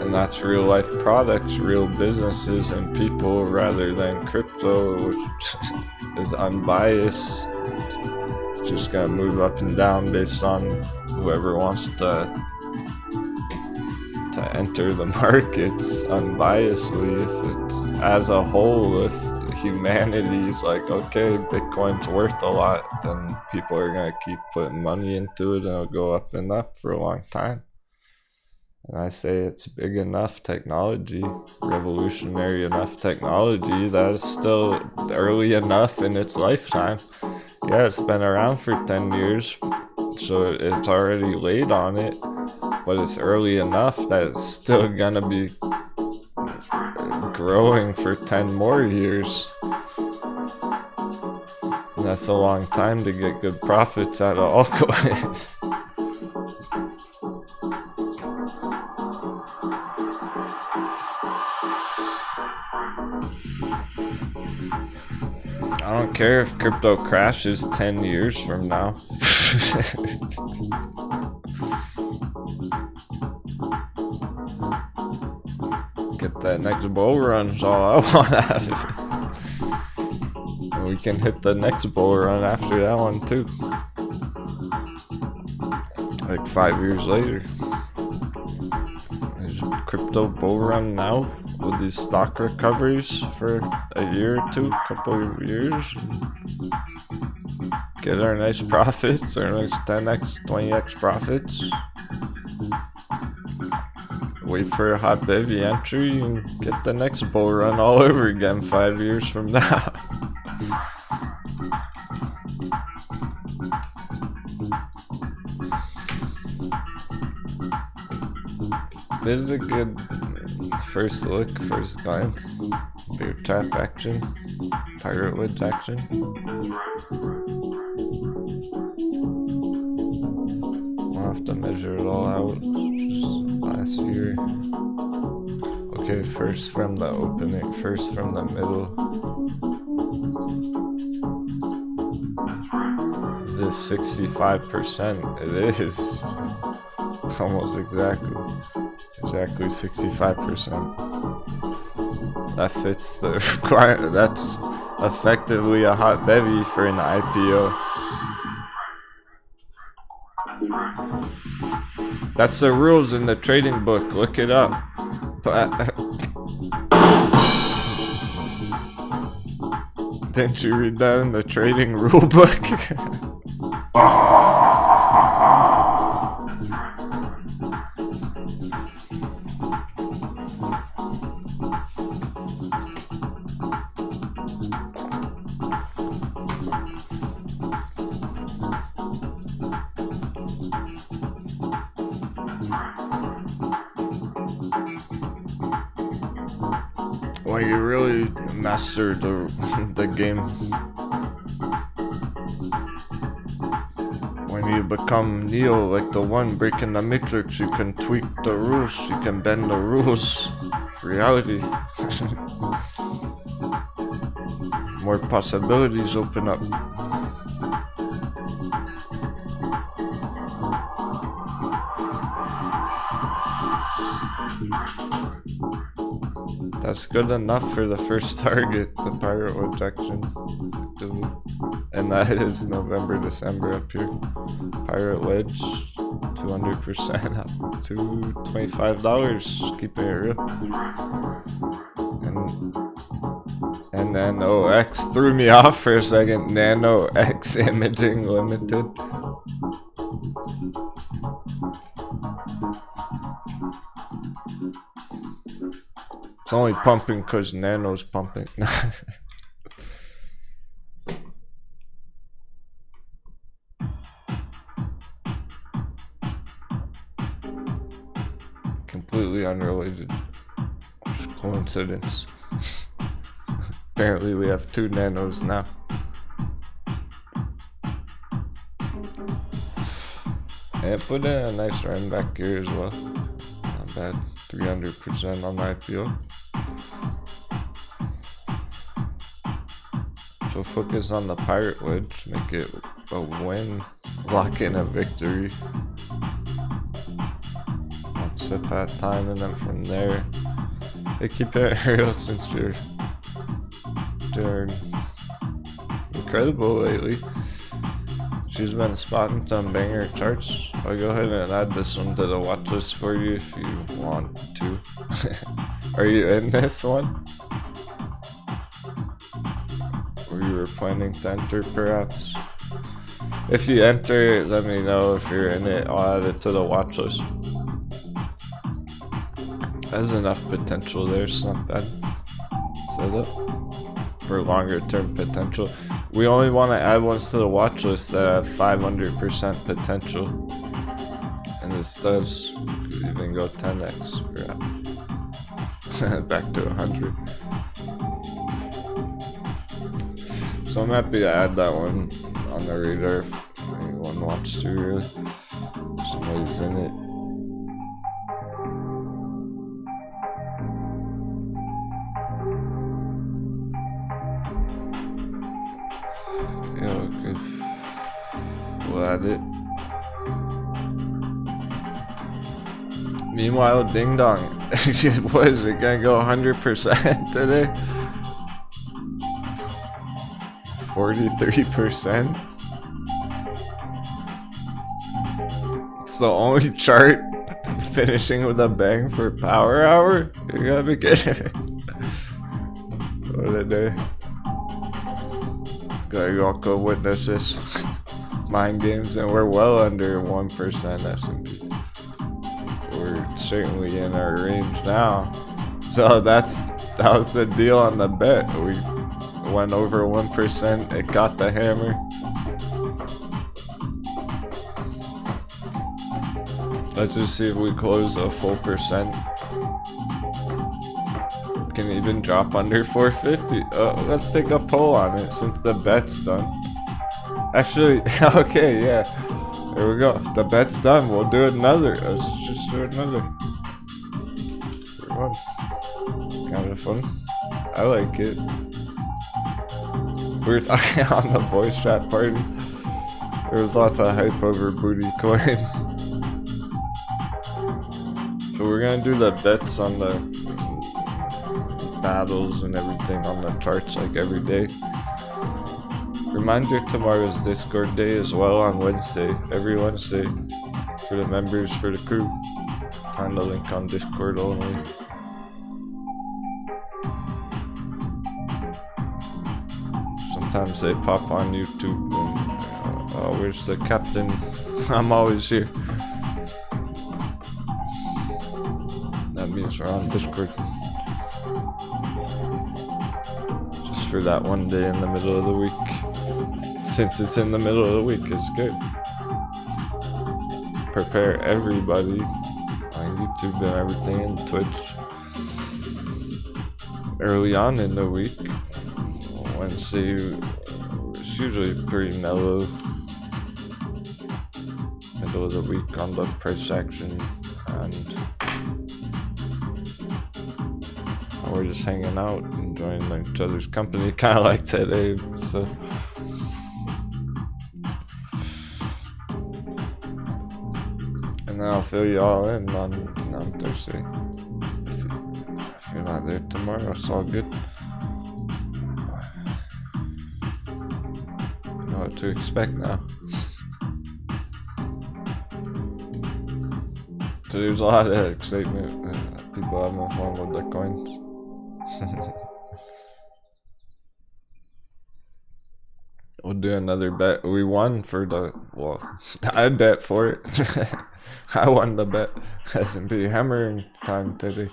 Speaker 1: And that's real life products, real businesses and people, rather than crypto, which is unbiased. It's just gonna move up and down based on whoever wants to enter the markets unbiasedly. If it's as a whole, if humanity's like, okay, Bitcoin's worth a lot, then people are gonna keep putting money into it and it'll go up and up for a long time. And I say it's big enough technology, revolutionary enough technology, that is still early enough in its lifetime. Yeah, it's been around for 10 years, so it's already late on it, but it's early enough that it's still gonna be growing for 10 more years. And that's a long time to get good profits out of altcoins. I don't care if crypto crashes 10 years from now. Get that next bull run is all I want out of it. And we can hit the next bull run after that one too. Like 5 years later. There's a crypto bull run now with these stock recoveries for a year or two, couple of years. Get our nice profits, our nice 10x, 20x profits. Wait for a hot bevy entry and get the next bull run all over again 5 years from now. This is a good first look, first glance. Bear trap action, pirate woods action. I'll have to measure it all out. Just last year. Okay, first from the opening, first from the middle. Is this 65%? It is. Almost exactly 65%. That fits the requirement. That's effectively a hot bevy for an IPO. That's the rules in the trading book. Look it up. Didn't you read that in the trading rule book? when you really master the game. When you become Neo, like the one breaking the matrix, you can tweak the rules, you can bend the rules. Reality. More possibilities open up. That's good enough for the first target, the pirate rejection. And that is November, December up here. Pirate wedge, 200% up to $25. Keeping it real. And Nano X threw me off for a second. Nano X Imaging Limited. It's only pumping because Nano's pumping. Completely unrelated. Just coincidence. Apparently we have 2 nanos now. And put in a nice run back here as well. Not bad. 300% on the IPO. So focus on the pirate wedge, make it a win, lock in a victory. One sip at a time, and then from there, they keep it real since you're doing incredible lately. She's been spotting some banger charts. I'll go ahead and add this one to the watch list for you if you want to. Are you in this one? Or you were planning to enter perhaps? If you enter, let me know if you're in it. I'll add it to the watch list. There's enough potential there, it's not bad. Set up for longer term potential. We only want to add ones to the watch list that have 500% potential. And this does. Could even go 10x. Back to 100. So I'm happy to add that one on the radar if anyone wants to, really. Somebody's in it. Yeah, okay. We'll add it. Meanwhile, Ding Dong. What is it gonna go 100% today? 43%? It's the only chart finishing with a bang for power hour? You gotta be kidding me. What a day. Y'all go witness this. Mind games, and we're well under 1% S&P. We're certainly in our range now. So that was the deal on the bet. We went over 1%, it got the hammer. Let's just see if we close a full percent. Can even drop under 450. Let's take a poll on it since the bet's done. Actually, okay, yeah. There we go. The bet's done. We'll do another. Let's just do another. Kind of fun. I like it. We were talking on the voice chat party. There was lots of hype over booty coin. So we're gonna do the bets on the battles and everything on the charts like every day. Reminder, tomorrow's Discord day as well on Wednesday. Every Wednesday for the members, for the crew. Find the link on Discord only. Sometimes they pop on YouTube and where's the captain? I'm always here. That means we're on Discord. Just for that one day in the middle of the week. Since it's in the middle of the week, it's good. Prepare everybody on YouTube and everything, and Twitch. early on in the week. Wednesday is usually pretty mellow. Middle of the week on the price action, and we're just hanging out, enjoying each other's company, kind of like today. So. And then I'll fill you all in on Thursday. If you're not there tomorrow, it's all good. You know what to expect now. So there's a lot of excitement. People having fun with their coins. We'll do another bet. We won for the, well, I bet for it. I won the bet. S&P hammering time today.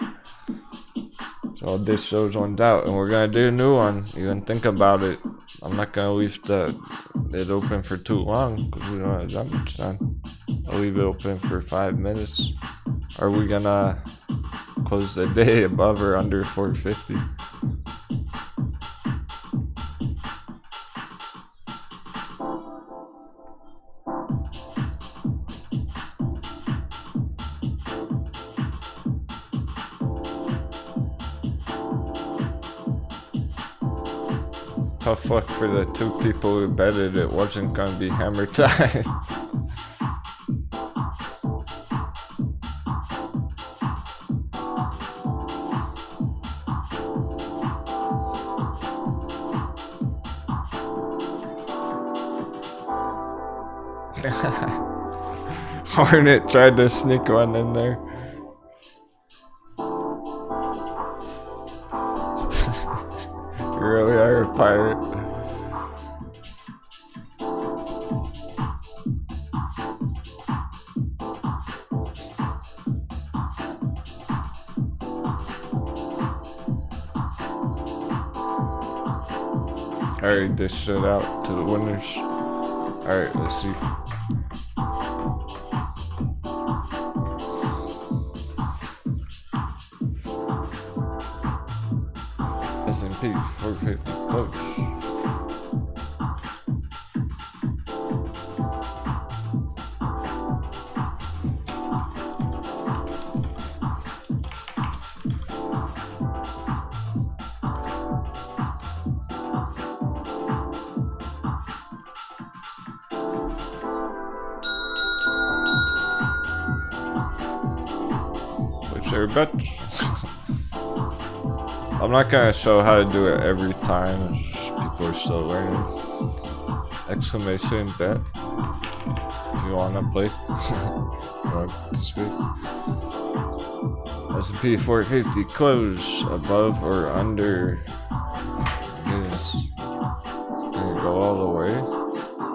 Speaker 1: So I'll dish those ones out, and we're gonna do a new one. Even think about it. I'm not gonna leave it open for too long because we don't have that much time. I'll leave it open for 5 minutes. Are we gonna close the day above or under 450? Tough luck for the 2 people who betted it wasn't gonna be hammer time. Hornet tried to sneak one in there. You really are a pirate. Alright, this shit out to the winners. Alright, let's see. S&P 450 close. Which are bets. I'm not gonna show how to do it every time. People are still learning. Exclamation bet. If you wanna play this week. S&P 450 close above or under. Goodness. Gonna go all the way.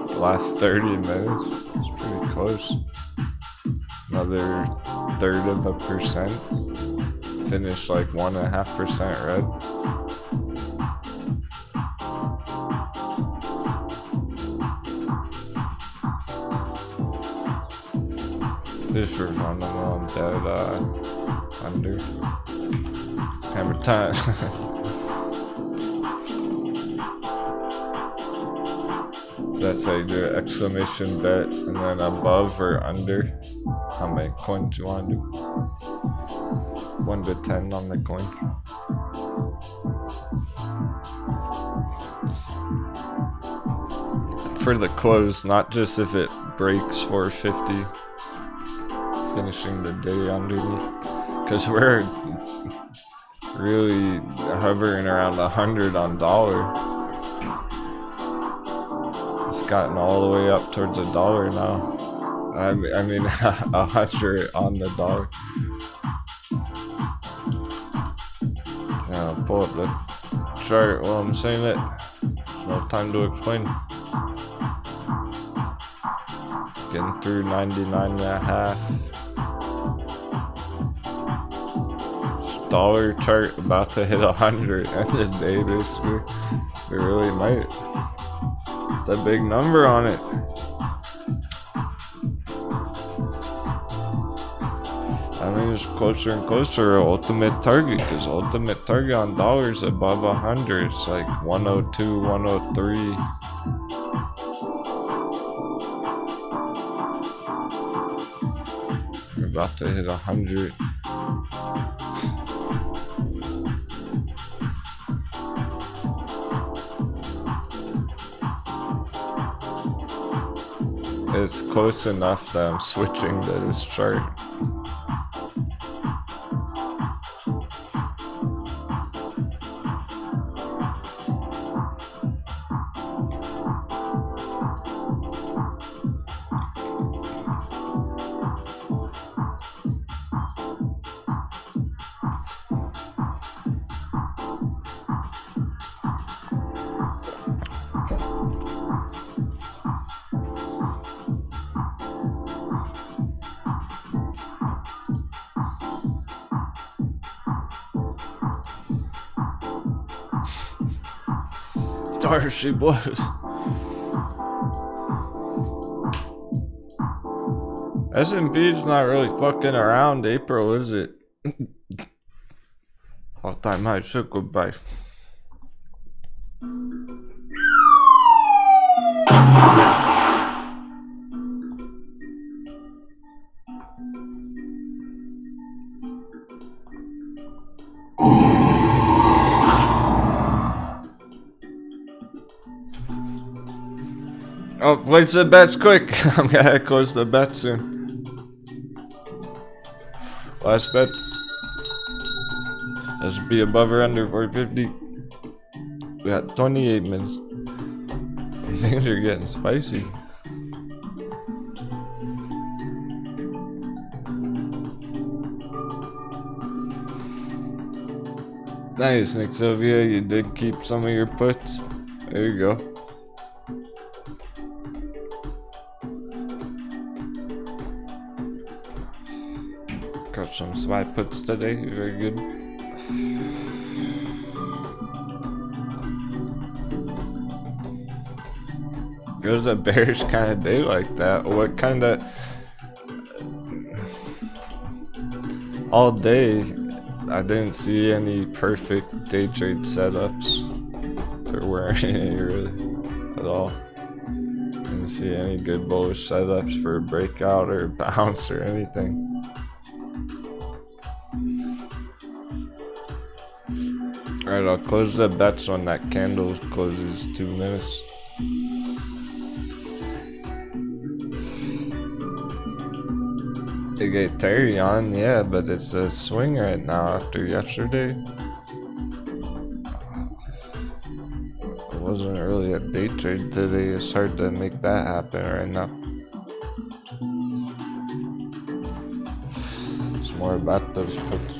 Speaker 1: The last 30 minutes. It's pretty close. Another 1/3%. Finished like 1.5% red. Just for fun, I'm dead under. Hammer time. So that's how you do it. Exclamation bet, and then above or under. How many coins you want to do? 1 to 10 on the coin. For the close, not just if it breaks 450, finishing the day underneath, because we're really hovering around 100 on dollar. It's gotten all the way up towards $1 now. I mean 100 on the dollar. Pull up the chart while I'm saying it. There's no time to explain. Getting through 99.5. Dollar chart about to hit 100 at the day, basically. We really might. It's a big number on it. I mean, it's closer and closer to ultimate target, because ultimate target on dollars above 100. It's like 102, 103. We're about to hit 100. It's close enough that I'm switching to this chart. There she was. S&P's not really fucking around April, is it? All-time high shook goodbye. Oh, place the bets quick. I'm gonna close the bet soon. Last bets. Has to be above or under 450. We got 28 minutes. Things are getting spicy. Nice, Nick Sylvia. You did keep some of your puts. There you go. Got some SPY puts today, very good. It was a bearish kind of day like that. What kind of... all day, I didn't see any perfect day trade setups. There weren't any really, at all. Didn't see any good bullish setups for a breakout or a bounce or anything. Alright, I'll close the bets when that candle closes 2 minutes. They get Terry on, yeah, but it's a swing right now after yesterday. It wasn't really a day trade today, it's hard to make that happen right now. It's more about those puts.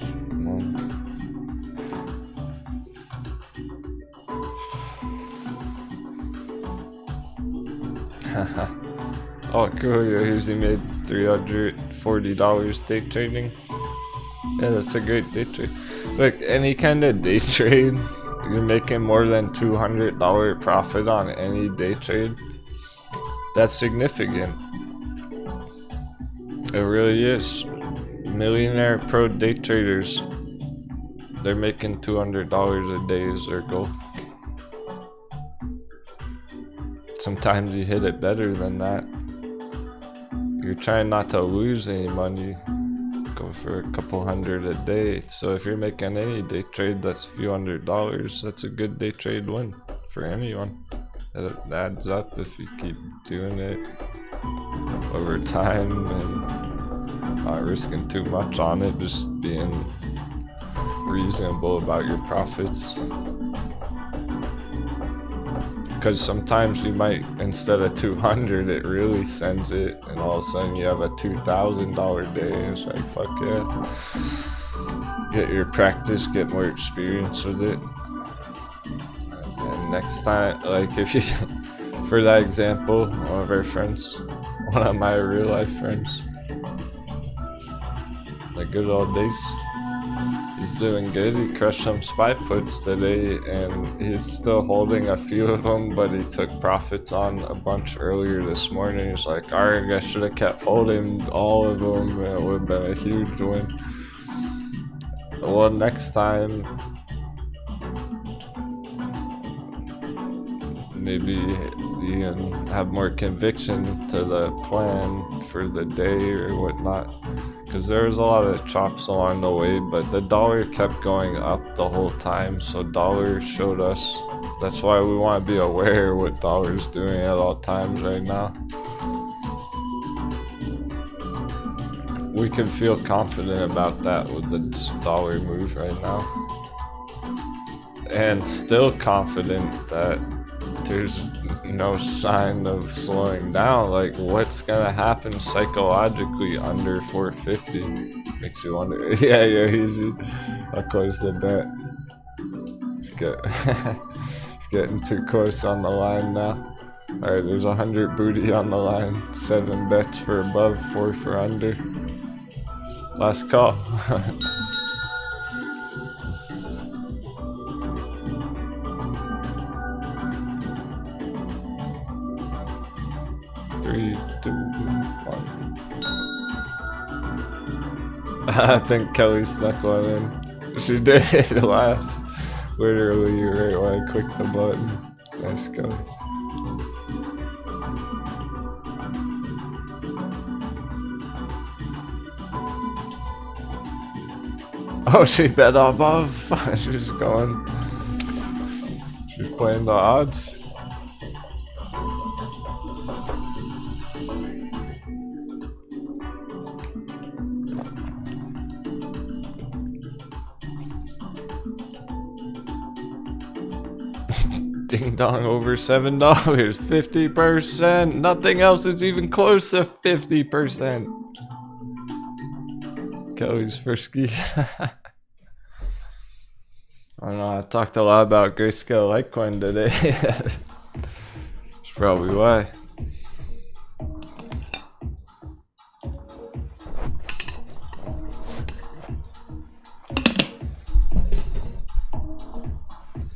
Speaker 1: Oh cool, you usually made $340 day trading. Yeah, that's a great day trade. Look, any kind of day trade, you're making more than $200 profit on any day trade. That's significant. It really is. Millionaire pro day traders, they're making $200 a day is their goal. Sometimes you hit it better than that. You're trying not to lose any money. Go for a couple hundred a day. So if you're making any day trade that's a few $100s, that's a good day trade win for anyone. It adds up if you keep doing it over time and not risking too much on it, just being reasonable about your profits. Because sometimes you might, instead of 200, it really sends it, and all of a sudden you have a $2,000 day. It's like, fuck yeah. Get your practice, get more experience with it. And next time, like if you, for that example, one of our friends, one of my real life friends, like good old days, He's doing good. He crushed some SPY puts today, and he's still holding a few of them, but he took profits on a bunch earlier this morning. He's like, alright, I should have kept holding all of them. It would have been a huge win. Well, next time, maybe you can have more conviction to the plan for the day or whatnot. Because there was a lot of chops along the way, but the dollar kept going up the whole time, so dollar showed us. That's why we want to be aware of what dollar's doing at all times right now. We can feel confident about that with the dollar move right now. And still confident that there's no sign of slowing down. Like, what's gonna happen psychologically under 450? Makes you wonder. Yeah, easy. I'll close the bet. It's getting too close on the line now. Alright, there's 100 booty on the line. 7 bets for above, 4 for under. Last call. 3, 2, 1. I think Kelly snuck one in. She did it last. Literally right when I clicked the button. Nice, Kelly. Oh, she bet above. She's going. She's playing the odds. Ding dong, over $7, 50%. Nothing else is even close to 50%. Kelly's frisky. I don't know, I talked a lot about Grayscale Litecoin today. That's probably why.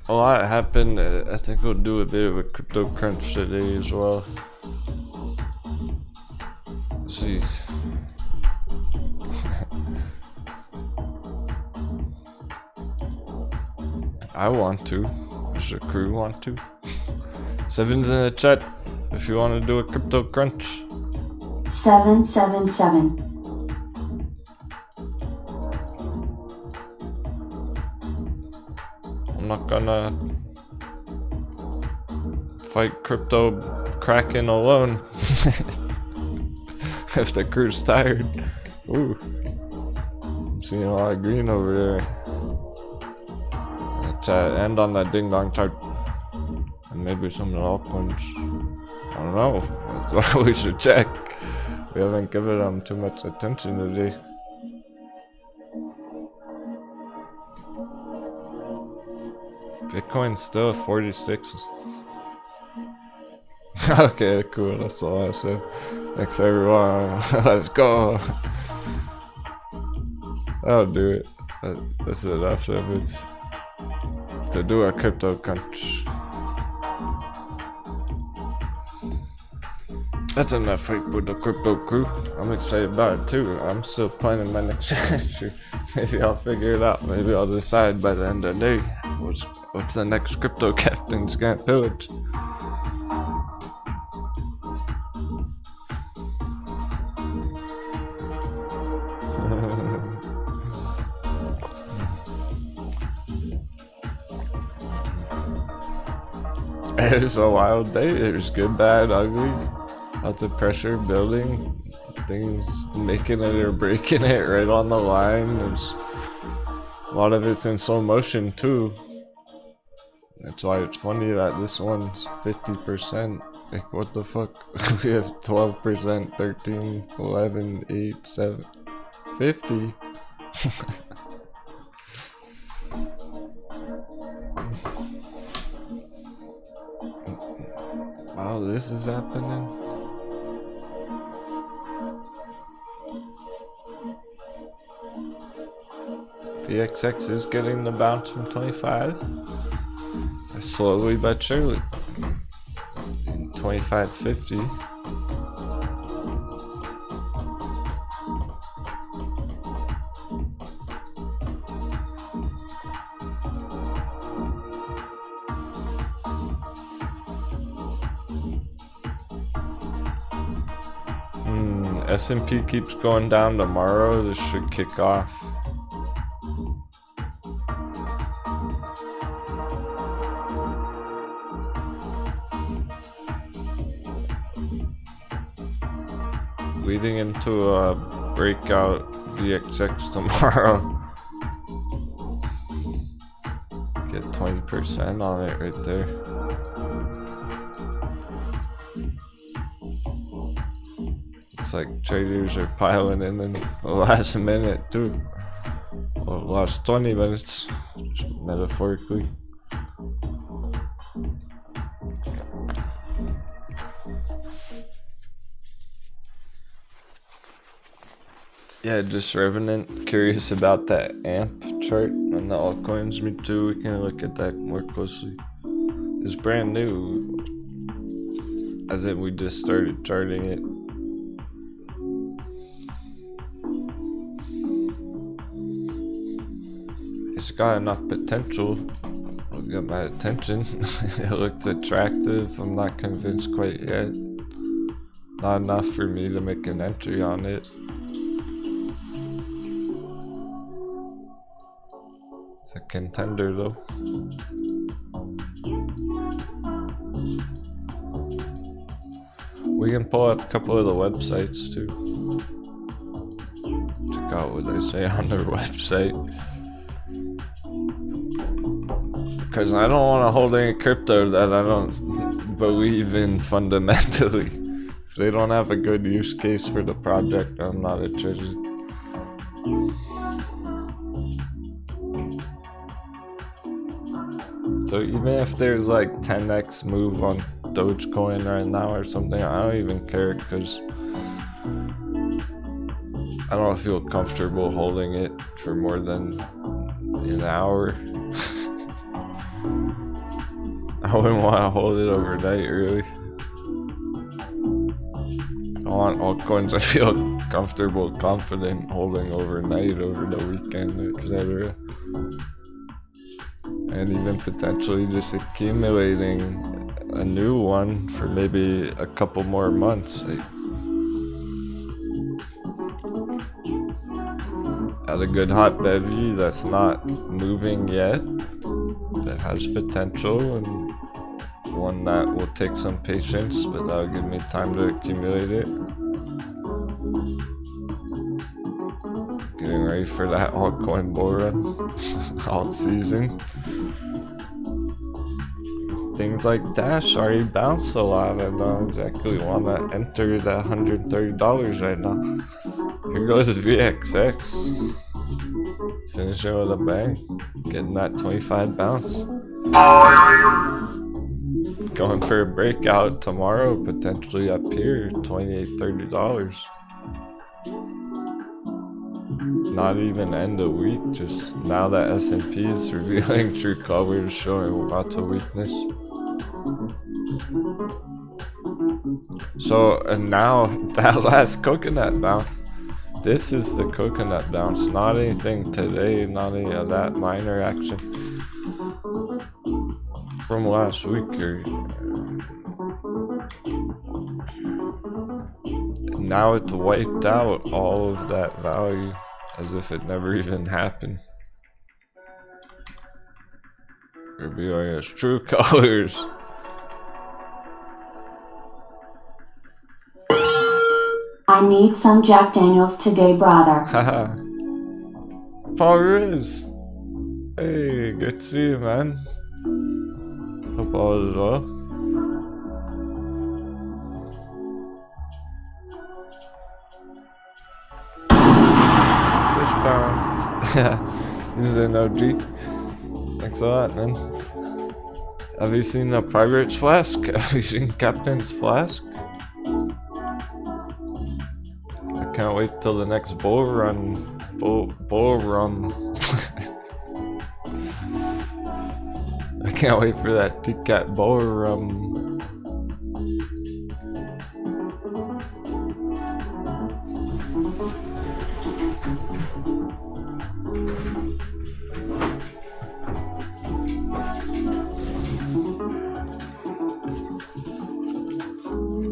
Speaker 1: A lot happened. I think we'll do a bit of a crypto crunch today as well. Let's see. I want to. Does the crew want to? 7's in the chat if you want to do a crypto crunch.
Speaker 2: 777.
Speaker 1: I'm not gonna fight crypto Kraken alone. If the crew's tired. Ooh. I'm seeing a lot of green over there. Chat, end on that ding dong chart. And maybe some of the altcoins. I don't know. That's why we should check. We haven't given them too much attention today. Bitcoin's still 46. Okay, cool. That's all I said. Thanks everyone. Let's go. That'll do it. That's enough of it. To do a crypto crunch. That's enough hype with the crypto crew. I'm excited about it too. I'm still planning my next strategy. Maybe I'll figure it out. Maybe I'll decide by the end of the day what's the next crypto captain's gonna pillage. It's a wild day. There's good, bad, ugly. Lots of pressure building. Things making it or breaking it right on the line. There's a lot of it's in slow motion too. That's why it's funny that this one's 50%. Like, what the fuck? We have 12%, 13, 11, 8, 7, 50. Wow, this is happening. VXX is getting the bounce from 25. Slowly but surely. In 25.50. S&P keeps going down tomorrow. This should kick off. Leading into a breakout VXX tomorrow. Get 20% on it right there. It's like traders are piling in the last minute too. Well, last 20 minutes, just metaphorically. Yeah, just Revenant. Curious about that AMP chart on the altcoins. Me too. We can look at that more closely. It's brand new, as in we just started charting it. It's got enough potential to get my attention. It looks attractive. I'm not convinced quite yet. Not enough for me to make an entry on it. It's a contender though. We can pull up a couple of the websites too. Check out what they say on their website. Because I don't want to hold any crypto that I don't believe in fundamentally. If they don't have a good use case for the project, I'm not interested. So even if there's like 10x move on Dogecoin right now or something, I don't even care because I don't feel comfortable holding it for more than an hour. I wouldn't want to hold it overnight, really. I want altcoins I feel comfortable, confident holding overnight, over the weekend, etc. And even potentially just accumulating a new one for maybe a couple more months. At a good hot bevy that's not moving yet, that has potential, and one that will take some patience, but that'll give me time to accumulate it. Getting ready for that altcoin bull run, alt season. Things like Dash already bounced a lot. I don't exactly want to enter the $130 right now. Here goes VXX. Finishing with a bang. Getting that 25 bounce. Going for a breakout tomorrow, potentially up here, $28, $30. Not even end of week, just now that S&P is revealing true colors, showing lots of weakness. So, and now that last coconut bounce, this is the coconut bounce, not anything today, not any of that minor action from last week. Now it's wiped out all of that value as if it never even happened. Revealing its true colors.
Speaker 2: I need some Jack Daniels today, brother.
Speaker 1: Haha. Paul Riz. Hey, good to see you, man. Hope all is well. Fish pound. Yeah, he's an OG. Thanks a lot, man. Have you seen the Pirate's Flask? Have you seen Captain's Flask? I can't wait till the next bull run. Bull rum. I can't wait for that Cat Bower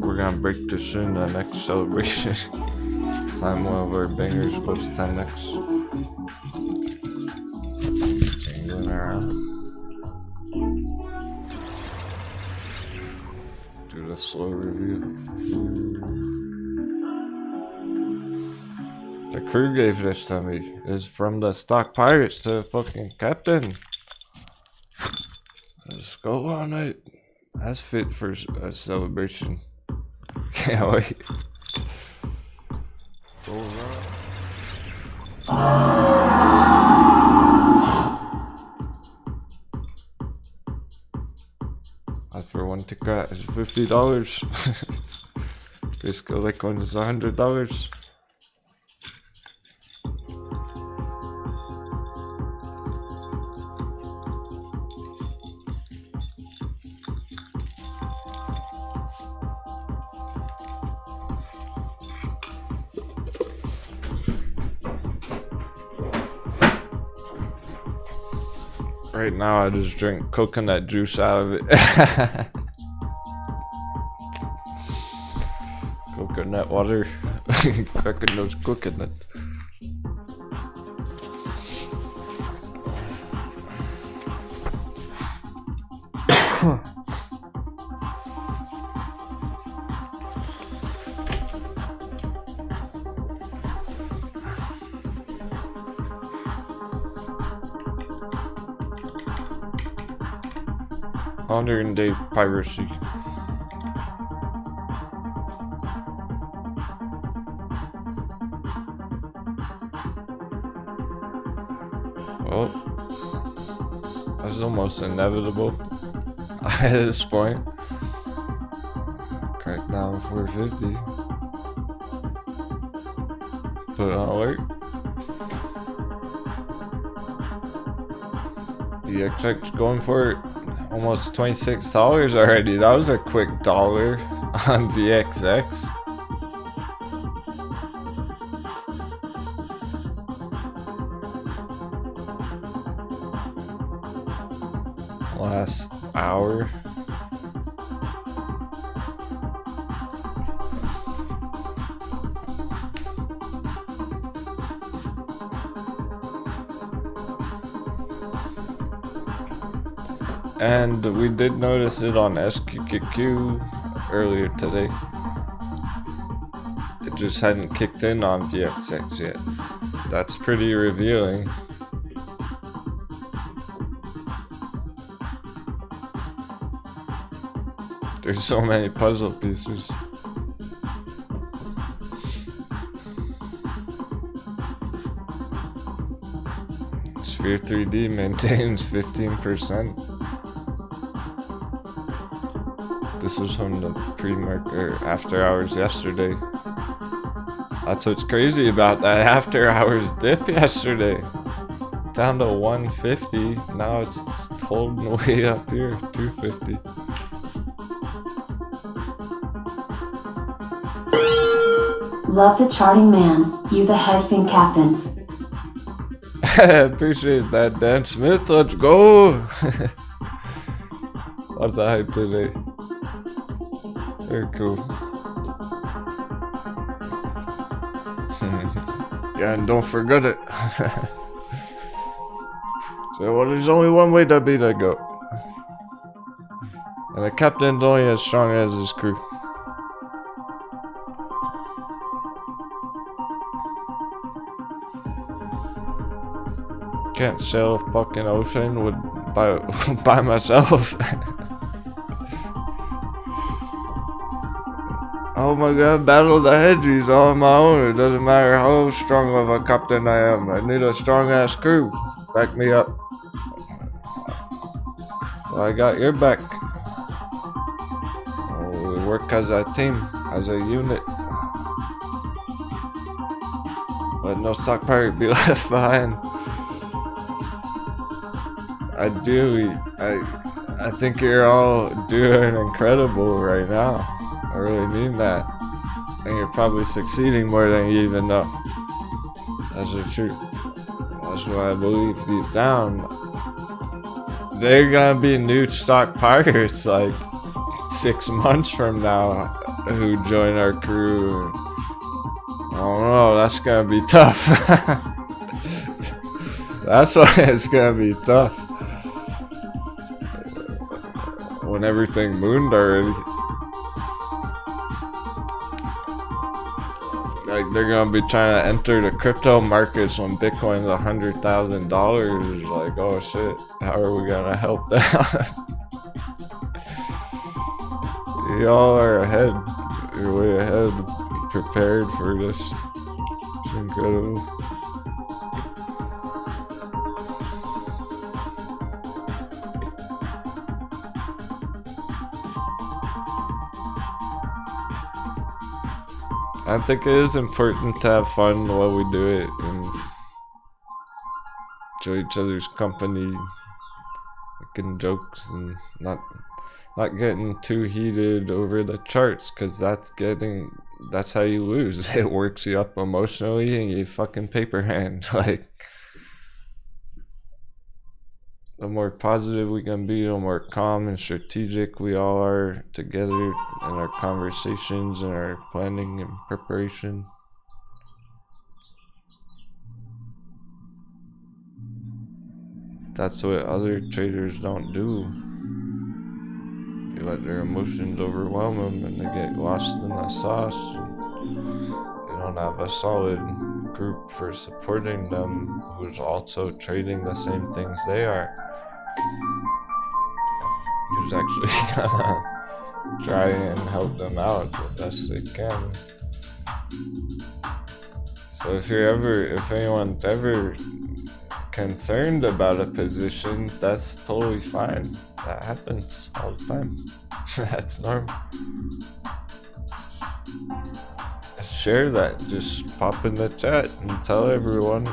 Speaker 1: We're gonna break this in the next celebration. This time one of our bangers goes 10x. Jingling around. Do the slow review. The crew gave this to me. It's from the stock pirates to fucking captain. Let's go on it. That's fit for a celebration. Can't wait. Go around. As for one ticket is $50. Grayscale Litecoin is $100. Right now I just drink coconut juice out of it. Coconut water. Cracking those coconut. Modern-day piracy. Well, that's almost inevitable at this point. Crack down 450. Put it on alert. EXX going for it. Almost $26 already. That was a quick dollar on VXX. Last hour. And we did notice it on SQQQ earlier today. It just hadn't kicked in on VXX yet. That's pretty revealing. There's so many puzzle pieces. Sphere 3D maintains 15%. This was from the pre-market after hours yesterday. That's what's crazy about that after hours dip yesterday. Down to 150. Now it's holding way up here, 250.
Speaker 2: Love the charting, man. You the head fin captain.
Speaker 1: Appreciate that, Dan Smith. Let's go. Lots of hype today. Very cool. Yeah, and don't forget it. So, well, there's only one way to beat a goat. And the captain's only as strong as his crew. Can't sail a fucking ocean by myself. Oh my god, battle the hedgies all on my own. It doesn't matter how strong of a captain I am. I need a strong ass crew. Back me up. So I got your back. Oh, we work as a team, as a unit. Let no stock pirate be left behind. Ideally, I think you're all doing incredible right now. I really mean that. And you're probably succeeding more than you even know. That's the truth. That's what I believe deep down. They're gonna be new stock pirates like 6 months from now who join our crew. I don't know, that's gonna be tough. That's why it's gonna be tough. When everything mooned already. Like they're gonna be trying to enter the crypto markets when Bitcoin's $100,000. Like, oh shit, how are we gonna help them? Y'all are ahead. You're way ahead, prepared for this. It's incredible. I think it is important to have fun while we do it and enjoy each other's company, making jokes and not getting too heated over the charts, because that's how you lose. It works you up emotionally and you fucking paper hand. Like, the more positive we can be, the more calm and strategic we all are together in our conversations and our planning and preparation. That's what other traders don't do. They let their emotions overwhelm them and they get lost in the sauce. They don't have a solid group for supporting them who's also trading the same things they are. Who's actually gonna try and help them out the best they can. So if anyone's ever concerned about a position, that's totally fine. That happens all the time. That's normal. Share that. Just pop in the chat and tell everyone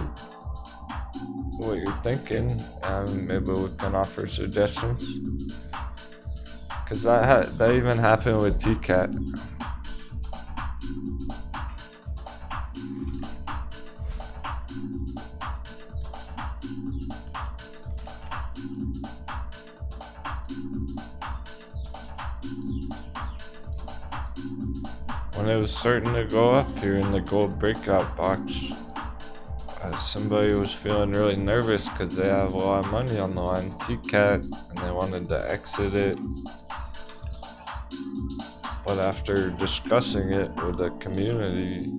Speaker 1: what you're thinking, and maybe we can offer suggestions. Cause that even happened with TCAT. When it was starting to go up here in the gold breakout box, somebody was feeling really nervous because they have a lot of money on the line, TCAT, and they wanted to exit it. But after discussing it with the community,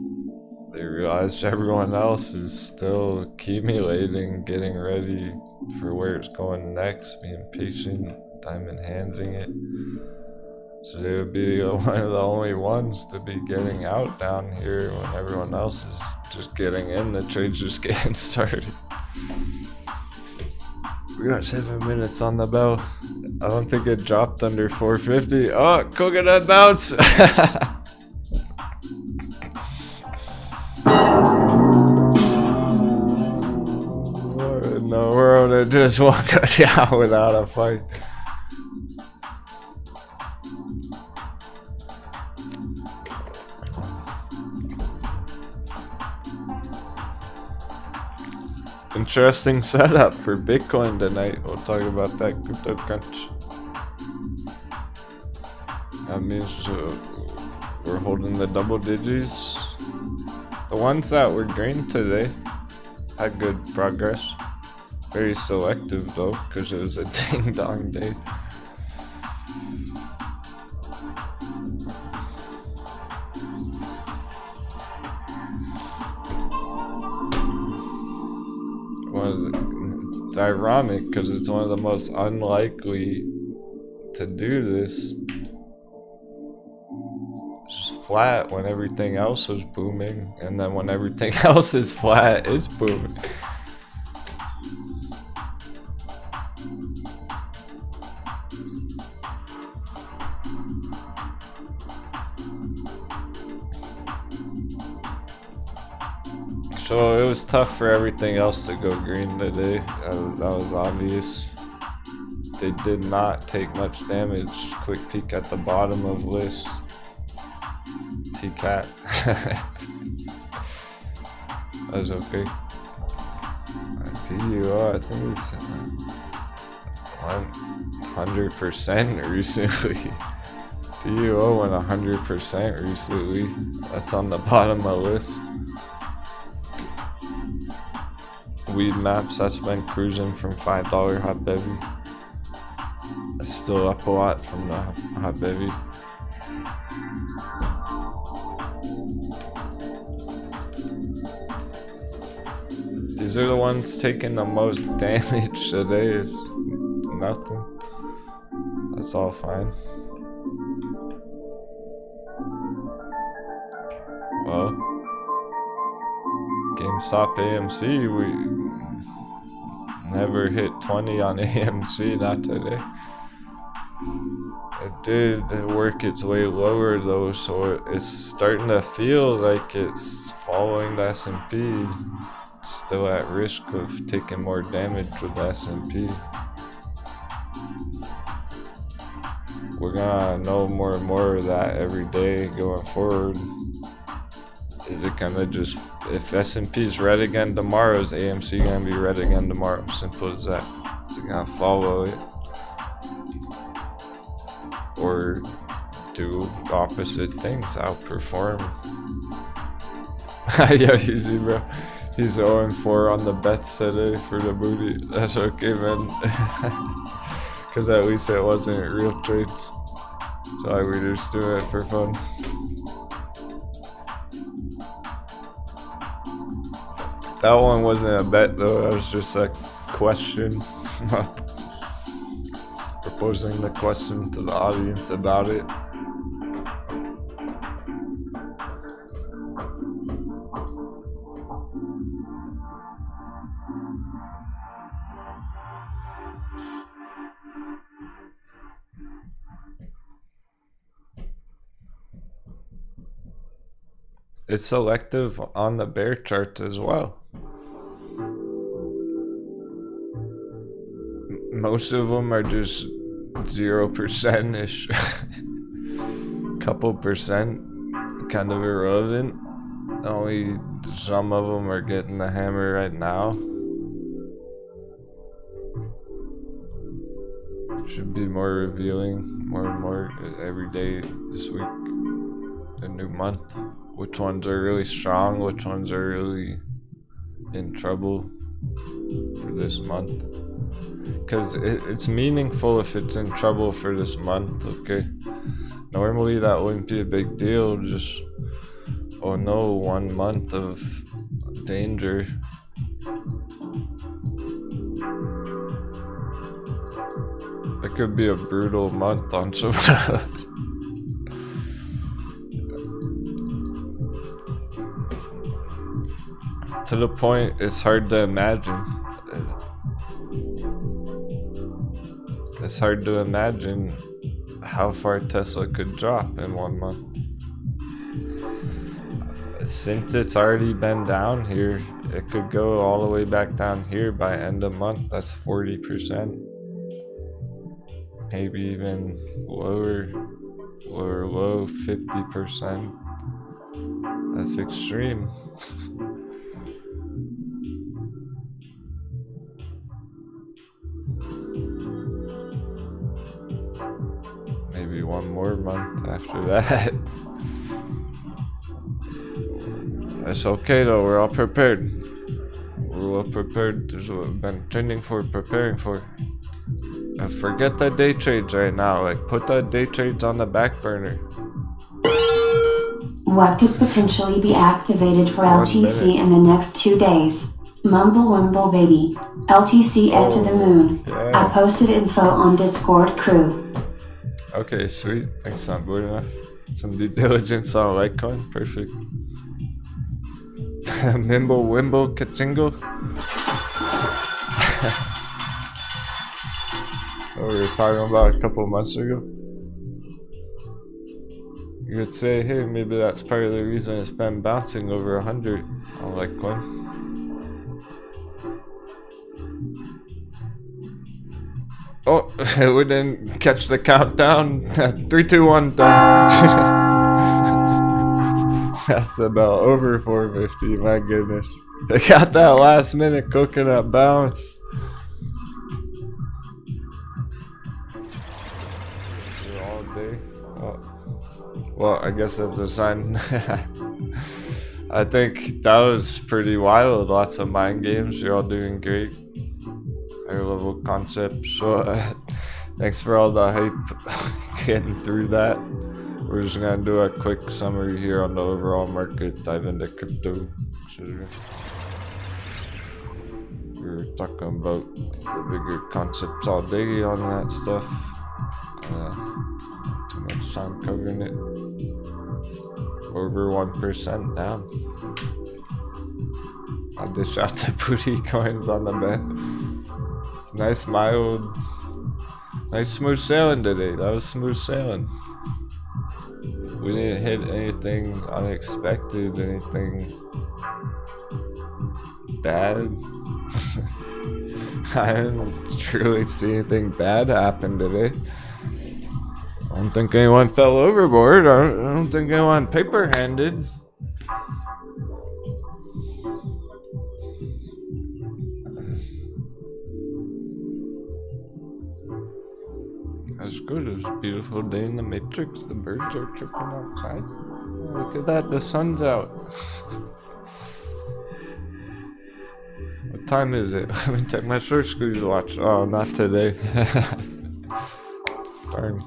Speaker 1: they realized everyone else is still accumulating, getting ready for where it's going next, being patient, diamond handsing it. So they would be one of the only ones to be getting out down here when everyone else is just getting in. The trade's just getting started. We got 7 minutes on the bell. I don't think it dropped under 450. Oh, coconut bounce! What in the world? It just won't go down without a fight. Interesting setup for Bitcoin tonight. We'll talk about that crypto crunch. That means we're holding the double digits. The ones that were green today had good progress. Very selective though, because it was a ding dong day. It's ironic because it's one of the most unlikely to do this. It's just flat when everything else was booming, and then when everything else is flat, it's booming. So it was tough for everything else to go green today. That was obvious. they did not take much damage. Quick peek at the bottom of list. T-Cat. That's okay. DUO, I think he's 100% recently. DUO went 100% recently. That's on the bottom of the list. Weed maps, that's been cruising from $5 hot bevy. It's still up a lot from the hot bevy. These are the ones taking the most damage today. Is nothing. That's all fine. Well, GameStop AMC, we never hit 20 on AMC, not today. It did work its way lower though, so it's starting to feel like it's following the S&P. Still at risk of taking more damage with the S&P. We're gonna know more and more of that every day going forward. Is it gonna just, if S&P is red again tomorrow, is AMC gonna be red again tomorrow? Simple as that. Is it gonna follow it? Or do opposite things, outperform? Yeah, easy bro. He's 0-4 on the bets today for the booty. That's okay, man. Because at least it wasn't real trades. So we were just doing it for fun. That one wasn't a bet though, that was just a question. Proposing the question to the audience about it. It's selective on the bear charts as well. Most of them are just 0%-ish. Couple percent, kind of irrelevant. Only some of them are getting the hammer right now. Should be more revealing, more and more every day this week. A new month. Which ones are really strong, which ones are really in trouble for this month. Because it's meaningful if it's in trouble for this month, okay? Normally that wouldn't be a big deal, just, oh no, 1 month of danger. It could be a brutal month on some. To the point, it's hard to imagine. It's hard to imagine how far Tesla could drop in 1 month. Since it's already been down here, it could go all the way back down here by end of month. That's 40%. Maybe even lower low, 50%. That's extreme. Maybe 1 more month after that. It's okay though, we're all prepared. We're well prepared. This is what we've been training for, preparing for. Forget the day trades right now. Like, put the day trades on the back burner.
Speaker 2: What could potentially be activated for LTC in the next 2 days? Mumble Wumble baby. LTC Ed to the moon.
Speaker 1: Yeah.
Speaker 2: I posted info on Discord crew.
Speaker 1: Okay, sweet. Thanks, not good enough. Some due diligence on Litecoin. Perfect. Mimble Wimble Kachingle. What we were talking about a couple months ago. You could say, hey, maybe that's part of the reason it's been bouncing over 100 on Litecoin. Oh, we didn't catch the countdown. 3, 2, 1, done. That's about over 450, my goodness. They got that last minute coconut bounce. All day. Oh. Well, I guess that's a sign. I think that was pretty wild. Lots of mind games. You're all doing great. Higher level concepts. So, thanks for all the hype getting through that. We're just gonna do a quick summary here on the overall market, dive into crypto. We're talking about the bigger concepts all day on that stuff. Too much time covering it. Over 1% down. I dish out the booty coins on the bet. Nice smooth sailing today. That was smooth sailing. We didn't hit anything unexpected, anything bad. I didn't truly see anything bad happen today. I don't think anyone fell overboard. I don't think anyone paper-handed. As good as a beautiful day in the Matrix. The birds are chirping outside. Oh, look at that, the sun's out. What time is it? Let me check my short squeeze watch. Oh, not today. Darn.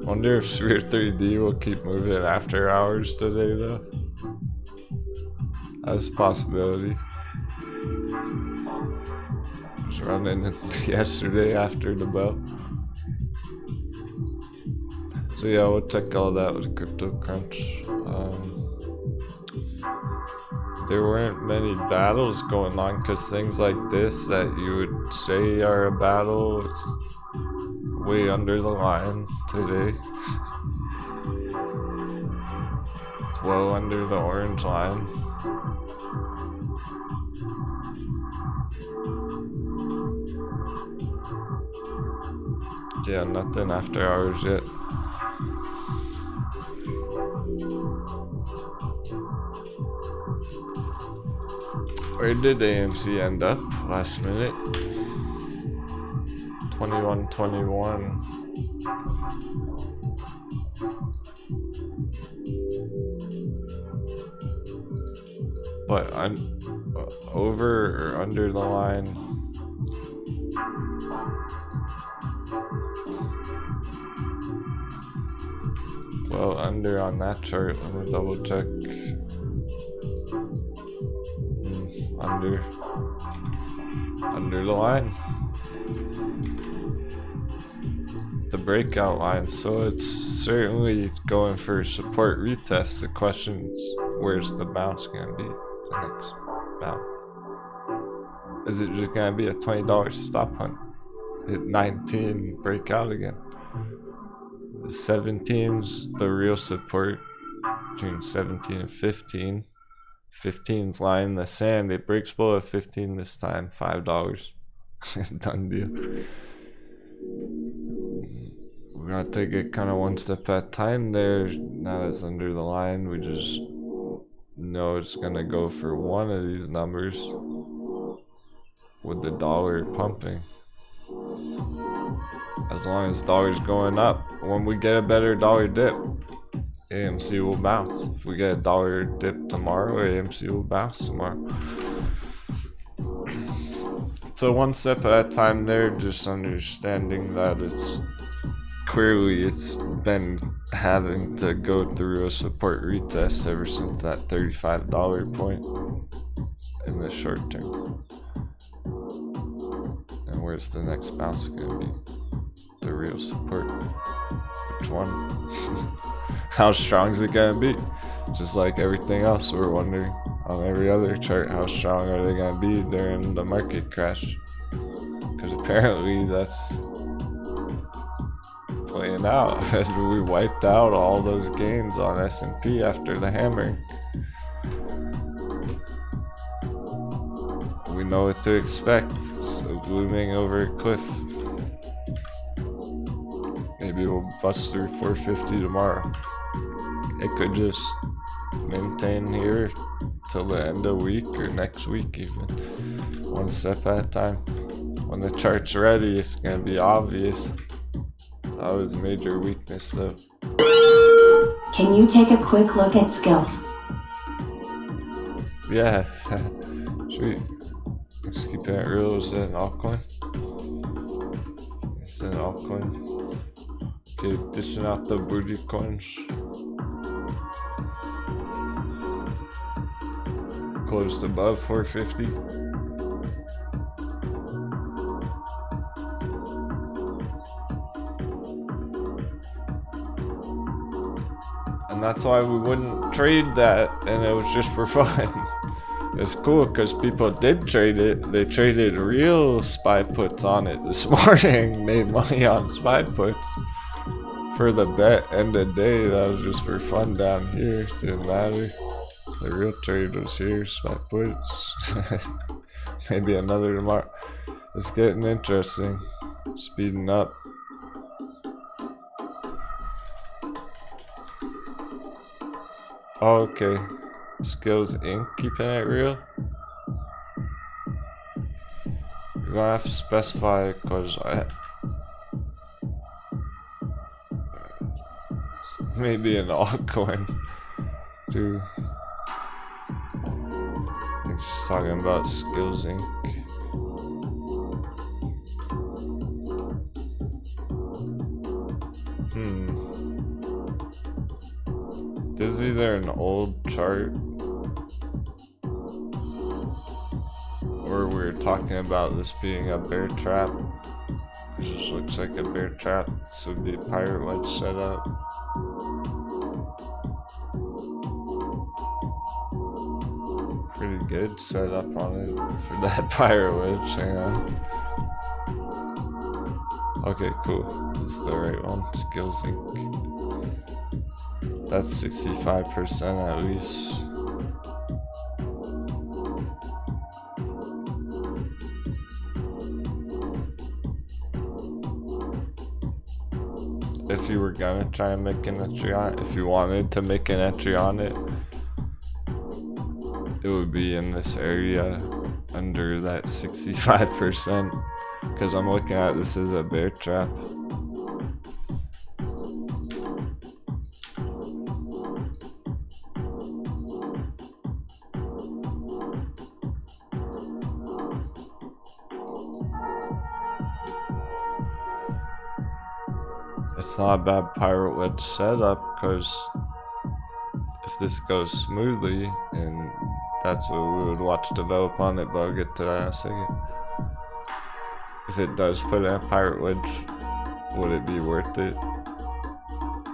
Speaker 1: Wonder if Sphere 3D will keep moving after hours today, though. That's a possibility. Was running yesterday after the bell. So yeah, we'll check all that with Crypto Crunch. There weren't many battles going on because things like this that you would say are a battle, it's way under the line today. It's well under the orange line. Yeah, nothing after hours yet. Where did AMC end up last minute? 21.21. But over or under the line? Well, under on that chart. Let me double check. Under the line. The breakout line. So it's certainly going for a support retest. The question is, where's the bounce gonna be? The next bounce. Is it just gonna be a $20 stop hunt? Hit 19, break out again. 17's the real support between 17 and 15. 15's lying in the sand. It breaks below 15 this time. $5. Done deal. We're gonna take it kind of one step at a time there. Now that it's under the line, we just know it's gonna go for one of these numbers with the dollar pumping. As long as dollar's going up. When we get a better dollar dip, AMC will bounce. If we get a dollar dip tomorrow, AMC will bounce tomorrow. So one step at a time there, just understanding that it's clearly it's been having to go through a support retest ever since that $35 point in the short term. And where's the next bounce gonna be? The real support. Which one? How strong is it gonna be? Just like everything else, we're wondering on every other chart, how strong are they gonna be during the market crash? Because apparently that's playing out. We wiped out all those gains on S&P after the hammering. We know what to expect. So blooming over a cliff. Maybe we'll bust through 450 tomorrow. It could just maintain here till the end of the week or next week even. One step at a time. When the chart's ready, it's gonna be obvious. That was a major weakness though.
Speaker 2: Can you take a quick look at skills?
Speaker 1: Yeah, sweet. Let's keep it real. Is that an altcoin? Is that an altcoin? Okay, dishing out the booty coins. Closed above 450. And that's why we wouldn't trade that, and it was just for fun. It's cool because people did trade it. They traded real SPY puts on it this morning. Made money on SPY puts for the bet end of day. That was just for fun down here. Didn't matter. The real trade was here. SPY puts. Maybe another tomorrow. It's getting interesting. Speeding up. Oh, okay. Skills Inc. keeping it real. You're gonna have to specify because maybe an altcoin too. I think she's talking about Skills Inc. This is either an old chart or we're talking about this being a bear trap. This just looks like a bear trap. This would be a pirate wedge setup. Pretty good setup on it for that pirate wedge. Hang on. Okay, cool. This is the right one. Skills Inc. That's 65% at least. If you were gonna try and make an entry on it, if you wanted to make an entry on it, it would be in this area under that 65%. Because I'm looking at this as a bear trap. It's not a bad pirate wedge setup because if this goes smoothly, and that's what we would watch develop on it, but I'll get to that in a second. If it does put in a pirate wedge, would it be worth it?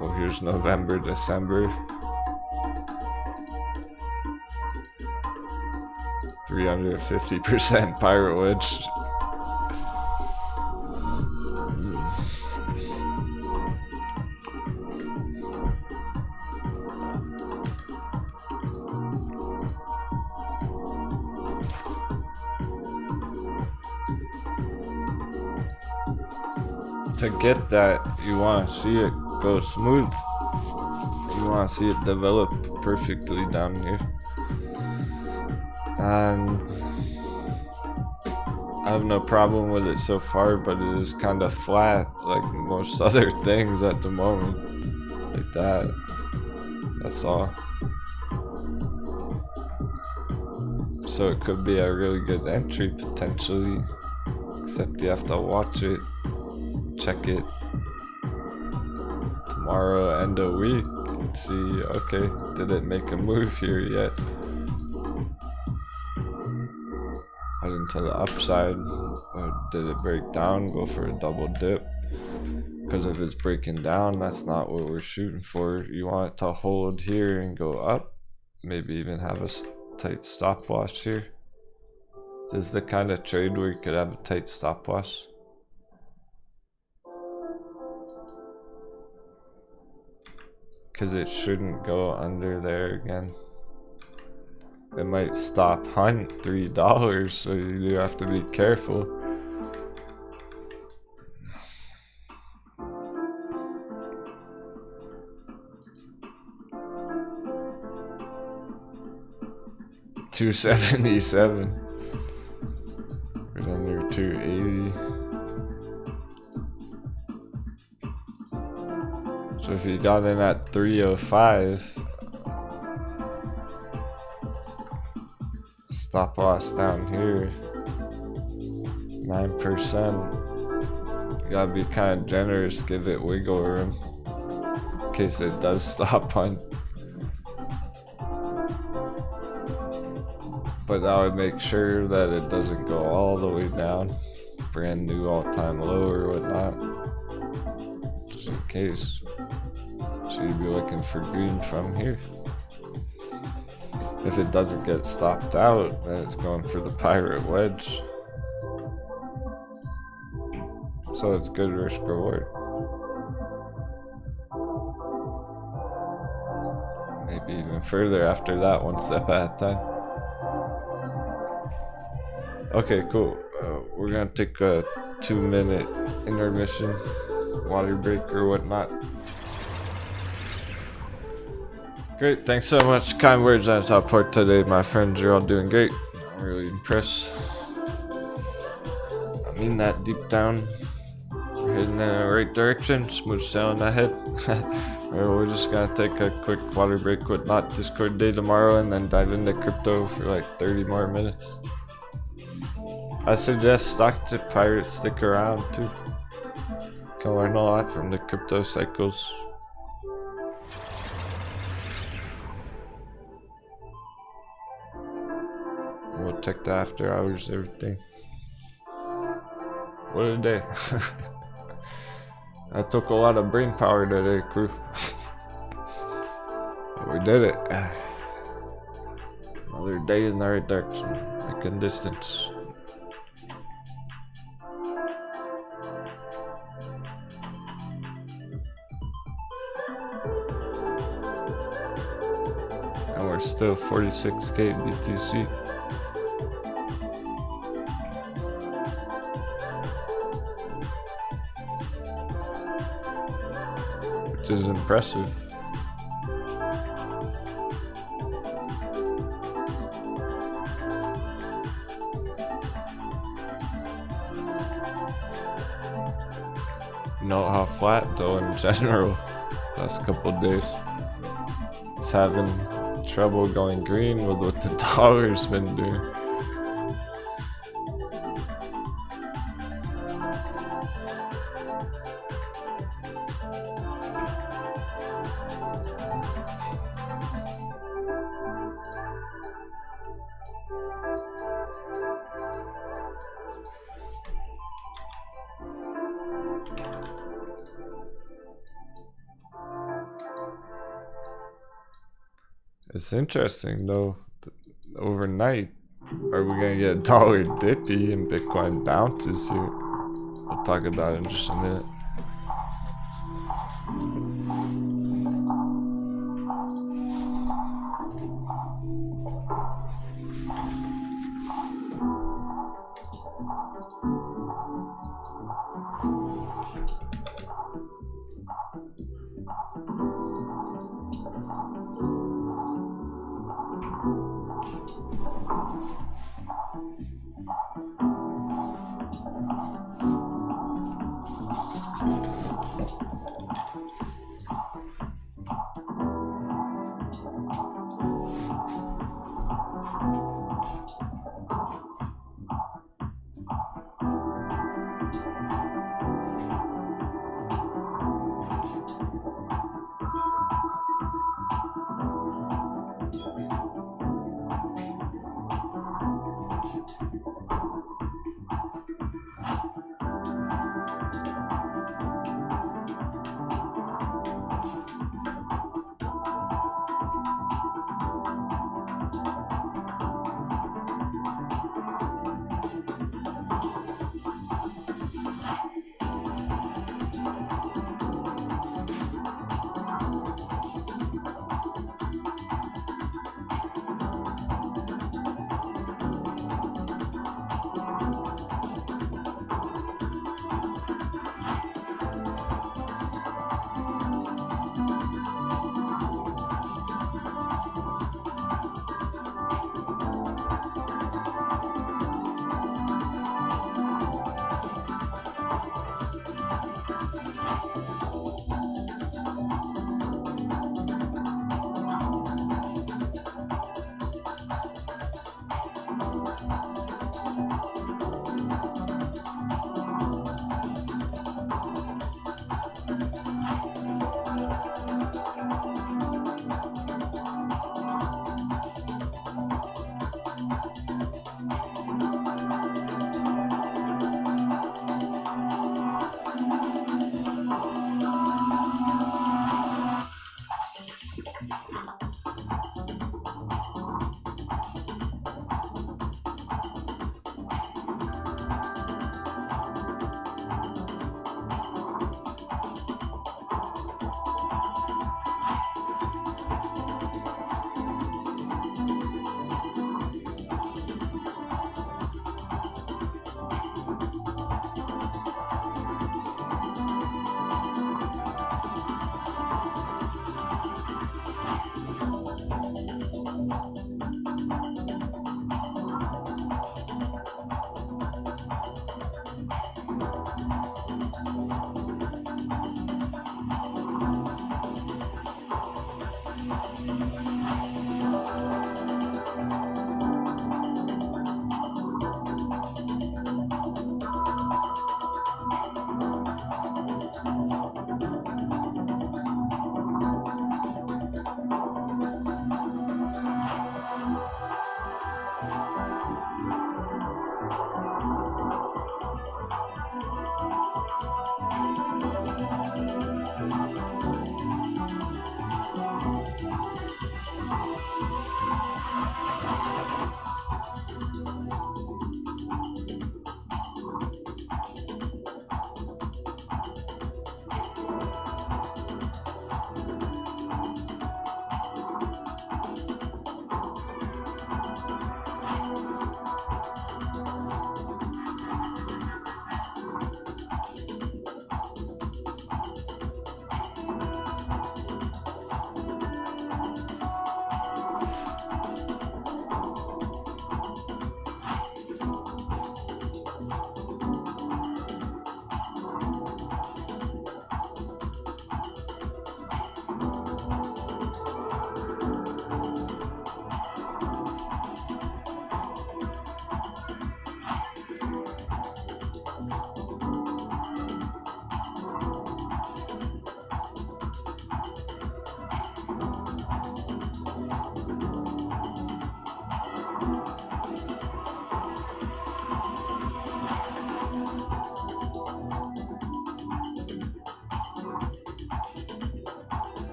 Speaker 1: Well, here's November, December. 350% pirate wedge. To get that, you want to see it go smooth. You want to see it develop perfectly down here. And I have no problem with it so far, but it is kind of flat like most other things at the moment. Like that. That's all. So it could be a really good entry potentially. Except you have to watch it. Check it tomorrow, end of week, and see, okay, did it make a move here yet? Head into the upside, or did it break down, go for a double dip? Because if it's breaking down, that's not what we're shooting for. You want it to hold here and go up, maybe even have a tight stopwatch here. This is the kind of trade where you could have a tight stopwatch. Because it shouldn't go under there again. it might stop on $3, so you do have to be careful. $277. Right under 280. So if you got in at 305, stop loss down here, 9%. You gotta be kind of generous, give it wiggle room in case it does stop on. But that would make sure that it doesn't go all the way down, brand new all-time low or whatnot, just in case. So you'd be looking for green from here. If it doesn't get stopped out, then it's going for the pirate wedge. So it's good risk reward. Maybe even further after that, one step at a time. Okay, cool. We're gonna take a 2-minute intermission, water break or whatnot. Great, thanks so much. Kind words on top part today, my friends. You're all doing great. I'm really impressed. I mean that deep down. We're heading in the right direction. Smooth sailing ahead. We're just gonna take a quick water break, whatnot, Discord day tomorrow, and then dive into crypto for like 30 more minutes. I suggest stock tip pirates stick around too. Can learn a lot from the crypto cycles. We'll check the after hours, everything. What a day. I took a lot of brain power today, crew. But we did it. Another day in the right direction, making distance. And we're still 46k BTC. Which is impressive. Note how flat though in general last couple days. It's having trouble going green with what the dollar's been doing. It's interesting though, overnight, are we gonna get dollar dippy and Bitcoin bounces here? We'll talk about it in just a minute.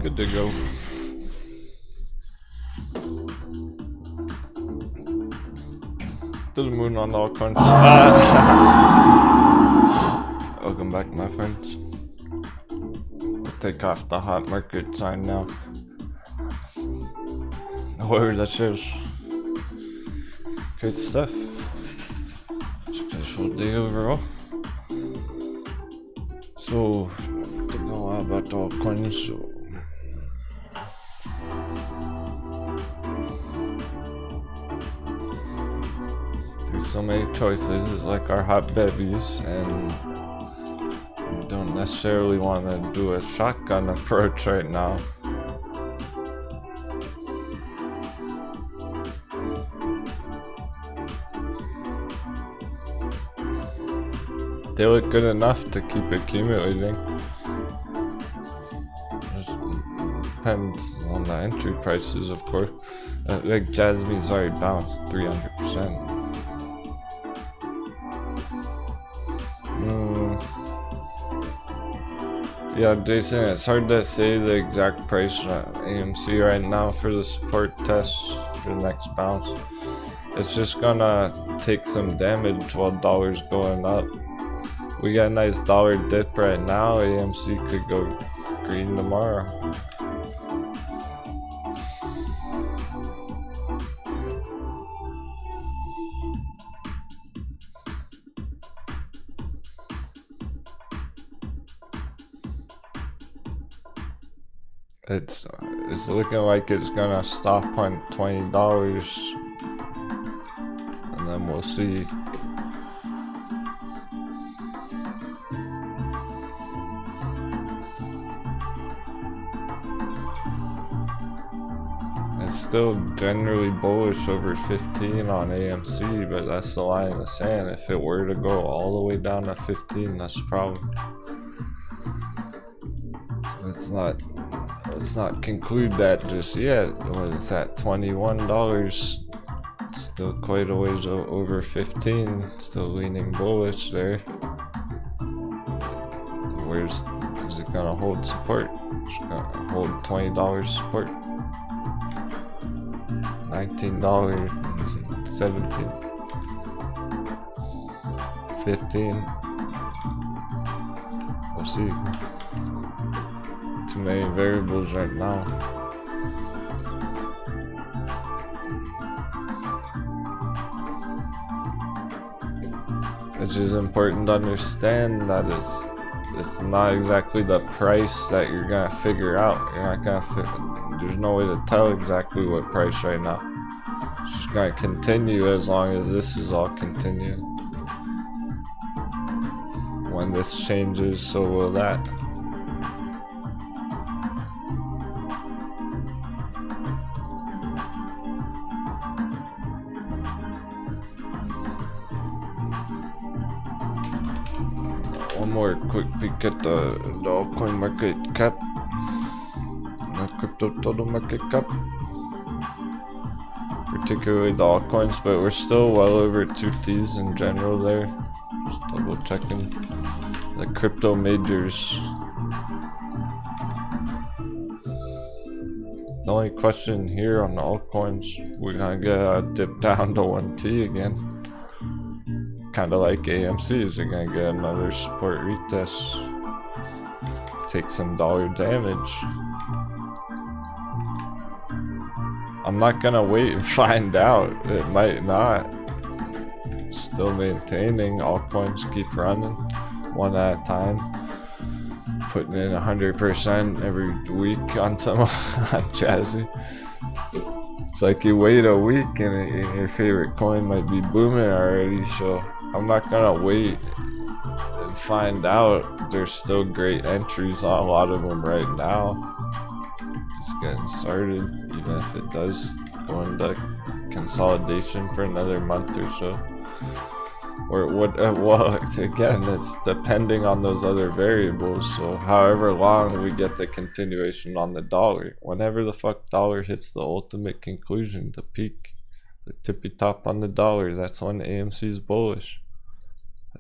Speaker 1: Good to go. To the moon on Altcoins. Welcome back, my friends. We'll take off the hot market sign now. Whatever that says. Good stuff. Successful day overall. So, to know about Altcoins. So, there's so many choices, it's like our hot babies, and we don't necessarily want to do a shotgun approach right now. They look good enough to keep accumulating. Just depends on the entry prices, of course. Like Jasmine's already bounced 300%. Yeah, Jason, it's hard to say the exact price on AMC right now for the support test for the next bounce. It's just gonna take some damage while dollar's going up. We got a nice dollar dip right now. AMC could go green tomorrow. It's looking like it's gonna stop on $20, and then we'll see. It's still generally bullish over 15 on AMC, but that's the line in the sand. If it were to go all the way down to 15, that's the problem. So let's not conclude that just yet. When it's at $21, it's still quite a ways over 15, still leaning bullish there. Is it gonna hold support? It's gonna hold $20 support. $19, 17, 15. We'll see. Too many variables right now. It's just important to understand that it's not exactly the price that you're gonna figure out. You're not gonna there's no way to tell exactly what price right now. It's just gonna continue as long as this is all continuing. When this changes, so will that. One more quick peek at the altcoin market cap. The crypto total market cap. Particularly the altcoins, but we're still well over 2Ts in general there. Just double checking the crypto majors. The only question here on the altcoins, we're gonna get a dip down to 1T again. Kinda like AMC, is they're gonna get another support retest. Take some dollar damage. I'm not gonna wait and find out. It might not. Still maintaining. Altcoins keep running one at a time. Putting in 100% every week on some on Jazzy. It's like you wait a week and your favorite coin might be booming already. So I'm not gonna wait and find out. There's still great entries on a lot of them right now. Just getting started. Even if it does go into consolidation for another month or so. Or what? Well, again, it's depending on those other variables. So, however long we get the continuation on the dollar, whenever the fuck dollar hits the ultimate conclusion, the peak, the tippy top on the dollar, that's when AMC is bullish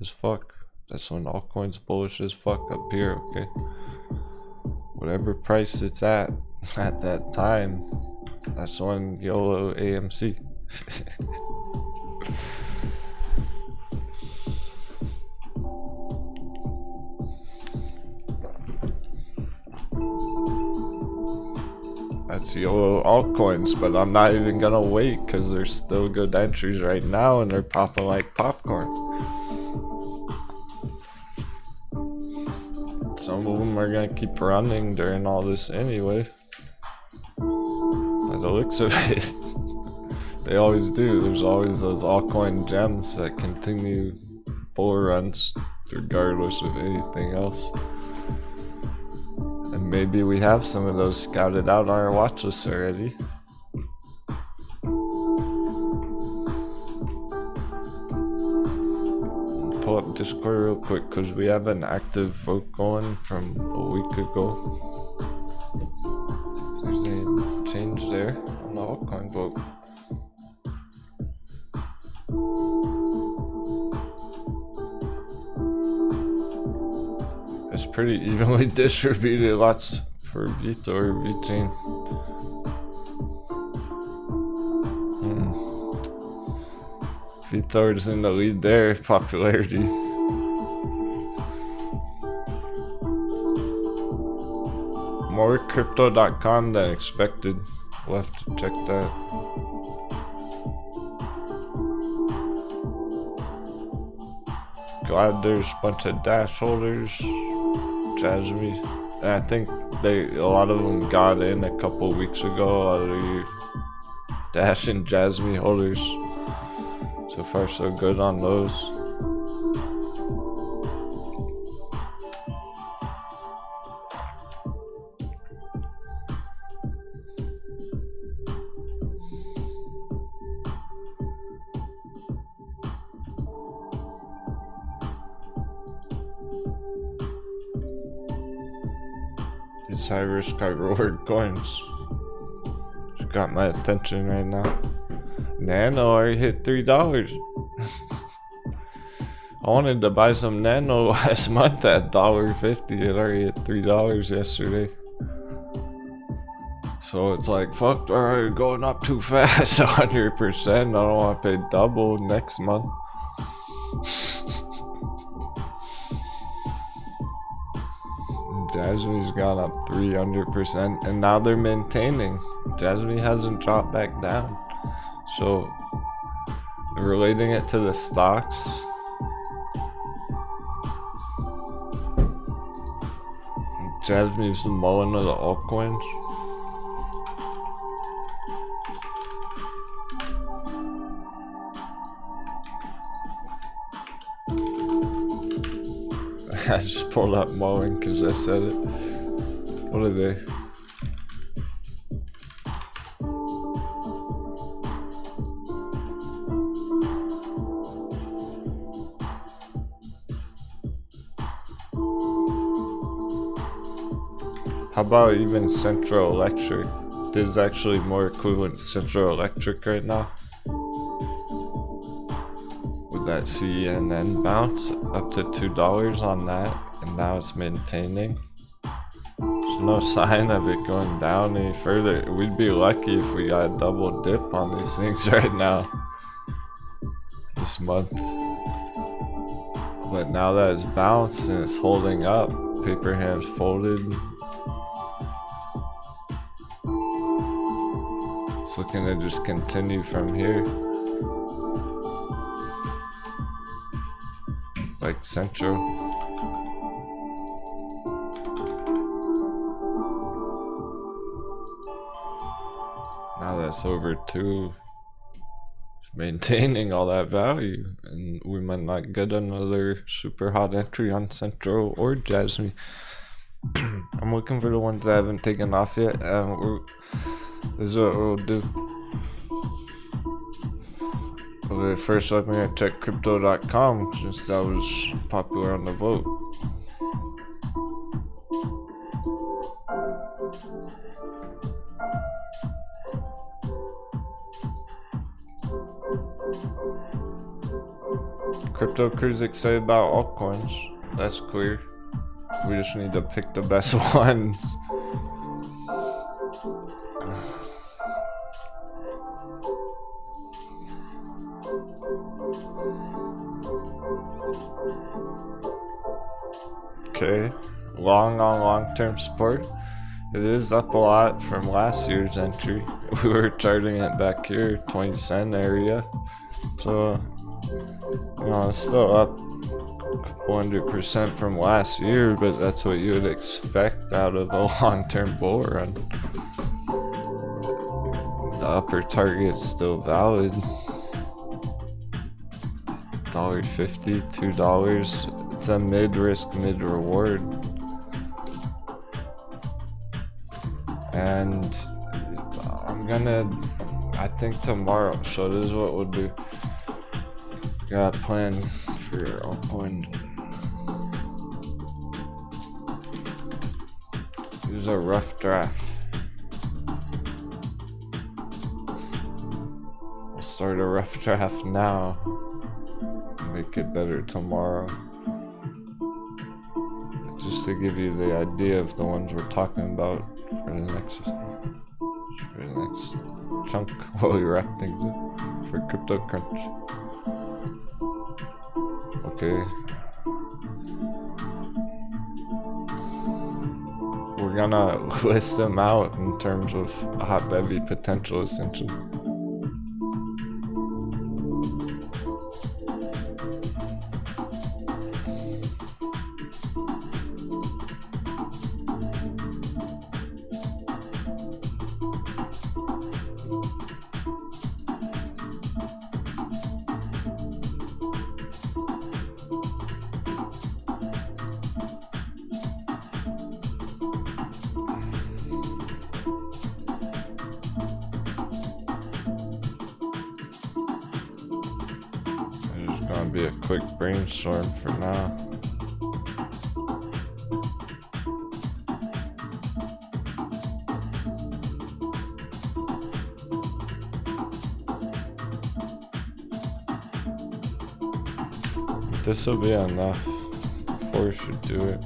Speaker 1: as fuck. That's when altcoins bullish as fuck up here. Okay, whatever price it's at that time, that's when YOLO AMC. That's YOLO altcoins, but I'm not even gonna wait because there's still good entries right now and they're popping like popcorn. Some of them are gonna keep running during all this anyway. By the looks of it, they always do. There's always those altcoin gems that continue bull runs regardless of anything else. And maybe we have some of those scouted out on our watch list already. Pull up Discord real quick because we have an active vote going from a week ago. If there's any change there on the altcoin vote. It's pretty evenly distributed, lots for Vita or vechain. Vita is in the lead there, popularity. More crypto.com than expected. We'll have to check that. Glad there's a bunch of Dash holders. Jasmine. And I think a lot of them got in a couple weeks ago. A lot of you Dash and Jasmine holders. So far so good on those. These high risk, high reward coins just got my attention right now. Nano already hit $3. I wanted to buy some Nano last month at $1.50. It already hit $3 yesterday. So it's like, fuck, alright, going up too fast, 100%. I don't want to pay double next month. Jasmine's gone up 300%, and now they're maintaining. Jasmine hasn't dropped back down. So, relating it to the stocks, Jasmine's the mullen of the altcoins. I just pulled up mullen because I said it. What are they? How about even Central Electric? This is actually more equivalent to Central Electric right now. With that CNN bounce up to $2 on that, and now it's maintaining. There's no sign of it going down any further. We'd be lucky if we got a double dip on these things right now. This month. But now that it's bounced and it's holding up, paper hands folded. It's looking to just continue from here. Like Central. Now that's over 2. Maintaining all that value, and we might not get another super hot entry on Central or Jasmine. I'm looking for the ones that haven't taken off yet. This is what we'll do. When I first let me check crypto.com since that was popular on the vote. Crypto crew's excited about altcoins. That's clear. We just need to pick the best ones. Okay, long on long-term support. It is up a lot from last year's entry. We were charting it back here, 20 cent area. So, you know, it's still up 100% from last year, but that's what you would expect out of a long-term bull run. The upper target's still valid. $1.50, $2. It's a mid-risk, mid-reward. And I think tomorrow, so this is what we'll do. Got a plan for altcoin. Here's a rough draft. We'll start a rough draft now. Make it better tomorrow. Just to give you the idea of the ones we're talking about for the next chunk while we wrap things up for Crypto Crunch. Okay. We're gonna list them out in terms of hot bevy potential, essentially. Gonna be a quick brainstorm for now. This will be enough. 4 should do it.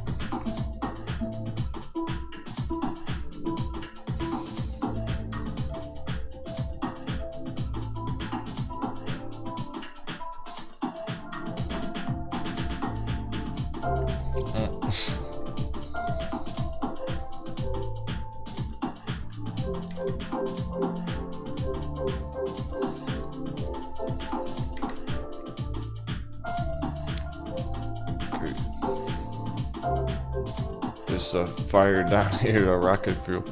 Speaker 1: Just a fire down here to rocket fuel.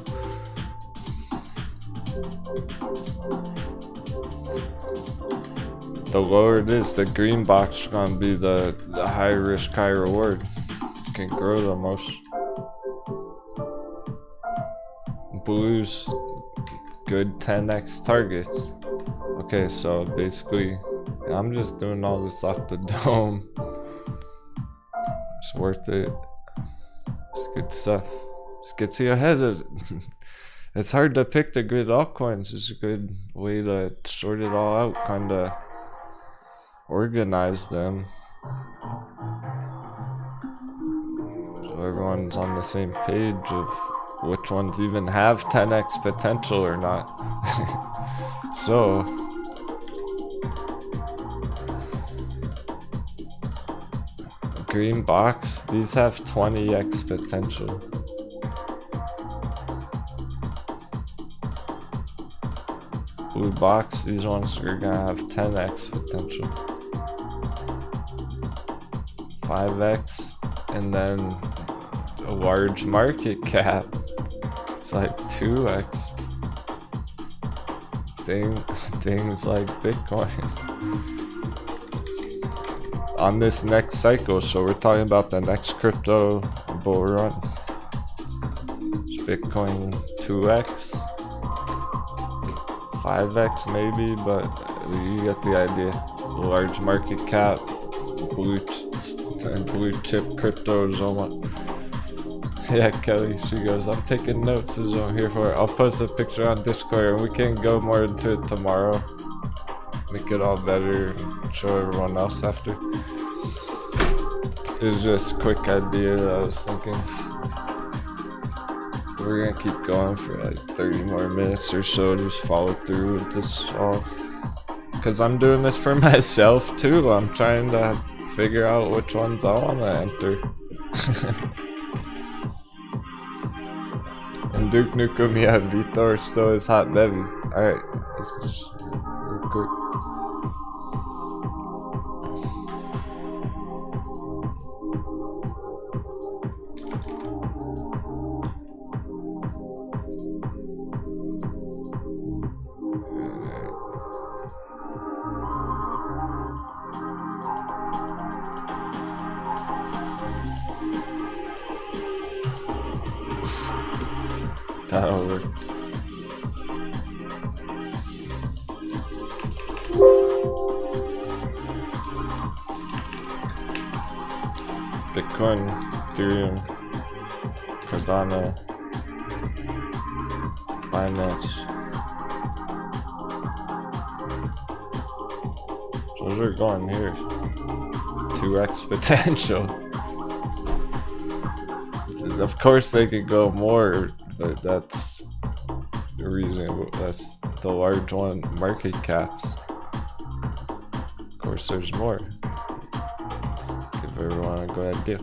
Speaker 1: The lower it is, the green box is gonna be the high risk, high reward. Can grow the most. Blues, good 10x targets. Okay, so basically, I'm just doing all this off the dome. It's worth it. It's good stuff. Just gets you ahead of it. It's hard to pick the good altcoins. It's a good way to sort it all out, kind of organize them. So everyone's on the same page of which ones even have 10x potential or not. So, green box, these have 20x potential. Blue box, these ones are gonna have 10x potential. 5x, and then a large market cap. It's like 2x. Things like Bitcoin. On this next cycle, so we're talking about the next crypto bull run. It's Bitcoin 2x, 5x maybe, but you get the idea. Large market cap, blue chip cryptos, yeah, Kelly, she goes, I'm taking notes, this is what I'm here for. I'll post a picture on Discord and we can go more into it tomorrow. Make it all better and show everyone else after. It was just a quick idea that I was thinking. We're gonna keep going for like 30 more minutes or so, just follow through with this all. Cause I'm doing this for myself too, I'm trying to figure out which ones I wanna enter. And Duke Nukem, yeah, Vitor still is hot bevy. Alright, let's just real quick. That'll work. Bitcoin, Ethereum, Cardano, Binance. Those are going here. 2x potential. Of course they could go more, but that's the reason. That's the large one market caps. Of course there's more. Give everyone a good idea.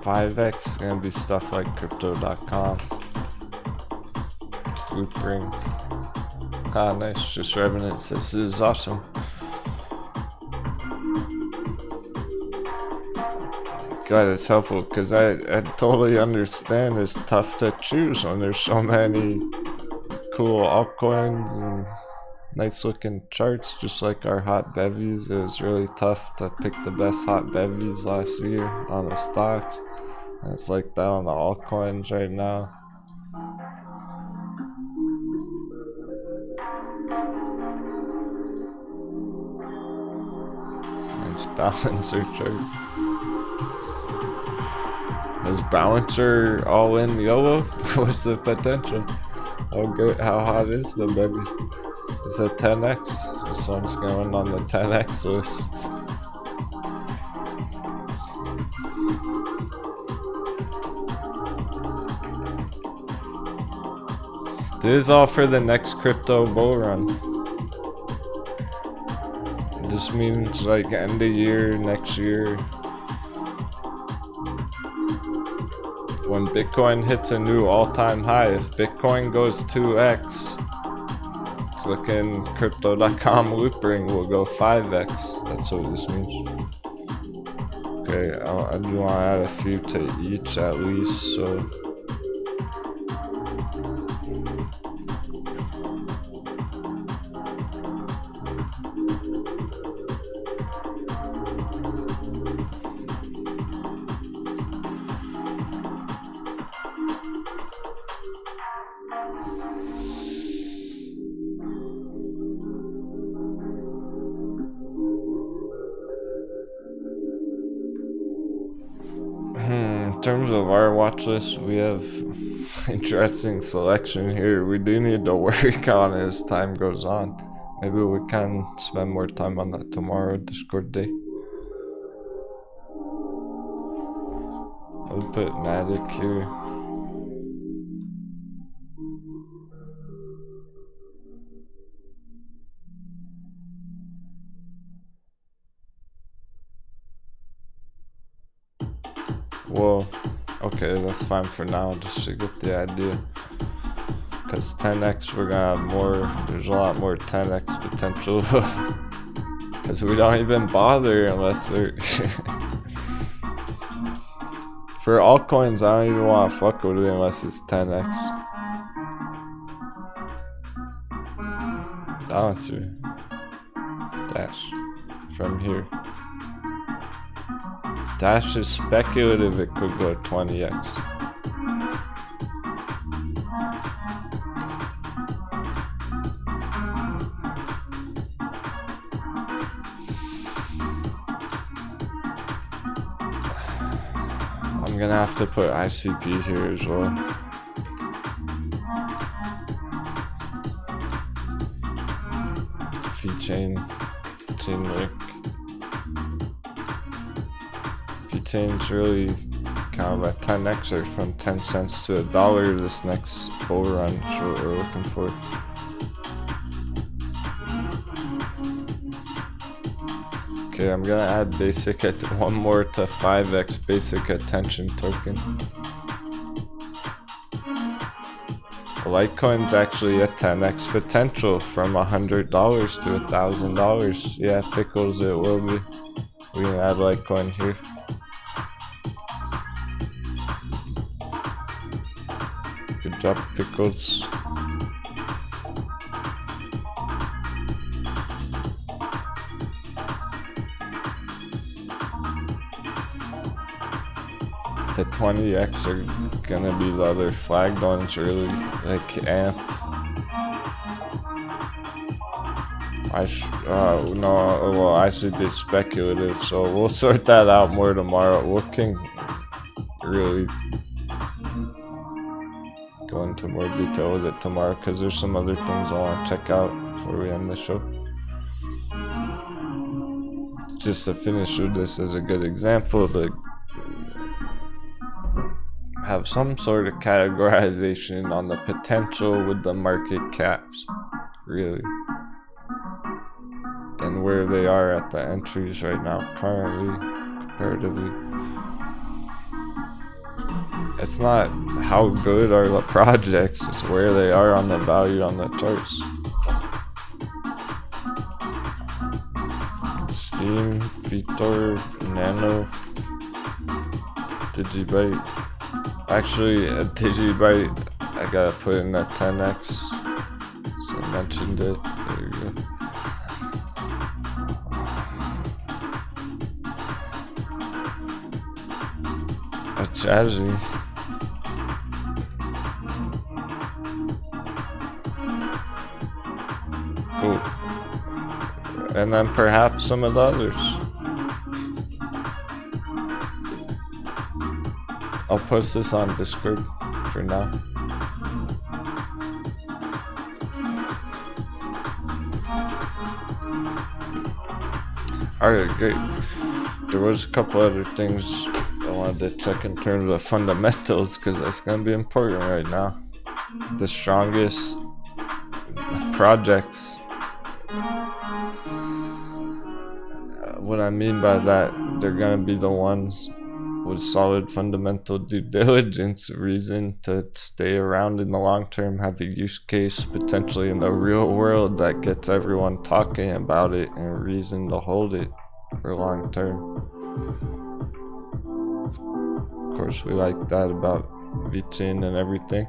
Speaker 1: $5x gonna be stuff like crypto.com, loopring. Ah, nice. Just Revenant says this is awesome. God, it's helpful because I totally understand it's tough to choose when there's so many cool altcoins and nice looking charts, just like our hot bevies. It was really tough to pick the best hot bevies last year on the stocks. And it's like that on the altcoins right now. Nice balancer chart. Is balancer all in YOLO? What's the potential? How hot is the baby? It's a 10x. This one's going on the 10x list. This is all for the next crypto bull run. This means like end of year, next year. When Bitcoin hits a new all-time high, if Bitcoin goes 2x, it's looking crypto.com loopring will go 5x. That's what this means. Okay, I do want to add a few to each at least, so. In terms of our watch list, we have interesting selection here. We do need to work on it as time goes on. Maybe we can spend more time on that tomorrow, Discord day. I'll put Matic here. Well, okay, that's fine for now, just to get the idea. Because 10x, we're gonna have more, there's a lot more 10x potential. Because we don't even bother unless they're... For altcoins, I don't even want to fuck with it unless it's 10x. Balancer. Dash. From here. Dash is speculative, it could go 20x. I'm gonna have to put ICP here as well. Vechain, chainlink. Vechain's really kind of a 10xer from 10 cents to $1 this next bull run is what we're looking for. Okay, I'm gonna add basic one more to 5x basic attention token. Litecoin's actually a 10x potential from $100 to $1,000. Yeah, pickles it will be. We can add Litecoin here. Good job, pickles. The 20x are gonna be the other flagged ones, really, like AMP. I should be speculative, so we'll sort that out more tomorrow. We can really go into more detail with it tomorrow, because there's some other things I want to check out before we end the show. Just to finish with this as a good example, to have some sort of categorization on the potential with the market caps, really, and where they are at the entries right now, currently, comparatively. It's not how good are the projects, it's where they are on the value on the charts. Steam, Vitor, Nano, Digibyte. Actually, a Digibyte, I gotta put in that 10x, so I mentioned it. There you go. A Jazzy. Cool. And then perhaps some of the others. I'll post this on Discord for now. Alright, great. There was a couple other things I wanted to check in terms of fundamentals, because that's going to be important right now. The strongest projects. What I mean by that, they're going to be the ones with solid fundamental due diligence, reason to stay around in the long term, have a use case potentially in the real world that gets everyone talking about it, and reason to hold it for long term. Of course, we like that about vechain and everything.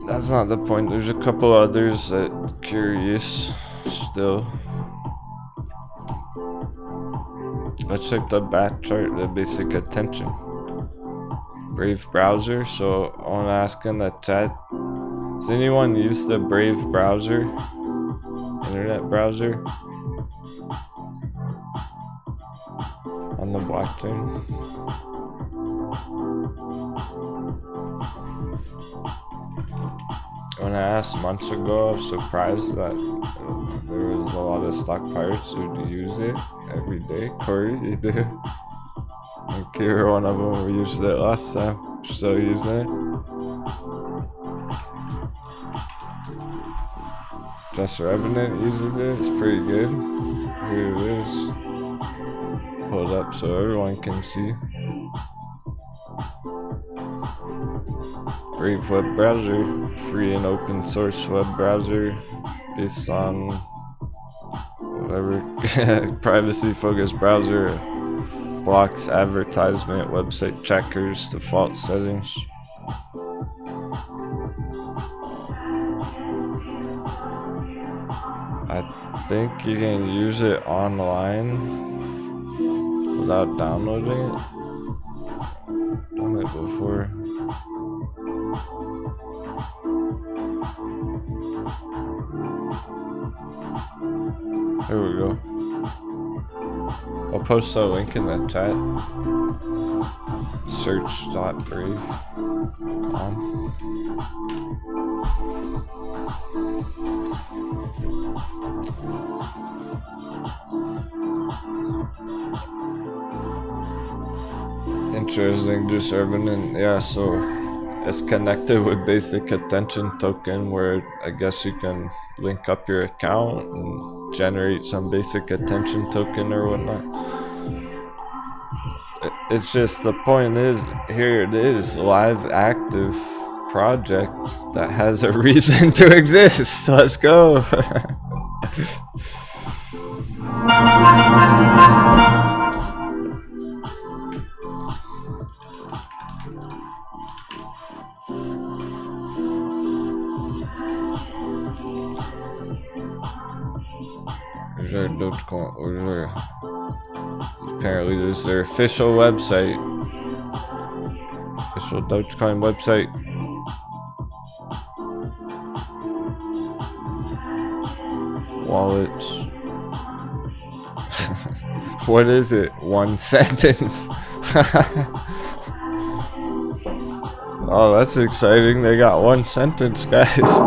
Speaker 1: That's not the point. There's a couple others that curious still. Let's check the bat chart, the basic attention. Brave browser. So I want to ask in the chat, does anyone use the Brave browser? Internet browser? On the blockchain? When I asked months ago, I was surprised that there was a lot of stock pirates who use it every day. Corey, you do? And Kira, one of them, we used it last time. Still using it. Just Revenant uses it. It's pretty good. Here it is. Pull it up so everyone can see. Brave web browser, free and open source web browser based on whatever privacy focused browser, blocks advertisement, website checkers, default settings. I think you can use it online without downloading it. Done it before. Here we go. I'll post a link in the chat. Search.brave.com. Interesting, just urban, and yeah, so it's connected with basic attention token, where I guess you can link up your account and generate some basic attention token or whatnot. It's just, the point is, here it is, live active project that has a reason to exist. Let's go. Where's their Dogecoin? Where's their... Apparently this is their official website. Official Dogecoin website. Wallets. What is it? One sentence. Oh, that's exciting. They got one sentence, guys.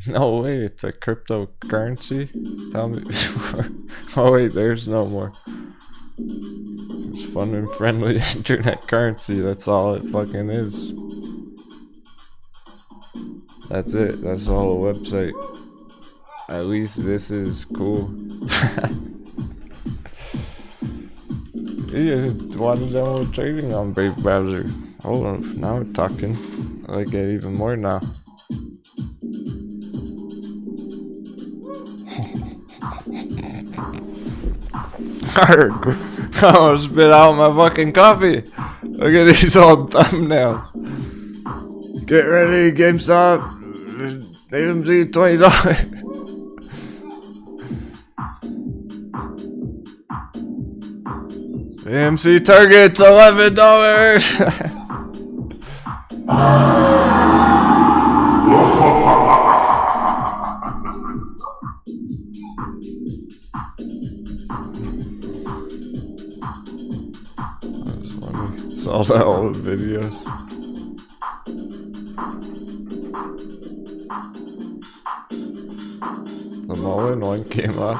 Speaker 1: No way, it's a cryptocurrency? Tell me. Oh wait, there's no more. It's fun and friendly internet currency, that's all it fucking is. That's it, that's the whole website. At least this is cool. Yeah, wanted download trading on Brave browser. Hold on, now we're talking. I like it even more now. I almost spit out my fucking coffee. Look at these old thumbnails. Get ready, GameStop. AMC $20. AMC targets $11. That's funny. Saw that old videos. The MULN one came up.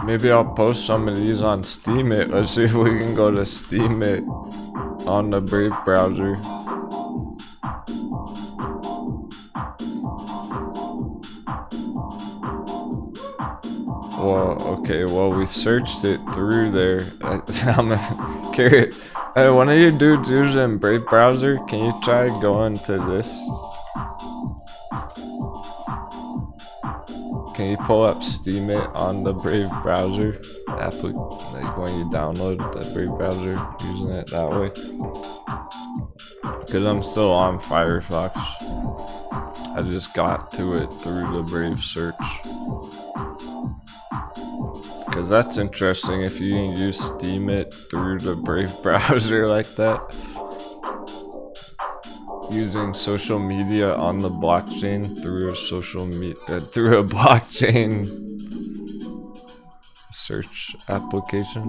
Speaker 1: Maybe I'll post some of these on Steemit. Let's see if we can go to Steemit on the Brave browser. Well, okay, well, we searched it through there. I'm curious. Hey, one of you dudes using Brave browser, can you try going to this? Can you pull up Steemit on the Brave browser? Like when you download the Brave browser, using it that way? Because I'm still on Firefox. I just got to it through the Brave search. Because that's interesting if you can use Steemit through the Brave browser like that. Using social media on the blockchain through a through a blockchain search application.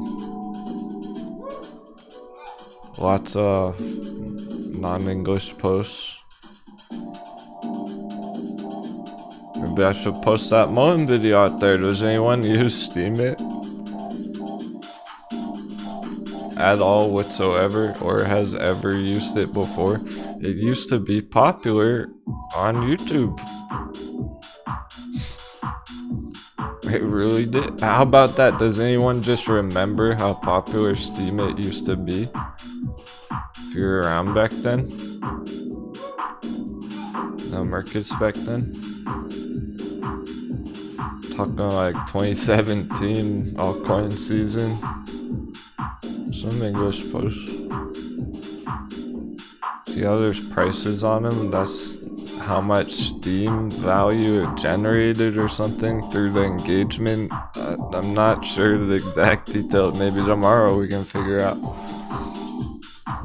Speaker 1: Lots of non-English posts. Maybe I should post that MULN video out there. Does anyone use Steemit at all whatsoever, or has ever used it before? It used to be popular on YouTube. It really did. How about that? Does anyone just remember how popular Steemit used to be? If you were around back then? The markets back then? Talking like 2017 altcoin season. Some English posts. See how there's prices on them? That's how much Steam value it generated or something through the engagement. I'm not sure the exact detail. Maybe tomorrow we can figure out.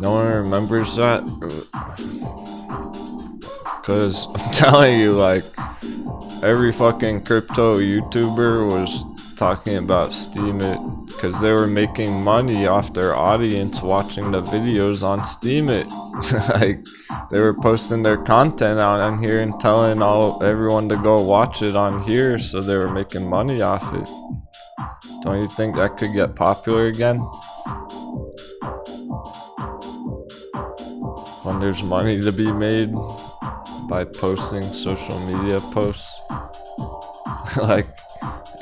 Speaker 1: No one remembers that? Because I'm telling you, like, every fucking crypto YouTuber was talking about Steam it because they were making money off their audience watching the videos on Steam it. Like, they were posting their content out on here and telling everyone to go watch it on here, so they were making money off it. Don't you think that could get popular again? When there's money to be made by posting social media posts. Like,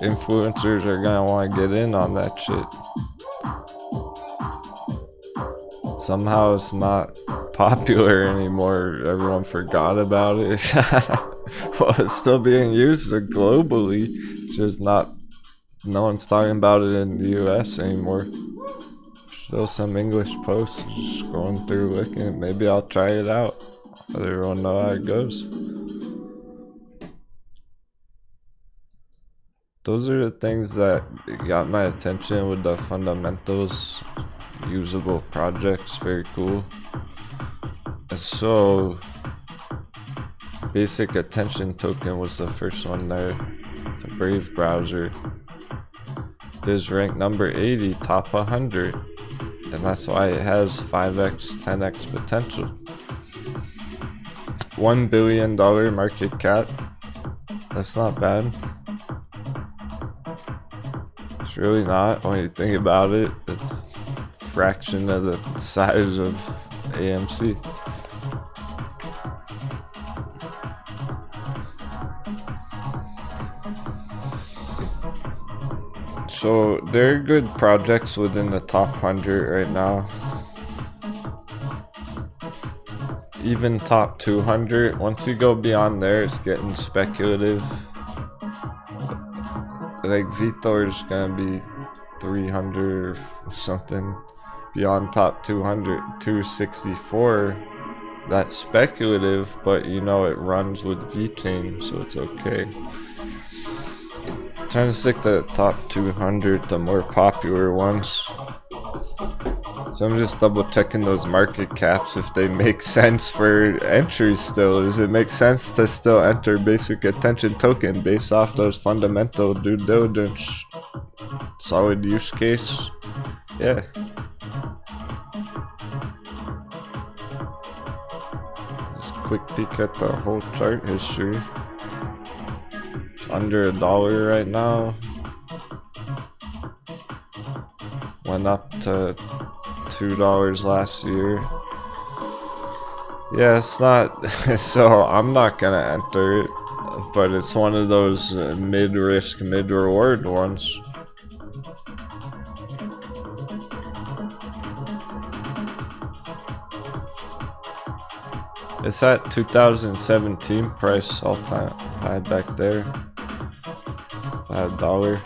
Speaker 1: influencers are gonna want to get in on that shit. Somehow it's not popular anymore. Everyone forgot about it. Well, it's still being used globally, just no one's talking about it in the US anymore. Still some English posts, just scrolling through looking at. Maybe I'll try it out. Let everyone know how it goes. Those are the things that got my attention with the fundamentals. Usable projects, very cool. So, basic attention token was the first one there. The Brave browser. This ranked number 80, top 100. And that's why it has 5x, 10x potential. $1 billion market cap. That's not bad. It's really not when you think about it. It's a fraction of the size of AMC. So there are good projects within the top 100 right now. Even top 200. Once you go beyond there, it's getting speculative. Like Vitor is gonna be 300 or something. Beyond top 200, 264. That's speculative, but you know it runs with vechain, so it's okay. Trying to stick to the top 200, the more popular ones. So I'm just double checking those market caps if they make sense for entry still. Does it make sense to still enter basic attention token based off those fundamental due diligence? Solid use case? Yeah. Just quick peek at the whole chart history. Under $1 right now. Went up to $2 last year. Yeah, it's not. So I'm not gonna enter it, but it's one of those mid-risk, mid-reward ones. It's at 2017 price, all-time high back there. At $1.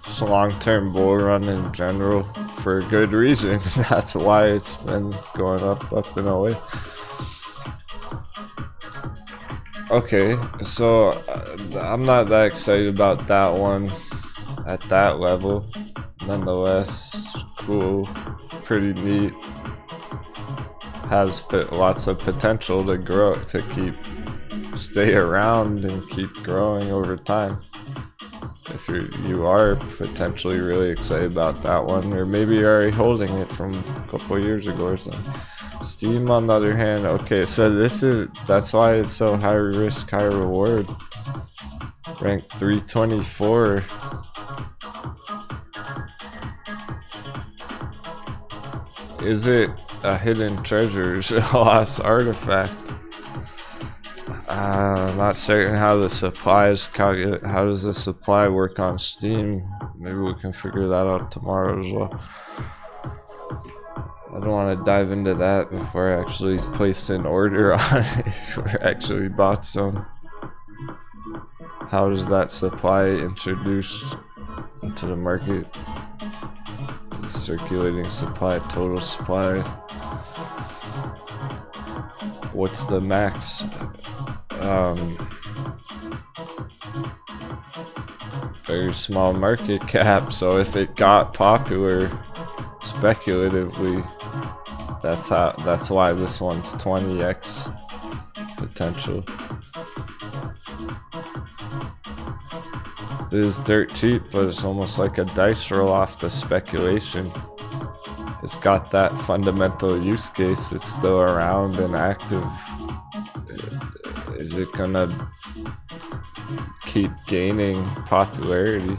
Speaker 1: Just a long-term bull run in general for a good reason. That's why it's been going up and away. Okay, so I'm not that excited about that one at that level. Nonetheless, cool, pretty neat. Has lots of potential to grow, to stay around and keep growing over time. If you are potentially really excited about that one, or maybe you're already holding it from a couple of years ago or something. Steam, on the other hand, okay, so that's why it's so high risk, high reward. Ranked 324. Is it a hidden treasure, a lost artifact? I'm not certain how the supply is calculated. How does the supply work on Steam? Maybe we can figure that out tomorrow as well. I don't want to dive into that before I actually placed an order on it or actually bought some. How is that supply introduced into the market? Circulating supply, total supply. What's the max? Very small market cap, so if it got popular speculatively, that's why this one's 20x potential. This is dirt cheap, but it's almost like a dice roll off the speculation. It's got that fundamental use case. It's still around and active. Is it gonna keep gaining popularity?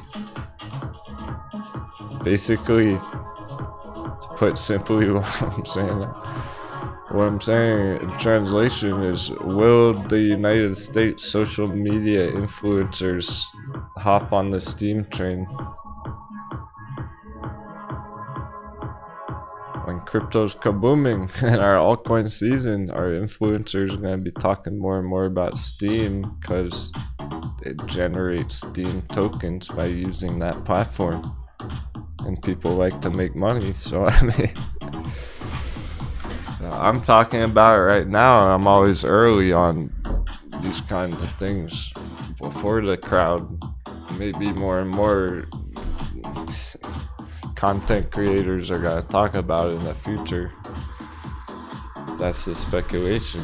Speaker 1: Basically, to put simply what I'm saying in translation is, will the United States social media influencers hop on the Steam train? When crypto's kabooming in our altcoin season, our influencers are going to be talking more and more about Steam because it generates Steam tokens by using that platform. And people like to make money, so I mean, I'm talking about it right now. I'm always early on these kinds of things before the crowd. Maybe more and more content creators are gonna talk about it in the future. That's the speculation.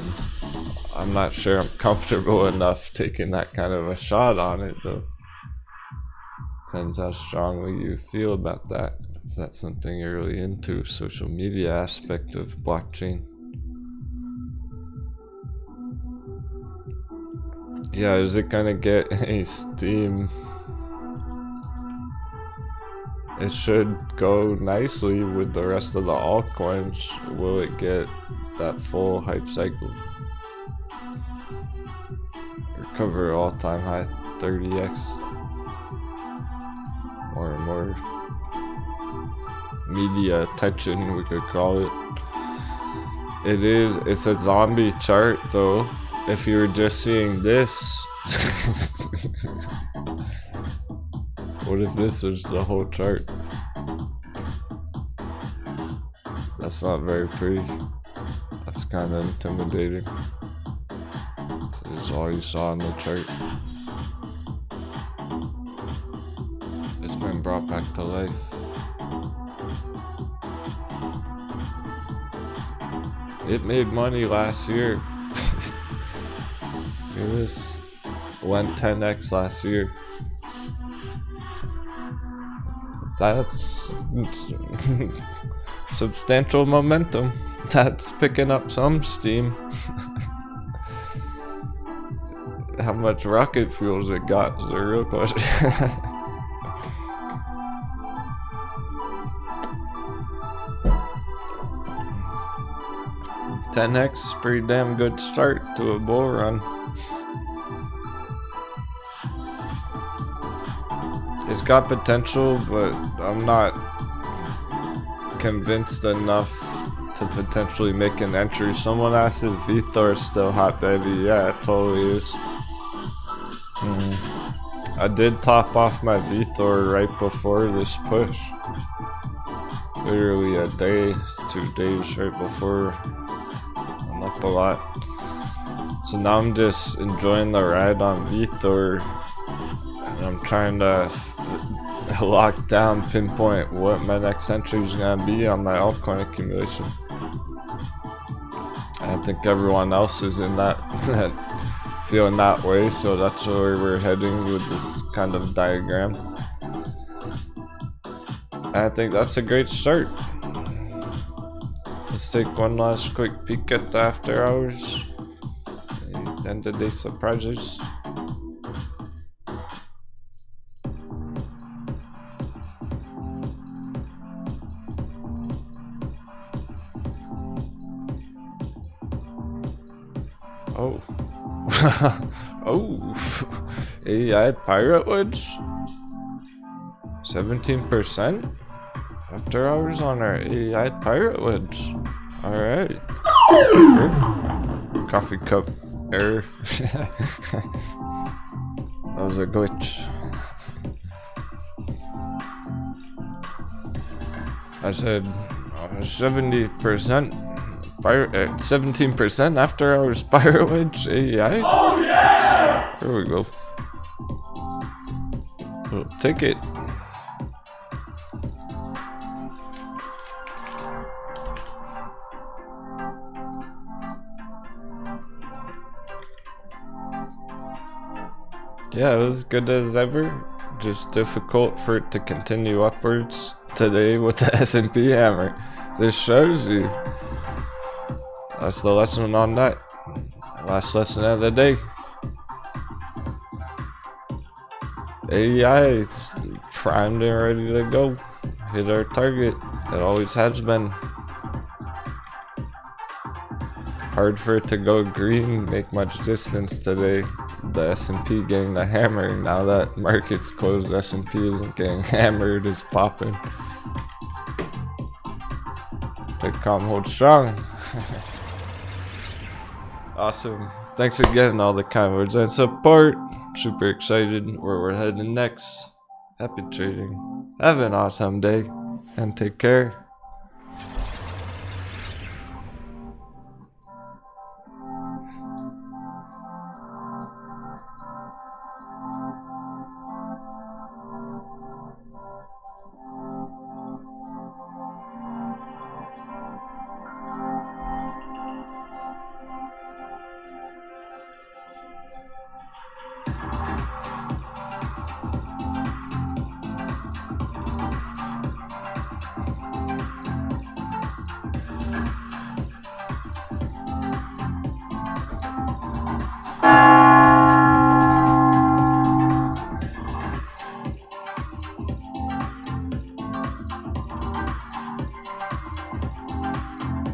Speaker 1: I'm not sure I'm comfortable enough taking that kind of a shot on it, though. Depends how strongly you feel about that. If that's something you're really into, social media aspect of blockchain. Yeah, is it gonna get any steam? It should go nicely with the rest of the altcoins. Will it get that full hype cycle? Recover all-time high 30x. More and more media attention, we could call it. It's a zombie chart though. If you were just seeing this, what if this was the whole chart? That's not very pretty. That's kind of intimidating. This is all you saw in the chart. It's been brought back to life. It made money last year. Look at this. Went 10x last year. That's substantial momentum. That's picking up some steam. How much rocket fuels it got is the real question. 10x is a pretty damn good start to a bull run. It's got potential, but I'm not convinced enough to potentially make an entry. Someone asked if VThor is still hot, baby. Yeah, it totally is. I did top off my VThor right before this push. Literally a day, 2 days right before. I'm up a lot. So now I'm just enjoying the ride on VThor. And I'm trying to lock down, pinpoint what my next entry is gonna be on my altcoin accumulation. I think everyone else is in that feeling that way, so that's where we're heading with this kind of diagram. I think that's a great start. Let's take one last quick peek at the after hours. End of day surprises. Oh. Oh. AI pirate woods? 17% after hours on our AI pirate woods. Alright. Coffee cup error. That was a glitch. I said 70%, 17% after our spiral edge CEI. Oh yeah! There we go. We'll take it. Yeah, it was good as ever. Just difficult for it to continue upwards today with the S&P hammer. This shows you. That's the lesson on that. Last lesson of the day. AEI, it's primed and ready to go. Hit our target. It always has been. Hard for it to go green, make much distance today. The S&P getting the hammer. Now that market's closed, S&P isn't getting hammered, it's popping. Bitcoin holds strong. Awesome. Thanks again, all the kind words and support. Super excited where we're heading next. Happy trading. Have an awesome day and take care.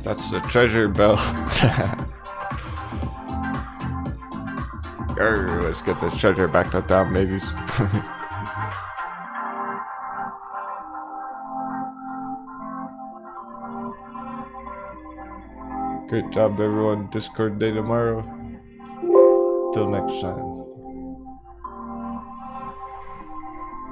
Speaker 1: That's the treasure bell. Let's get this treasure back up down, babies. Great job, everyone. Discord day tomorrow. Till next time.